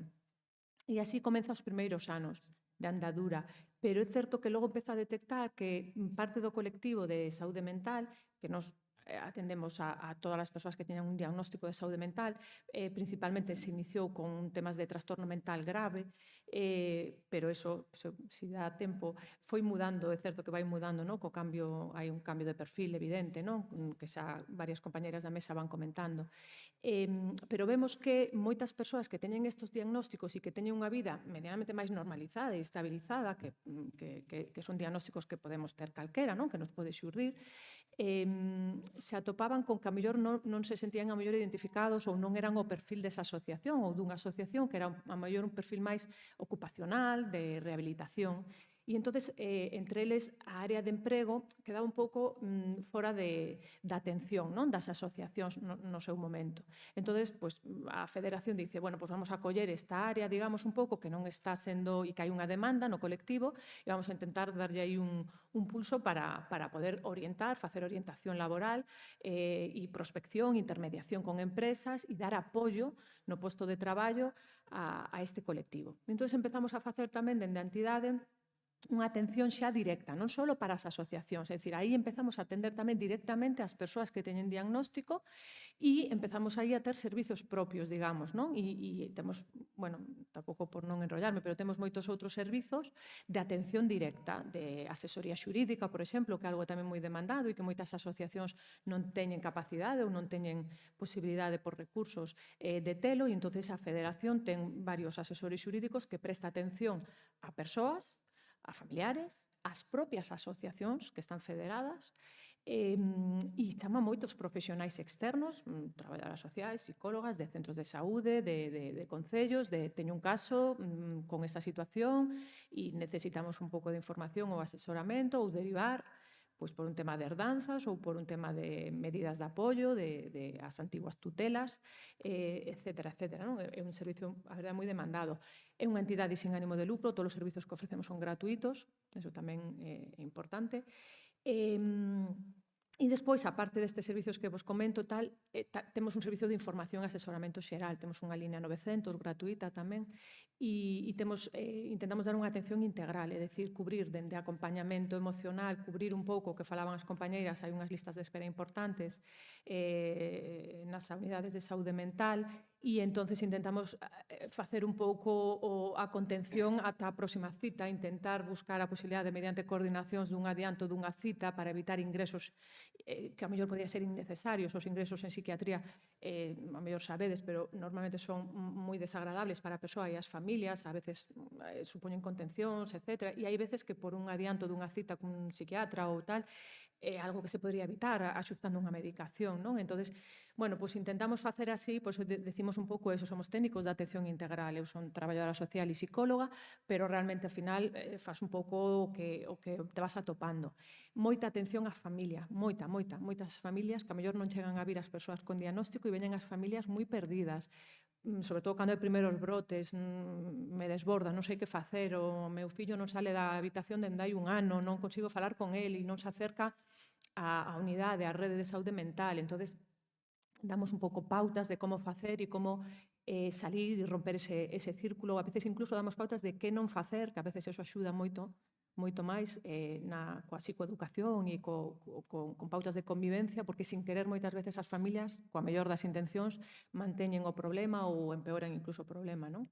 E así comeza os primeiros anos de andadura. Pero é certo que logo empeza a detectar que parte do colectivo de saúde mental, que nos atendemos a todas as persoas que teñan un diagnóstico de saúde mental, principalmente se iniciou con temas de trastorno mental grave, pero eso, se dá tempo, foi mudando, é certo que vai mudando, co cambio, hai un cambio de perfil evidente, que xa varias compañeras da mesa van comentando. Pero vemos que moitas persoas que teñen estes diagnósticos e que teñen unha vida medianamente máis normalizada e estabilizada, que son diagnósticos que podemos ter calquera, que nos pode xurdir, se atopaban con que a mellor non se sentían a mellor identificados ou non eran o perfil desa asociación ou dunha asociación que era a mellor un perfil máis ocupacional, de rehabilitación. E entonces, entre eles, a área de emprego quedaba un pouco fora da atención, non, das asociacións no seu momento. Entonces, pues, a Federación dice, bueno, pues vamos a coller esta área, digamos, un pouco que non está sendo e que hai unha demanda no colectivo e vamos a intentar darlle aí un pulso para poder orientar, facer orientación laboral e prospección, intermediación con empresas e dar apoio no posto de traballo a este colectivo. Entón, empezamos a facer tamén dende a entidade unha atención xa directa, non só para as asociacións, é dicir, aí empezamos a atender tamén directamente ás persoas que teñen diagnóstico e empezamos aí a ter servizos propios, digamos, non? E temos, bueno, tampouco por non enrollarme, pero temos moitos outros servizos de atención directa, de asesoría xurídica, por exemplo, que é algo tamén moi demandado e que moitas asociacións non teñen capacidade ou non teñen posibilidade por recursos de telo, e entonces a Federación ten varios asesores xurídicos que presta atención a persoas, a familiares, as propias asociacións que están federadas e chama moitos profesionais externos, traballadoras sociais, psicólogas, de centros de saúde, de concellos, teño un caso con esta situación e necesitamos un pouco de información ou asesoramento ou derivar pois por un tema de herdanzas ou por un tema de medidas de apoio, de as antiguas tutelas, etcétera, etcétera. Non? É un servicio, a verdade, moi demandado. É unha entidade sin ánimo de lucro, todos os servizos que ofrecemos son gratuitos, eso tamén é importante. E despois, aparte destes servizos que vos comento, temos un servicio de información e asesoramento xeral, temos unha línea 900 gratuita tamén, e intentamos dar unha atención integral, é dicir, cubrir dende acompañamento emocional, cubrir un pouco o que falaban as compañeiras, hai unhas listas de espera importantes nas unidades de saúde mental, e entonces intentamos facer un pouco a contención ata a próxima cita, intentar buscar a posibilidade mediante coordinacións dun adianto dunha cita para evitar ingresos que a mellor podían ser innecesarios. Os ingresos en psiquiatría, a mellor sabedes, pero normalmente son moi desagradables para a persoa e as familias, a veces supoñen contencións, etc. E hai veces que por un adianto dunha cita cun psiquiatra ou tal, é algo que se podría evitar axustando unha medicación, non? Entonces, bueno, pues intentamos facer así, pois decimos un pouco eso, somos técnicos de atención integral, eu son traballadora social e psicóloga, pero realmente ao final faz un pouco o que te vas atopando. Moita atención á familia, moitas familias que a mellor non chegan a vir as persoas con diagnóstico e veñen as familias moi perdidas, sobre todo cando hai primeiros brotes, me desborda, non sei que facer, o meu fillo non sale da habitación dende hai un ano, non consigo falar con el e non se acerca á unidade, á rede de saúde mental. Entonces, damos un pouco pautas de como facer e como salir e romper ese círculo. A veces incluso damos pautas de que non facer, que a veces eso axuda moito máis coa psicoeducación e con pautas de convivencia, porque sin querer moitas veces as familias, coa mellor das intencións, manteñen o problema ou empeoran incluso o problema, non?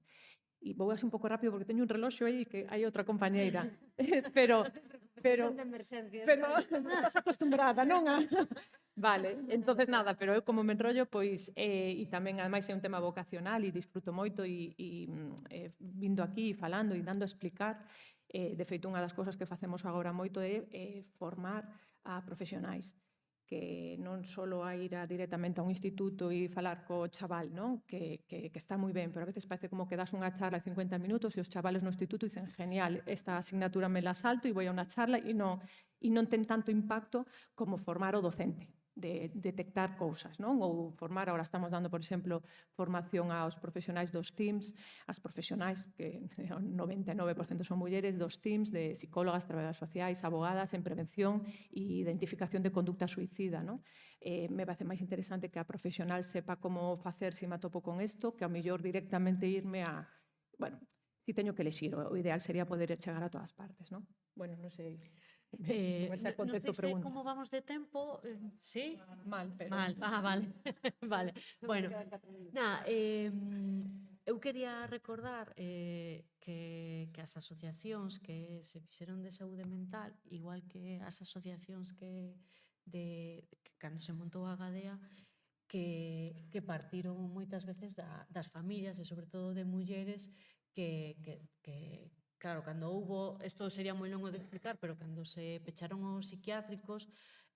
E vou así un pouco rápido porque teño un reloxo aí que hai outra compañeira, pero estás acostumbrada, non? Vale, entonces nada, pero eu como me enrollo, pois, e tamén ademais é un tema vocacional e disfruto moito e vindo aquí falando e dando a explicar. De feito, unha das cousas que facemos agora moito é formar a profesionais, que non só a ir directamente a un instituto e falar co chaval, non? Que está moi ben, pero a veces parece como que das unha charla de 50 minutos e os chavales no instituto dicen, genial, esta asignatura me la salto e vou a unha charla e non ten tanto impacto como formar o docente, de detectar cousas, non? Ou formar, agora estamos dando, por exemplo, formación aos profesionais dos CIMS, as profesionais, que o 99% son mulleres, dos CIMS, de psicólogas, traballadoras sociais, abogadas, en prevención e identificación de conducta suicida, non? Me parece máis interesante que a profesional sepa como facer se me atopo con isto, que ao mellor directamente irme a... Bueno, si teño que elexir, o ideal sería poder chegar a todas partes, non? Bueno, non sei... Non sei como vamos de tempo, sí? Mal, pero... Vale. Vale. Bueno, nada, eu quería recordar que as asociacións que se fixeron de saúde mental, igual que as asociacións que cando se montou a Gadea, que partiron moitas veces das familias e sobre todo de mulleres que claro, cando houbo, isto sería moi longo de explicar, pero cando se pecharon os psiquiátricos,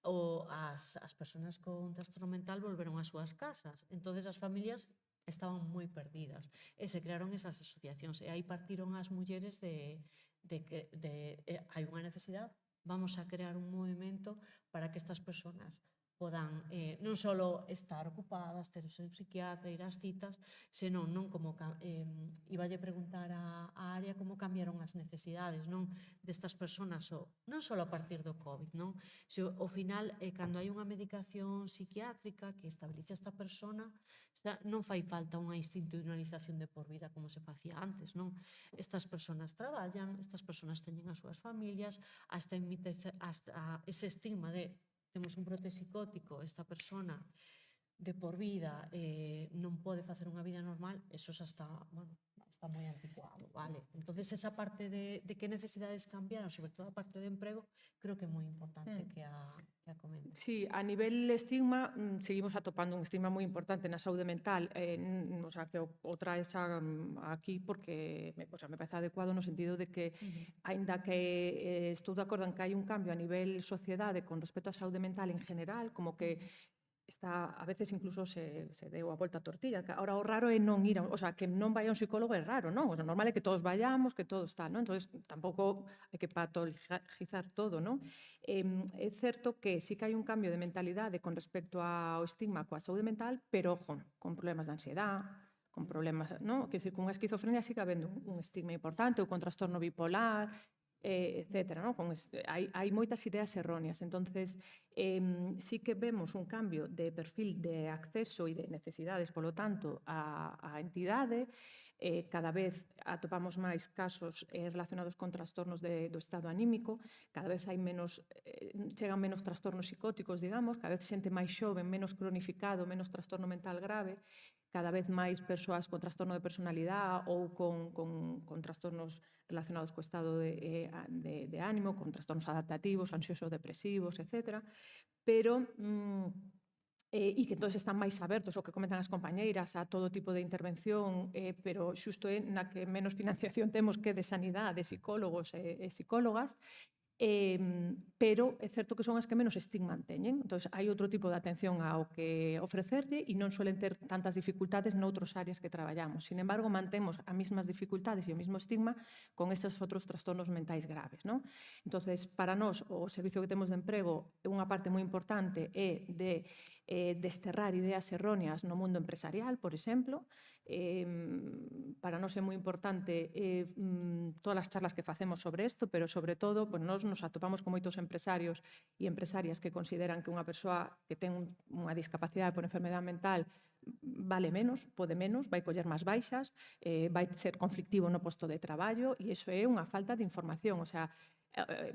as persoas con trastorno mental volveron ás súas casas. Entonces as familias estaban moi perdidas e se crearon esas asociacións e aí partiron as mulleres de hai unha necesidade, vamos a crear un movimento para que estas persoas podan non só estar ocupadas, ter o seu psiquiatra, ir ás citas, senón non como iballe preguntar a área como cambiaron as necesidades non destas persoas, non só a partir do COVID, non? Se ao final, cando hai unha medicación psiquiátrica que estabiliza esta persona, non fai falta unha institucionalización de por vida como se facía antes, non? Estas persoas traballan, estas persoas teñen as súas familias, hasta ese estigma de temos un brote psicótico, esta persona de por vida non pode facer unha vida normal, eso xa está moi anticuado, vale? Entonces, esa parte de que necesidades cambiaron, sobre todo a parte de emprego, creo que é moi importante que a comente. Sí, a nivel estigma, seguimos atopando un estigma moi importante na saúde mental, o sea, que o traes aquí porque me parece adecuado no sentido de que, aínda que estou de acordo en que hai un cambio a nivel sociedade con respecto á saúde mental en general, como que está, a veces incluso se deu a volta a tortilla, que ahora o raro é non ir, o sea, que non vai a un psicólogo é raro, non? O sea, normal é que todos vayamos, que todo está, non? Entonces, tampouco hai que patologizar todo, non? É certo que sí que hai un cambio de mentalidade con respecto ao estigma coa saúde mental, pero, ojo, con problemas de ansiedade, con problemas, non? Quer dizer, con a esquizofrenia sí que habendo un estigma importante, ou con trastorno bipolar, etcétera, ¿no? Hai moitas ideas erróneas, entonces sí que vemos un cambio de perfil de acceso e de necesidades, polo tanto, a entidade, cada vez atopamos máis casos relacionados con trastornos do estado anímico, cada vez hai menos, chegan menos trastornos psicóticos, digamos, cada vez xente máis xoven, menos cronificado, menos trastorno mental grave, cada vez máis persoas con trastorno de personalidade ou con trastornos relacionados co estado de ánimo, con trastornos adaptativos, ansioso-depresivos, etc. Pero e que entón están máis abertos, o que comentan as compañeiras, a todo tipo de intervención, pero xusto é na que menos financiación temos que de sanidade, de psicólogos e psicólogas, pero é certo que son as que menos estigma teñen. Entón, hai outro tipo de atención ao que ofrecerlle e non suelen ter tantas dificultades noutros áreas que traballamos. Sin embargo, mantemos as mesmas dificultades e o mesmo estigma con estes outros trastornos mentais graves, non? Entón, para nós, o servicio que temos de emprego, unha parte moi importante é de desterrar ideas erróneas no mundo empresarial, por exemplo. Para nós é moi importante todas as charlas que facemos sobre isto, pero sobre todo, nós nos atopamos con moitos empresarios e empresarias que consideran que unha persoa que ten unha discapacidade por enfermedade mental vale menos, pode menos, vai coller máis baixas, vai ser conflictivo no posto de traballo, e iso é unha falta de información. O sea,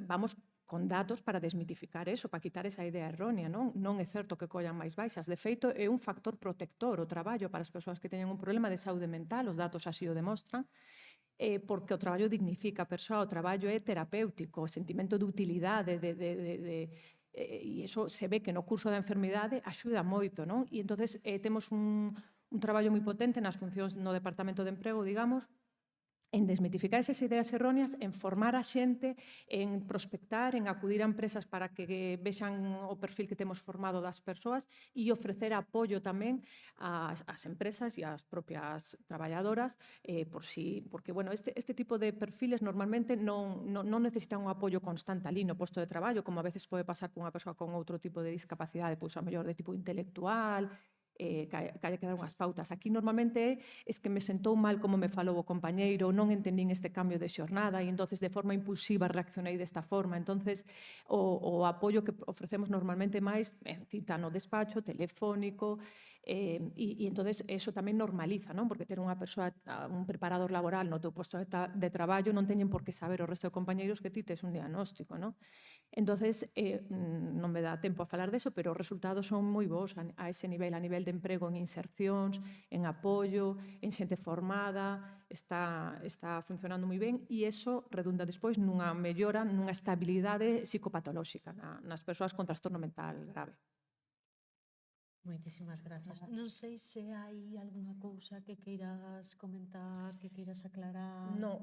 vamos con datos para desmitificar eso, para quitar esa idea errónea, non? Non é certo que collan máis baixas. De feito, é un factor protector o traballo para as persoas que teñen un problema de saúde mental, os datos así o demostran, porque o traballo dignifica a persoa, o traballo é terapéutico, o sentimento de utilidade, e iso se ve que no curso da enfermidade axuda moito, non? E entonces temos un traballo moi potente nas funcións no Departamento de Emprego, digamos, en desmitificar esas ideas erróneas, en formar a xente, en prospectar, en acudir a empresas para que vexan o perfil que temos formado das persoas e ofrecer apoio tamén ás empresas e ás propias traballadoras, porque, bueno, este tipo de perfiles normalmente non necesitan un apoio constante ali no posto de traballo, como a veces pode pasar con unha persoa con outro tipo de discapacidade, pois a mellor de tipo intelectual, que haya que dar unhas pautas. Aquí normalmente é que me sentou mal como me falou o compañeiro, non entendín este cambio de xornada e entonces de forma impulsiva reaccionei desta forma. Entonces o apoio que ofrecemos normalmente máis en cita no despacho, telefónico, e entonces eso tamén normaliza, non? Porque ter unha persoa, un preparador laboral no teu posto de traballo non teñen por que saber o resto de compañeiros que ti tes un diagnóstico, non? Entonces, non me dá tempo a falar deso, pero os resultados son moi bons a ese nivel, a nivel de emprego en insercións, en apoio, en xente formada, está funcionando moi ben e iso redunda despois nunha mellora, nunha estabilidade psicopatolóxica nas persoas con trastorno mental grave. Moitísimas grazas. Non sei se hai algunha cousa que queiras comentar, que queiras aclarar. Non,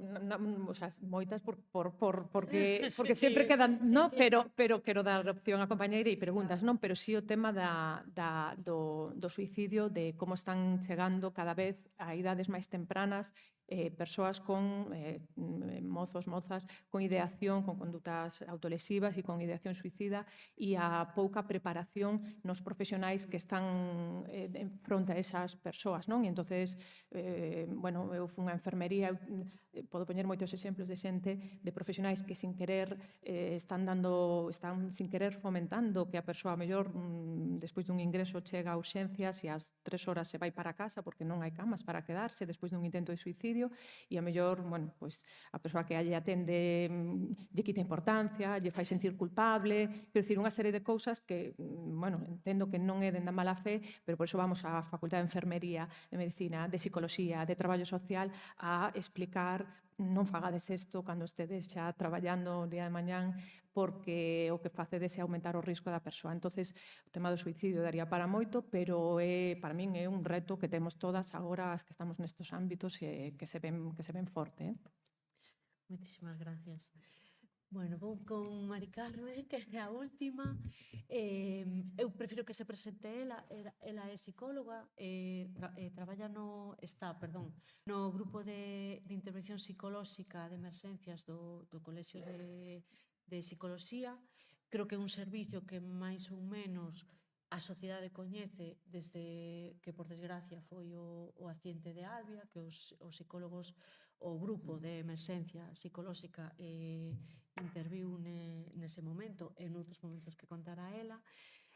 o sea, moitas porque sempre quedan, non, pero quero dar opción á compañeira e preguntas, non, pero si o tema do suicidio, de como están chegando cada vez a idades máis tempranas persoas con mozos, mozas, con ideación, con condutas autolesivas e con ideación suicida e a pouca preparación nos profesionais que están fronte a esas persoas, non? E entonces, bueno, eu fui unha enfermería, podo poñer moitos exemplos de xente, de profesionais que sin querer están sin querer fomentando que a persoa mellor despois dun ingreso chega a urxencias e ás 3 horas se vai para casa porque non hai camas para quedarse despois dun intento de suicidio e a mellor, bueno, pois a persoa que lle atende lle quita importancia, lle fai sentir culpable, quero dicir, unha serie de cousas que, bueno, entendo que non é dende a mala fe, pero por iso vamos á Facultade de Enfermería, de Medicina, de Psicología, de Traballo Social a explicar non fagades isto cando estedes xa traballando o día de mañán porque o que facedes é aumentar o risco da persoa. Entonces, o tema do suicidio daría para moito, pero para min é un reto que temos todas agora as que estamos nestes ámbitos e que se ven forte. Moitísimas gracias. Bueno, vou con Mari Carmen, que é a última. Eu prefiro que se presente ela. Ela é psicóloga, traballa no grupo de intervención psicolóxica de emerxencias do Colexio de Psicoloxía. Creo que é un servicio que máis ou menos a sociedade coñece desde que, por desgracia, foi o accidente de Albia, que os psicólogos, o grupo de emerxencia psicolóxica interviu nese momento e noutros momentos que contara ela.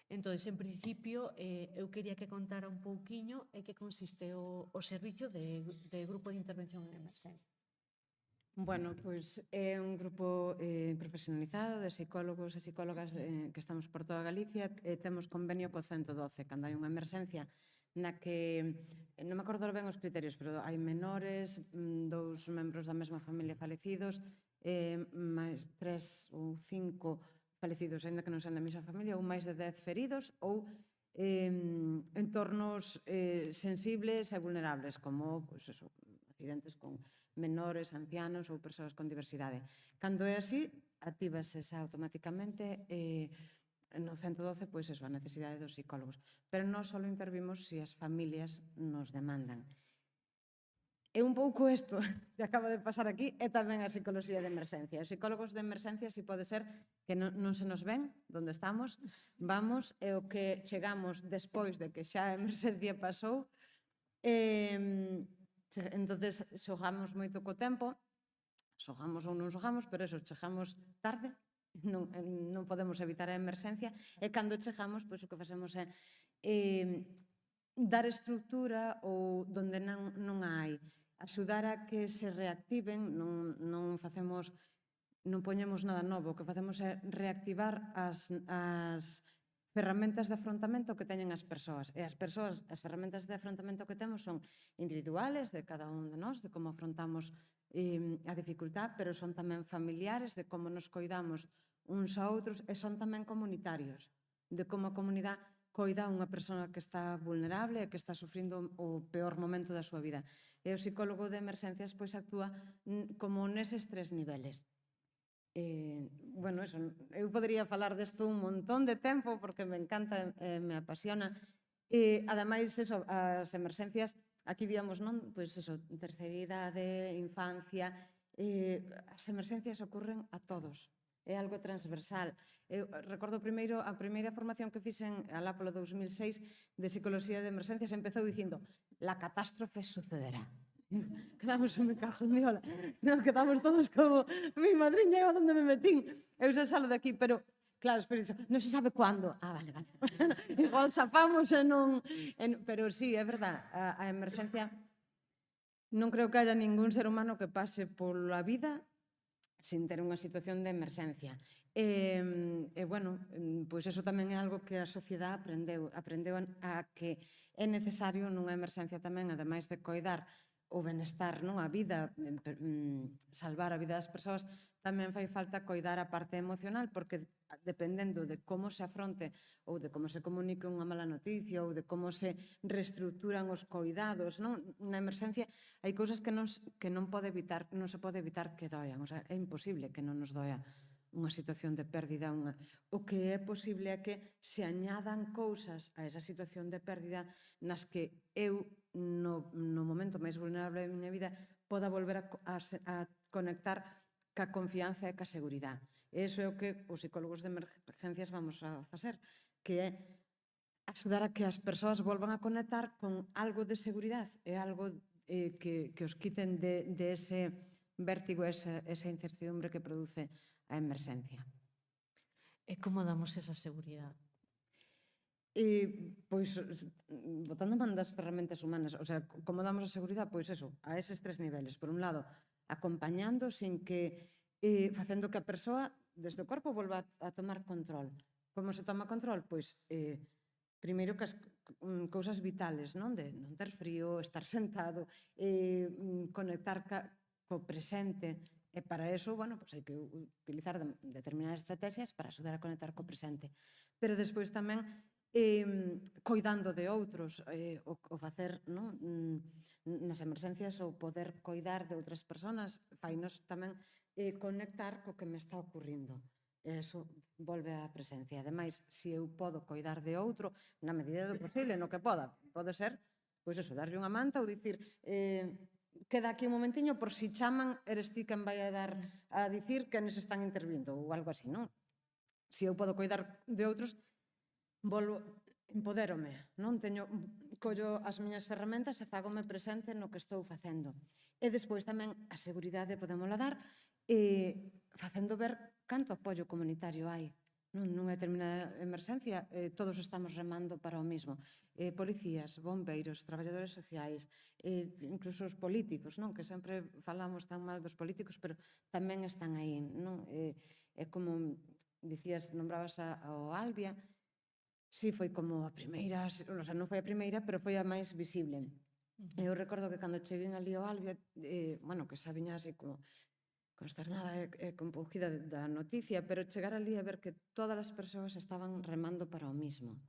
Entón, en principio, eu quería que contara un pouquiño en que consiste o servicio de grupo de intervención en emerxencia. Bueno, pois é un grupo profesionalizado de psicólogos e psicólogas que estamos por toda Galicia e temos convenio co 112, cando hai unha emerxencia na que, non me acordo ben os criterios, pero hai menores, 2 membros da mesma familia falecidos, máis 3 ou 5 falecidos, ainda que non sean da mesma familia, ou máis de 10 feridos, ou entornos sensibles e vulnerables, como accidentes con menores, ancianos ou persoas con diversidade. Cando é así, actívase automáticamente no 112 pois a necesidade dos psicólogos. Pero non só intervimos se as familias nos demandan. É un pouco isto que acaba de pasar aquí, é tamén a psicoloxía de emerxencia. Os psicólogos de emerxencia si pode ser que non se nos ven onde estamos, vamos, e o que chegamos despois de que xa a emerxencia pasou, entonces xogamos moito co tempo, xogamos ou non xogamos, pero eso, chegamos tarde, non podemos evitar a emerxencia, e cando chegamos, pois o que facemos é dar estructura ou donde non hai, axudar a que se reactiven, non poñemos nada novo, o que facemos é reactivar as ferramentas de afrontamento que teñen as persoas. E as ferramentas de afrontamento que temos son individuales de cada un de nós, de como afrontamos a dificultad, pero son tamén familiares, de como nos coidamos uns a outros, e son tamén comunitarios, de como a comunidade coida unha persoa que está vulnerable e que está sufrindo o peor momento da súa vida. E o psicólogo de emerxencias pois actúa como neses 3 niveles. Bueno, eso, eu podría falar desto un montón de tempo porque me encanta, me apasiona. Ademais, eso, as emerxencias, aquí víamos, non? Pois eso, terceira idade, infancia, as emerxencias ocurren a todos. É algo transversal. Eu recordo a primeira formación que fixen alá polo 2006 de psicoloxía de emerxencias empezou dicindo la catástrofe sucederá. Quedamos me cajo en diola. Quedamos todos como mi madriña, onde me metín. Eu xa salo de aquí, pero claro, non se sabe cuándo. Vale. Igual sapamos e non... Pero sí, é verdad, a emerxencia non creo que haya ningún ser humano que pase pola vida sin ter unha situación de emerxencia. Bueno, pois eso tamén é algo que a sociedade aprendeu a que é necesario nunha emerxencia tamén, ademais de coidar o benestar, a vida, salvar a vida das persoas, tamén fai falta coidar a parte emocional, porque dependendo de como se afronte ou de como se comunique unha mala noticia ou de como se reestructuran os coidados, na emerxencia hai cousas que non se pode evitar que doian, o sea, é imposible que non nos doia unha situación de pérdida. O que é posible é que se añadan cousas a esa situación de pérdida nas que eu, no momento máis vulnerable da miña vida, poda volver a conectar ca confianza e ca seguridade. E iso é o que os psicólogos de emergencias vamos a facer, que é axudar a que as persoas volvan a conectar con algo de seguridade e algo que os quiten de ese vértigo, esa incertidumbre que produce a emerxencia. E como damos esa seguridade? Pois, botando man das ferramentas humanas, o sea, como damos a seguridade? Pois eso, a eses tres niveles. Por un lado, acompañando sin que, facendo que a persoa desde o corpo volva a tomar control. Como se toma control? Pois, primeiro que as cousas vitales, non? De non ter frío, estar sentado, conectar co presente, e para eso, bueno, pues hai que utilizar determinadas estrategias para axudar a conectar co presente. Pero despois tamén coidando de outros, o facer nas emerxencias ou poder coidar de outras persoas fainos tamén conectar co que me está ocurrindo. Eso volve á presencia. Ademais, se eu podo coidar de outro, na medida do posible, no que poda, pode ser, pois eso, darlle unha manta ou dicir queda aquí un momentiño por si chaman, eres ti quen vai a dicir quen se están intervindo ou algo así, non? Se eu podo coidar de outros, empodérome, non? Collo as miñas ferramentas e fágome presente no que estou facendo. E despois tamén a seguridade podémola dar facendo ver canto apoio comunitario hai. Nunha determinada emerxencia, todos estamos remando para o mismo. Policías, bombeiros, traballadores sociais, incluso os políticos, non? Que sempre falamos tan mal dos políticos, pero tamén están aí, non? É como dicías, nombrabas ao Albia, sí, foi como a primeira, o sea, non foi a primeira, pero foi a máis visible. Eu recordo que cando cheguei ali ao Albia, bueno, que xa viña así como consternada e compungida da noticia, pero chegar ali a ver que todas as persoas estaban remando para o mismo.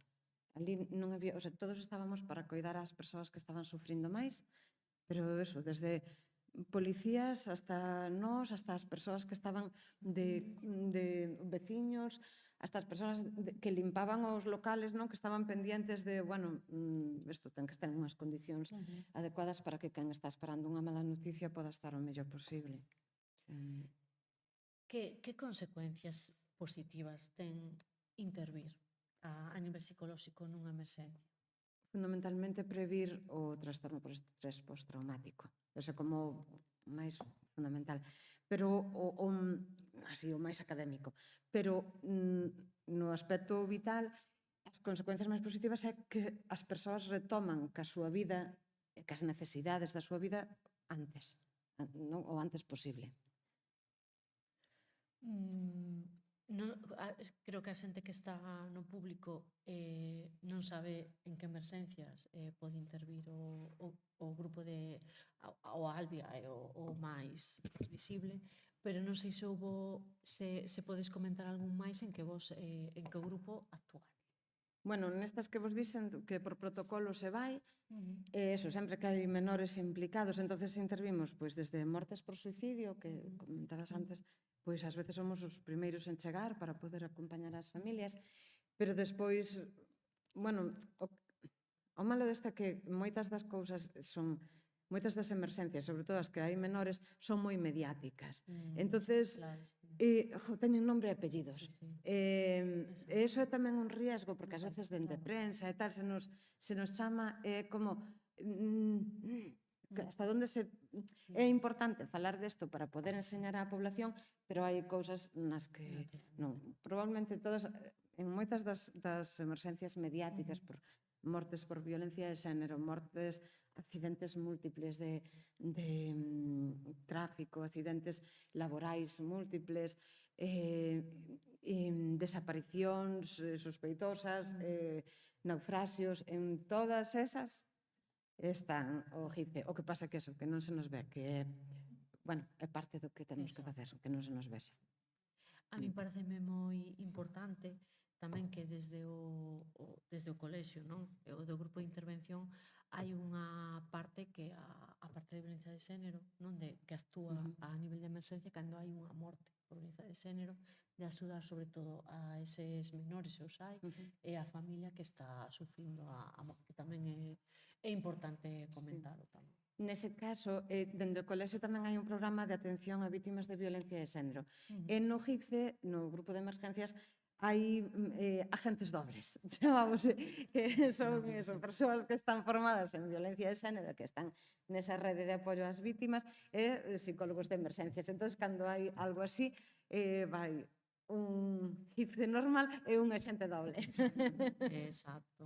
Ali non había, o sea, todos estábamos para coidar as persoas que estaban sufrindo máis, pero eso, desde policías hasta nós, hasta as persoas que estaban de veciños, hasta as persoas que limpaban os locales, non? Que estaban pendientes de, bueno, isto ten que estar en unhas condicións adecuadas para que quen está esperando unha mala noticia poda estar o mellor posible. Que consecuencias positivas ten intervir a nivel psicolóxico nunha emerxencia? Fundamentalmente previr o trastorno por estrés postraumático. Ese como máis fundamental. Pero así o máis académico. Pero no aspecto vital, as consecuencias máis positivas é que as persoas retoman ca súa vida, cas necesidades da súa vida antes, o antes posible. Creo que a xente que está no público non sabe en que emerxencias pode intervir o grupo de o Albia o máis visible, pero non sei se podes comentar algún máis en que o grupo actual. Bueno, nestas que vos dicen que por protocolo se vai, eso, sempre que hai menores implicados, entonces intervimos desde mortes por suicidio, que comentabas antes, pois ás veces somos os primeiros en chegar para poder acompañar as familias, pero despois, bueno, o malo desta é que moitas das cousas son, moitas das emerxencias, sobre todo as que hai menores, son moi mediáticas. Entonces, teñen nombre e apellidos. E iso é tamén un riesgo, porque ás veces dende prensa e tal, se nos chama como hasta onde é importante falar desto para poder enseñar á población, pero hai cousas nas que non. Probablemente todas, en moitas das emerxencias mediáticas por mortes por violencia de xénero, mortes, accidentes múltiples de tráfico, accidentes laborais múltiples, desaparicións sospeitosas, naufraxios, en todas esas están o GIPE. O que pasa que eso, que non se nos ve, que é parte do que temos que facer, que non se nos vexa. A mí pareceme moi importante tamén que desde o colexio, non? O do grupo de intervención hai unha parte que a parte de violencia de xénero, non? Que actúa a nivel de emerxencia cando hai unha morte por violencia de xénero, de axudar sobre todo a eses menores, os hai, e a familia que está sufrindo a morte. Tamén é importante comentalo tamén. Nese caso, dende o colexio tamén hai un programa de atención a vítimas de violencia de xénero. E no GIFCE, no grupo de emergencias, hai agentes dobres, chamamos, que son persoas que están formadas en violencia de xénero, que están nesa rede de apoio ás vítimas, e psicólogos de emergencias. Entón, cando hai algo así, vai un GIFCE normal e un axente doble. Exacto.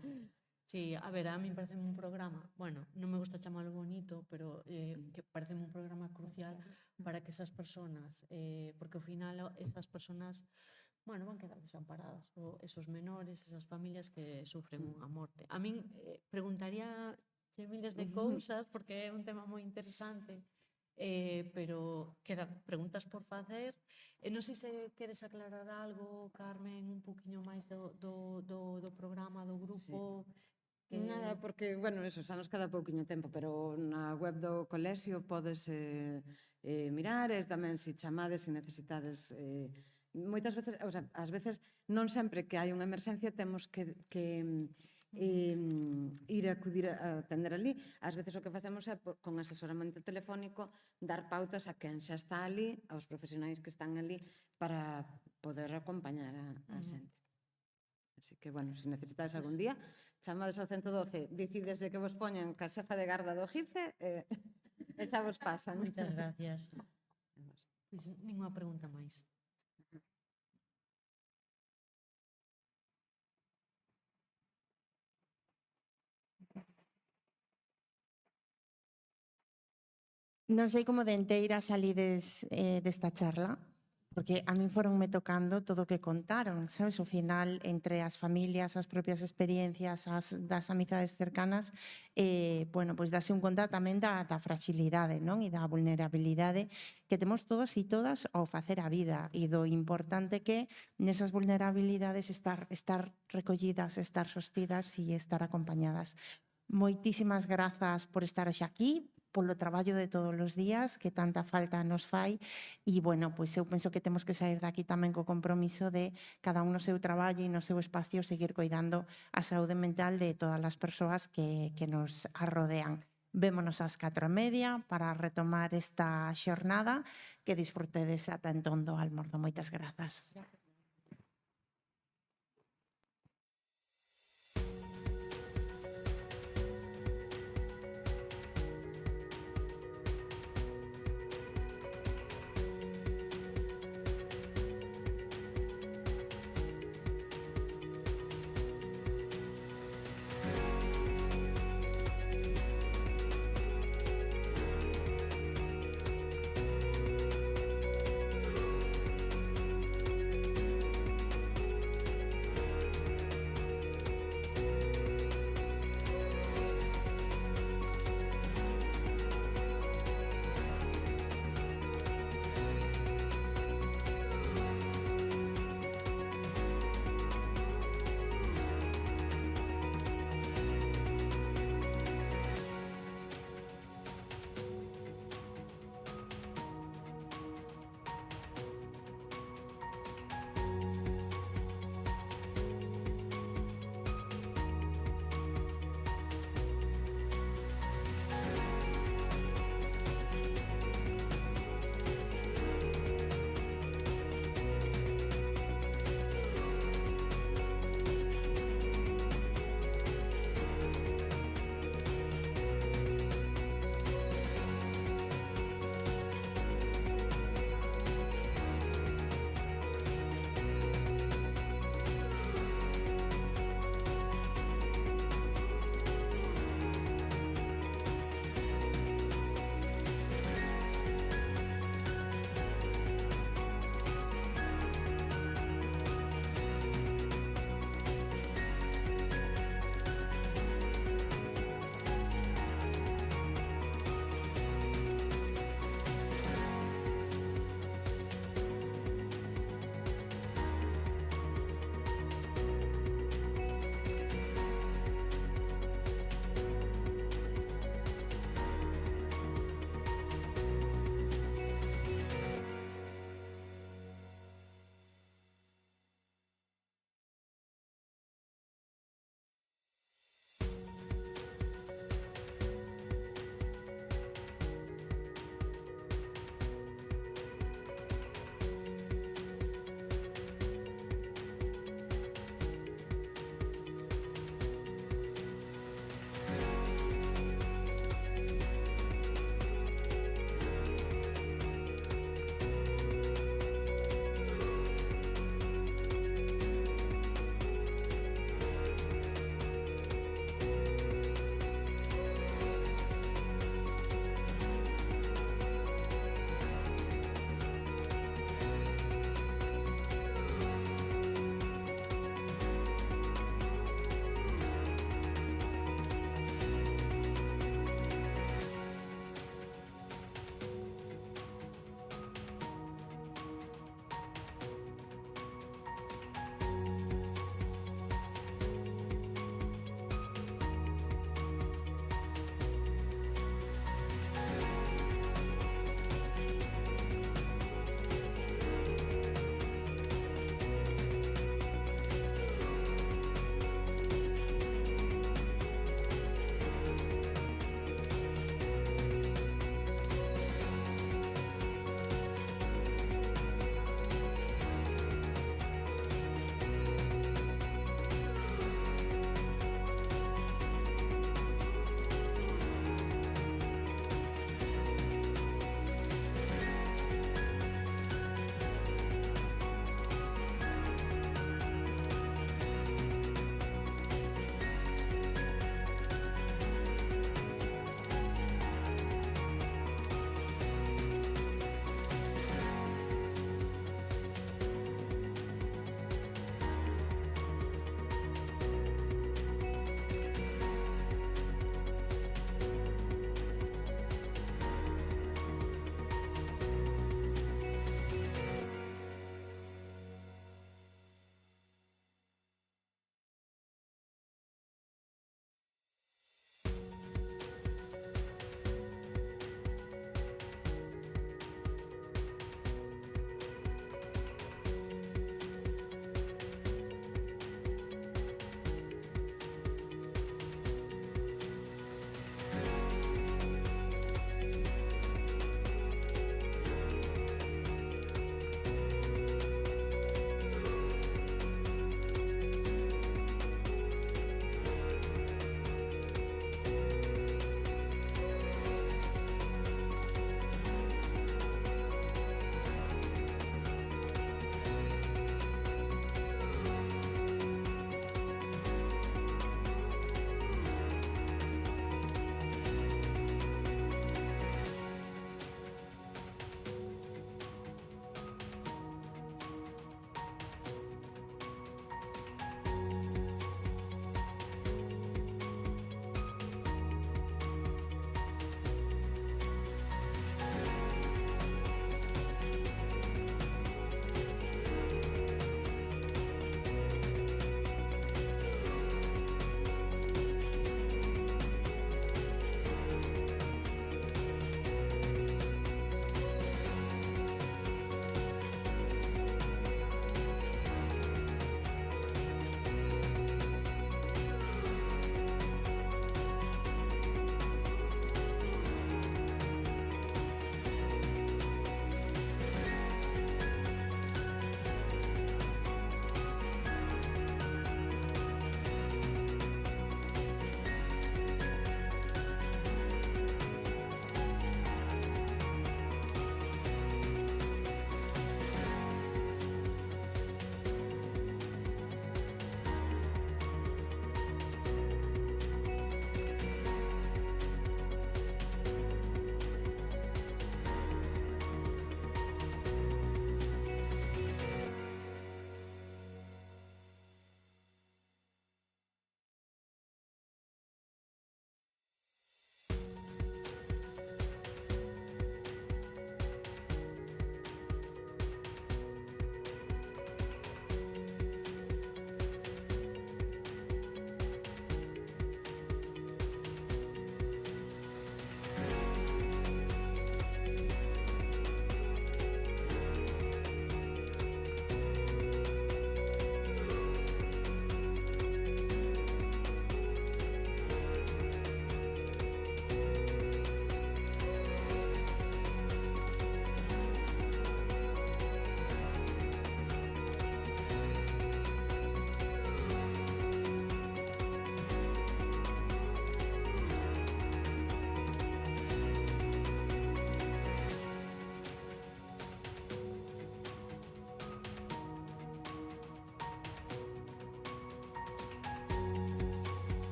Sí, a ver, a mí parece un programa, bueno, non me gusta chamarlo bonito, pero que parece un programa crucial para que esas personas, porque ao final esas personas, bueno, van quedar desamparadas, ou esos menores, esas familias que sufren unha morte. A min preguntaría miles de cousas, porque é un tema moi interesante, pero quedan preguntas por facer. Non sei se queres aclarar algo, Carmen, un poquinho máis do programa, do grupo. Nada, porque, bueno, eso, xa nos queda pouquiño tempo, pero na web do colexio podes mirar, e tamén se chamades, se necesitades. Moitas veces, o sea, ás veces, non sempre que hai unha emerxencia temos que ir a acudir a atender ali. Ás veces o que facemos é, con asesoramento telefónico, dar pautas a quen xa está ali, aos profesionais que están ali, para poder acompañar a xente. Así que, bueno, se necesitades algún día, chamades ao 112, decides de que vos poñan ca xefa de garda do GIFCE e xa vos pasan. Moitas gracias. Ninguna pregunta máis. Non sei como de enteira salides desta charla, porque a min foronme tocando todo o que contaron, sabes? O final, entre as familias, as propias experiencias, das amizades cercanas, bueno, pois dase un conta tamén da fragilidade, non? E da vulnerabilidade que temos todos e todas ao facer a vida, e do importante que nesas vulnerabilidades estar recollidas, estar sostidas e estar acompañadas. Moitísimas grazas por estar hoxe aquí, polo traballo de todos os días, que tanta falta nos fai, e, bueno, pois eu penso que temos que sair daqui tamén co compromiso de cada un no seu traballo e no seu espacio seguir cuidando a saúde mental de todas as persoas que nos arrodean. Vémonos ás 4:30 para retomar esta xornada, que disfrutedes ata entón do almorzo. Moitas grazas.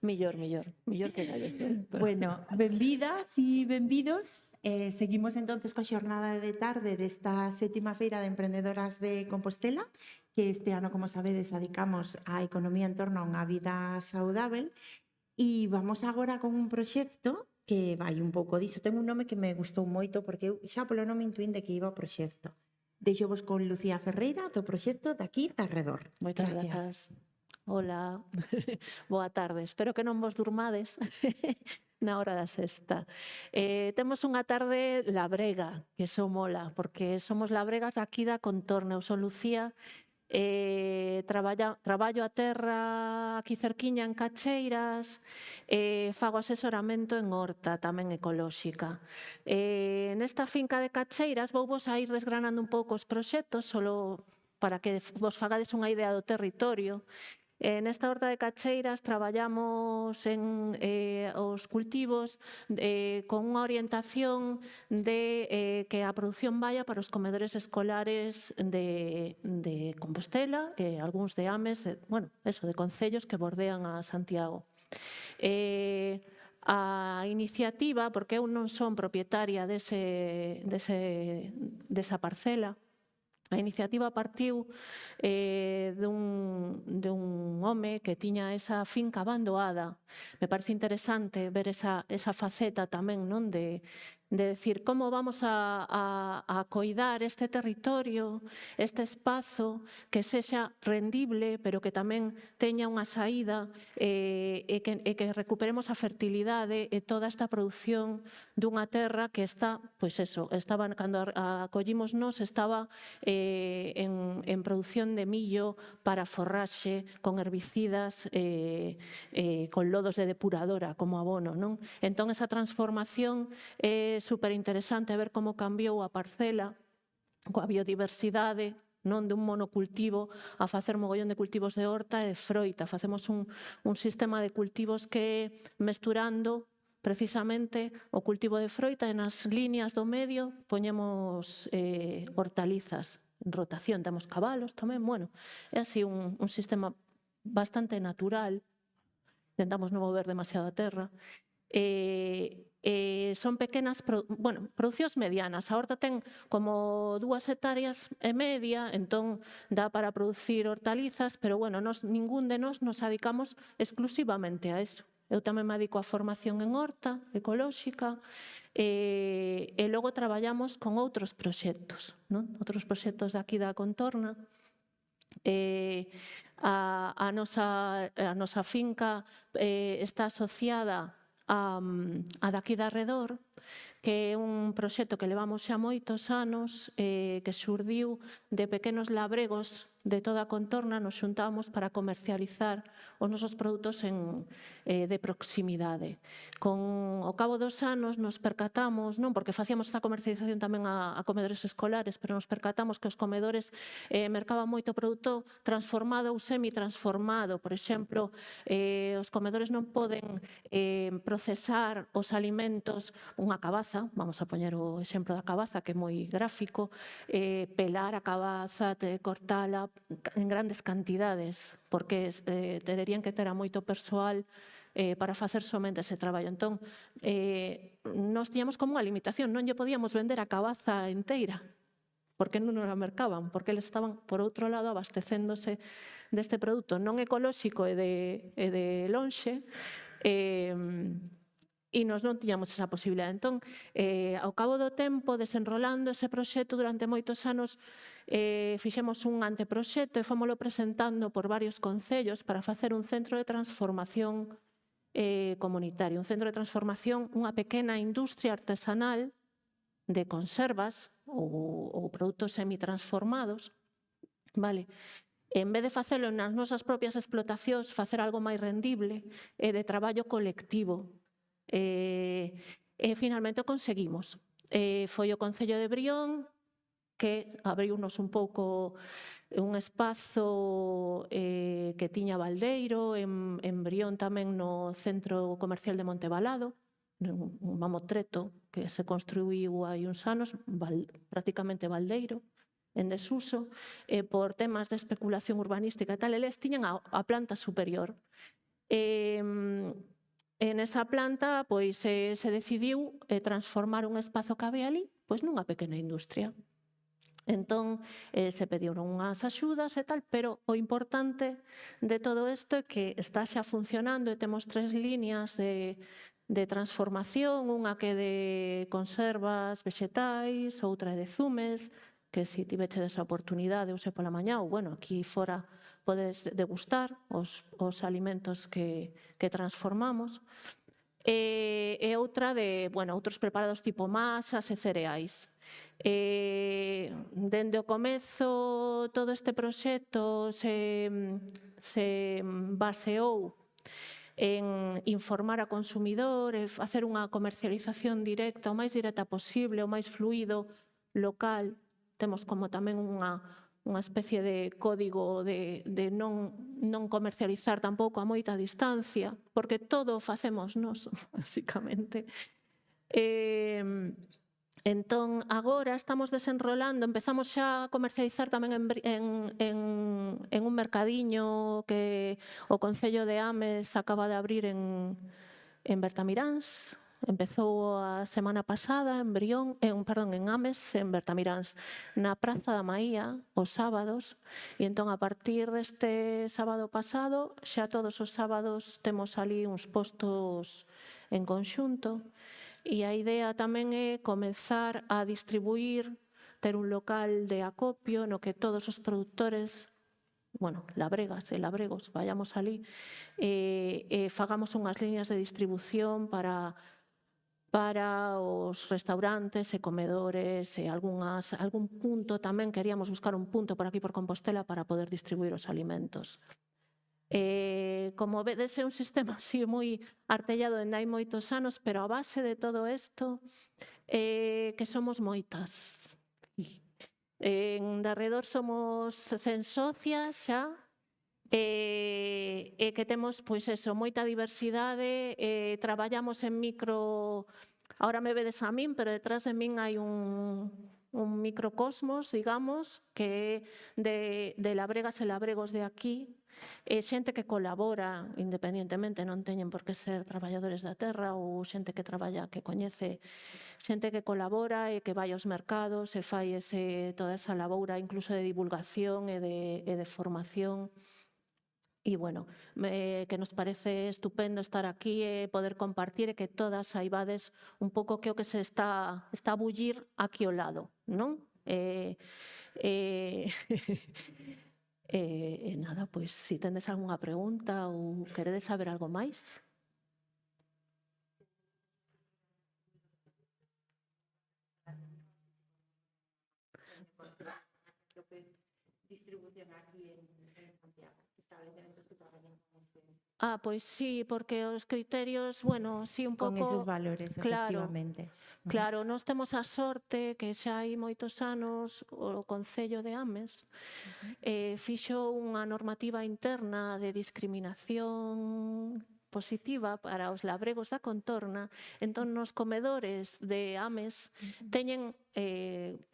Millor que Galicia. Bueno, benvidas e benvidos. Seguimos entonces coa xornada de tarde desta 7ª Feira de Emprendedoras de Compostela, que este ano, como sabedes, dedicamos á economía en torno a unha vida saudável. E vamos agora con un proxecto que vai un pouco diso. Ten un nome que me gustou moito porque eu xa polo nome intuín de que iba ao proxecto. Deixo vos con Lucía Ferreira do proxecto Daqui de Arredor. Moitas grazas. Hola, boa tarde. Espero que non vos durmades na hora da sexta. Temos unha tarde labrega, que iso mola, porque somos labregas aquí da contorna. Eu son Lucía, traballo a terra aquí cerquiña en Cacheiras, fago asesoramento en horta, tamén ecolóxica. Nesta finca de Cacheiras vou vos a ir desgranando un pouco os proxectos, solo para que vos fagades unha idea do territorio. Nesta horta de Cacheiras traballamos en os cultivos con unha orientación de que a produción vaya para os comedores escolares de Compostela, algúns de Ames, de concellos que bordean a Santiago. A iniciativa, porque eu non son propietaria desa parcela, a iniciativa partiu dun home que tiña esa finca abandoada. Me parece interesante ver esa faceta tamén, non, de decir como vamos a coidar este territorio, este espazo, que sexa rendible, pero que tamén teña unha saída e que recuperemos a fertilidade e toda esta produción dunha terra que está, pois eso, cando a collimos nós, estaba en produción de millo para forraxe, con herbicidas, con lodos de depuradora como abono, non? Entón, esa transformación é superinteresante ver como cambiou a parcela coa biodiversidade, non dun monocultivo a facer mogollón de cultivos de horta e de froita. Facemos un sistema de cultivos que mesturando precisamente o cultivo de froita e nas líneas do medio poñemos hortalizas en rotación, temos cabalos tamén, é así un sistema bastante natural, intentamos non mover demasiado a terra. Son pequenas, producións medianas. A horta ten como 2 hectáreas e media, entón dá para producir hortalizas, pero ningún de nós nos dedicamos exclusivamente a eso. Eu tamén me dedico a formación en horta ecolóxica e logo traballamos con outros proxectos, outros proxectos daqui da contorna. A nosa finca está asociada a Daqui de Arredor, que é un proxecto que levamos xa moitos anos, que xurdiu de pequenos labregos de toda a contorna, nos xuntamos para comercializar os nosos produtos de proximidade. Ao cabo dos anos nos percatamos, non porque facíamos esta comercialización tamén a comedores escolares, pero nos percatamos que os comedores mercaban moito produto transformado ou semi-transformado. Por exemplo, os comedores non poden procesar os alimentos, unha cabaza, vamos a poñer o exemplo da cabaza, que é moi gráfico, pelar a cabaza, cortala en grandes cantidades, porque terían que ter a moito persoal para facer somente ese traballo. Entón, nós tiñamos como unha limitación, non lle podíamos vender a cabaza inteira, porque non nos a mercaban, porque eles estaban, por outro lado, abastecéndose deste produto non ecolóxico e de lonxe, e nós non tiñamos esa posibilidade. Entón, ao cabo do tempo, desenrolando ese proxecto durante moitos anos, fixemos un anteproxecto e fomoslo presentando por varios concellos para facer un centro de transformación comunitario, un centro de transformación, unha pequena industria artesanal de conservas ou produtos semitransformados, vale? En vez de facelo nas nosas propias explotacións, facer algo máis rendible e de traballo colectivo. Finalmente o conseguimos. Foi o Concello de Brión que abriunos un pouco un espazo que tiña baldeiro, en Brión tamén no Centro Comercial de Montebalado, un mamotreto que se construíu hai uns anos, prácticamente baldeiro, en desuso, por temas de especulación urbanística e tal, eles tiñan a planta superior. E nesa planta pois, se decidiu transformar un espazo que había ali pois, nunha pequena industria. Entón, se pediron unhas axudas e tal, pero o importante de todo isto é que está xa funcionando e temos 3 líneas de transformación, unha que é de conservas vexetais, outra é de zumes, que se tivechedes a oportunidade ou se pola mañá ou, bueno, aquí fora podes degustar os alimentos que transformamos. E outra de, bueno, outros preparados tipo masas e cereais. Dende o comezo, todo este proxecto se baseou en informar a consumidor e facer unha comercialización directa, o máis directa posible, o máis fluido, local. Temos como tamén unha especie de código de non comercializar tampouco a moita distancia, porque todo facemos nós, basicamente. Entón, agora estamos desenrolando, empezamos xa a comercializar tamén en un mercadiño que o Concello de Ames acaba de abrir en Bertamiráns. Empezou a semana pasada en Ames, en Bertamiráns, na Praza da Maía, os sábados, e entón a partir deste sábado pasado, xa todos os sábados temos ali uns postos en conxunto. E a idea tamén é comezar a distribuir, ter un local de acopio no que todos os produtores, bueno, labregas e labregos, vayamos ali e fagamos unhas líneas de distribución para os restaurantes e comedores e algún punto tamén, queríamos buscar un punto por aquí por Compostela para poder distribuir os alimentos. Como vedes, é un sistema así moi artellado dende hai moitos anos, pero a base de todo isto é que somos moitas. En derredor somos 100 socias xa, e que temos, pois eso, moita diversidade, traballamos en micro... Ahora me vedes a min, pero detrás de min hai un microcosmos, digamos, que é de labregas e labregos de aquí, xente que colabora independentemente, non teñen por que ser traballadores da terra ou xente que traballa, que coñece, xente que colabora e que vai aos mercados e fai toda esa laboura incluso de divulgación e de formación. E, bueno, que nos parece estupendo estar aquí e poder compartir e que todas saibades un pouco que o que se está a bullir aquí ao lado, non? Nada, pois, se tendes algunha pregunta ou queredes saber algo máis. Distribución aquí en Santiago, establecementos que traballan con pois sí, porque os criterios, bueno, sí, un pouco... Con esos valores, efectivamente. Claro, nós temos a sorte que xa hai moitos anos o Concello de Ames fixo unha normativa interna de discriminación positiva para os labregos da contorna. Entón, nos comedores de Ames teñen,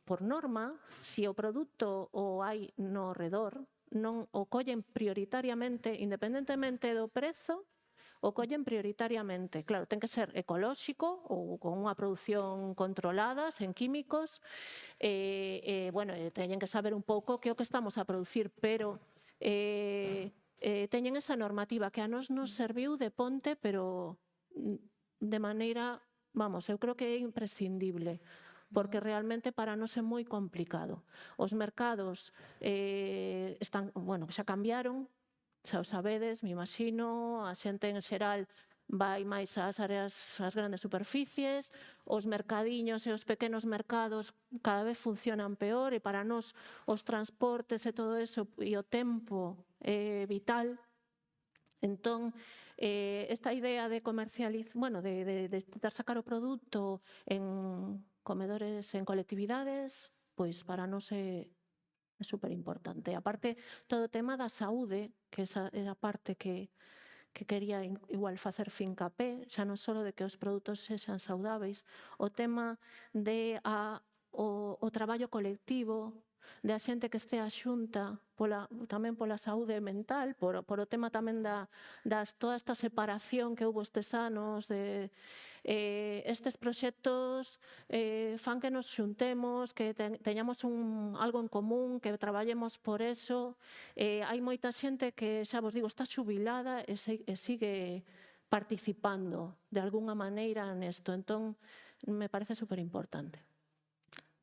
por norma, se o produto o hai no redor, non o collen prioritariamente, independentemente do prezo, o collen prioritariamente. Claro, ten que ser ecolóxico ou con unha produción controlada, sen químicos, bueno, teñen que saber un pouco que é o que estamos a producir, pero teñen esa normativa que a nos serviu de ponte, pero de maneira, vamos, eu creo que é imprescindible, porque realmente para nós é moi complicado. Os mercados están, bueno, xa cambiaron, xa o sabedes, me imagino, a xente en xeral vai máis ás áreas, ás grandes superficies, os mercadiños e os pequenos mercados cada vez funcionan peor e para nós os transportes e todo eso e o tempo é vital. Entón, esta idea de comercializar, bueno, de intentar sacar o produto en comedores, en colectividades, pois para nós é superimportante. A parte, todo o tema da saúde, que esa é a parte que quería igual facer fincapé, xa non só de que os produtos sexan saudáveis, o tema de o traballo colectivo, de a xente que estea xunta tamén pola saúde mental, por o tema tamén toda esta separación que houve estes anos, estes proxectos fan que nos xuntemos, que teñamos algo en común, que traballemos por eso. Hai moita xente que, xa vos digo, está xubilada e sigue participando de algunha maneira nesto. Entón, me parece superimportante.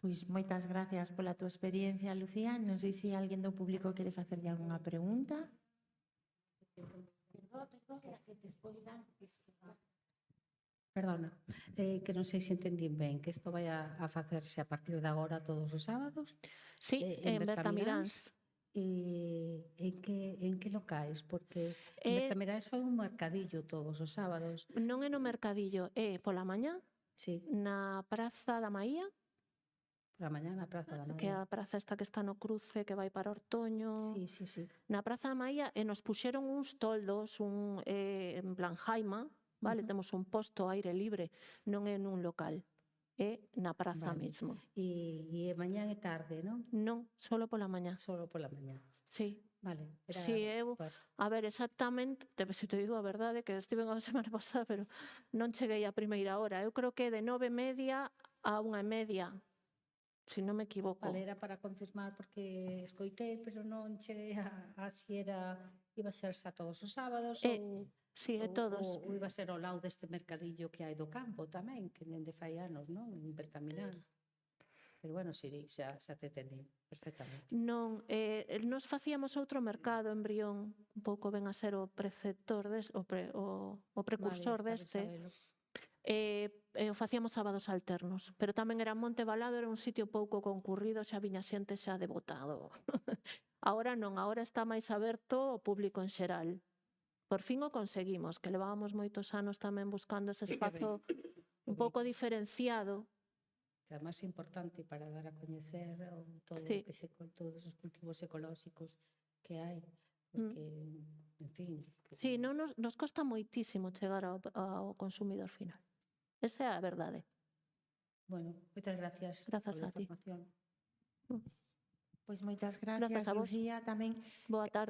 Pois moitas gracias pola túa experiencia, Lucía. Non sei se alguén do público quere facerlle algunha pregunta. Perdona, que non sei se entendín ben, que isto vai a facerse a partir de agora todos os sábados? Sí, en Bertamiráns. En que locais? Porque en Bertamiráns hai un mercadillo todos os sábados. Non é no mercadillo, é pola mañá, na Praza da Maía, pola mañá na Praza da Maía. Que é a praza esta que está no cruce, que vai para Ortoño. Sí. Na Praza da Maía, e nos puxeron uns toldos, en plan jaima, vale? Temos un posto ao aire libre, non é nun local, é na praza mesmo. E mañá e tarde, non? Non, solo pola mañá. Solo pola mañá. Sí. Vale. Sí, eu, a ver, exactamente, se te digo a verdade, que estive a semana pasada, pero non cheguei a primeira hora. Eu creo que de 9:30 a 1:30, se non me equivoco. Vale, era para confirmar, porque escoitei, pero non cheguei a si iba a ser xa todos os sábados Sí, é todos. Ou iba a ser ao lado deste mercadillo que hai do campo tamén, que dende fai anos, non? En Bertamilán. Pero bueno, sí, xa te entendí perfectamente. Non, nos facíamos outro mercado en Brión, un pouco ven a ser o preceptor, o precursor deste. O facíamos sábados alternos, pero tamén era Monte Balado, era un sitio pouco concurrido, xa viña xente xa debotado. Ahora non, ahora está máis aberto ao público en xeral. Por fin o conseguimos, que levábamos moitos anos tamén buscando ese espazo un pouco diferenciado. Que é máis importante para dar a coñecer todos os cultivos ecolóxicos que hai, porque, en fin... Sí, nos costa moitísimo chegar ao consumidor final. Esa é a verdade. Bueno, moitas gracias pola información. Pois moitas gracias, Lucía. Tamén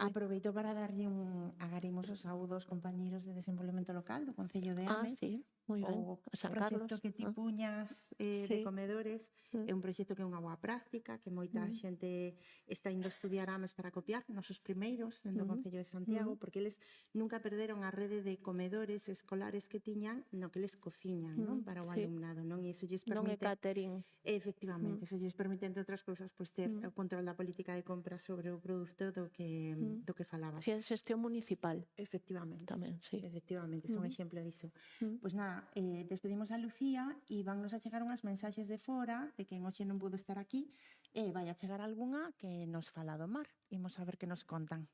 aproveito para darlle un agarimoso saúdo aos compañeros de desenvolvemento local do Concello de Ames. Sí, moi ben. O proxecto que ti puñas de comedores é un proxecto que é unha boa práctica, que moita xente está indo a estudiar Ames para copiar, nosos primeiros dentro do Concello de Santiago, porque eles nunca perderon a rede de comedores escolares que tiñan no que eles cociñan, non? Para o alumnado, non? E iso lles permite... Non é catering. Efectivamente, iso lles permite, entre outras cousas, ter o control da política de compra sobre o produto do que falabas. Si, é xestión municipal. Efectivamente. Tamén, sí. Efectivamente, son exemplo diso. Pois nada, despedimos a Lucía e vannos a chegar unhas mensaxes de fora de quen hoxe non pudo estar aquí e vai a chegar algunha que nos fala do mar. Imos a ver que nos contan.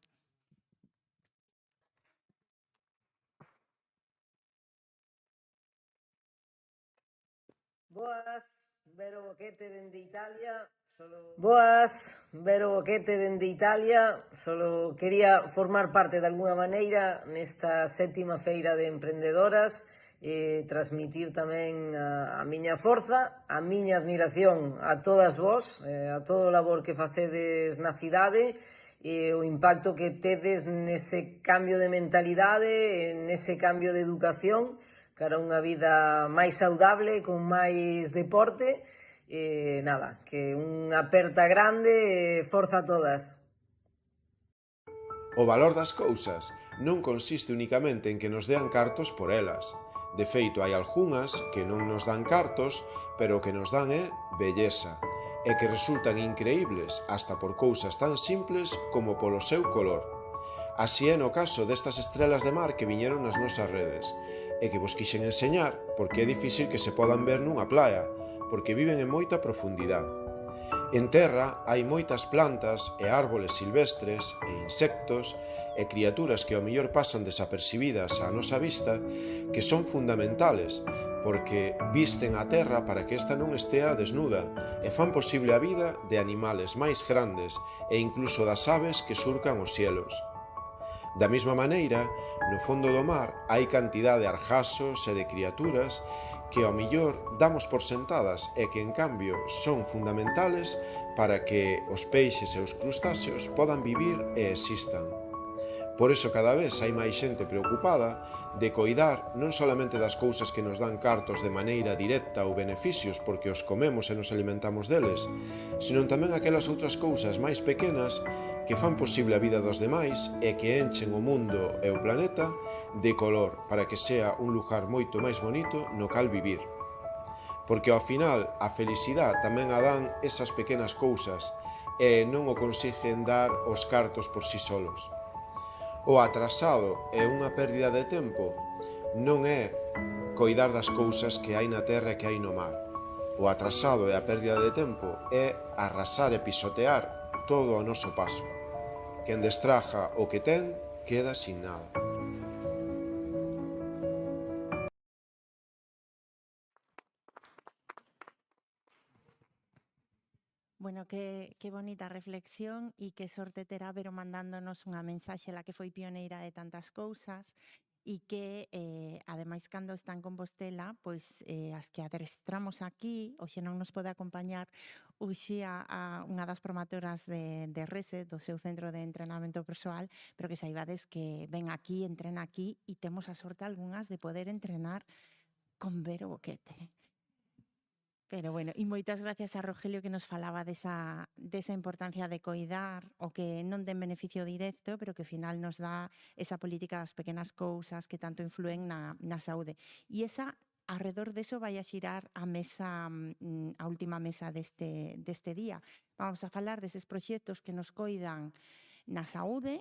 Boas, Vero Boquete dende Italia. Boas, Vero Boquete dende Italia. Solo quería formar parte de alguna maneira nesta 7ª feira de emprendedoras e transmitir tamén a miña forza, a miña admiración a todas vos, a todo o labor que facedes na cidade e o impacto que tedes nese cambio de mentalidade, nese cambio de educación cara a unha vida máis saudable, con máis deporte. Nada, que unha aperta grande e forza a todas. O valor das cousas non consiste únicamente en que nos dean cartos por elas. De feito, hai algunhas que non nos dan cartos, pero que nos dan belleza, e que resultan increíbles hasta por cousas tan simples como polo seu color. Así é no caso destas estrelas de mar que viñeron nas nosas redes, e que vos quixen enseñar porque é difícil que se podan ver nunha playa, porque viven en moita profundidade. En terra hai moitas plantas e árboles silvestres e insectos e criaturas que ao mellor pasan desapercibidas á nosa vista, que son fundamentales, porque visten a terra para que esta non estea desnuda e fan posible a vida de animales máis grandes e incluso das aves que surcan os cielos. Da mesma maneira, no fondo do mar hai cantidade de argasos e de criaturas que ao millor damos por sentadas e que, en cambio, son fundamentales para que os peixes e os crustáceos podan vivir e existan. Por iso cada vez hai máis xente preocupada de coidar non solamente das cousas que nos dan cartos de maneira directa ou beneficios porque os comemos e nos alimentamos deles, sino tamén aquelas outras cousas máis pequenas que fan posible a vida dos demais e que enchen o mundo e o planeta de color para que sea un lugar moito máis bonito no cal vivir. Porque ao final a felicidade tamén a dan esas pequenas cousas e non o consiguen dar os cartos por si solos. O atrasado e unha pérdida de tempo non é coidar das cousas que hai na terra e que hai no mar. O atrasado e a pérdida de tempo é arrasar e pisotear todo ao noso paso. Quen destraja o que ten, queda sin nada. Bueno, que bonita reflexión e que sorte terá Vero mandándonos unha mensaxe la que foi pioneira de tantas cousas e que, ademais, cando está en Compostela, pois as que adestramos aquí, hoxe non nos pode acompañar Uxía, unha das promotoras de RESE, do seu centro de entrenamento persoal, pero que saibades que ven aquí, entrena aquí e temos a sorte algunhas de poder entrenar con Vero Boquete. Pero bueno, e moitas gracias a Rogelio que nos falaba desa importancia de coidar o que non ten beneficio directo, pero que ao final nos dá esa política das pequenas cousas que tanto influen na saúde. E esa, arredor deso, vai a xirar a mesa, a última mesa deste día. Vamos a falar deses proxectos que nos coidan na saúde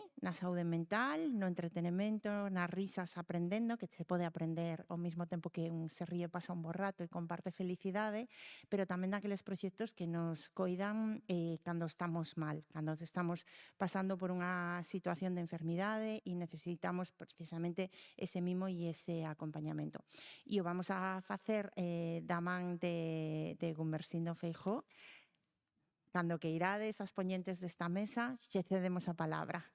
mental, no entretenimento, nas risas aprendendo, que se pode aprender ao mesmo tempo que un se ríe, pasa un bo rato e comparte felicidade, pero tamén daqueles proxectos que nos coidan cando estamos mal, cando estamos pasando por unha situación de enfermidade e necesitamos precisamente ese mimo e ese acompañamento. E o vamos a facer da man de Gumersindo Feijóo. Cando que irades as poñentes desta mesa, xe cedemos a palabra.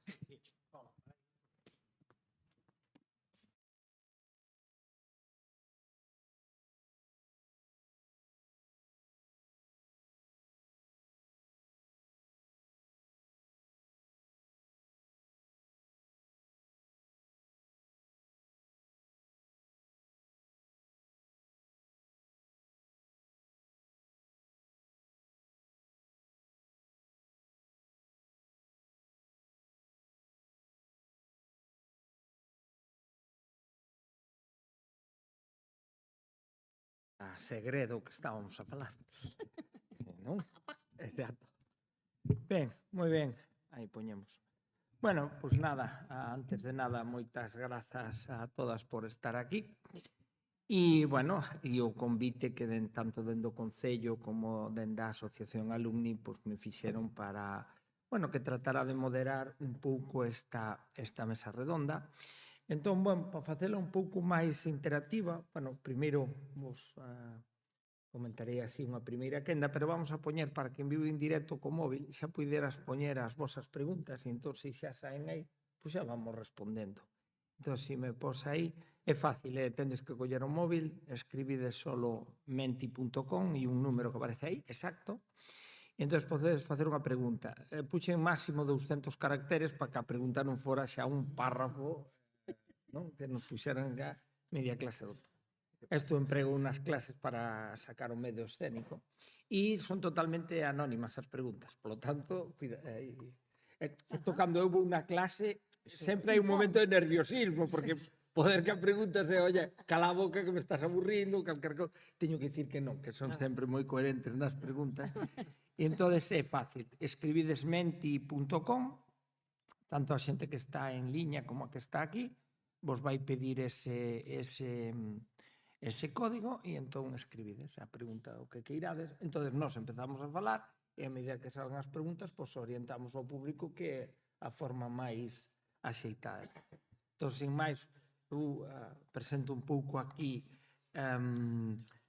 Segredo que estábamos a falar. Non? Exacto. Ben, moi ben. Aí poñemos. Bueno, pois nada, antes de nada, moitas grazas a todas por estar aquí. E, bueno, e o convite que tanto dende o Concello como dende a Asociación Alumni pois me fixeron para, bueno, que tratara de moderar un pouco esta mesa redonda. Entón, bueno, para facela un pouco máis interactiva, bueno, primeiro vos comentarei así unha primeira quenda, pero vamos a poñer para quen vive en directo co móvil, xa puideras poñer as vosas preguntas e entón, se xa saen aí, pois xa vamos respondendo. Entón, se me pos aí, é fácil, tendes que coller o móvil, escribides solo menti.com e un número que aparece aí, exacto, e entón podedes facer unha pregunta. Puxen máximo 200 caracteres para que a pregunta non fora xa un párrafo, non? Que nos puxeran ya media clase do todo. Isto emprego unhas clases para sacar o medio escénico e son totalmente anónimas as preguntas, polo tanto, isto cando eu vou unha clase sempre hai un momento de nerviosismo porque poder que a pregunta se, oye, cala a boca que me estás aburrindo, calquer cosa, teño que dicir que non, que son sempre moi coherentes nas preguntas. E entón é fácil, escribides menti.com, tanto a xente que está en liña como a que está aquí, vos vai pedir ese código e entón escribides a pregunta o que queirades. Entón nos empezamos a falar e a medida que salgan as preguntas, pois orientamos ao público que é a forma máis axeitada. Entón, sin máis, eu presento un pouco aquí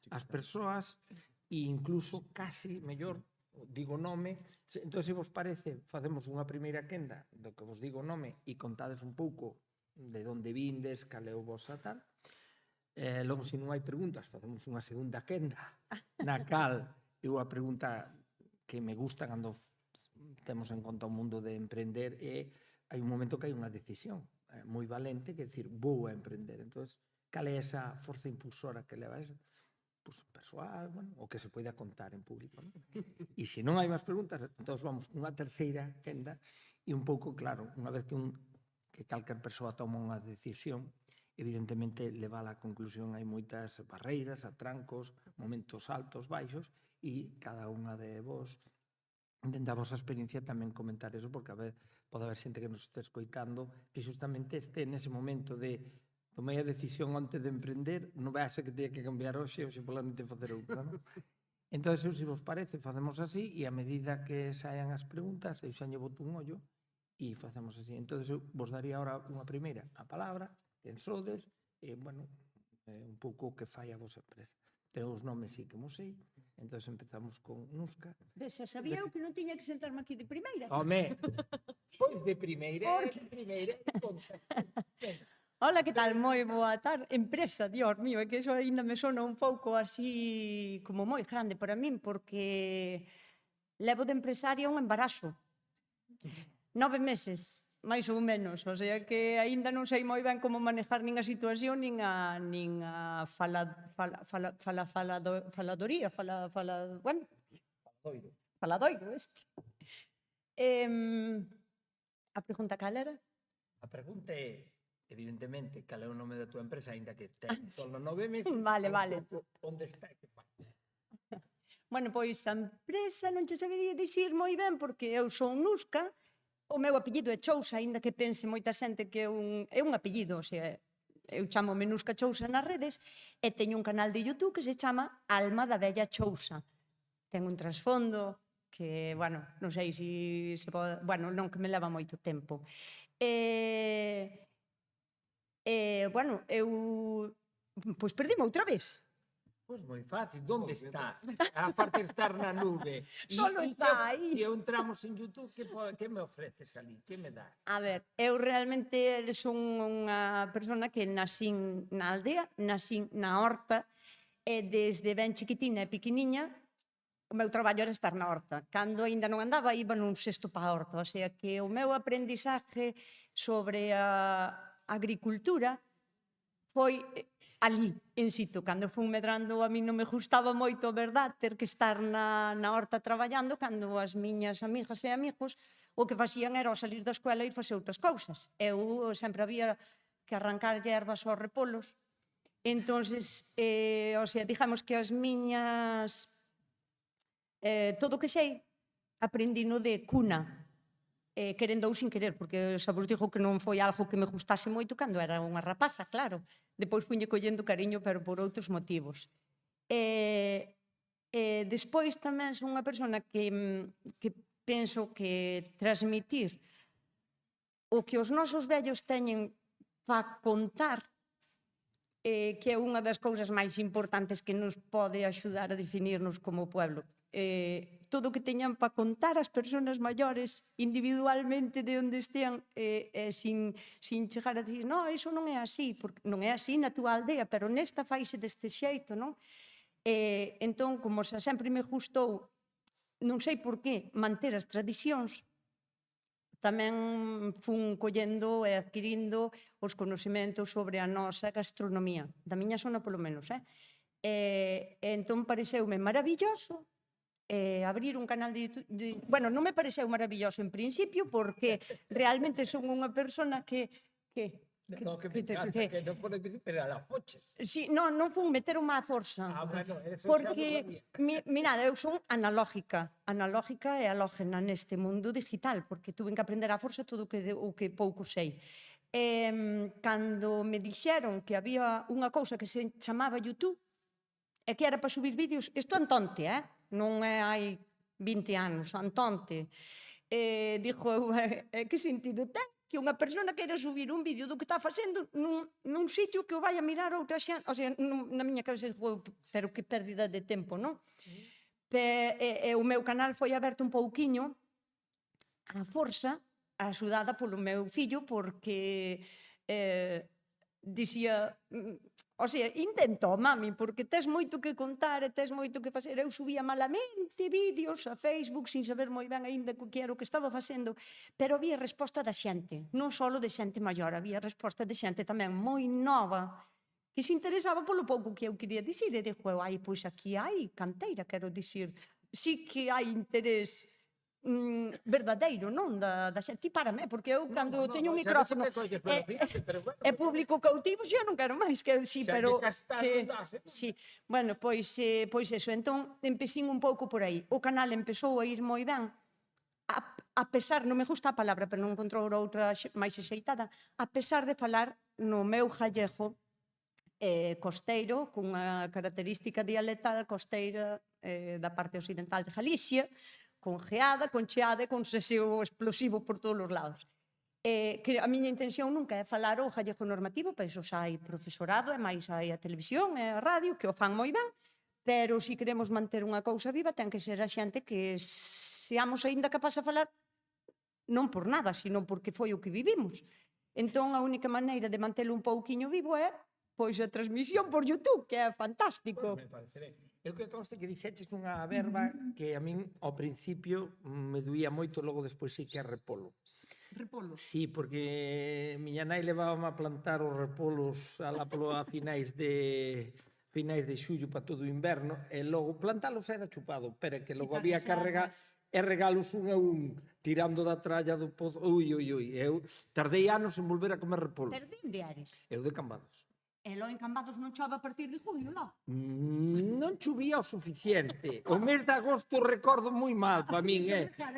as persoas e incluso casi mellor digo nome. Entón, se vos parece, facemos unha primeira quenda do que vos digo nome e contades un pouco de onde vindes, cal é o vosa tal. Logo, se non hai preguntas, facemos unha segunda quenda na cal eu a pregunta que me gusta cando temos en conta o mundo de emprender é hai un momento que hai unha decisión moi valente que é dicir, vou a emprender. Entón, cal é esa forza impulsora que leva esa? Pues, persoal, bueno, o que se poida contar en público. ¿No? E se non hai máis preguntas, entón vamos unha terceira quenda e un pouco, claro, unha vez que calquer persoa toma unha decisión, evidentemente leva a conclusión hai moitas barreiras, atrancos, momentos altos, baixos, e cada unha de vos, dentro da vosa experiencia, tamén comentar eso, porque pode haber xente que nos este escoitando que justamente este nese momento de tomei a decisión antes de emprender, non vai a ser que teña que cambiar hoxe pola noite facer outra, non? Entón, se vos parece, facemos así, e a medida que saian as preguntas, eu xa lle boto un ollo, e facemos así. Entón, eu vos daría ahora unha primeira a palabra, quen sodes, e, bueno, un pouco o que fai a vosa empresa. Ten os nomes sí que mo sei, entón empezamos con Nusca. Xa sabía eu que non tiña que sentarme aquí de primeira. Home, pois de primeira, Hola, que tal? Moi boa tarde. Empresa, Dios mío, é que eso ainda me sona un pouco así como moi grande para min, porque levo de empresaria un embarazo. 9 meses, máis ou menos, o sea que aínda non sei moi ben como manejar nin a situación, nin a faladoría, bueno, faladoiro este. A pregunta cal era? A pregunta é, evidentemente, cal é o nome da túa empresa, aínda que ten solo 9 meses. Vale. Onde está e que fai? Bueno, pois a empresa non che sabería dicir moi ben, porque eu son Nusca, o meu apellido é Chousa, aínda que pense moita xente que é un apellido, o sea, eu chamo-me Nusca Chousa nas redes, e teño un canal de YouTube que se chama Alma da Vella Chousa. Ten un trasfondo que, bueno, non sei se pode, bueno, non que me leva moito tempo. Bueno, eu, pois perdime outra vez. Pois moi fácil, onde estás? A parte de estar na nube. Solo está aí. Se entramos en YouTube, que me ofreces ali? Que me das? A ver, eu realmente son unha persona que nacín na aldea, nacín na horta, e desde ben chiquitina e pequeniña, o meu traballo era estar na horta. Cando aínda non andaba, iba nun cesto pa a horta. O sea que o meu aprendizaje sobre a agricultura foi ali, in situ. Cando fui medrando, a mí non me gustaba moito, verdad, ter que estar na horta traballando, cando as miñas amigas e amigos o que facían era ao salir da escola ir facer outras cousas. Eu sempre había que arrancar hierbas aos repolos. Entonces, o sea, digamos que as miñas... todo o que sei, aprendino de cuna, querendo ou sin querer, porque xa vos digo que non foi algo que me gustase moito cando era unha rapaza, claro. Depois fuñe collendo cariño, pero por outros motivos. Despois tamén son unha persona que penso que transmitir o que os nosos vellos teñen para contar, que é unha das cousas máis importantes que nos pode axudar a definirnos como pueblo. Todo o que teñan para contar as persoas maiores individualmente de onde estean, sin chegar a dicir, non, iso non é así, porque non é así na túa aldea, pero nesta faise deste xeito, non? Entón, como xa sempre me gustou, non sei por qué, manter as tradicións, tamén fun collendo e adquirindo os conhecimentos sobre a nosa gastronomía, da miña zona polo menos, entón pareceume maravilloso abrir un canal de YouTube. Bueno, non me pareceu maravilloso en principio, porque realmente son unha persona que No, que me encanta, que non podes dicir, pero a la foches. Sí, non fun meter unha forza. Bueno, eso porque, mirad, eu son analógica e halógena neste mundo digital, porque tuve que aprender a forza todo o que pouco sei. Cando me dixeron que había unha cousa que se chamaba YouTube, e que era para subir vídeos, isto antonte, non é hai 20 anos, antonte. Dixo eu, que sentido ten que unha persona queira subir un vídeo do que está facendo nun sitio que o vai a mirar outra xente, o sea, na miña cabeza, pero que pérdida de tempo, non? O meu canal foi aberto un pouquiño á forza, axudada polo meu fillo, porque dicía, O sea, intento, mami, porque tes moito que contar e tes moito que facer. Eu subía malamente vídeos a Facebook sin saber moi ben aínda que era o que estaba facendo, pero había resposta da xente, non só de xente maior, había resposta de xente tamén moi nova, que se interesaba polo pouco que eu quería dicir, e dixo eu, ai, pois aquí hai canteira, quero dicir, sí que hai interés verdadeiro, non? Da xente. Ti párame, porque eu cando teño un micrófono e público cautivo xa non quero máis, que sí, pero sí. Bueno, pois eso, entón empecín un pouco por aí. O canal empezou a ir moi ben, a pesar, non me gusta a palabra, pero non encontro outra máis axeitada, a pesar de falar no meu gallego costeiro, cunha característica dialectal costeira da parte occidental de Galicia, con geada, con cheada e con seseo explosivo por todos os lados. Que a miña intención nunca é falar o gallego normativo, para iso xa hai profesorado e máis hai a televisión e a radio que o fan moi ben, pero se queremos manter unha cousa viva ten que ser a xente que seamos aínda capaz de falar non por nada, sino porque foi o que vivimos. Entón a única maneira de mantelo un pouquiño vivo é pois a transmisión por YouTube, que é fantástico. Me parece ben. Eu que conste que dixeches unha verba que a min ao principio me duía moito, logo despois sí que é repolo. Repolo? Sí, porque miña nai levábame a plantar os repolos a finais de xullo para todo o inverno, e logo plantalos era chupado, pero que logo había que regalos un a un, tirando da tralla do pozo. Ui, eu tardei anos en volver a comer repolo. Pero de onde eres? Eu de Cambados. E lo en Cambados non chove a partir de julio, non? Non chovía o suficiente. O mes de agosto recordo moi mal para min,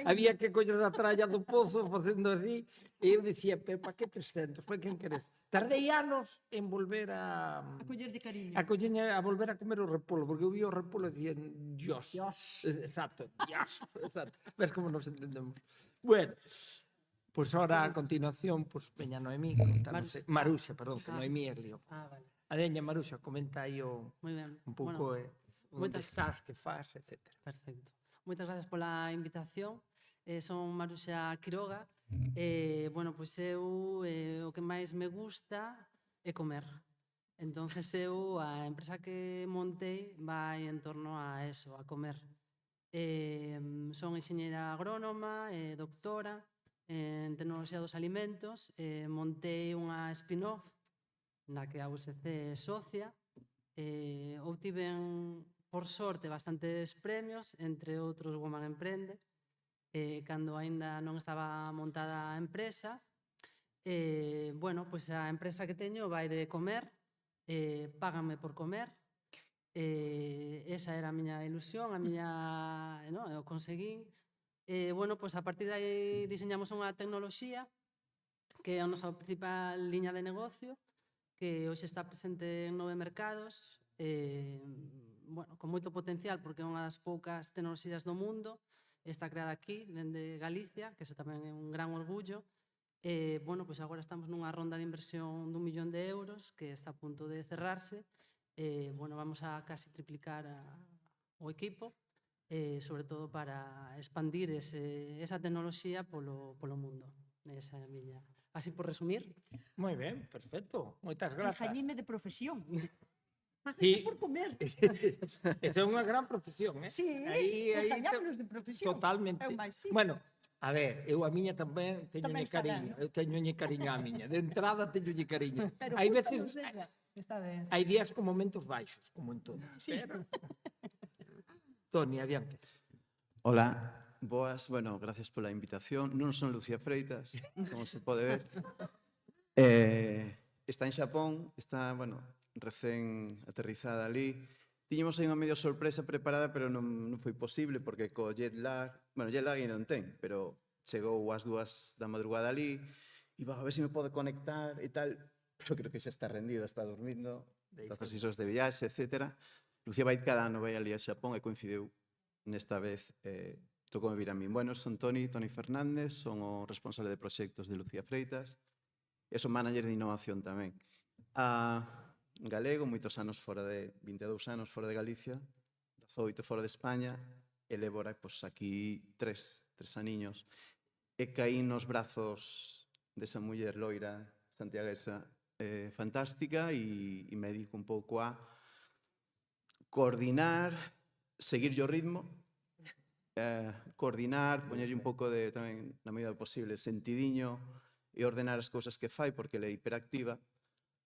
Había que coller a tralla do pozo facendo así, e eu dicía, pero para que 300? Para quen queres? Tardei anos en volver a collerlle cariño. A volver a comer o repolo, porque eu vi o repolo e dicía, Dios. Exacto, Dios. Exacto. Ves como nos entendemos. Bueno, pois ahora, a continuación, veña Noemí, Maruxa, perdón, que Noemí é lío. Vale. Adeña, Maruxa, comenta aí un pouco onde estás, que faz, etc. Perfecto. Moitas gracias pola invitación. Son Maruxa Quiroga. Pois eu o que máis me gusta é comer. Entonces eu, a empresa que montei vai en torno a eso, a comer. Son enxeñeira agrónoma, doctora, en tecnoloxía dos alimentos, montei unha spin-off na que a USC é socia, obtiven, por sorte, bastantes premios, entre outros Woman Emprende, cando aínda non estaba montada a empresa. Pois a empresa que teño vai de comer, págame por comer, esa era a miña ilusión, eu conseguín. Pois a partir de aí diseñamos unha tecnoloxía que é a nosa principal liña de negocio, que hoxe está presente en 9 mercados, con moito potencial, porque é unha das poucas tecnoloxías do mundo, está creada aquí, dende Galicia, que iso tamén é un gran orgullo. Pois agora estamos nunha ronda de inversión de 1 millón de euros, que está a punto de cerrarse. Vamos a casi triplicar o equipo, sobre todo para expandir esa tecnoloxía polo mundo. Esa é a miña. Así por resumir. Moi ben, perfecto. Moitas grazas. Jañime de profesión. Sí. Por comer. Esa é unha gran profesión, Sí, jañámonos de profesión. Totalmente. Bueno, a ver, eu a miña tamén teñolle cariño. Eu teñolle cariño á miña. De entrada teñolle cariño. Hai veces... Hai días con momentos baixos, como en todo. Toni, adiante. Hola, boas, gracias pola invitación. Non son Lucía Freitas, como se pode ver. Está en Xapón, está, recén aterrizada ali. Tiñamos aí unha medio sorpresa preparada, pero non foi posible, porque co jet lag ainda non ten, pero chegou ás 2 da madrugada ali, e a ver se me pode conectar e tal, pero creo que xa está rendido, está dormindo, entonces isos de viaxe, etc. Lucía vai cada ano, vai ali a Xapón e coincidiu nesta vez, tocoume vir a min. Son Toni Fernández, son o responsable de proxectos de Lucía Freitas e son manager de innovación tamén. Galego, moitos anos fora de, 22 anos fora de Galicia, 18 fora de España, e levo aquí 3 aniños, e caí nos brazos desa muller loira santiaguesa fantástica e me dedico un pouco a coordinar, seguir o ritmo, coordinar, poñerlle un pouco de, tamén, na medida do posible, sentidiño e ordenar as cousas que fai, porque ela é hiperactiva.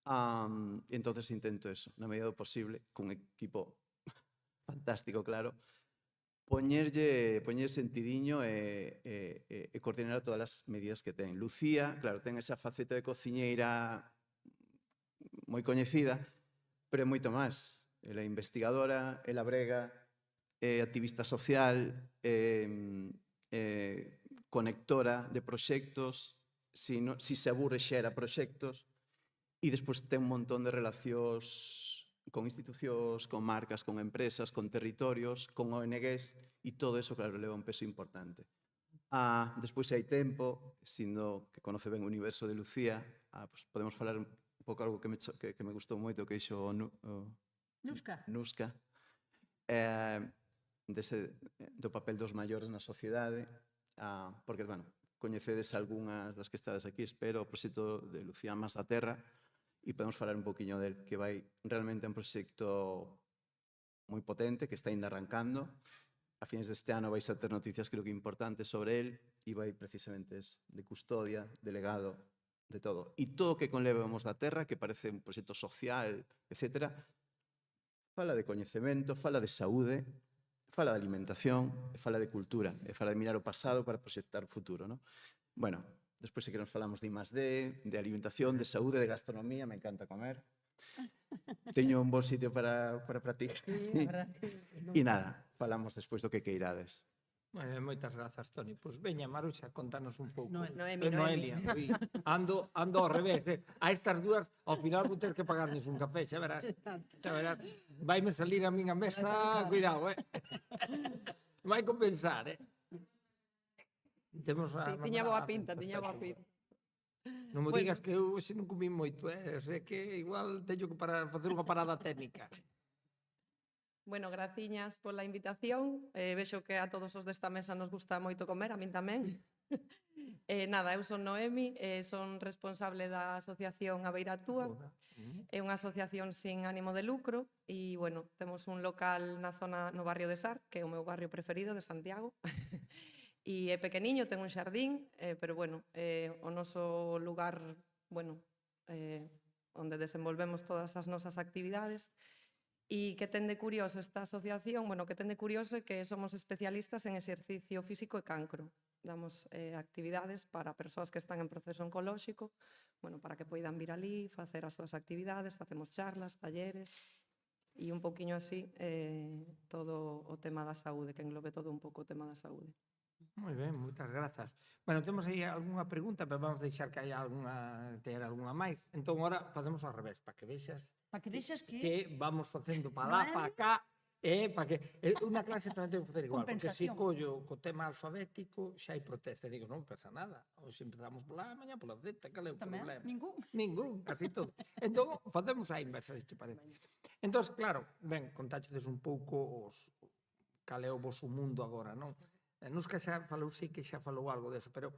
E entonces intento eso, na medida do posible, cun equipo fantástico, claro, poñerlle sentidiño e coordinar todas as medidas que ten. Lucía, claro, ten esa faceta de cociñeira moi coñecida, pero é moito máis. Ela é investigadora, ela brega, é activista social, conectora de proxectos, si se aburre xera proxectos, e despois ten un montón de relacións con institucións, con marcas, con empresas, con territorios, con ONGs, e todo eso, claro, leva un peso importante. Despois, se hai tempo, sendo que conoce ben o universo de Lucía, pues podemos falar un pouco algo que me gustou moito, que ixo Nuska, do papel dos maiores na sociedade, porque, bueno, coñecedes algunhas das que estades aquí, espero, o proxecto de Lucía Más da Terra, e podemos falar un poquinho del que vai realmente un proxecto moi potente, que está ainda arrancando. A fines deste ano vais a ter noticias, creo que importantes sobre el, e vai precisamente de custodia, de legado, de todo. E todo o que conlevamos da terra, que parece un proxecto social, etc., fala de coñecemento, fala de saúde, fala de alimentación, fala de cultura, e fala de mirar o pasado para proxectar o futuro, non? Bueno, despois se que nos falamos de I+D, de alimentación, de saúde, de gastronomía, me encanta comer. Teño un bon sitio para practicar. E nada, falamos despois do que queirades. Moitas grazas, Toni. Pois veña, Maruxa, contanos un pouco. Noelia. Ando ao revés. A estas dúas, ao final vou ter que pagarles un café, xa verás. Vaime salir a min a mesa, cuidado, vai compensar, Temos a... Tiña boa pinta. Non me digas que eu hoxe non comí moito, sei que igual teño que facer unha parada técnica. Bueno, graciñas pola invitación. Vexo que a todos os desta mesa nos gusta moito comer, a min tamén. Nada, eu son Noemi, son responsable da asociación A Beira Túa. É unha asociación sin ánimo de lucro e, bueno, temos un local na zona no barrio de Sar, que é o meu barrio preferido de Santiago. E é pequeniño, ten un xardín, pero, bueno, o noso lugar, bueno, onde desenvolvemos todas as nosas actividades. E que ten de curioso esta asociación? Bueno, que ten de curioso é que somos especialistas en exercicio físico e cancro. Damos actividades para persoas que están en proceso oncolóxico, bueno, para que poidan vir ali, facer as súas actividades, facemos charlas, talleres, e un poquinho así todo o tema da saúde, que englobe todo un pouco o tema da saúde. Moi ben, moitas grazas. Bueno, temos aí algunha pregunta, pero vamos deixar que hai ter algunha máis. Entón, ora facemos ao revés, para que vexas que vamos facendo para lá, para cá, para que unha clase tamén ten que facer igual, porque se collo co tema alfabético xa hai protesta, digo, non pasa nada, hoxe empezamos pola mañá, pola Z, cal é o problema? Ningún, así todo. Entón, facemos a inversa, se te parece. Entón, claro, ben, contáchedes un pouco cal é o vosso mundo agora, non? Nuska xa falou, sí que xa falou algo deso, pero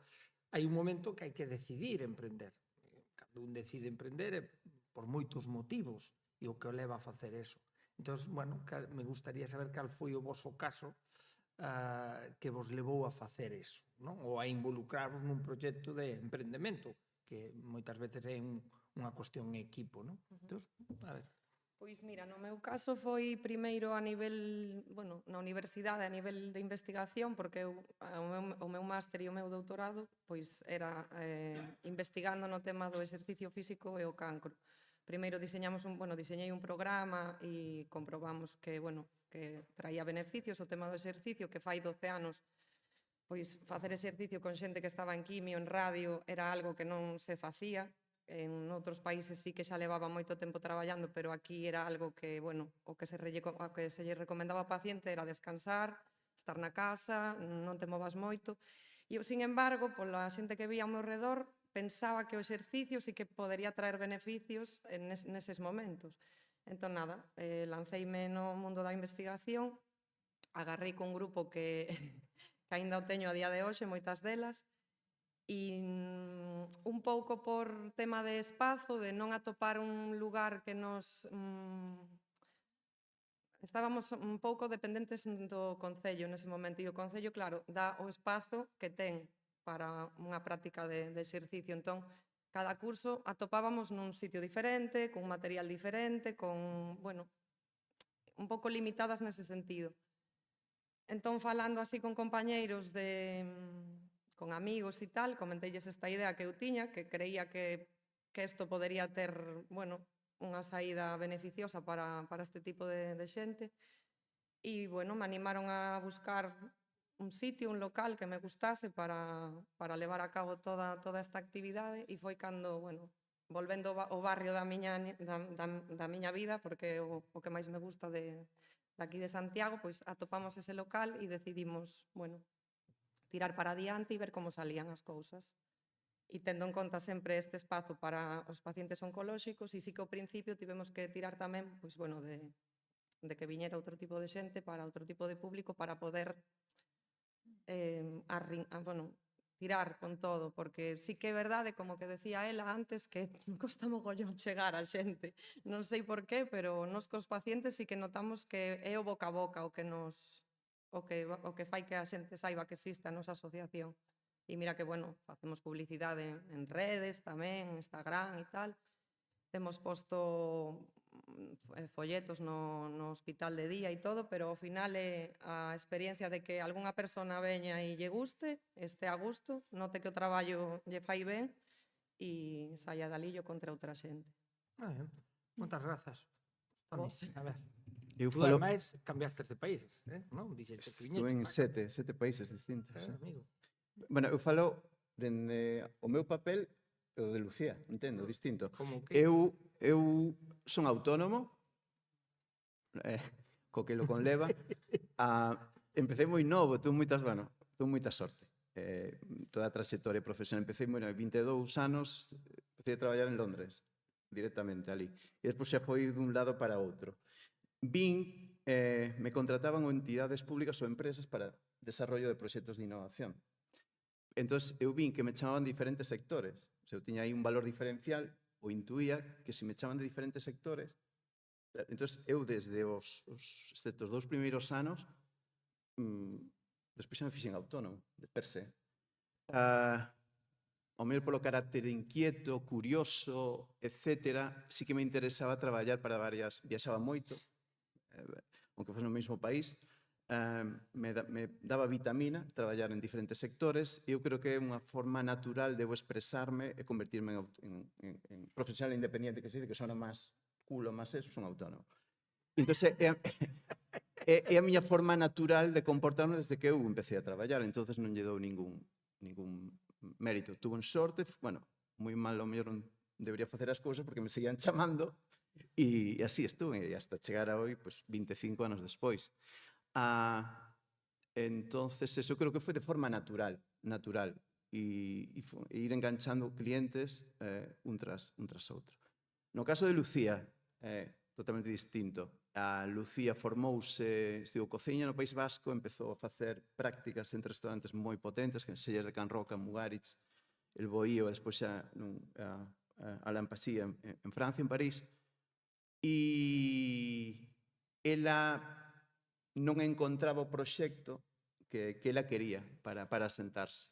hai un momento que hai que decidir emprender. Cando un decide emprender é por moitos motivos e o que o leva a facer eso. Entón, bueno, me gustaría saber cal foi o voso caso que vos levou a facer eso, non? Ou a involucraros nun proxecto de emprendemento, que moitas veces é unha cuestión en equipo, non? Entón, a ver. Pois mira, no meu caso foi primeiro a nivel, bueno, na universidade, a nivel de investigación, porque o meu máster e o meu doutorado pois era investigando no tema do exercicio físico e o cancro. Primeiro diseñei un programa e comprobamos que, bueno, que traía beneficios o tema do exercicio, que fai 12 anos pois facer exercicio con xente que estaba en quimio, en radio, era algo que non se facía. En outros países sí que xa levaba moito tempo traballando, pero aquí era algo que, bueno, o que se lle recomendaba ao paciente era descansar, estar na casa, non te movas moito. E eu, sin embargo, pola xente que vía ao meu redor, pensaba que o exercicio sí que podería traer beneficios neses momentos. Entón, nada, lanceime no mundo da investigación, agarrei con un grupo que aínda o teño a día de hoxe, moitas delas, E un pouco por tema de espazo, de non atopar un lugar que nos... Estábamos un pouco dependentes do Concello nese momento, e o Concello, claro, dá o espazo que ten para unha práctica de exercicio. Entón, cada curso atopábamos nun sitio diferente, con material diferente, con, bueno, un pouco limitadas nese sentido. Entón, falando así con compañeiros con amigos e tal, comenteilles esta idea que eu tiña, que creía que isto podería ter, bueno, unha saída beneficiosa para este tipo de xente. E, bueno, me animaron a buscar un sitio, un local que me gustase para levar a cabo toda esta actividade, e foi cando, bueno, volvendo ao barrio da miña vida, porque o que máis me gusta de aquí de Santiago, pois atopamos ese local e decidimos, bueno, tirar para adiante e ver como salían as cousas. E tendo en conta sempre este espazo para os pacientes oncolóxicos, e sí que ao principio tivemos que tirar tamén, pois, bueno, de que viñera outro tipo de xente, para outro tipo de público, para poder tirar con todo, porque sí que é verdade, como que decía ela antes, que costa mogollón chegar a xente. Non sei por qué, pero nos cos pacientes sí que notamos que é o boca a boca o que fai que a xente saiba que existe a nosa asociación. E mira que, bueno, facemos publicidade en redes tamén, en Instagram e tal. Temos posto folletos no hospital de día e todo, pero ao final é a experiencia de que algunha persona veña e lle guste, este a gusto, note que o traballo lle fai ben e saia dalillo contra outra xente. Moitas grazas. Toni, a ver. Eu Tú, falo... ademais, cambiastes de países, non? Dixeche que Estou en sete países distintos. Amigo. Bueno, eu falo dende o meu papel e o de Lucía, entendo, distinto. Como que? Eu son autónomo, co que lo conleva. Empecé moi novo, tuve moita sorte. Toda a trayectoria profesional. Empecé, 22 anos, empecé a traballar en Londres, directamente ali. E despois xa foi dun lado para outro. Me contrataban ou entidades públicas ou empresas para desarrollo de proxectos de innovación. Entón, eu vin que me chamaban de diferentes sectores. Eu tiña aí un valor diferencial, ou intuía que se me chaman de diferentes sectores. Entón, eu desde excepto os 2 primeiros anos, despois xa me fixen autónomo, de per se. Ao mellor polo carácter inquieto, curioso, etc., sí que me interesaba traballar para varias... Viaxaba moito, aunque fose no mesmo país, me daba vitamina traballar en diferentes sectores, e eu creo que é unha forma natural de eu expresarme e convertirme en profesional independiente, que se dice que sona máis culo, máis eso, son autónomo. Entón, é a miña forma natural de comportarme desde que eu empecé a traballar, entón non lle dou ningún mérito. Tuve un sorte, bueno, moi mal ao mellor non debería facer as cousas porque me seguían chamando, e así estuve, e hasta chegar a hoy, 25 anos despois. Entonces, eso creo que foi de forma natural, e ir enganchando clientes un tras outro. No caso de Lucía, totalmente distinto. A Lucía formouse, estivo cociña no País Vasco, empezou a facer prácticas en restaurantes moi potentes, que en Selles de Can Roca, Mugaritz, El Bohío, e despois a Lampasía en Francia, en París. E ela non encontraba o proxecto que ela quería para asentarse.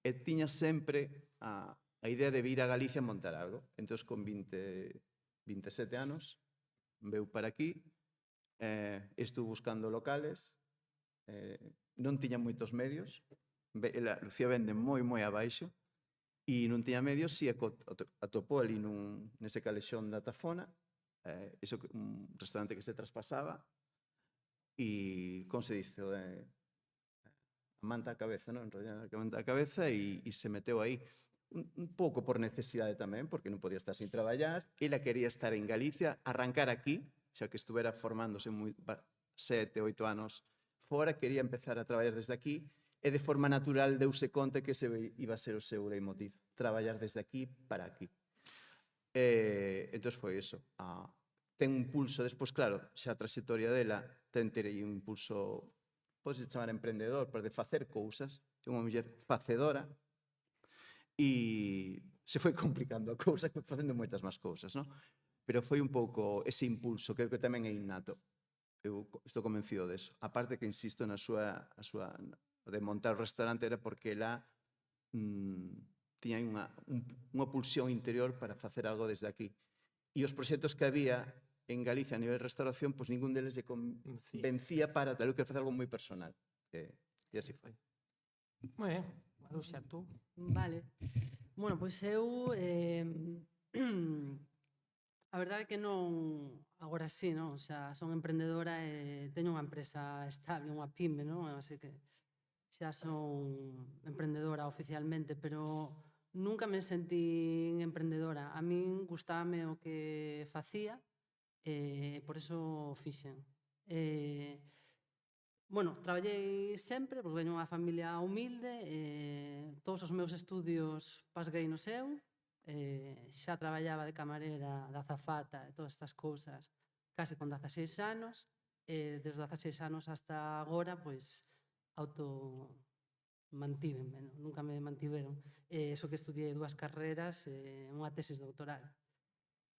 E tiña sempre a idea de vir a Galicia a montar algo. Entón, con 27 anos, veu para aquí, estou buscando locales, non tiña moitos medios, Lucía vende moi abaixo, e non tiña medios, si atopou ali nese calexón da Tafona, un restaurante que se traspasaba, e, como se dice, a manta a cabeza, non? Enrollar a manta a cabeza e se meteu aí. Un pouco por necesidade tamén, porque non podía estar sin traballar. Ela quería estar en Galicia, arrancar aquí, xa que estuvera formándose 7, 8 anos fora, quería empezar a traballar desde aquí, e de forma natural deuse conta que ese iba a ser o seu leitmotiv, traballar desde aquí para aquí. Entón foi eso. Ten un pulso, despois, claro, xa a trayectoria dela, ten aí un impulso, pode chamar emprendedor, pero de facer cousas, é unha muller facedora, E se foi complicando a cousa, facendo moitas máis cousas, non? Pero foi un pouco ese impulso, que tamén é innato. Eu estou convencido deso. A parte que insisto na súa de montar o restaurante era porque ela tiña unha pulsión interior para facer algo desde aquí. E os proxectos que había en Galicia a nivel de restauración, pois ningún deles lle convencía para tal, eu quero facer algo moi personal. E así foi. Moi ben. Maruxa, tú? Vale. Bueno, pois eu... A verdade é que non... Agora sí, non? O sea, son emprendedora e teño unha empresa estable, unha pyme, non? Así que xa son emprendedora oficialmente, pero nunca me sentí emprendedora. A min gustábame o que facía e por eso fixen. Bueno, traballei sempre, porque veño unha familia humilde, todos os meus estudios pasguei no seu, xa traballaba de camarera, de azafata e todas estas cousas case con 16 anos, desde os 16 anos hasta agora, pois, mantívenme, nunca me mantiveron. Eso que estudiei 2 carreras e unha tesis doutoral.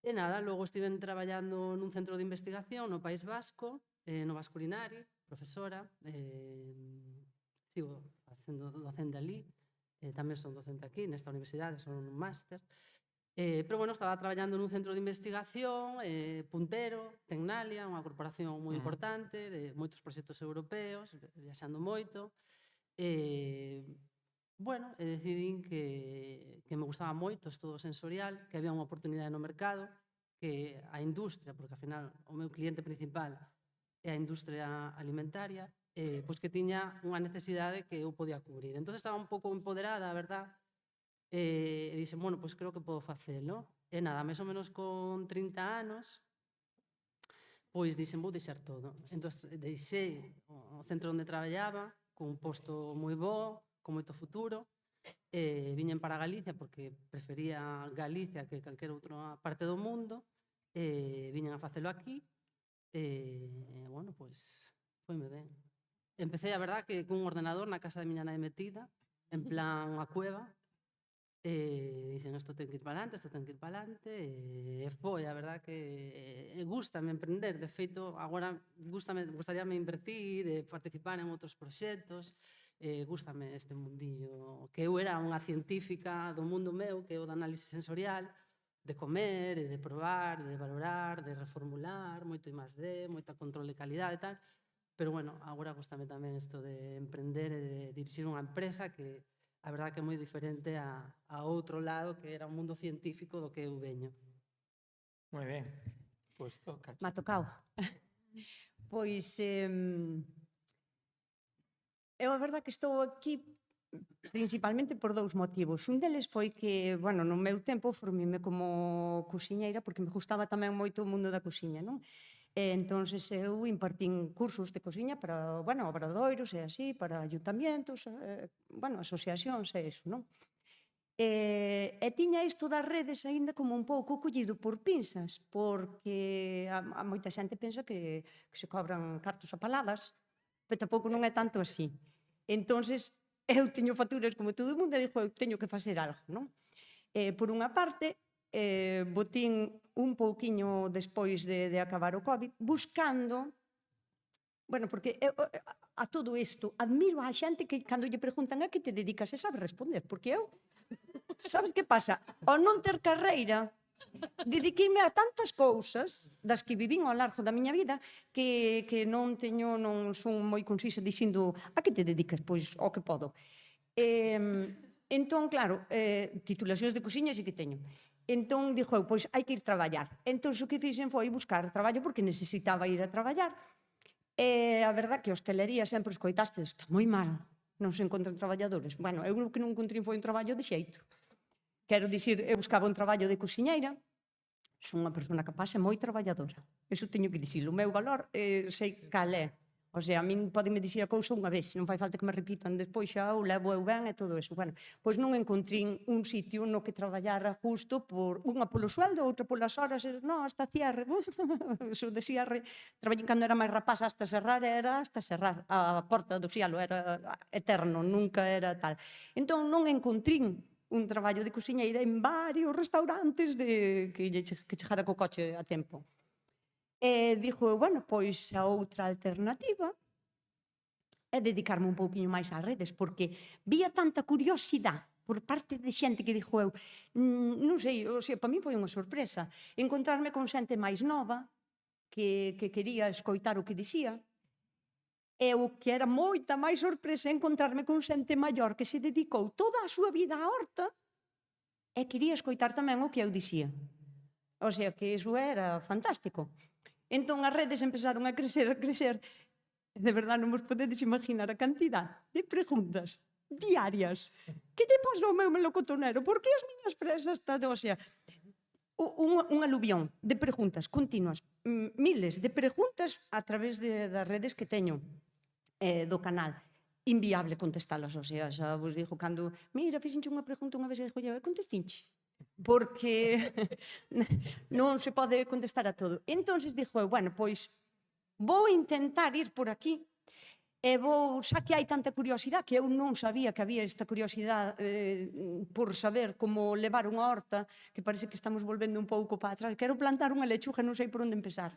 E nada, logo estive traballando nun centro de investigación no País Vasco, no Vasculinari, profesora, sigo facendo docente ali, tamén son docente aquí, nesta universidade, son un máster. Pero, bueno, estaba traballando nun centro de investigación, puntero, Tecnalia, unha corporación moi importante, de moitos proxectos europeos, viaxando moito. Bueno, decidín que me gustaba moito o estudo sensorial, que había unha oportunidade no mercado, que a industria, porque, ao final, o meu cliente principal é a industria alimentaria, pois que tiña unha necesidade que eu podía cubrir. Entón, estaba un pouco empoderada, a verdad, e dixen, bueno, pois creo que podo facelo. E nada, máis ou menos con 30 anos, pois dixen, vou deixar todo. Entón, deixei o centro onde traballaba, con un posto moi bo, con moito futuro, e viñen para Galicia, porque prefería Galicia que calquera outra parte do mundo, e viñen a facelo aquí, e, bueno, pois, foime ben. Empecé, a verdad, que cun ordenador na casa de miña nai metida, en plan unha cueva, e dixen, isto ten que ir para adelante, isto ten que ir para adelante, e foi, a verdad, que gústame emprender. De feito, agora gustaríame invertir, participar en outros proxectos, gústame este mundillo, que eu era unha científica do mundo meu, que é o de análise sensorial, de comer, de probar, de valorar, de reformular, moito I+D, moita control de calidade e tal, pero, bueno, agora gústame tamén isto de emprender e de dirixir unha empresa que a verdad que é moi diferente a outro lado, que era un mundo científico do que eu veño. Moi ben. Pois toca. Me ha tocado. Pois, eu a verdad que estou aquí principalmente por 2 motivos. Un deles foi que, bueno, no meu tempo formime como cociñeira porque me gustaba tamén moito o mundo da cociña, non? Entonces eu impartín cursos de cociña para, bueno, obradoiros e así, para ayuntamientos, bueno, asociacións e iso, non? E tiña isto das redes aínda como un pouco collido por pinzas, porque a moita xente pensa que se cobran cartos a paladas, pero tampouco non é tanto así. Entonces, eu teño facturas como todo o mundo e dixo, eu teño que facer algo, non? Por unha parte, botín un pouquiño despois de acabar o COVID, buscando, bueno, porque a todo isto, admiro a xente que cando lle preguntan a que te dedicas e sabe responder, porque eu, sabes que pasa? Ao non ter carreira, dediqueime a tantas cousas das que vivín ao largo da miña vida que non son moi concisa dicindo a que te dedicas? Pois ao que podo. Entón, claro, titulacións de cociña sí que teño. Entón, dixo eu, pois hai que ir traballar. Entón, o que fixen foi buscar traballo porque necesitaba ir a traballar. E a verdad que a hostelería sempre escoitaste, está moi mal, non se encontran traballadores. Bueno, eu o que non encontrei foi un traballo de xeito. Quero dicir, eu buscaba un traballo de cociñeira, son unha persona capaz e moi traballadora. Eso teño que dicir, o meu valor sei cal é. O sea, a min podeme dicir a cousa unha vez, non fai falta que me repitan despois xa o levo eu ben e todo eso. Bueno, pois non encontrei un sitio no que traballara justo por unha polo sueldo, outra polas horas, non, hasta cierre. Eso de cierre, traballei cando era máis rapaz, hasta cerrar era hasta cerrar. A porta do cielo era eterno, nunca era tal. Entón non encontrei un traballo de cociñeira en varios restaurantes que chegara co coche a tempo. E dixo, bueno, pois a outra alternativa é dedicarme un pouquiño máis ás redes, porque vía tanta curiosidade por parte de xente que dixo eu, non sei, o sea, para mí foi unha sorpresa, encontrarme con xente máis nova que quería escoitar o que dicía, e o que era moita máis sorpresa encontrarme con xente maior que se dedicou toda a súa vida á horta e quería escoitar tamén o que eu dicía. O sea, que iso era fantástico. Entón as redes empezaron a crecer, de verdade non vos podedes imaginar a cantidad de preguntas diarias. Que te pasou, meu melocotonero? Por que as miñas fresas están... O sea, un aluvión de preguntas continuas, miles de preguntas a través das redes que teño do canal. Inviable contestalas, o sea, xa vos digo, cando, mira, fixenche unha pregunta unha vez e dixo, contestinche, porque non se pode contestar a todo. Entón, dixo, bueno, pois, vou intentar ir por aquí, e xa que hai tanta curiosidade, que eu non sabía que había esta curiosidade por saber como levar unha horta, que parece que estamos volvendo un pouco para atrás, quero plantar unha lechuga, non sei por onde empezar.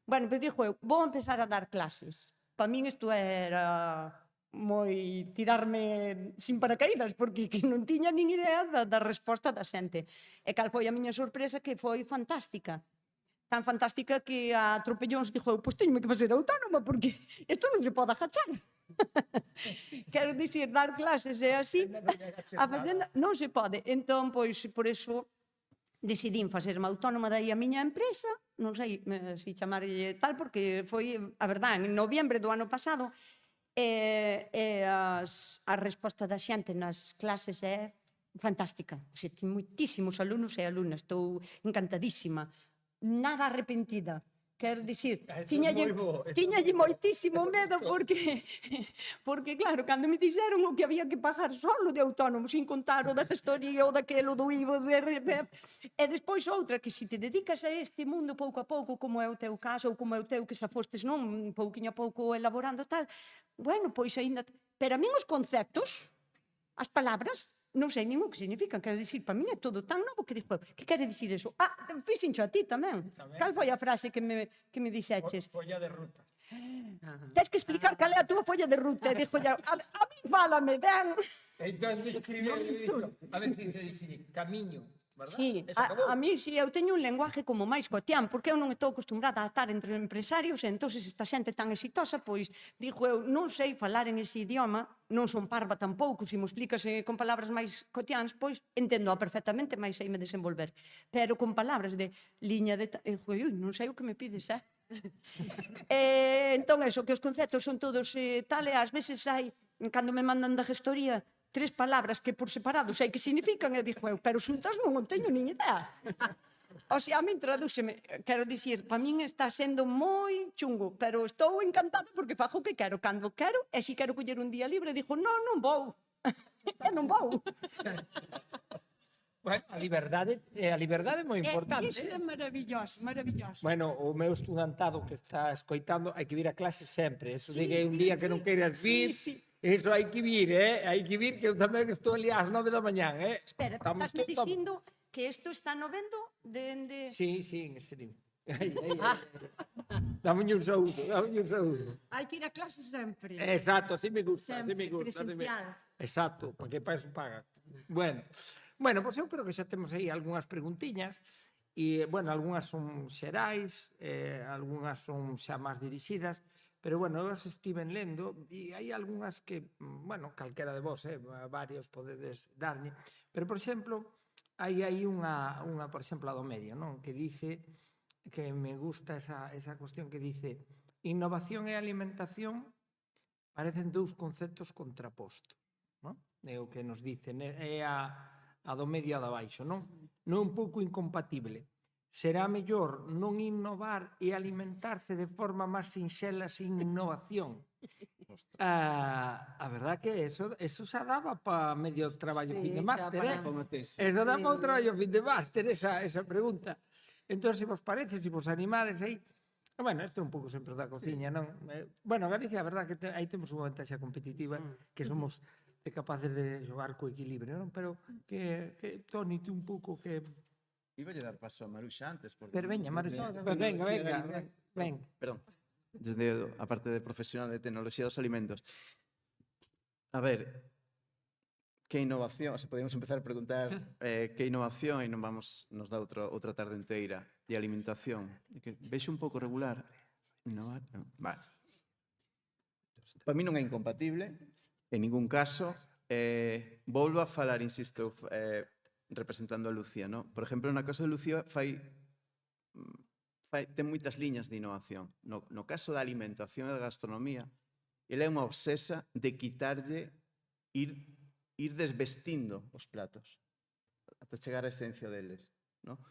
Bueno, pero dixo eu, vou empezar a dar clases. Para min isto era moi tirarme sin paracaídas, porque non tiña nin idea da resposta da xente. E cal foi a miña sorpresa, que foi fantástica. Tan fantástica que a tropellóns dixo, pois teño que facer autónoma, porque isto non se pode agachar. Quero dicir, dar clases é así, a facenda non se pode. Entón, pois, por iso decidín facerme autónoma daí a miña empresa, non sei se chamarlle tal, porque foi, a verdade, en noviembre do ano pasado, a resposta da xente nas clases é fantástica. O sea, ten moitísimos alumnos e alumnas, estou encantadísima. Nada arrepentida. Quero dicir, tiñalle moitísimo medo porque, claro, cando me dixeron o que había que pagar solo de autónomo, sin contar o da gestoría, o daquelo, do IVA, do IRPF, e despois outra, que se te dedicas a este mundo pouco a pouco, como é o teu caso, ou como é o teu, que xa fostes, non, pouquinho a pouco elaborando tal, bueno, pois aínda... Pero a min os conceptos, as palabras, non sei nin o que significan, quero dicir, para min é todo tan novo que dixo, que quere dicir eso? Fixencho a ti tamén. Cal foi a frase que me dixeches? Folla de ruta. Tens que explicar cal é a túa folla de ruta. E dixo, a mí fálame, ben. Entón, escribiu, a ver se te dixi, camiño. Sí, a mí si eu teño un lenguaje como máis cotián, porque eu non estou acostumbrada a estar entre empresarios, e entón esta xente tan exitosa, pois, dixo eu, non sei falar en ese idioma, non son parva tampouco, se mo explicas con palabras máis cotiáns, pois, entendo perfectamente, máis seime desenvolver. Pero con palabras de liña de... non sei o que me pides, entón, eso, que os conceptos son todos tal, e ás veces hai, cando me mandan da gestoría, 3 palabras que por separado sei que significan, e dixo eu, pero xuntas non teño nin idea. O sea, a min tradúxeme, quero dicir, para min está sendo moi chungo, pero estou encantada porque fago o que quero, cando quero, e se quero coller un día libre, dixo, non vou, non vou. Bueno, a liberdade é moi importante. Iso é maravilloso, maravilloso. Bueno, o meu estudantado que está escoitando, hai que vir a clase sempre. Eso diga un día que non queiras vir, iso hai que vir, que eu tamén estou ali ás 9 da mañán, Espera, estás me dicindo que isto está no vendo dende... Sí, en stream. Dámolle un saúdo. Hai que ir a clase sempre. Exacto, así me gusta. Sempre, presencial. Exacto, porque para eso pagan. Bueno, pois eu creo que xa temos aí algunhas preguntiñas, e, bueno, algunhas son xerais, algunhas son xa máis dirixidas, pero, bueno, eu as estiven lendo, e hai algunhas que, bueno, calquera de vos, varios podedes darlle, pero, por exemplo, hai aí unha, por exemplo, a do medio, non? Que dice, que me gusta esa cuestión que dice, innovación e alimentación parecen dous conceptos contrapostos, non? É o que nos dicen, é a do medio a da baixo, non? Non un pouco incompatible. Será mellor non innovar e alimentarse de forma máis sinxela sin innovación. A verdad que eso xa daba para medio traballo fin de máster, Eso daba un traballo fin de máster, esa pregunta. Entón, se vos parece, se vos animades aí, bueno, isto é un pouco sempre da cociña, non? Bueno, Galicia, a verdad que aí temos unha ventaxa competitiva, que somos capaces de xogar co equilibrio, non? Pero que Toni, ti un pouco que... Iba a dar paso a Maruxa antes. Porque Pero veña, Maruxa, venga. Perdón. Desde a parte de profesional de tecnoloxía dos alimentos. A ver, que innovación, se podíamos empezar a preguntar que innovación e non vamos, nos dá outra tarde inteira de alimentación. Que vexo un pouco regular. Innovar, non. Vale. Para mí non é incompatible, en ningún caso. Volvo a falar, insisto, representando a Lucía, no? Por exemplo, na casa de Lucía ten moitas liñas de innovación. No caso da alimentación e da gastronomía, ela é unha obsesa de quitarlle, ir desvestindo os platos ata chegar á esencia deles, no?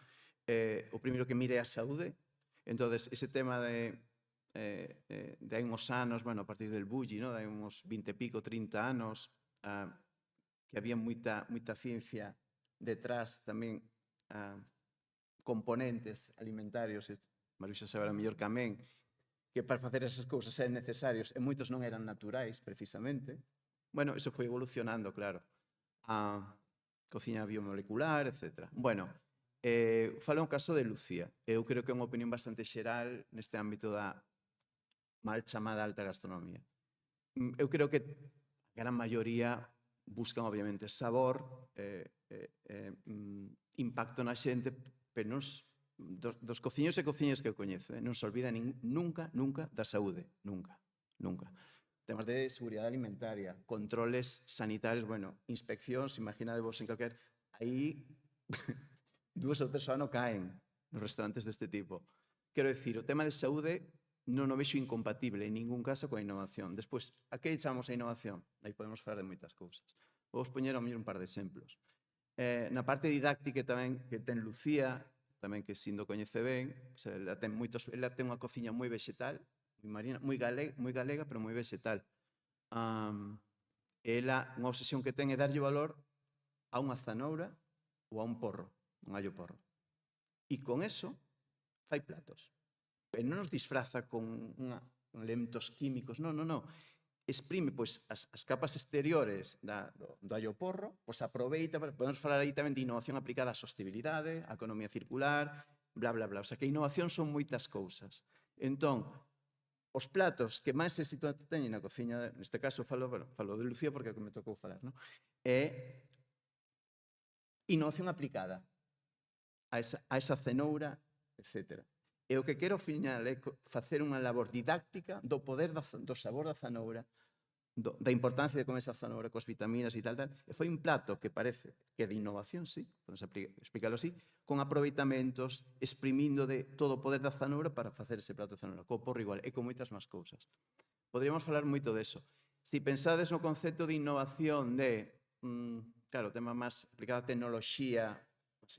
O primeiro que mire é a saúde. Entonces, ese tema de hai uns anos, bueno, a partir del bulli, no? De hai uns 20 e pico, 30 anos, que había moita ciencia detrás tamén, componentes alimentarios, Maruxa saberá mellor que a min, que para facer esas cousas eran necesarios e moitos non eran naturais, precisamente. Bueno, eso foi evolucionando, claro. A cociña biomolecular, etc. Bueno, falo un caso de Lucía. Eu creo que é unha opinión bastante xeral neste ámbito da mal chamada alta gastronomía. Eu creo que a gran maioría buscan, obviamente, sabor, impacto na xente, pero dos cociños e cociñas que eu coñezo, non se olvida nunca da saúde, nunca. Temas de seguridade alimentaria, controles sanitarios, bueno, inspeccións, imaginadevos en calquer... Aí, 2 ou 3 ao ano caen nos restaurantes deste tipo. Quero dicir, o tema de saúde non o vexo incompatible en ningún caso coa innovación. Despois, a que chamamos a innovación? Aí podemos falar de moitas cousas. Vou poñer ao mellor un par de exemplos. Na parte didáctica tamén que ten Lucía, tamén que Sindo coñece ben, ela ten unha cociña moi vegetal, moi galega, pero moi vegetal. Ela, unha obsesión que ten é darlle valor a unha zanoura ou a un porro, un allo porro. E con eso fai platos. Pero non nos disfraza con elementos químicos, non. Exprime as capas exteriores do allo porro, aproveita, podemos falar aí tamén de innovación aplicada á sostenibilidade, á economía circular, bla, bla, bla. O sea, que a innovación son moitas cousas. Entón, os platos que máis éxito teñen na cociña, neste caso falo de Lucía porque é o que me tocou falar, é innovación aplicada a esa cenoura, etc. E o que quero ao final é facer unha labor didáctica do poder do sabor da zanoura, da importancia de comer esa zanoura coas vitaminas e tal, e foi un plato que parece que de innovación, sí, podemos explicarlo así, con aproveitamentos, exprimindo de todo o poder da zanoura para facer ese plato de zanoura, co porro igual, e con moitas máis cousas. Podríamos falar moito deso. Si pensades no concepto de innovación claro, o tema máis aplicado a tecnoloxía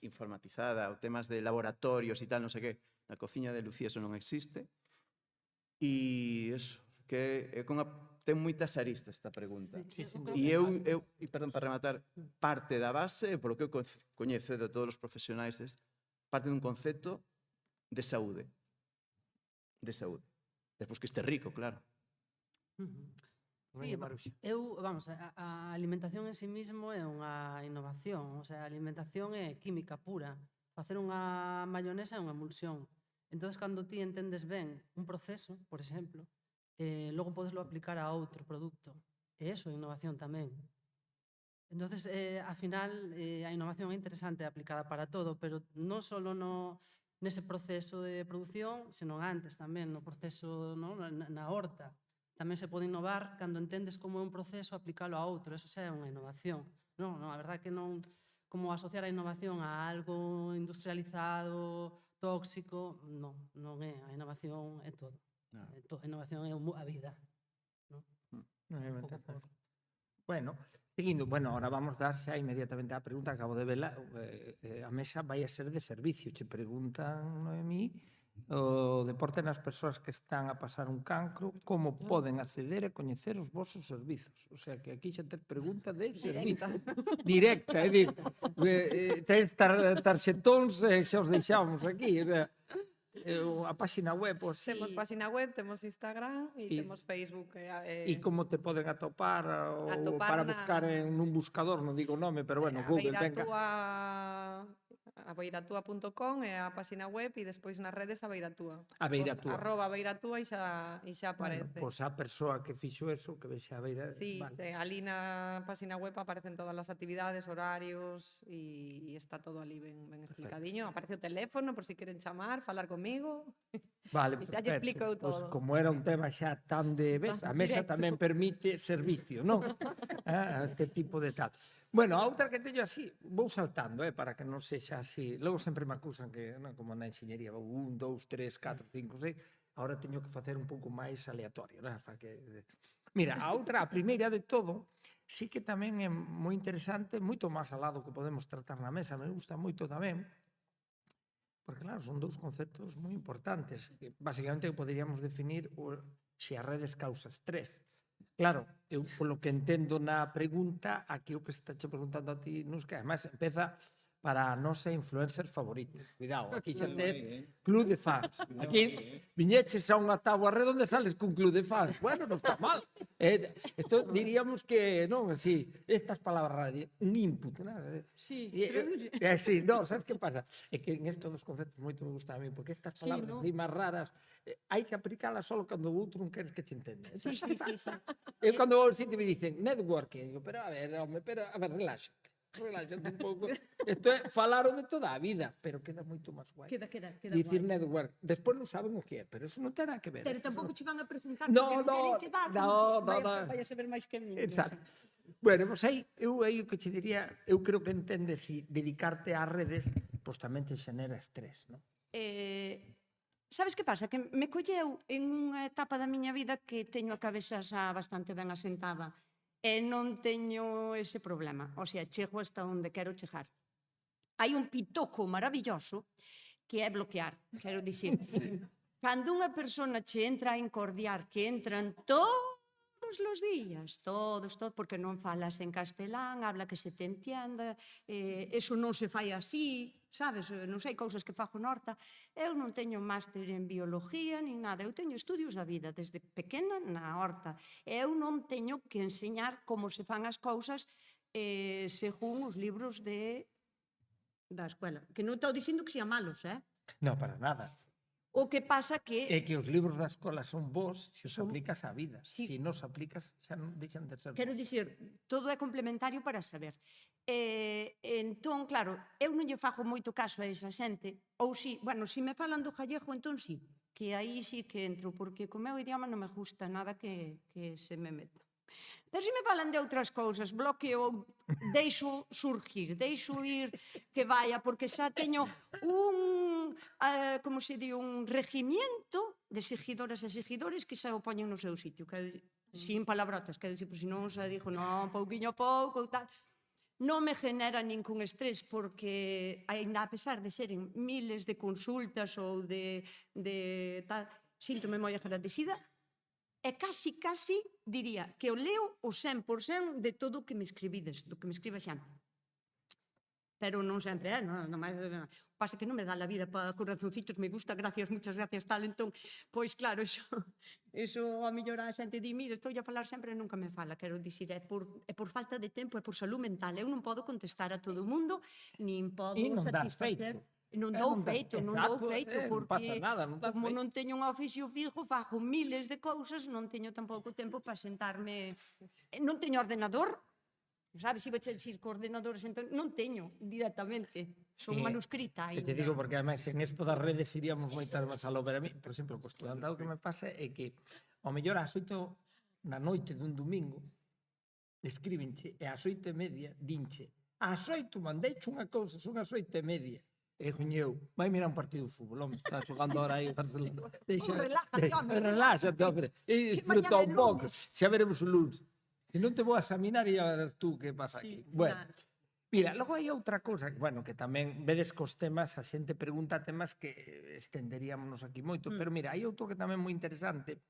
informatizada, o temas de laboratorios e tal, non sei que, na cociña de Lucía eso non existe. E iso, que ten moitas aristas esta pregunta. E eu, perdón, para rematar, parte da base, polo que eu coñezo de todos os profesionais, parte dun concepto de saúde. De saúde. Despois que este rico, claro. Sí, vamos, a alimentación en sí mismo é unha innovación, o sea, a alimentación é química pura. Facer unha mayonesa é unha emulsión. Entón, cando ti entendes ben un proceso, por exemplo, logo podeslo aplicar a outro produto. E iso é innovación tamén. Entón, ao final, a innovación é interesante aplicada para todo, pero non só nese proceso de produción, senón antes tamén, no proceso na horta. Tamén se pode innovar cando entendes como é un proceso aplicalo a outro. Eso xa é unha innovación. Non, a verdade que non... Como asociar a innovación a algo industrializado, tóxico, non é. A innovación é todo. A innovación é a vida. Bueno, seguindo, ahora vamos dar xa inmediatamente a pregunta, acabo de vela, a mesa vai a ser de servicio, che preguntan, Noemí, o deporte nas persoas que están a pasar un cancro, como poden acceder e coñecer os vosos servizos? O sea, que aquí xa te pregunta de servicio. Directa, é dicir, tens tarxetóns e xa os deixamos aquí. A páxina web, o sí. Temos página web, temos Instagram e E- temos Facebook. E como te poden atopar ou para buscar en un buscador, non digo nome, pero bueno, Google, venga. Abeiratúa.com é a página web e despois nas redes a Beiratúa. A Beiratúa. @ Beiratúa e xa aparece. Bueno, pois a persoa que fixo eso, que vexe a beira... Sí, vale. ali na página web aparecen todas as actividades, horarios e está todo ali ben explicadiño. Aparece o teléfono por si queren chamar, falar comigo. Vale, E xa lle explico Pois todo. como era un tema xa tan de... Ves, a mesa Directo. tamén permite servicio, non? Este tipo de tal. Bueno, a outra que teño así, vou saltando, para que non sexa así. Logo sempre me acusan que, non, como na enxeñería, 1, 2, 3, 4, 5, 6, agora teño que facer un pouco máis aleatorio, non? Mira, a outra, a primeira de todo, sí que tamén é moi interesante, moito máis al lado que podemos tratar na mesa, me gusta moito tamén, porque claro, son dous conceptos moi importantes, que basicamente poderíamos definir se as redes causa estrés. Claro, eu polo que entendo na pregunta, aquí o que está che preguntando a ti, Nus, que además empeza para a nosa influencer favorita. Cuidado, aquí xa tes club de fans. Aquí viñeches a unha táboa redonda e sales cun club de fans. Bueno, non está mal. Isto diríamos que, non, así, estas palabras, un input, non? Sí, Sí, non, sabes que pasa? É que en estos dos conceptos moito me gusta a mí, porque estas palabras rimas raras hai que aplicalas solo cando o outro non queres que te entenda. Sí. Eu cando vou ao sitio me dicen networking, digo, pero a ver, reláxate un pouco. Isto é falar o de toda a vida, pero queda moito máis guai. Queda Dicir guai. network. Despois non saben o que é, pero eso non ten nada que ver. Pero tampouco che van a preguntar No, porque non queren quedar. Vai a saber máis que mí. Exacto. Bueno, pois aí, eu o que che diría, eu creo que entende si dedicarte ás redes, pois tamén te xenera estrés, non? Sabes que pasa? Que me colleu en unha etapa da miña vida que teño a cabeza xa bastante ben asentada e non teño ese problema. O sea, chego hasta onde quero chegar. Hai un pitoco maravilloso que é bloquear. Quero dicir, cando unha persona che entra a incordiar, que entran todos os días, todos, porque non falas en castelán, habla que se te entienda, eso non se fai así, sabes, non sei, cousas que fago na horta. Eu non teño máster en biología nin nada, eu teño estudios da vida desde pequena na horta. Eu non teño que enseñar como se fan as cousas según os libros da escuela. Que non estou dicindo que sean malos, Non, para nada. O que pasa que... É que os libros da escola son vos se os aplicas á vida. Se non os aplicas, xa non deixan de ser Quero vos. dicir, todo é complementario para saber. Entón, claro, eu non lle fago moito caso a esa xente, ou si, bueno, si me falan do gallego, entón sí, que aí sí que entro, porque co meu idioma non me gusta nada que se me meta. Pero se me falan de outras cousas, bloqueo, deixo surgir, deixo ir que vaya, porque xa teño como se di, un regimiento de seguidoras e seguidores que xa o poñen no seu sitio, sin palabrotas, que se non xa dixo, non, pouquiño a pouco, tal. Non me genera ningún estrés porque, ainda a pesar de seren miles de consultas ou de tal, síntome moi agradecida e casi diría que o leo o 100% de todo o que me escribides, do que me escribe xente. Pero non sempre, non máis... Pasa que non me dá la vida para corazoncitos, me gusta, gracias, muchas gracias, tal, entón, pois claro, eso a mellor a xente di, mira, estou a falar sempre e nunca me fala, quero dicir, é por falta de tempo, é por salud mental, eu non podo contestar a todo o mundo, nin podo satisfacer... Non dou feito, porque como non teño un oficio fijo, fago miles de cousas, non teño tampouco tempo para sentarme... Non teño ordenador, sabes, iba a dicir coordenadores, non teño directamente, son manuscrita ainda. Te digo porque además en esto das redes iríamos moitas máis a lo, pero a mí, por exemplo, co estudantado que me pasa é que ao mellor ás 8 na noite dun domingo escríbenche e ás 8:30 dinche ás 8 mandeiche unha cousa, son ás 8:30. E coñeu, vai mirar un partido de fútbol, home, está xogando ahora aí o Barcelona. Reláxate, home, e disfruta un pouco, xa veremos o lunes. Se non te vou a examinar e a ver tú que pasa aquí. Bueno, mira, logo hai outra cousa, bueno, que tamén vedes cos temas, a xente pregunta temas que estenderíamos aquí moito, pero mira, hai outro que tamén é moi interesante,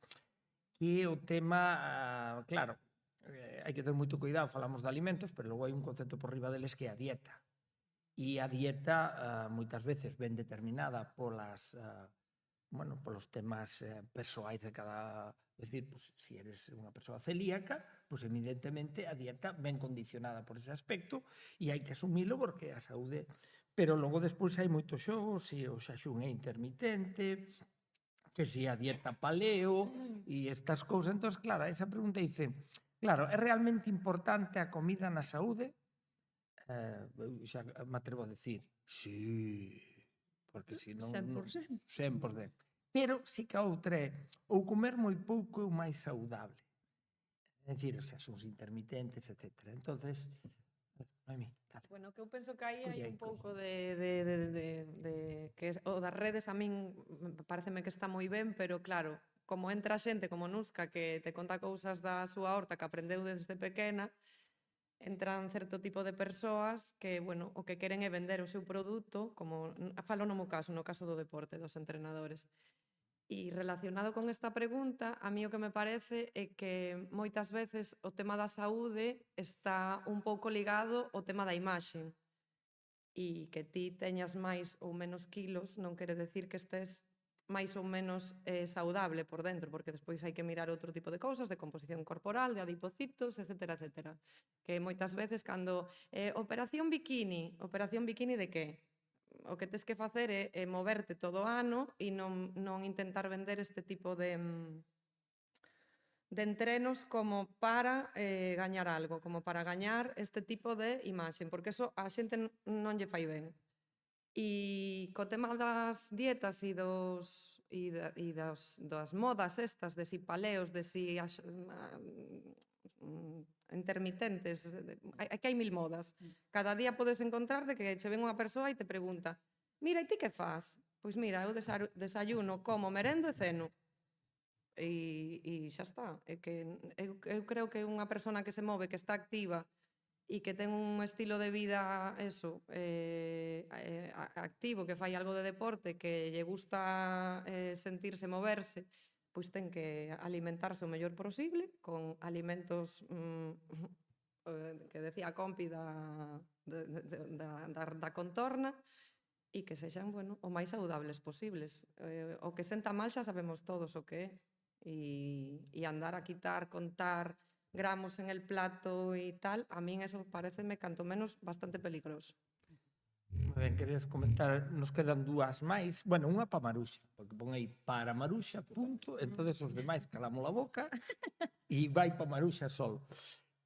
que é o tema, claro, hai que ter moito cuidado, falamos de alimentos, pero logo hai un concepto por riba deles que é a dieta. E a dieta moitas veces ven determinada polas bueno, polos temas persoais de cada... É dicir, pues, se eres unha persoa celíaca, pues, evidentemente a dieta ven condicionada por ese aspecto e hai que asumilo porque a saúde... Pero logo despois hai moitos xogos, se o xaxún é intermitente, que se a dieta paleo e estas cousas. Entón, claro, esa pregunta dice, claro, é realmente importante a comida na saúde? Xa me atrevo a decir, sí, porque se non... 100%. 100%. Pero sí que a outra é ou comer moi pouco e o máis saudable. É dicir, xa son intermitentes, etc. Entonces, Noemi, dale. Bueno, que eu penso que aí hai Colle un aí, pouco de que o das redes a min pareceme que está moi ben, pero claro, como entra xente como Nuska que te conta cousas da súa horta que aprendeu desde pequena, entran certo tipo de persoas que, bueno, o que queren é vender o seu produto, como falo no meu caso, no caso do deporte, dos entrenadores. E relacionado con esta pregunta, a mí o que me parece é que moitas veces o tema da saúde está un pouco ligado ao tema da imaxe. E que ti teñas máis ou menos kilos non quere decir que estés máis ou menos saudable por dentro, porque despois hai que mirar outro tipo de cousas, de composición corporal, de adipocitos, etc. etc. Que moitas veces cando operación bikini de que? O que tes que facer é moverte todo o ano e non intentar vender este tipo de entrenos como para gañar algo, como para gañar este tipo de imaxe, porque eso a xente non lle fai ben. E co tema das dietas e das modas estas, de si paleos, de si intermitentes, que hai mil modas. Cada día podes encontrar de que che ven unha persoa e te pregunta, mira, e ti que faz? Pois mira, eu desayuno, como, merendo e ceno. E xa está. É que eu creo que unha persona que se move, que está activa e que ten un estilo de vida activo, que fai algo de deporte, que lle gusta sentirse, moverse, pois ten que alimentarse o mellor posible con alimentos que decía a compi da contorna e que sexan, bueno, o máis saudables posibles. O que senta mal xa sabemos todos o que é. E andar a quitar, contar gramos en el plato e tal, a min eso pareceme canto menos bastante peligroso. Moi ben, querías comentar, nos quedan dúas máis, bueno, unha para Maruxa, porque pon aí para Maruxa, punto, entonces os demais calamos a boca e vai para Maruxa solo.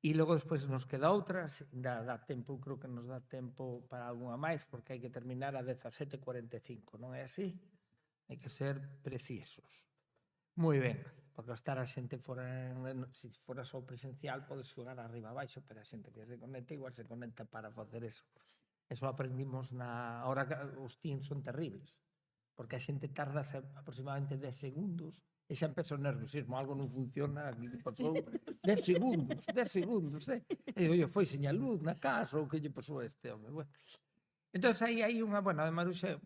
E logo despois nos queda outra, dá tempo, creo que nos dá tempo para algunha máis, porque hai que terminar a 17:45, non é así? Hai que ser precisos. Moi ben, porque estar a xente fora, se fora só presencial, podes xogar arriba abaixo, pero a xente que se conecta igual se conecta para facer eso. Eso aprendimos ahora que os Teams son terribles, porque a xente tarda aproximadamente 10 segundos e xa empeza o nerviosismo, algo non funciona, aquí pasou 10 segundos, E digo, foi seña luz na casa, ou que lle pasou a este home, bueno. Entón, aí hai unha, bueno, a Maruxa,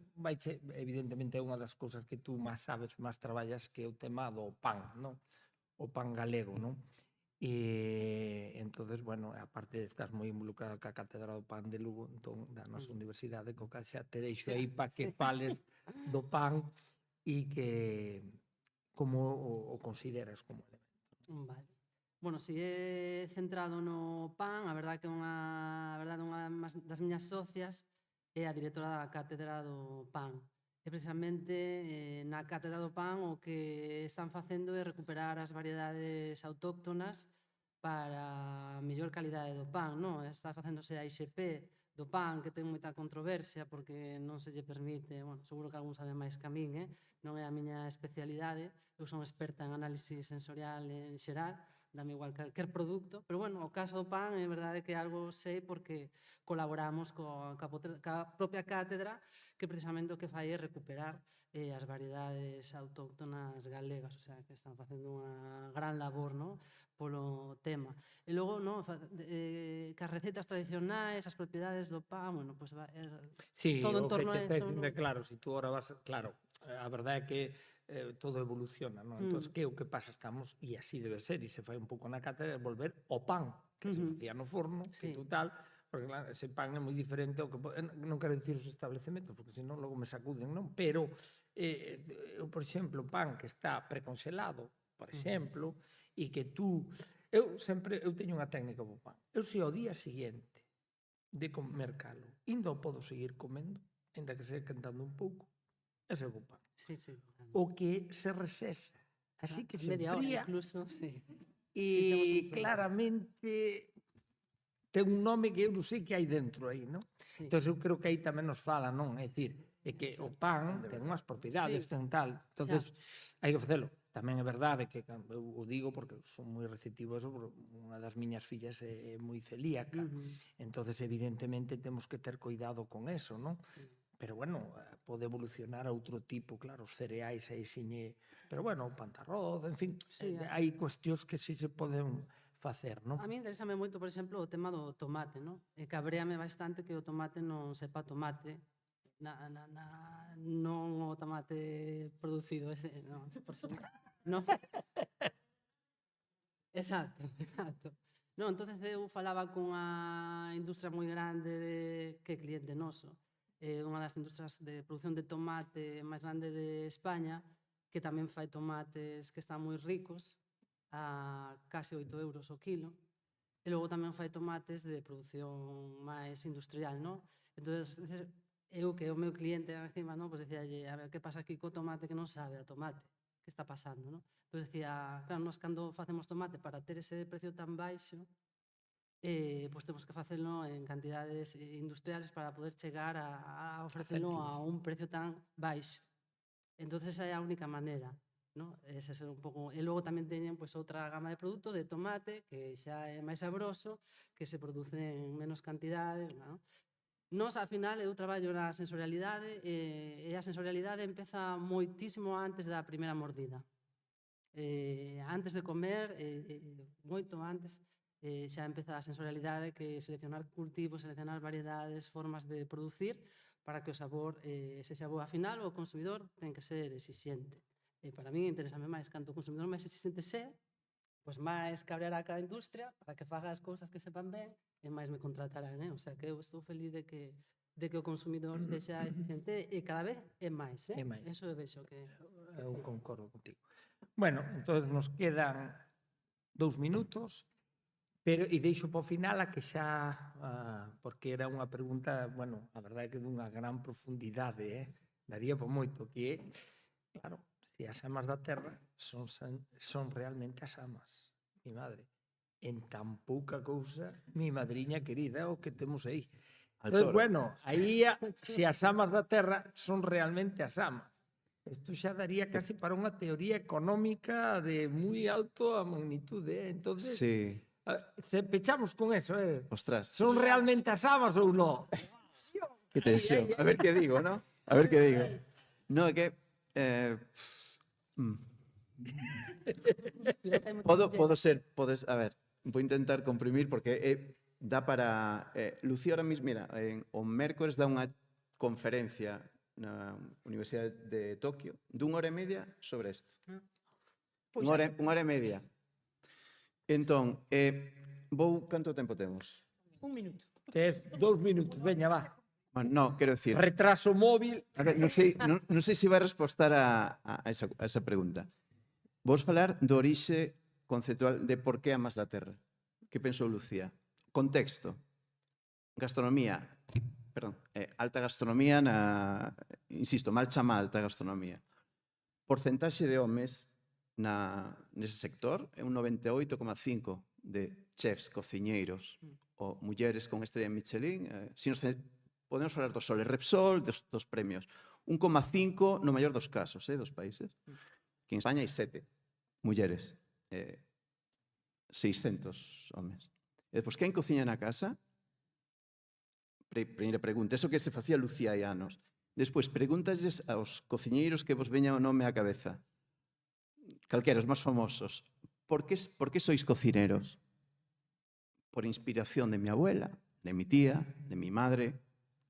evidentemente é unha das cousas que tú máis sabes, máis traballas, que é o tema do pan, non? O pan galego, non? E entonces, bueno, aparte estás moi involucrado ca Cátedra do Pan de Lugo, entón, da nosa universidade, co cal xa te deixo aí para que fales do pan e que como o consideras como elemento. Vale. Bueno, se é centrado no pan, a verdade que unha das miñas socias é a directora da Cátedra do Pan. E precisamente na Cátedra do Pan o que están facendo é recuperar as variedades autóctonas para a mellor calidade do pan, non? Está facéndose a ISP do pan, que ten moita controversia porque non se lle permite, bueno, seguro que algún sabe máis que a min, non é a miña especialidade, eu son experta en análisis sensorial en xeral, dame igual calquer produto, pero bueno, o caso do pan é verdade que algo sei porque colaboramos coa propia cátedra que precisamente o que fai é recuperar as variedades autóctonas galegas, o sea, que están facendo unha gran labor, non? Polo tema. E logo, non, que as recetas tradicionais, as propiedades do pan, bueno, pois todo en torno a eso. Sí, o que te está dicindo, claro, se tú ahora vas, claro, a verdade é que todo evoluciona, non? Entón, que o que pasa, estamos, e así debe ser, e se fai un pouco na cátedra, volver ao pan, que se facía no forno, que tú tal, Porque, claro, ese pan é moi diferente ao que... Non quero dicir os establecementos, porque senón logo me sacuden, non? Pero, eu, por exemplo, pan que está precongelado, por exemplo, e que tú... Eu teño unha técnica po pan. Eu se ao día siguiente de mercalo, ainda o podo seguir comendo, ainda que se quentando un pouco, ese é o pan. Sí, sí. O que se resesa, así que se Media hora enfría, incluso, sí. e claramente ten un nome que eu non sei que hai dentro aí, non? Sí. Entón, eu creo que aí tamén nos fala, non? É dicir, é que o pan ten unhas propiedades, ten tal. Entón, hai que facelo. Tamén é verdade que eu o digo porque son moi receptivo a eso, porque unha das miñas fillas é moi celíaca. Entón, evidentemente, temos que ter cuidado con eso, non? Pero, bueno, pode evolucionar a outro tipo, claro, os cereais aí siñe... Pero, bueno, o pan de arroz, en fin, hai cuestións que si se poden facer, non? A mí interésame moito, por exemplo, o tema do tomate, non? E cabréame bastante que o tomate non sepa tomate, non o tomate producido, ese, non, por suposto. Non. Exacto, exacto. Non, entonces eu falaba cunha industria moi grande que é cliente noso, unha das industrias de produción de tomate máis grande de España, que tamén fai tomates que están moi ricos, a case 8 euros o kilo, e logo tamén fai tomates de produción máis industrial, non? Entón, eu que é o meu cliente encima, non? Pois decíalle, a ver, que pasa aquí co tomate que non sabe a tomate? Que está pasando, non? Pois decía, claro, nós cando facemos tomate para ter ese precio tan baixo, pois temos que facelo en cantidades industriales para poder chegar a ofrecelo a un precio tan baixo. Entón, esa é a única maneira, non? Ese é un pouco... E logo tamén teñen pois outra gama de produto de tomate que xa é máis sabroso, que se produce en menos cantidades, non? Nos, ao final, eu traballo na sensorialidade e a sensorialidade empeza moitísimo antes da primeira mordida. Antes de comer, moito antes, xa empeza a sensorialidade, que seleccionar cultivos, seleccionar variedades, formas de producir, para que o sabor sexa bo. Ao final, o consumidor ten que ser exixente. Para mí, interésame máis, canto o consumidor máis exixente sé, pois máis cabreará cada industria para que faga as cousas que sepan ben e máis me contratarán, O sea, que eu estou feliz de que o consumidor sexa exigente e cada vez é máis, É máis. Eso eu vexo que... Eu concordo contigo. Bueno, entón nos quedan 2 minutos, pero e deixo para o final a que xa, porque era unha pregunta, bueno, a verdade é que dunha gran profundidade, daría por moito, que é, claro, se as amas da terra son realmente as amas, mi madre. En tan pouca cousa, mi madriña querida, o que temos aí. Entón, bueno, aí, se as amas da terra son realmente as amas, isto xa daría casi para unha teoría económica de moi alta magnitude, entonces... Sí. Pechamos con eso, Ostras. Son realmente as amas ou non? Que tensión. A ver que digo, ¿no? A ver que digo. No, é que... Podes, a ver, vou intentar comprimir porque dá para... Lucía ahora mismo, mira, o mércores dá unha conferencia na Universidade de Tokio d'1 hora e media sobre isto. Unha hora e media. Entón, canto tempo temos? 1 minuto. Tes 2 minutos, veña, va. Bueno, no, quero decir... Retraso móvil. A ver, non sei se vai respostar a esa pregunta. Vos falar do orixe conceptual de por que amas da terra. Que pensou Lucía? Contexto. Gastronomía. Perdón, alta gastronomía insisto, mal chama alta gastronomía. Porcentaxe de homes nese sector é un 98,5 de chefs, cociñeiros ou mulleres con estrella Michelin. Podemos falar do Sole Repsol, dos premios. 1,5 no maior dos casos, dos países. Que en España hai 7 mulleres, 600 homes. E depois, quen cociña na casa? Primeira pregunta. Eso que se facía Lucía hai anos. Despois, pregúntalles aos cociñeiros que vos veña o nome á cabeza. Calquera, os máis famosos. Por que sois cocineros? Por inspiración de mi abuela, de mi tía, de mi madre,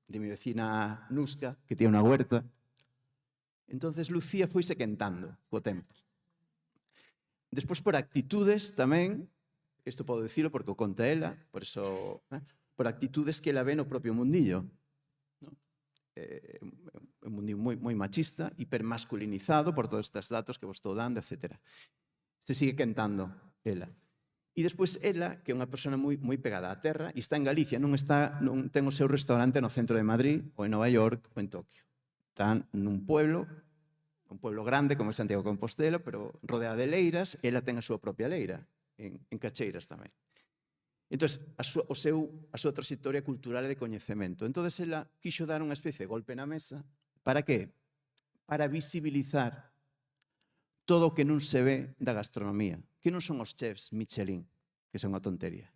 de mi vecina Nuska, que tiene unha huerta. Entonces Lucía foise quentando co tempo. Despois por actitudes tamén, isto podo dicilo porque o conta ela, por eso, por actitudes que ela ve no propio mundillo. Un mundillo moi machista, hipermasculinizado por todos estes datos que vos estou dando, etc. Se sigue quentando ela. E despois ela, que é unha persona moi pegada á terra, e está en Galicia, non ten o seu restaurante no centro de Madrid, ou en Nova York, ou en Tokio. Está nun pueblo grande como é Santiago de Compostela, pero rodeada de leiras, ela ten a súa propia leira, en Cacheiras tamén. Entón, a súa trayectoria cultural e de coñecemento. Entón, ela quixo dar unha especie de golpe na mesa. Para que? Para visibilizar todo o que non se ve da gastronomía, que non son os chefs Michelin, que son unha tontería.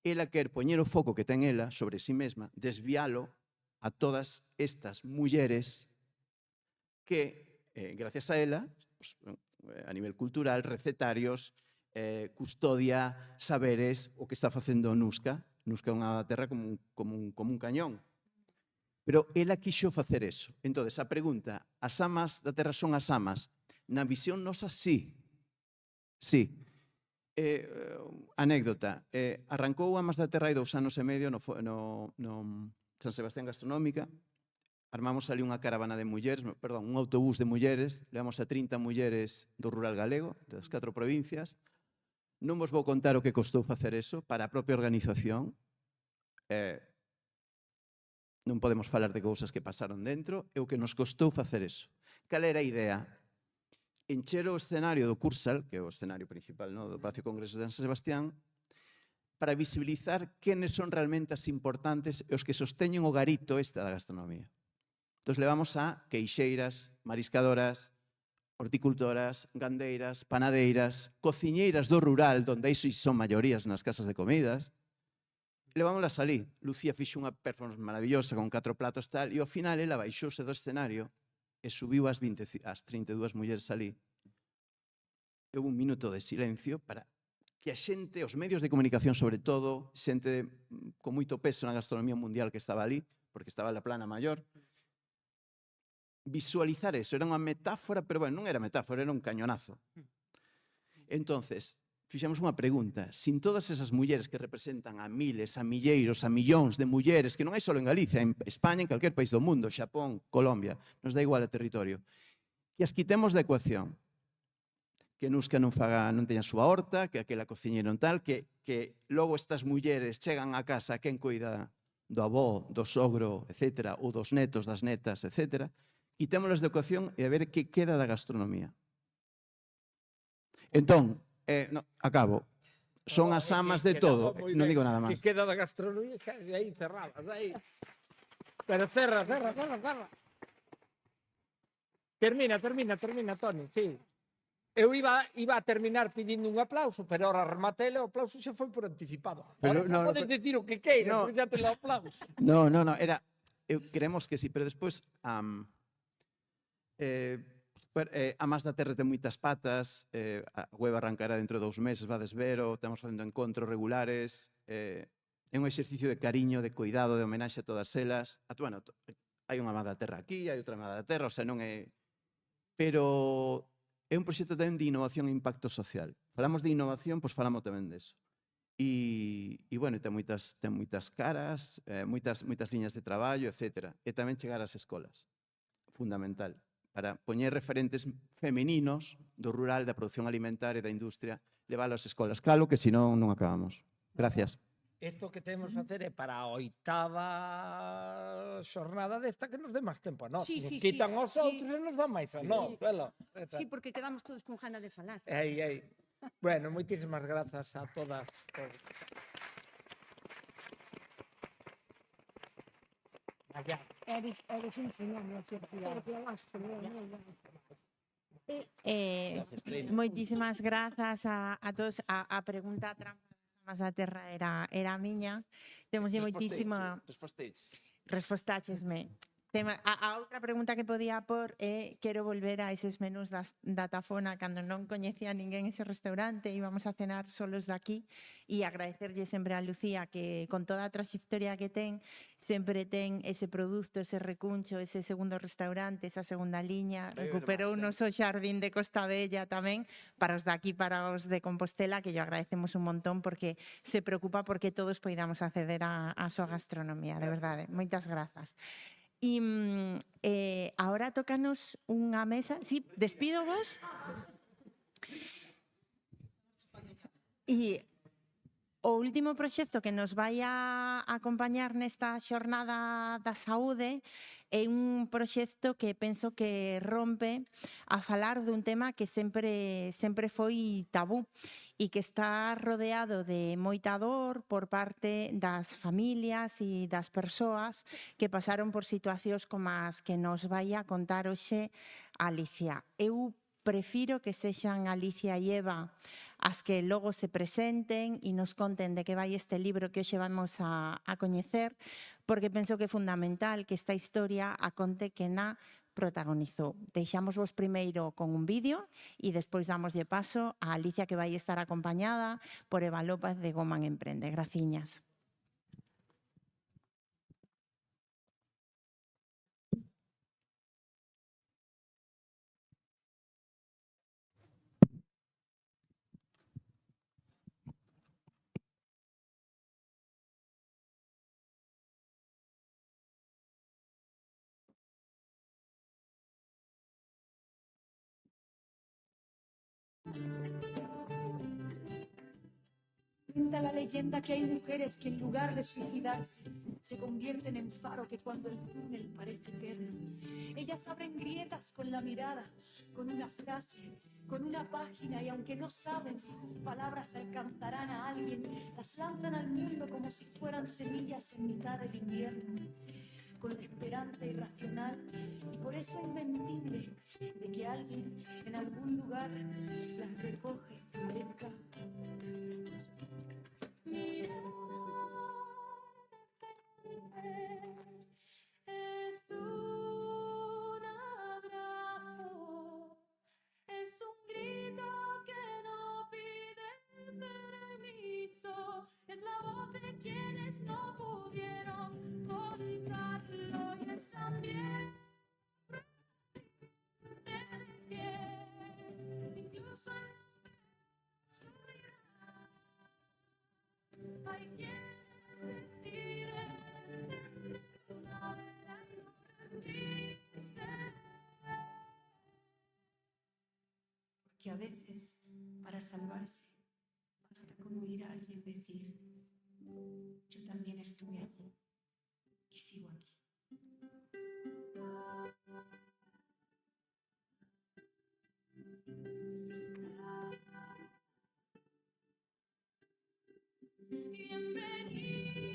Ela quer poñer o foco que ten ela sobre sí mesma, desviálo a todas estas mulleres que, gracias a ela, a nivel cultural, recetarios, custodia, saberes, o que está facendo Nusca. Nusca é unha terra como un cañón. Pero ela quixo facer eso. Entón, a pregunta, as amas da terra son as amas? Na visión nosa, sí. Sí. Anécdota. Arrancou Amas da Terra hai 2 anos e medio no San Sebastián Gastronómica. Armamos ali unha caravana de mulleres, perdón, un autobús de mulleres. Levamos a 30 mulleres do rural galego, das 4 provincias. Non vos vou contar o que costou facer eso para a propia organización. Non podemos falar de cousas que pasaron dentro. E o que nos costou facer eso. Cal era a idea? Encher o escenario do Cursal, que é o escenario principal do Palacio de Congresos de San Sebastián, para visibilizar quenes son realmente as importantes e os que sosteñen o garito esta da gastronomía. Entón, levamos a queixeiras, mariscadoras, horticultoras, gandeiras, panadeiras, cociñeiras do rural, donde aí son maiorías nas casas de comidas. Levámolas ali. Lucía fixo unha performance maravillosa con 4 platos tal, e ao final ela baixouse do escenario e subiu as 32 mulleres ali. E houve un minuto de silencio para que a xente, os medios de comunicación sobre todo, xente con moito peso na gastronomía mundial que estaba ali, porque estaba na plana maior, visualizar eso. Era unha metáfora, pero bueno, non era metáfora, era un cañonazo. Entonces, fixemos unha pregunta. Sin todas esas mulleres que representan a miles, a milleiros, a millóns de mulleres, que non hai só en Galicia, en España, en calquer país do mundo, Xapón, Colombia, nos dá igual a territorio, que as quitemos da ecuación. Que Nusca non teña a súa horta, que aquela cociñeira non tal, que logo estas mulleres chegan a casa a quen cuida do avó, do sogro, etc., ou dos netos, das netas, etc., quitémolas da ecuación e a ver que queda da gastronomía. Entón, acabo. Son as amas de todo. Non digo nada máis. Que queda da gastronomía, xa de aí cerrabas, aí. Pero cerra. Termina, Toni, sí. Eu iba a terminar pedindo un aplauso, pero ahora rematei o aplauso xa foi por anticipado. Ahora non podes dicir o que queiras, porque xa te lo aplauso. No, era... Queremos que sí, pero despois... Amas da Terra ten moitas patas, a web arrancará dentro de 2 meses, vades vero, estamos facendo encontros regulares, é un exercicio de cariño, de cuidado, de homenaxe a todas elas. Bueno, hai unha Ama da Terra aquí, hai outra Ama da Terra, o sea, non é... Pero é un proxecto tamén de innovación e impacto social. Falamos de innovación, pois falamos tamén deso. E bueno, ten moitas caras, moitas liñas de traballo, etc. E tamén chegar ás escolas, fundamental, para poñer referentes femininos do rural, da produción alimentaria e da industria, leválo ás escolas. Claro que senón non acabamos. Gracias. Isto que temos facer é para a 8ª xornada desta que nos dé máis tempo a nós. Nos quitan aos outros e nos dá máis a nós. Sí, porque quedamos todos con gana de falar. Bueno, moitísimas grazas a todas. Eres un fenómeno, moitísimas grazas a todos. A pregunta trampa das Amas da Terra era a miña. Temos moitísima... Respostaxesme. A outra pregunta que podía por é quero volver a eses menús da Tafona cando non coñecía ninguén ese restaurante, íbamos a cenar solos daqui e agradecerlle sempre a Lucía que con toda a trayectoria que ten sempre ten ese produto, ese recuncho, ese segundo restaurante, esa segunda liña, recuperou o noso xardín de Costa Bella tamén para os daqui, para os de Compostela, que yo agradecemos un montón porque se preocupa porque todos poidamos acceder a súa gastronomía, de verdade. Moitas grazas. E ahora tócanos unha mesa. Sí, despido vos. E o último proxecto que nos vai a acompañar nesta xornada da saúde é un proxecto que penso que rompe a falar dun tema que sempre foi tabú e que está rodeado de moita dor por parte das familias e das persoas que pasaron por situacións como as que nos vai a contar hoxe Alicia. Eu prefiro que sexan Alicia e Eva as que logo se presenten e nos conten de que vai este libro que hoxe vamos a coñecer, porque penso que é fundamental que esta historia a conte que na protagonizou. Deixamos vos primeiro con un vídeo e despois damoslle paso a Alicia, que vai estar acompañada por Eva López de Goman Emprende. Graciñas. Cuenta la leyenda que hay mujeres que en lugar de suicidarse se convierten en faro que cuando el túnel parece eterno, ellas abren grietas con la mirada, con una frase, con una página, y aunque no saben si sus palabras alcanzarán a alguien, las lanzan al mundo como si fueran semillas en mitad del invierno, con la esperanza irracional y por eso invencible de que alguien en algún lugar las recoge y florezca. Es un abrazo, es un grito que no pide permiso, es la voz de quienes no pudieron contarlo y es también de pie, incluso en la oscuridad. Hay quien decide una vela y no rendirse. Porque a veces, para salvarse, basta con oír a alguien decir: yo también estuve allí y sigo aquí. Bienvenida.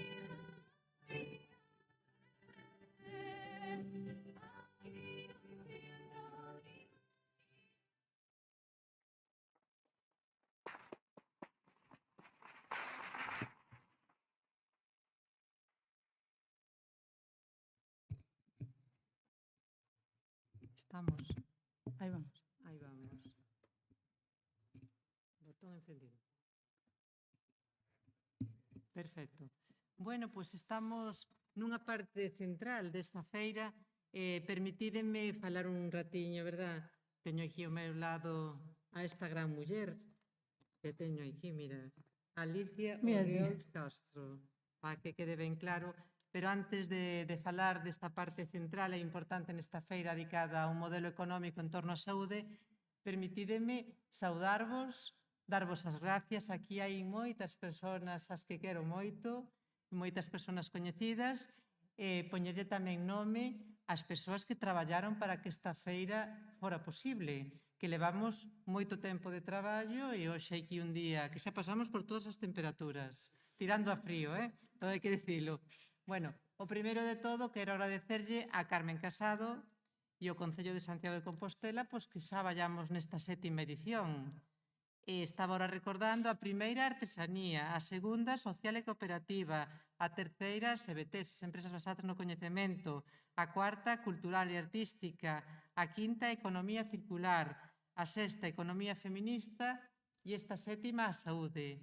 Estamos. Ahí vamos. Ahí vamos. Botón encendido. Perfecto. Bueno, pois estamos nunha parte central desta feira. Permitídenme falar un ratiño, verdad? Teño aquí ao meu lado a esta gran muller que teño aquí, mira, Alicia Oriol Castro, para que quede ben claro. Pero antes de falar desta parte central e importante nesta feira dedicada a un modelo económico en torno á saúde, permitídeme saudarvos, darvos as gracias. Aquí hai moitas persoas as que quero moito, moitas persoas coñecidas, poñerlle tamén nome ás persoas que traballaron para que esta feira fora posible, que levamos moito tempo de traballo e hoxe aquí un día que xa pasamos por todas as temperaturas, tirando a frío, todo hai que dicilo. Bueno, o primeiro de todo quero agradecerlle a Carmen Casado e ao Concello de Santiago de Compostela pois que xa vayamos nesta 7ª edición. Estaba ahora recordando a primeira artesanía, a segunda social e cooperativa, a terceira SBT, as empresas basadas no coñecemento, a cuarta cultural e artística, a quinta economía circular, a sexta economía feminista e esta sétima a saúde.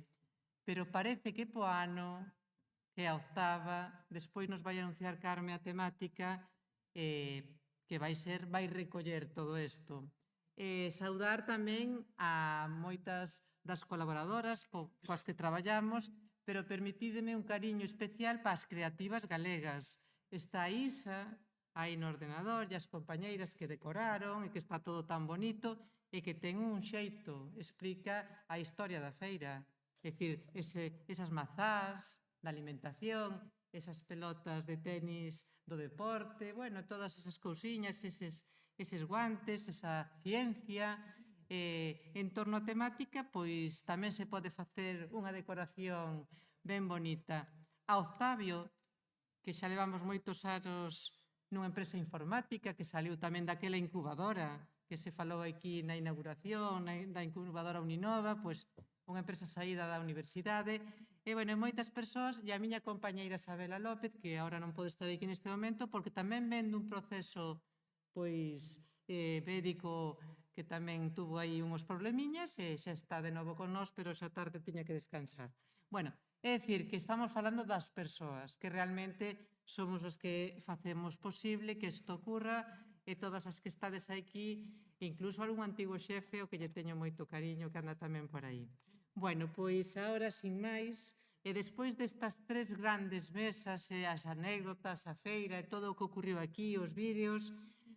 Pero parece que po ano, que a octava, despois nos vai anunciar Carme a temática, que vai recoller todo isto. Saudar tamén a moitas das colaboradoras coas que traballamos, pero permitídeme un cariño especial para as creativas galegas. Está a Isa, aí no ordenador, e as compañeiras que decoraron, e que está todo tan bonito, e que ten un xeito, explica a historia da feira. É dicir, esas mazás da alimentación, esas pelotas de tenis do deporte, bueno, todas esas cousiñas, eses guantes, esa ciencia. En torno á temática, pois tamén se pode facer unha decoración ben bonita. A Octavio, que xa levamos moitos anos nunha empresa informática, que saliu tamén daquela incubadora, que se falou aquí na inauguración, da incubadora Uninova, pois unha empresa saída da universidade, e, bueno, moitas persoas, e a miña compañeira Isabela López, que agora non pode estar aquí neste momento, porque tamén ven dun proceso pois médico que tamén tuvo aí uns problemiñas e xa está de novo con nós, pero xa tarde tiña que descansar. Bueno, é dicir, que estamos falando das persoas, que realmente somos os que facemos posible que isto ocurra, e todas as que estades aquí, incluso algún antigo xefe, o que lle teño moito cariño, que anda tamén por aí. Bueno, pois agora, sin máis, e despois destas tres grandes mesas e as anécdotas, a feira e todo o que ocurriu aquí, os vídeos,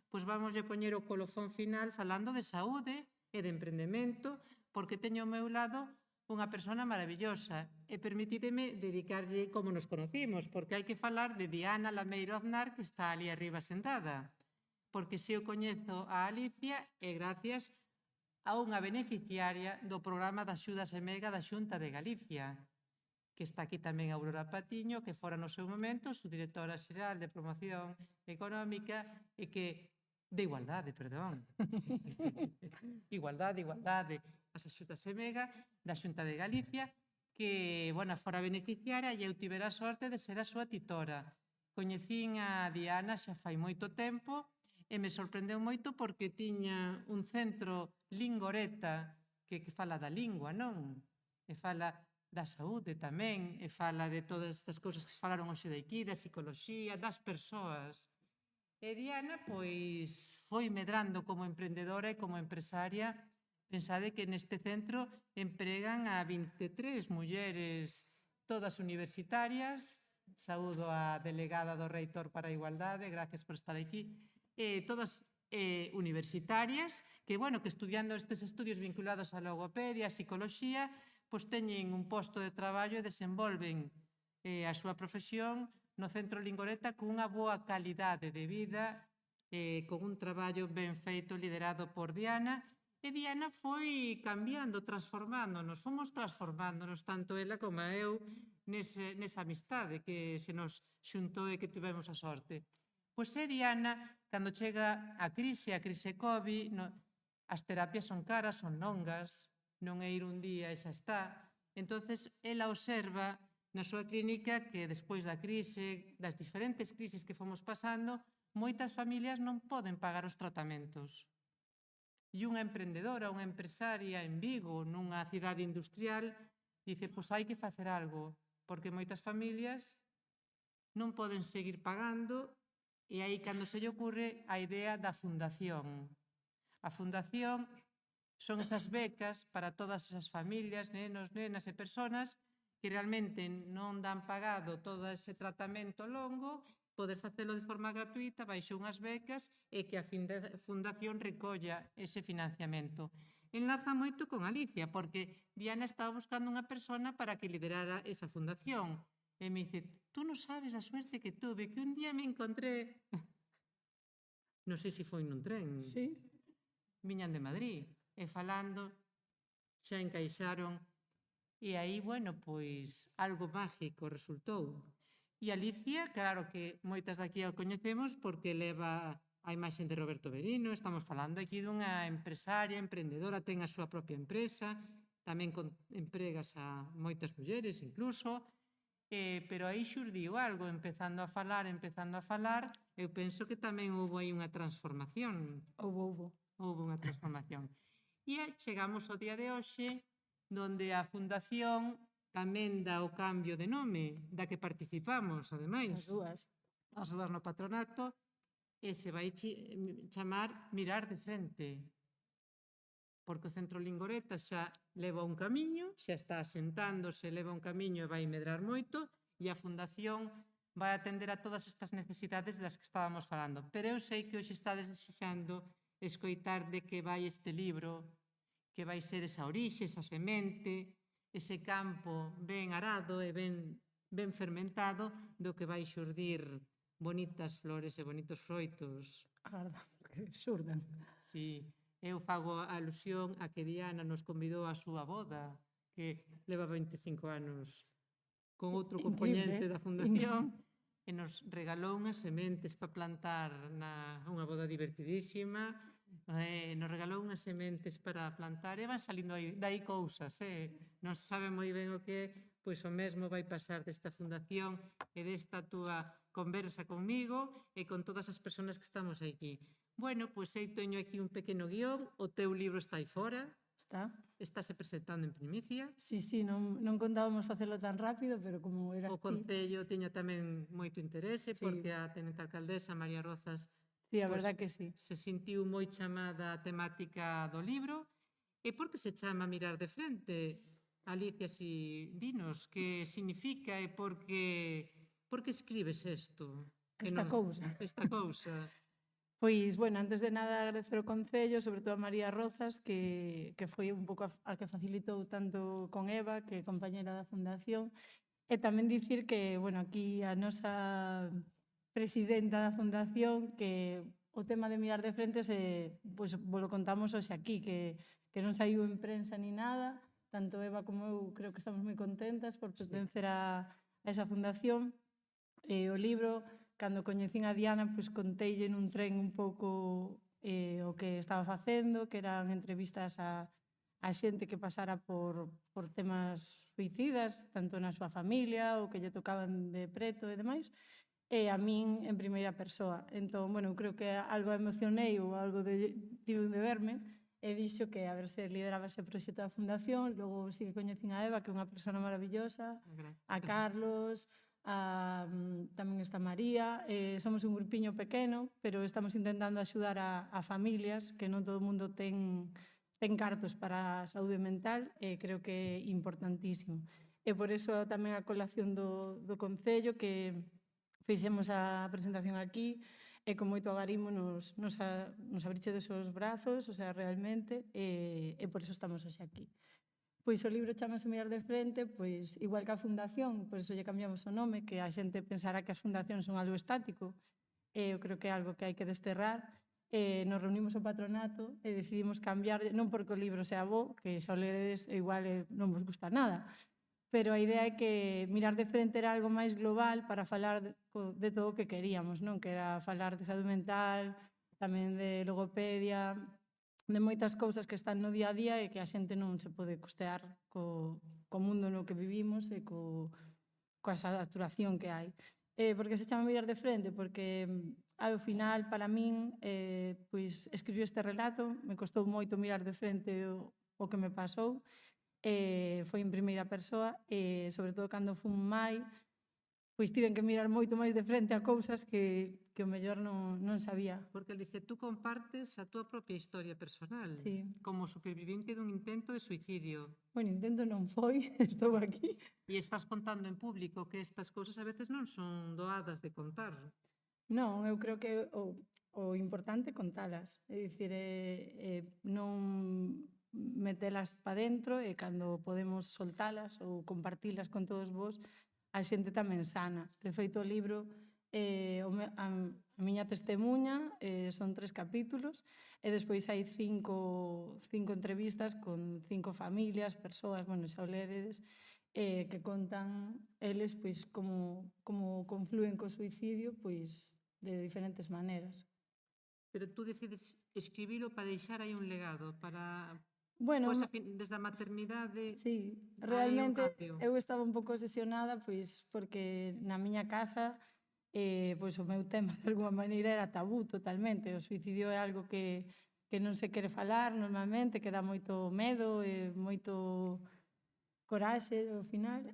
pois vamos a poñer o colofón final falando de saúde e de emprendemento, porque teño ao meu lado unha persona maravillosa, e permitídeme dedicarlle como nos conocimos, porque hai que falar de Diana Lameiro Aznar, que está ali arriba sentada, porque se eu coñezo a Alicia é gracias a unha beneficiaria do programa de axudas EMEGA da Xunta de Galicia, que está aquí tamén Aurora Patiño, que fora no seu momento subdirectora xeral de Promoción Económica e que de igualdade, perdón. Igualdade. As axudas EMEGA da Xunta de Galicia, que, bueno, fora beneficiaria e eu tivera a sorte de ser a súa titora. Coñecín a Diana xa fai moito tempo e me sorprendeu moito porque tiña un centro Lingoreta que fala da lingua, non? E fala da saúde tamén, e fala de todas estas cousas que se falaron hoxe de aquí, da psicoloxía, das persoas. E Diana, pois, foi medrando como emprendedora e como empresaria. Pensade que neste centro empregan a 23 mulleres, todas universitarias. Saúdo a delegada do Reitor para a Igualdade, gracias por estar aquí. Todas universitarias, que, bueno, que estudiando estes estudios vinculados á logopedia, a psicoloxía, pois teñen un posto de traballo e desenvolven a súa profesión no Centro Lingoreta cunha boa calidade de vida, con un traballo ben feito liderado por Diana, e Diana foi cambiando, transformándonos, fomos transformándonos, tanto ela como eu, nesa amistade que se nos xuntou e que tivemos a sorte. Pois é Diana, cando chega a crise COVID, as terapias son caras, son longas, non é ir un día e xa está. Entonces, ela observa na súa clínica que despois da crise, das diferentes crises que fomos pasando, moitas familias non poden pagar os tratamentos. E unha emprendedora, unha empresaria en Vigo, nunha cidade industrial, dice, pois hai que facer algo, porque moitas familias non poden seguir pagando, e aí cando se lle ocurre a idea da fundación. A fundación son esas becas para todas esas familias, nenos, nenas e persoas que realmente non dan pagado todo ese tratamento longo, poder facelo de forma gratuita baixo unhas becas e que a fundación recolla ese financiamento. Enlaza moito con Alicia, porque Diana estaba buscando unha persona para que liderara esa fundación. E me dice, tú non sabes a suerte que tuve, que un día me encontré, non sei se foi nun tren, viñan de Madrid, e falando, xa encaixaron. E aí, bueno, pois, algo mágico resultou. E Alicia, claro que moitas daqui a coñecemos porque leva a imaxe de Roberto Berino, estamos falando aquí dunha empresaria, emprendedora, ten a súa propia empresa, tamén con empregas a moitas mulleres incluso, pero aí xurdiu algo, empezando a falar, eu penso que tamén houve aí unha transformación. Houve. Houve unha transformación. E chegamos ao día de hoxe, donde a Fundación tamén dá o cambio de nome, da que participamos, ademais. As dúas no patronato, e se vai chamar Mirar de Frente. Porque o Centro Lingoreta xa leva un camiño, xa está asentándose, leva un camiño e vai medrar moito, e a Fundación vai atender a todas estas necesidades das que estábamos falando. Pero eu sei que hoxe está desexando escoitar de que vai este libro, que vai ser esa orixe, esa semente, ese campo ben arado e ben fermentado, do que vai xurdir bonitas flores e bonitos froitos. Agarda, porque xurdan. Sí. Eu fago alusión a que Diana nos convidou á súa boda, que leva 25 anos con outro componente da Fundación, e nos regalou unhas sementes para plantar unha boda divertidísima, nos regalou unhas sementes para plantar, e van salindo dai cousas, non se sabe moi ben o que, pois o mesmo vai pasar desta Fundación e desta túa conversa conmigo e con todas as persoas que estamos aquí. Bueno, pois eu teño aquí un pequeno guión, o teu libro está aí fora. Está. Estáse presentando en primicia. Sí, non contábamos facelo tan rápido, pero como eras O Concello tiña tamén moito interese, porque a tenente alcaldesa María Rozas verdad que sí. Se sentiu moi chamada a temática do libro. E por que se chama Mirar de Frente? Alicia, si dinos que significa e por que escribes isto? Esta cousa. Pois, bueno, antes de nada agradecer o Concello, sobre todo a María Rozas, que foi un pouco a que facilitou tanto con Eva, que é compañera da Fundación, e tamén dicir que, bueno, aquí a nosa presidenta da Fundación, que o tema de Mirar de Frente, pois, lo contamos hoxe aquí, que non saiu en prensa ni nada, tanto Eva como eu creo que estamos moi contentas por pertencer a esa fundación. O libro, cando coñecín a Diana, pois conteille nun tren un pouco o que estaba facendo, que eran entrevistas a xente que pasara por temas suicidas, tanto na súa familia, ou que lle tocaban de preto e demais, e a min en primeira persoa. Entón, bueno, creo que algo emocionei ou algo tivo de verme, e dixo que a ver se lideraba ese proxecto da Fundación. Logo sí que coñecín a Eva, que é unha persona maravillosa, a Carlos, tamén está María. Somos un grupiño pequeno, pero estamos intentando axudar a familias que non todo o mundo ten cartos para a saúde mental, e creo que é importantísimo. E por iso tamén a colación do Concello, que fixemos a presentación aquí, e con moito agarimo nos abrichedes os brazos, o sea, realmente, e por iso estamos hoxe aquí. Pois o libro chamase Mirar de Frente, pois igual que a Fundación, por iso lle cambiamos o nome, que a xente pensará que as fundacións son algo estático, e eu creo que é algo que hai que desterrar. Nos reunimos o patronato e decidimos cambiar, non porque o libro sea bo, que xa o leredes e igual non vos gusta nada, pero a idea é que Mirar de Frente era algo máis global para falar de todo o que queríamos, non? Que era falar de saúde mental, tamén de logopedia, de moitas cousas que están no día a día e que a xente non se pode costear co mundo no que vivimos e coa saturación que hai. Por que se chama Mirar de Frente? Porque ao final, para min, pois escribir este relato, me costou moito mirar de frente o que me pasou, foi en primeira persoa, e sobre todo cando fun mai, pois tiven que mirar moito máis de frente a cousas que o mellor non sabía. Porque, Alicia, tú compartes a túa propia historia personal, como supervivente dun intento de suicidio. Bueno, intento non foi, estou aquí. E estás contando en público que estas cousas a veces non son doadas de contar. Non, eu creo que o importante é contalas, é dicir, non metelas pa dentro, e cando podemos soltalas ou compartilas con todos vos, a xente tamén sana. De feito, o libro, a miña testemunha, son 3 capítulos, e despois hai 5 entrevistas con 5 familias, persoas, bueno, xa o leredes, que contan eles pois como confluen co suicidio pois de diferentes maneiras. Pero tú decides escribilo para deixar aí un legado, para Pois desde a maternidade Sí, hai un realmente cambio. eu estaba un pouco obsesionada pois porque na miña casa pois o meu tema de alguma maneira era tabú totalmente. O suicidio é algo que non se quere falar normalmente, que dá moito medo e moito coraxe ao final.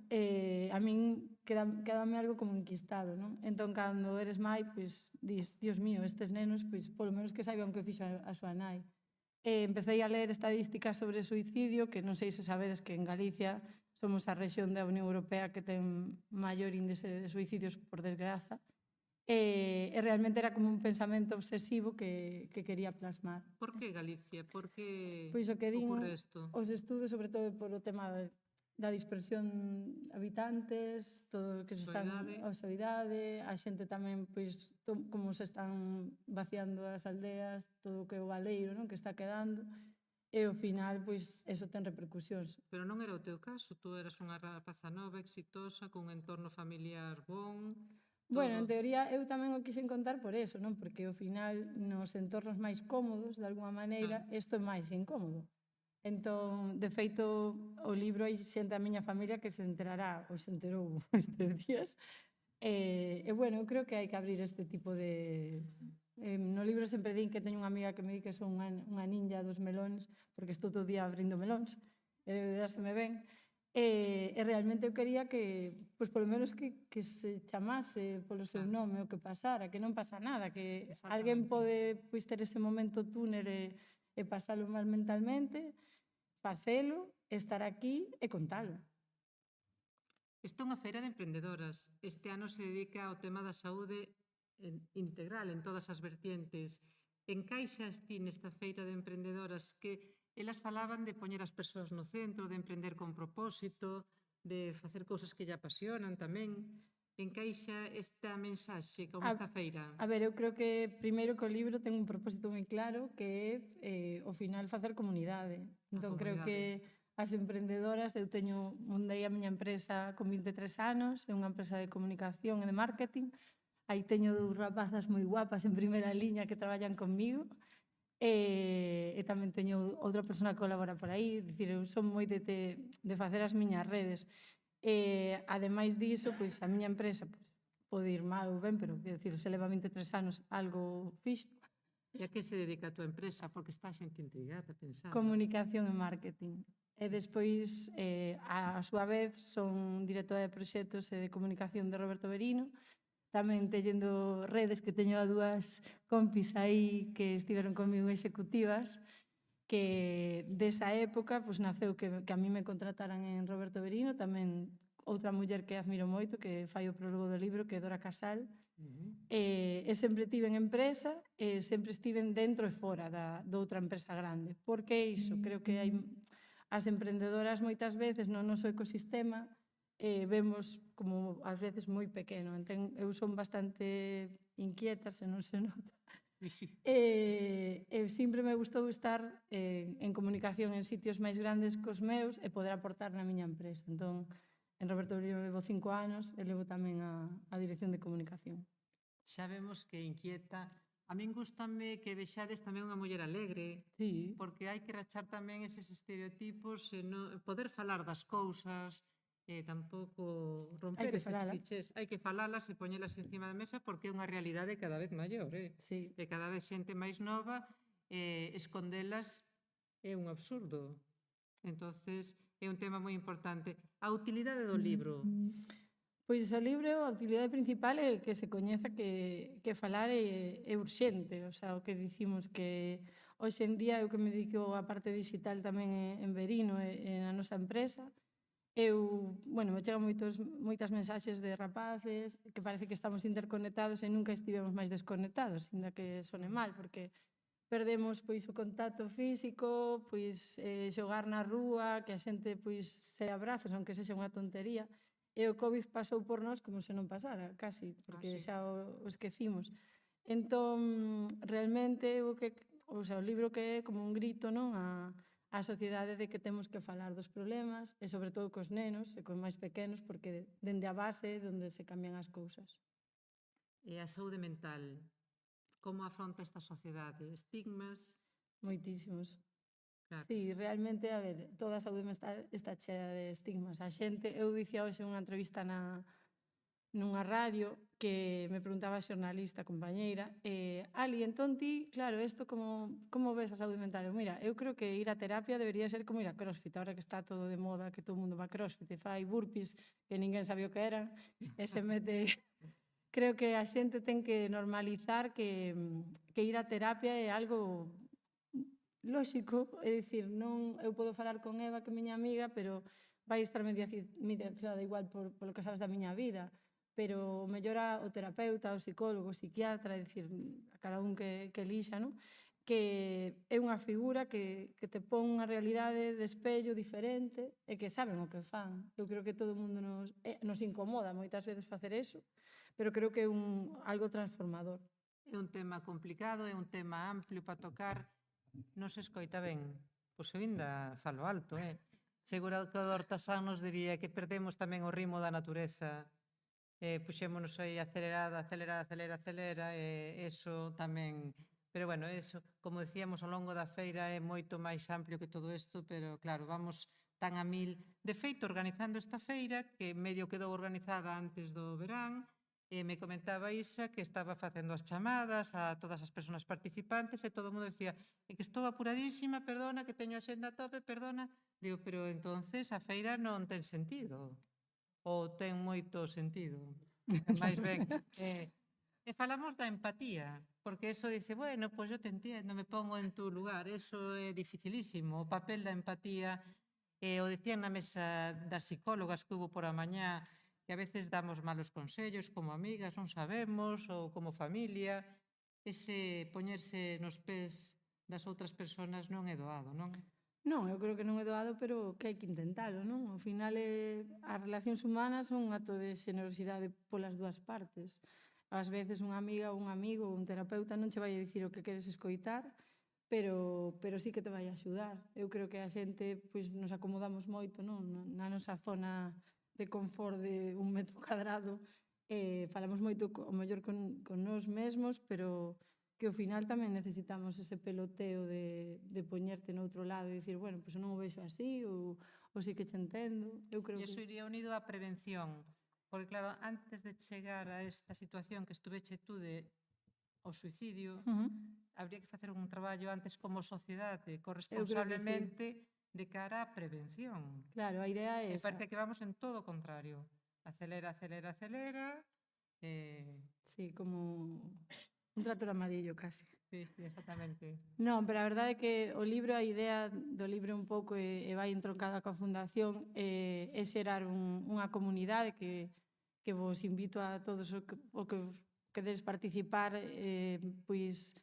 A min quedame algo como enquistado, non? Entón, cando eres mai, pois dis, Dios mío, estes nenos, pois polo menos que saiban o que fixo a súa nai. Empecé a ler estadísticas sobre suicidio, que non sei se sabedes que en Galicia somos a rexión da Unión Europea que ten maior índice de suicidios, por desgraza. E realmente era como un pensamento obsesivo que quería plasmar. Por que Galicia? Por que Pois o que din ocorre isto? os estudos, sobre todo por o tema da dispersión de habitantes, todo o que se están a soidade, a xente tamén, pois, como se están vaciando as aldeas, todo o que é o baleiro, non, que está quedando, e ao final, pois, eso ten repercusións. Pero non era o teu caso, tú eras unha rapaza nova, exitosa, cun entorno familiar bon. Bueno, en teoría eu tamén o quixen contar por eso, non? Porque ao final nos entornos máis cómodos, de alguma maneira, isto é máis incómodo. Entón, de feito, o libro hai xente da miña familia que se enterará, ou se enterou estes días. E bueno, eu creo que hai que abrir este tipo de... No libro sempre din que teño unha amiga que me di que son unha ninja dos melóns, porque estou todo o día abrindo melóns, e debe dárseme ben. E realmente eu quería que, pois polo menos que se chamase polo seu nome o que pasara, que non pasa nada, que alguén pode pois ter ese momento túnel e pasalo mal mentalmente, facelo, estar aquí e contalo. Isto é unha feira de emprendedoras. Este ano se dedica ao tema da saúde integral en todas as vertientes. Encaixas ti nesta feira de emprendedoras que elas falaban de poñer as persoas no centro, de emprender con propósito, de facer cousas que lle apasionan tamén. Encaixa esta mensaxe como esta feira? A ver, eu creo que primeiro que o libro ten un propósito moi claro que é, ao final, facer comunidade. Entón, creo que as emprendedoras, eu fundei a miña empresa con 23 anos, é unha empresa de comunicación e de marketing. Aí teño 2 rapazas moi guapas en primeira liña que traballan comigo. E tamén teño outra persona que colabora por aí. Dicir, eu son moi de facer as miñas redes. Ademais diso, pois a miña empresa pode ir mal ou ben, pero quero dicir, se leva 23 anos algo fixo. E a que se dedica a tua empresa? Porque está xente intrigada, pensando. Comunicación e marketing. E despois, a súa vez, son directora de proxectos e de comunicación de Roberto Berino. Tamén teñendo redes que teño a 2 compis aí que estiveron comigo executivas, que desa época pois naceu que a mí me contrataran en Roberto Berino, tamén outra muller que admiro moito, que fai o prólogo do libro, que é Dora Casal. E sempre tive en empresa, e sempre estive dentro e fora da outra empresa grande. Porque iso, creo que hai as emprendedoras moitas veces no noso ecosistema vemos como ás veces moi pequeno. Entón, eu son bastante inquieta, se non se nota. E sempre me gustou estar en comunicación en sitios máis grandes cos meus e poder aportar na miña empresa. Entón, en Roberto Berino levo 5 anos e levo tamén a dirección de comunicación. Xa vemos que inquieta. A min gustame que vexades tamén unha muller alegre, porque hai que rachar tamén eses estereotipos, poder falar das cousas, tampouco romper eses clichés. Hai que falalas e poñelas encima da mesa porque é unha realidade cada vez maior. E cada vez xente máis nova, escondelas é un absurdo. Entonces, é un tema moi importante. A utilidade do libro. Pois o libro, a utilidade principal é que se coñeza que falar é urxente. O sea, o que dicimos que hoxe en día eu que me dedico á parte digital tamén en Berino e na nosa empresa, me chegan moitas mensaxes de rapaces que parece que estamos interconectados e nunca estivemos máis desconectados, ainda que sone mal, porque perdemos pois o contacto físico, pois xogar na rúa, que a xente pois se abraza, aunque sexa unha tontería. E o COVID pasou por nós como se non pasara, casi, porque xa o esquecimos. Entón, realmente, o libro que é como un grito á sociedade de que temos que falar dos problemas, e sobre todo cos nenos e cos máis pequenos, porque dende a base é onde se cambian as cousas. E a saúde mental, como afronta esta sociedade? Estigmas? Moitísimos. Sí, realmente, a ver, toda a saúde mental está chea de estigmas. A xente, eu dicía hoxe nunha entrevista nunha radio que me preguntaba a xornalista, compañeira, Ali, entón ti, claro, isto como ves a saúde mental? Eu, mira, eu creo que ir a terapia debería ser como ir a CrossFit, ahora que está todo de moda, que todo o mundo va a CrossFit e fai burpees que ninguén sabía o que eran, e se mete... Creo que a xente ten que normalizar que ir a terapia é algo lóxico, é dicir, non, eu podo falar con Eva, que é miña amiga, pero vai estar mediada igual polo que sabes da miña vida, pero mellora o terapeuta, o psicólogo, o psiquiatra, é dicir, a cada un que elixa, non? Que é unha figura que te pon unha realidade de espello diferente e que saben o que fan. Eu creo que todo o mundo nos incomoda moitas veces facer eso, pero creo que é algo transformador. É un tema complicado, é un tema amplio para tocar. Non se escoita ben. Pois eu ainda falo alto, Seguro que o Hortasán nos diría que perdemos tamén o ritmo da natureza. Puxémonos aí acelera, eso tamén... Pero bueno, eso, como decíamos, ao longo da feira é moito máis amplio que todo isto, pero claro, vamos tan a mil. De feito, organizando esta feira, que medio quedou organizada antes do verán, me comentaba Isa que estaba facendo as chamadas a todas as persoas participantes e todo o mundo decía que estou apuradísima, perdona, que teño a xenda a tope, perdona. Digo, pero entonces a feira non ten sentido. Ou ten moito sentido. Mais ben, e falamos da empatía, porque eso dice, bueno, pues yo te entiendo, me pongo en tu lugar, eso é dificilísimo, o papel da empatía, o decían na mesa das psicólogas que hubo por a mañá, que a veces damos malos consellos como amigas, non sabemos, ou como familia, ese poñerse nos pés das outras persoas non é doado, non? Non, eu creo que non é doado, pero que hai que intentalo, non? Ao final, as relacións humanas son un acto de xenerosidade polas dúas partes. Ás veces unha amiga ou un amigo ou un terapeuta non che vai a dicir o que queres escoitar, pero sí que te vai a axudar. Eu creo que a xente nos acomodamos moito, non? Na nosa zona de confort de 1 metro cuadrado, falamos moito o mellor con nós mesmos, pero que ao final tamén necesitamos ese peloteo de poñerte no outro lado e dicir, bueno, pois non o vexo así, ou sí que che entendo. Eu creo que... E iso iría unido á prevención, porque claro, antes de chegar a esta situación que estuveche tú ao suicidio, habría que facer un traballo antes como sociedade, corresponsablemente, de cara á prevención. Claro, a idea é esa. Parece que vamos en todo o contrario. Acelera. Sí, como un trator amarillo, casi. Sí, exactamente. Non, pero a verdade é que o libro, a idea do libro un pouco e vai entroncada coa fundación é xerar unha comunidade que vos invito a todos o que quedes participar pois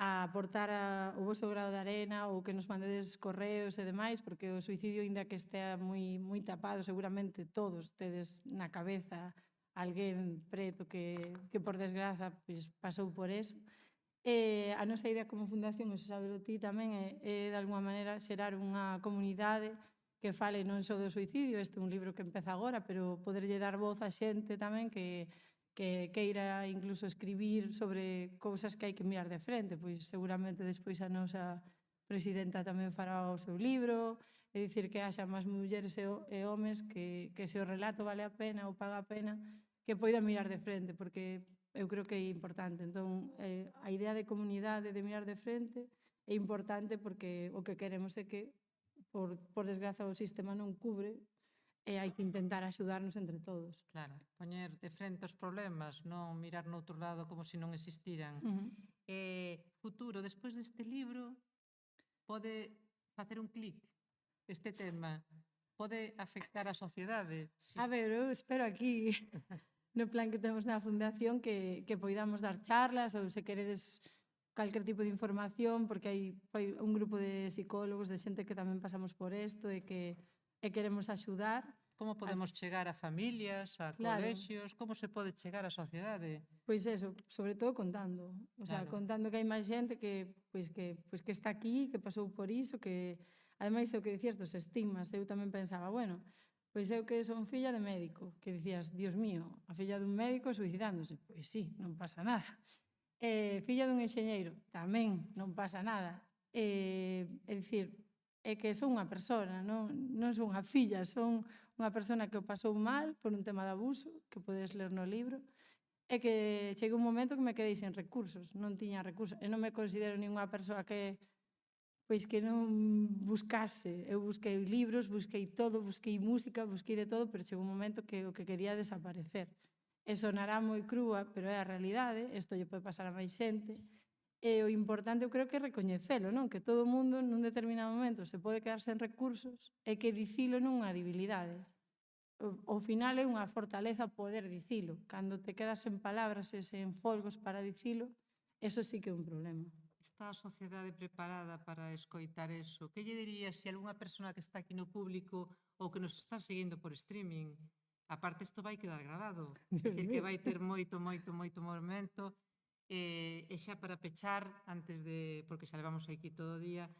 a aportar o vosso grado de arena ou que nos mandedes correos e demais, porque o suicidio, inda que estea moi tapado, seguramente todos tedes na cabeza alguén preto que por desgraza pasou por eso. A nosa idea como fundación, eso sabelo ti tamén, é de alguma maneira xerar unha comunidade que fale non só do suicidio, este é un libro que empeza agora, pero poderlle dar voz a xente tamén que queira incluso escribir sobre cousas que hai que mirar de frente, pois seguramente despois a nosa presidenta tamén fará o seu libro, é dicir que haxa máis mulleres e homes que se o relato vale a pena ou paga a pena, que poidan mirar de frente, porque eu creo que é importante. Entón, a idea de comunidade, de mirar de frente, é importante porque o que queremos é que, por desgraza, o sistema non cubre e hai que intentar axudarnos entre todos. Claro, poñer de frente os problemas, non mirar no outro lado como se non existiran. Futuro, despois deste libro, pode facer un clic este tema? Pode afectar a sociedade? A ver, eu espero aquí, no plan que temos na fundación, que poidamos dar charlas ou se queredes calquer tipo de información, porque hai un grupo de psicólogos, de xente que tamén pasamos por isto e que queremos axudar. Como podemos chegar a familias, a colexios? Como se pode chegar á sociedade? Pois eso, sobre todo contando. O sea, contando que hai máis xente que está aquí, que pasou por iso, que ademais é o que dicías dos estigmas. Eu tamén pensaba, bueno, pois eu que son filla de médico, que dicías, Dios mío, a filla dun médico suicidándose. Pois sí, non pasa nada. Filla dun enxeñeiro, tamén non pasa nada. É dicir, é que son unha persona, non son unha filla, son unha persona que o pasou mal por un tema de abuso, que podes ler no libro, e que chegou un momento que me quedei sen recursos, non tiña recursos, e non me considero ninguna persoa que non buscase. Eu busquei libros, busquei todo, busquei música, busquei de todo, pero chegou un momento que o que quería desaparecer. E sonará moi crúa, pero é a realidade, isto lle pode pasar a máis xente, e o importante eu creo que é recoñecelo, non? Que todo o mundo nun determinado momento se pode quedar sen recursos e que dicilo non é unha debilidade. Ao final é unha fortaleza poder dicilo. Cando te quedas sen palabras e sen folgos para dicilo, eso sí que é un problema. Está a sociedade preparada para escoitar eso? Que lle dirías se algunha persona que está aquí no público ou que nos está seguindo por streaming? Aparte, isto vai quedar grabado. É dicir, que vai ter moito movimento. E xa para pechar, antes de, porque xa levamos aquí todo o día,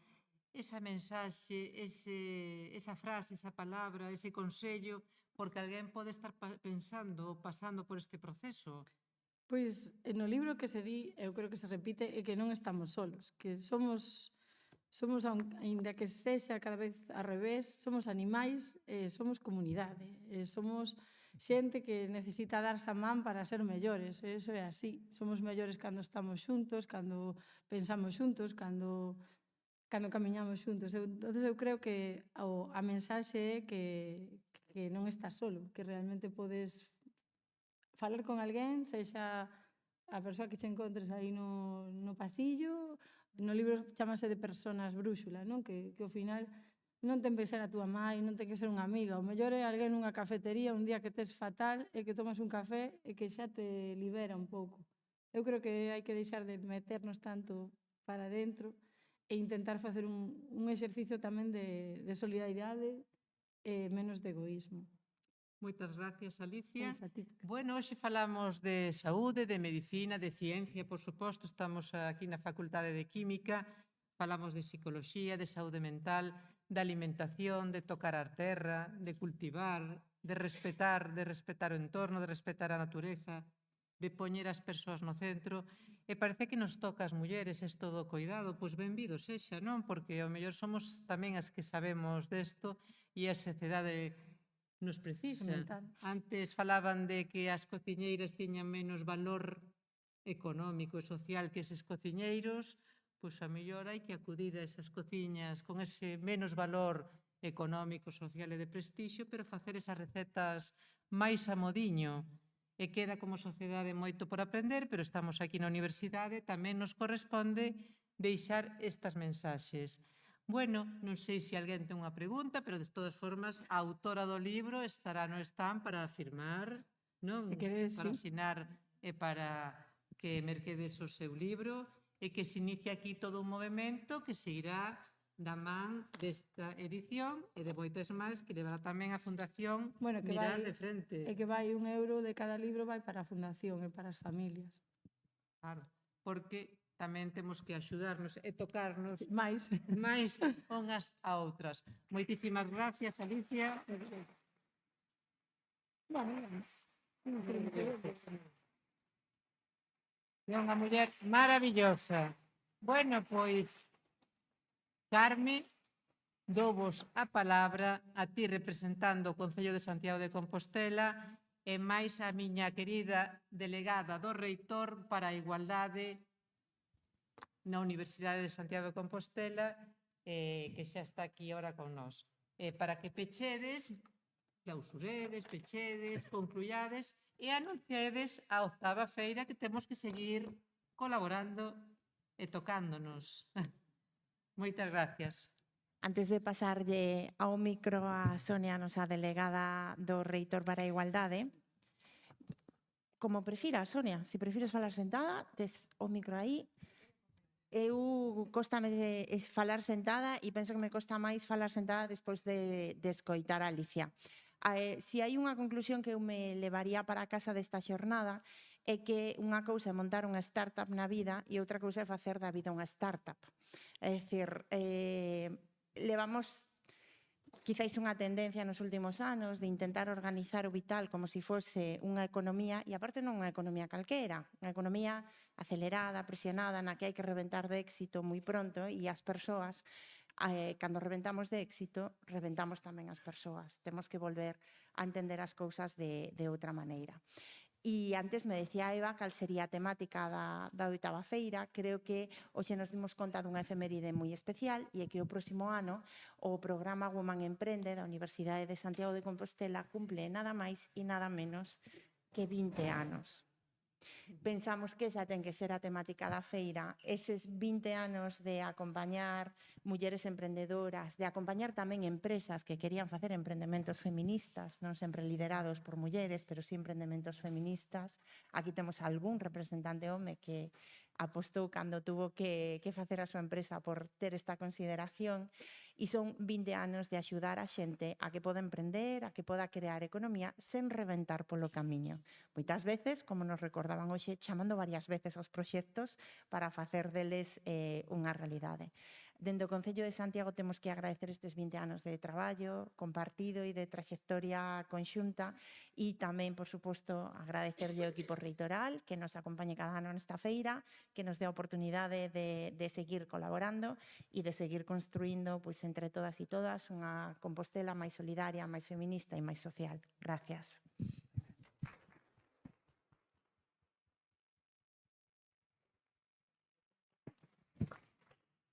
esa mensaxe, esa frase, esa palabra, ese consello, porque alguén pode estar pensando ou pasando por este proceso. Pois no libro que se di, eu creo que se repite, é que non estamos solos, que somos, aínda que sexa cada vez ao revés, somos animais, somos comunidade, somos xente que necesita darse a man para ser mellores, eso é así. Somos mellores cando estamos xuntos, cando pensamos xuntos, cando camiñamos xuntos. Entón, eu creo que a mensaxe é que non estás solo, que realmente podes falar con alguén, sexa a persoa que che encontres aí no pasillo. No libro chamase de personas brúxula, non? Que ao final non ten que ser a túa mãe, non ten que ser unha amiga. O mellor é alguén nunha cafetería un día que tes fatal e que tomas un café e que xa te libera un pouco. Eu creo que hai que deixar de meternos tanto para dentro e intentar facer un exercicio tamén de solidaridade e menos de egoísmo. Moitas gracias, Alicia. Bueno, hoxe falamos de saúde, de medicina, de ciencia, por suposto, estamos aquí na Facultade de Química, falamos de psicoloxía, de saúde mental, de alimentación, de tocar a terra, de cultivar, de respetar o entorno, de respetar a natureza, de poñer as persoas no centro, e parece que nos toca as mulleres isto do cuidado, pois benvido sexa, non? Porque ao mellor somos tamén as que sabemos desto e a sociedade nos precisa. Antes falaban de que as cociñeiras tiñan menos valor económico e social que eses cociñeiros, pois a mellor hai que acudir a esas cociñas con ese menos valor económico, social e de prestixio, pero facer esas recetas máis a modiño. E queda como sociedade moito por aprender, pero estamos aquí na universidade, tamén nos corresponde deixar estas mensaxes. Bueno, non sei se alguén ten unha pregunta, pero de todas formas a autora do libro estará no stand para firmar, non? Para asinar e para que merquedes o seu libro e que se inicia aquí todo un movimento que seguirá da man desta edición e de moitas máis que levará tamén a Fundación Mirar de Frente. E que vai €1 de cada libro vai para a Fundación e para as familias. Claro, porque tamén temos que axudarnos e tocarnos máis unhas a outras. Moitísimas gracias, Alicia. É unha muller maravillosa. Bueno, pois, Carme, douvos a palabra a ti representando o Concello de Santiago de Compostela e máis a miña querida delegada do reitor para a igualdade na Universidade de Santiago de Compostela, que xa está aquí ahora con nós. Para que pechedes, clausuredes, pechedes, concluyades e anunciades a 8ª feira que temos que seguir colaborando e tocándonos. Moitas gracias. Antes de pasarlle ao micro a Sonia, nosa delegada do Reitor para a Igualdade, como prefira, Sonia, se prefires falar sentada, tes o micro aí. Eu cóstame falar sentada e penso que me costa máis falar sentada despois de escoitar a Alicia. Se hai unha conclusión que eu me levaría para a casa desta xornada é que unha cousa é montar unha startup na vida e outra cousa é facer da vida unha startup. É dicir, levamos quizáis unha tendencia nos últimos anos de intentar organizar o vital como se fose unha economía, e aparte non unha economía calquera, unha economía acelerada, presionada, na que hai que reventar de éxito moi pronto, e as persoas cando reventamos de éxito, reventamos tamén as persoas. Temos que volver a entender as cousas de outra maneira. E antes me decía Eva cal sería a temática da oitava feira. Creo que hoxe nos dimos conta dunha efeméride moi especial e é que o próximo ano o programa Woman Emprende da Universidade de Santiago de Compostela cumple nada máis e nada menos que 20 anos. Pensamos que esa ten que ser a temática da feira, eses 20 anos de acompañar mulleres emprendedoras, de acompañar tamén empresas que querían facer empreendementos feministas, non sempre liderados por mulleres, pero sí empreendementos feministas. Aquí temos algún representante home que apostou cando tuvo que facer a súa empresa por ter esta consideración, e son 20 anos de axudar a xente a que poda emprender, a que poda crear economía sen reventar polo camiño. Moitas veces, como nos recordaban hoxe, chamando varias veces aos proxectos para facer deles unha realidade. Dende o Concello de Santiago temos que agradecer estes 20 anos de traballo compartido e de traxectoria conxunta, e tamén, por suposto, agradecerlle ao equipo reitoral que nos acompañe cada ano nesta feira, que nos dé a oportunidade de seguir colaborando e de seguir construindo, pois, entre todas e todas, unha Compostela máis solidaria, máis feminista e máis social. Gracias.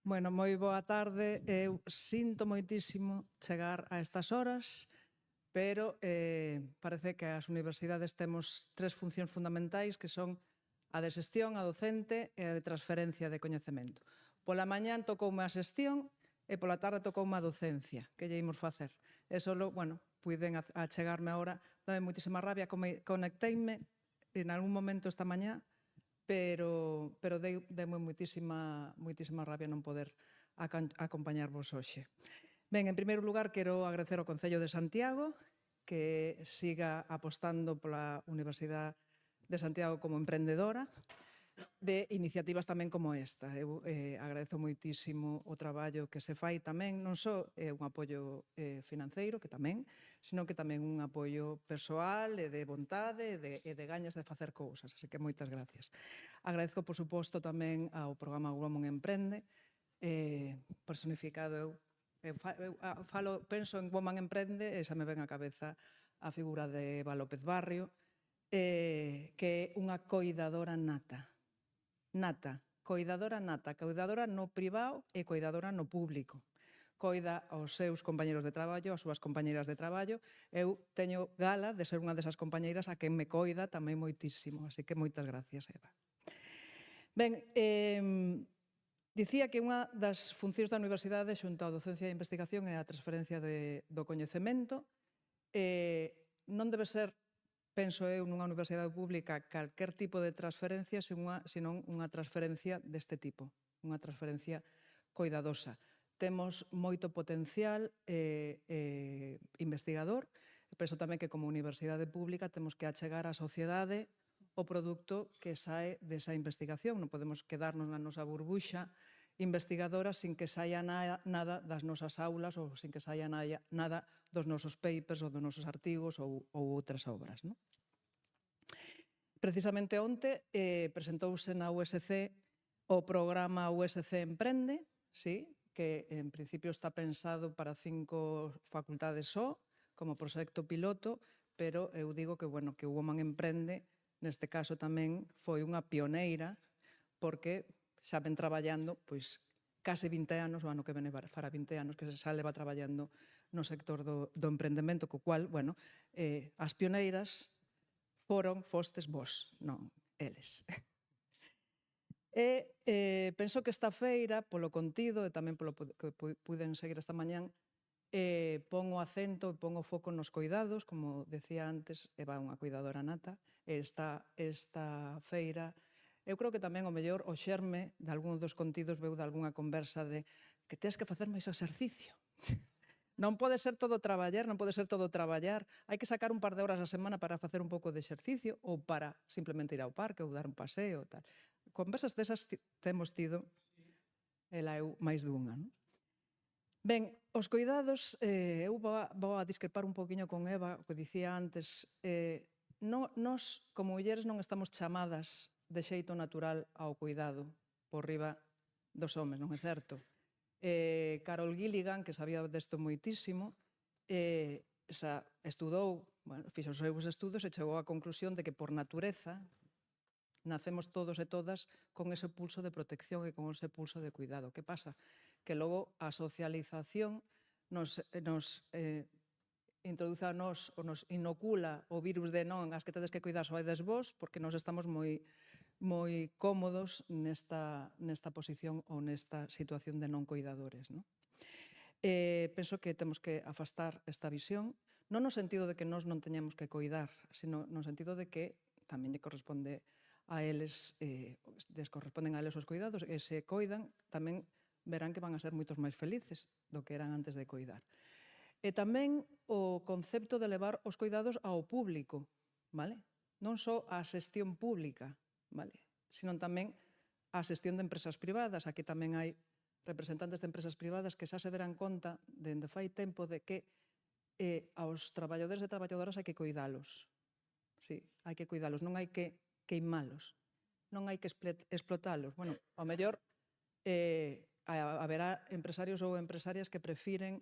Bueno, moi boa tarde. Eu sinto moitísimo chegar a estas horas, pero parece que as universidades temos tres funcións fundamentais que son a de xestión, a docente e a de transferencia de coñecemento. Pola mañán tocoume a xestión e pola tarde tocoume a docencia. Que lle imos facer? E solo, bueno, puiden achegarme agora, dame moitísima rabia, conecteime en algún momento esta mañá, pero deme moitísima rabia non poder acompañarvos hoxe. Ben, en primeiro lugar, quero agradecer ao Concello de Santiago que siga apostando pola Universidade de Santiago como emprendedora de iniciativas tamén como esta. Eu agradezo moitísimo o traballo que se fai tamén, non só un apoio financeiro, que tamén, sino que tamén un apoio persoal e de vontade e de gañas de facer cousas. Así que moitas gracias. Agradezco, por suposto, tamén ao programa Woman Emprende, personificado penso en Woman Emprende e xa me ven á cabeza a figura de Eva López Barrio, que é unha coidadora nata. Coidadora no privado e coidadora no público. Coida aos seus compañeros de traballo, as súas compañeiras de traballo. Eu teño gala de ser unha desas compañeiras a quen me coida tamén moitísimo, así que moitas gracias, Eva. Ben, dicía que unha das funcións da universidade xunto á docencia e investigación é a transferencia do coñecemento. Non debe ser, penso eu, nunha universidade pública calquer tipo de transferencia, senón unha transferencia deste tipo, unha transferencia coidadosa. Temos moito potencial investigador, penso tamén que como universidade pública temos que achegar á sociedade o produto que sae desa investigación. Non podemos quedarnos na nosa burbuxa investigadora sin que saia nada das nosas aulas ou sin que saia nada dos nosos papers ou dos nosos artigos ou outras obras. Precisamente onte presentouse na USC o programa USC Emprende, que en principio está pensado para 5 facultades só, como proxecto piloto, pero eu digo que o Woman Emprende neste caso tamén foi unha pioneira, porque xa ven traballando case 20 anos, o ano que vene fará 20 anos, que xa leva traballando no sector do emprendemento, co cual, as pioneiras fostes vos, non eles. Penso que esta feira, polo contido e tamén polo que puiden seguir esta mañán, pon o acento e pon o foco nos coidados, como decía antes, Eva é unha cuidadora nata. Esta feira, eu creo que tamén o mellor o xerme de algún dos contidos veu de algunha conversa de que tens que facer máis exercicio. Non pode ser todo traballar, hai que sacar un par de horas a semana para facer un pouco de exercicio ou para simplemente ir ao parque ou dar un paseo e tal. Conversas desas temos tido, ela eu máis dunha. Ben, os coidados, eu vou a discrepar un poquinho con Eva, o que dicía antes. Nós, como mulleres, non estamos chamadas de xeito natural ao cuidado por riba dos homes, non é certo? Carol Gilligan, que sabía desto moitísimo, estudou, fixo os seus estudos e chegou á conclusión de que por natureza nacemos todos e todas con ese pulso de protección e con ese pulso de cuidado. Que pasa? Que logo a socialización nos introduce a nos ou nos inocula o virus de non, as que tedes que cuidar soedes vos, porque nos estamos moi cómodos nesta posición ou nesta situación de non cuidadores. Penso que temos que afastar esta visión, non no sentido de que nós non teñamos que coidar, sino no sentido de que tamén lle corresponde a eles, descorresponden a eles os cuidados, e se coidan tamén verán que van a ser moitos máis felices do que eran antes de coidar. E tamén o concepto de levar os cuidados ao público, vale? Non só á xestión pública, vale? Sino tamén á xestión de empresas privadas. Aquí tamén hai representantes de empresas privadas que xa se deran conta dende fai tempo de que aos traballadores e traballadoras hai que cuidalos. Sí, hai que cuidalos, non hai que queimalos, non hai que explotalos. Bueno, ao mellor haberá empresarios ou empresarias que prefiren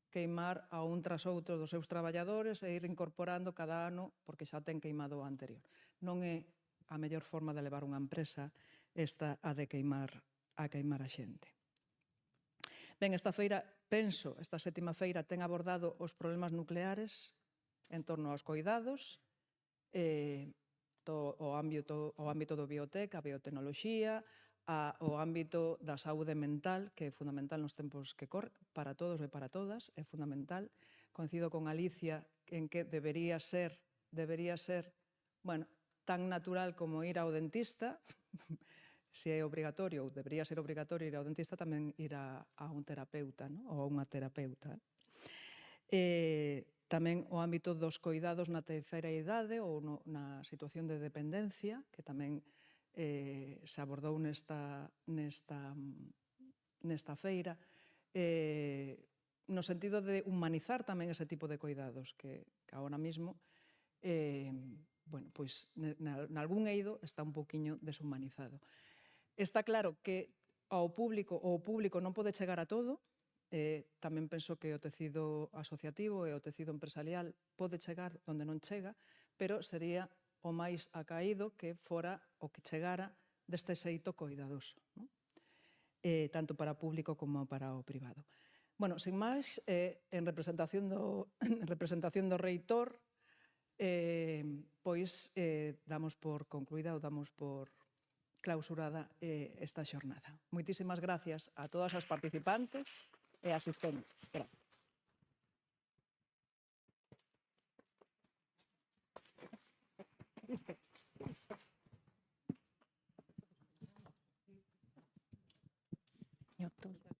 queimar a un tras outro dos seus traballadores e ir incorporando cada ano porque xa ten queimado o anterior. Non é a mellor forma de levar unha empresa esta a de queimar a xente. Ben, esta feira, penso, esta 7ª feira ten abordado os problemas nucleares en torno aos coidados, o ámbito do biotec, a biotecnoloxía, o ámbito da saúde mental, que é fundamental nos tempos que corren, para todos e para todas, é fundamental. Coincido con Alicia en que debería ser, bueno, tan natural como ir ao dentista, se é obrigatorio, ou debería ser obrigatorio ir ao dentista, tamén ir a un terapeuta, ou a unha terapeuta. Tamén o ámbito dos coidados na terceira idade ou na situación de dependencia, que tamén se abordou nesta feira, no sentido de humanizar tamén ese tipo de coidados que agora mismo, nalgún eido está un poquinho deshumanizado. Está claro que o público non pode chegar a todo, tamén penso que o tecido asociativo e o tecido empresarial pode chegar onde non chega, pero sería o máis acaído que fora o que chegara deste xeito coidadoso, tanto para o público como para o privado. Bueno, sin máis, en representación do reitor, pois damos por concluída ou damos por clausurada esta xornada. Moitísimas gracias a todas as participantes e asistentes. Gracias. YouTube.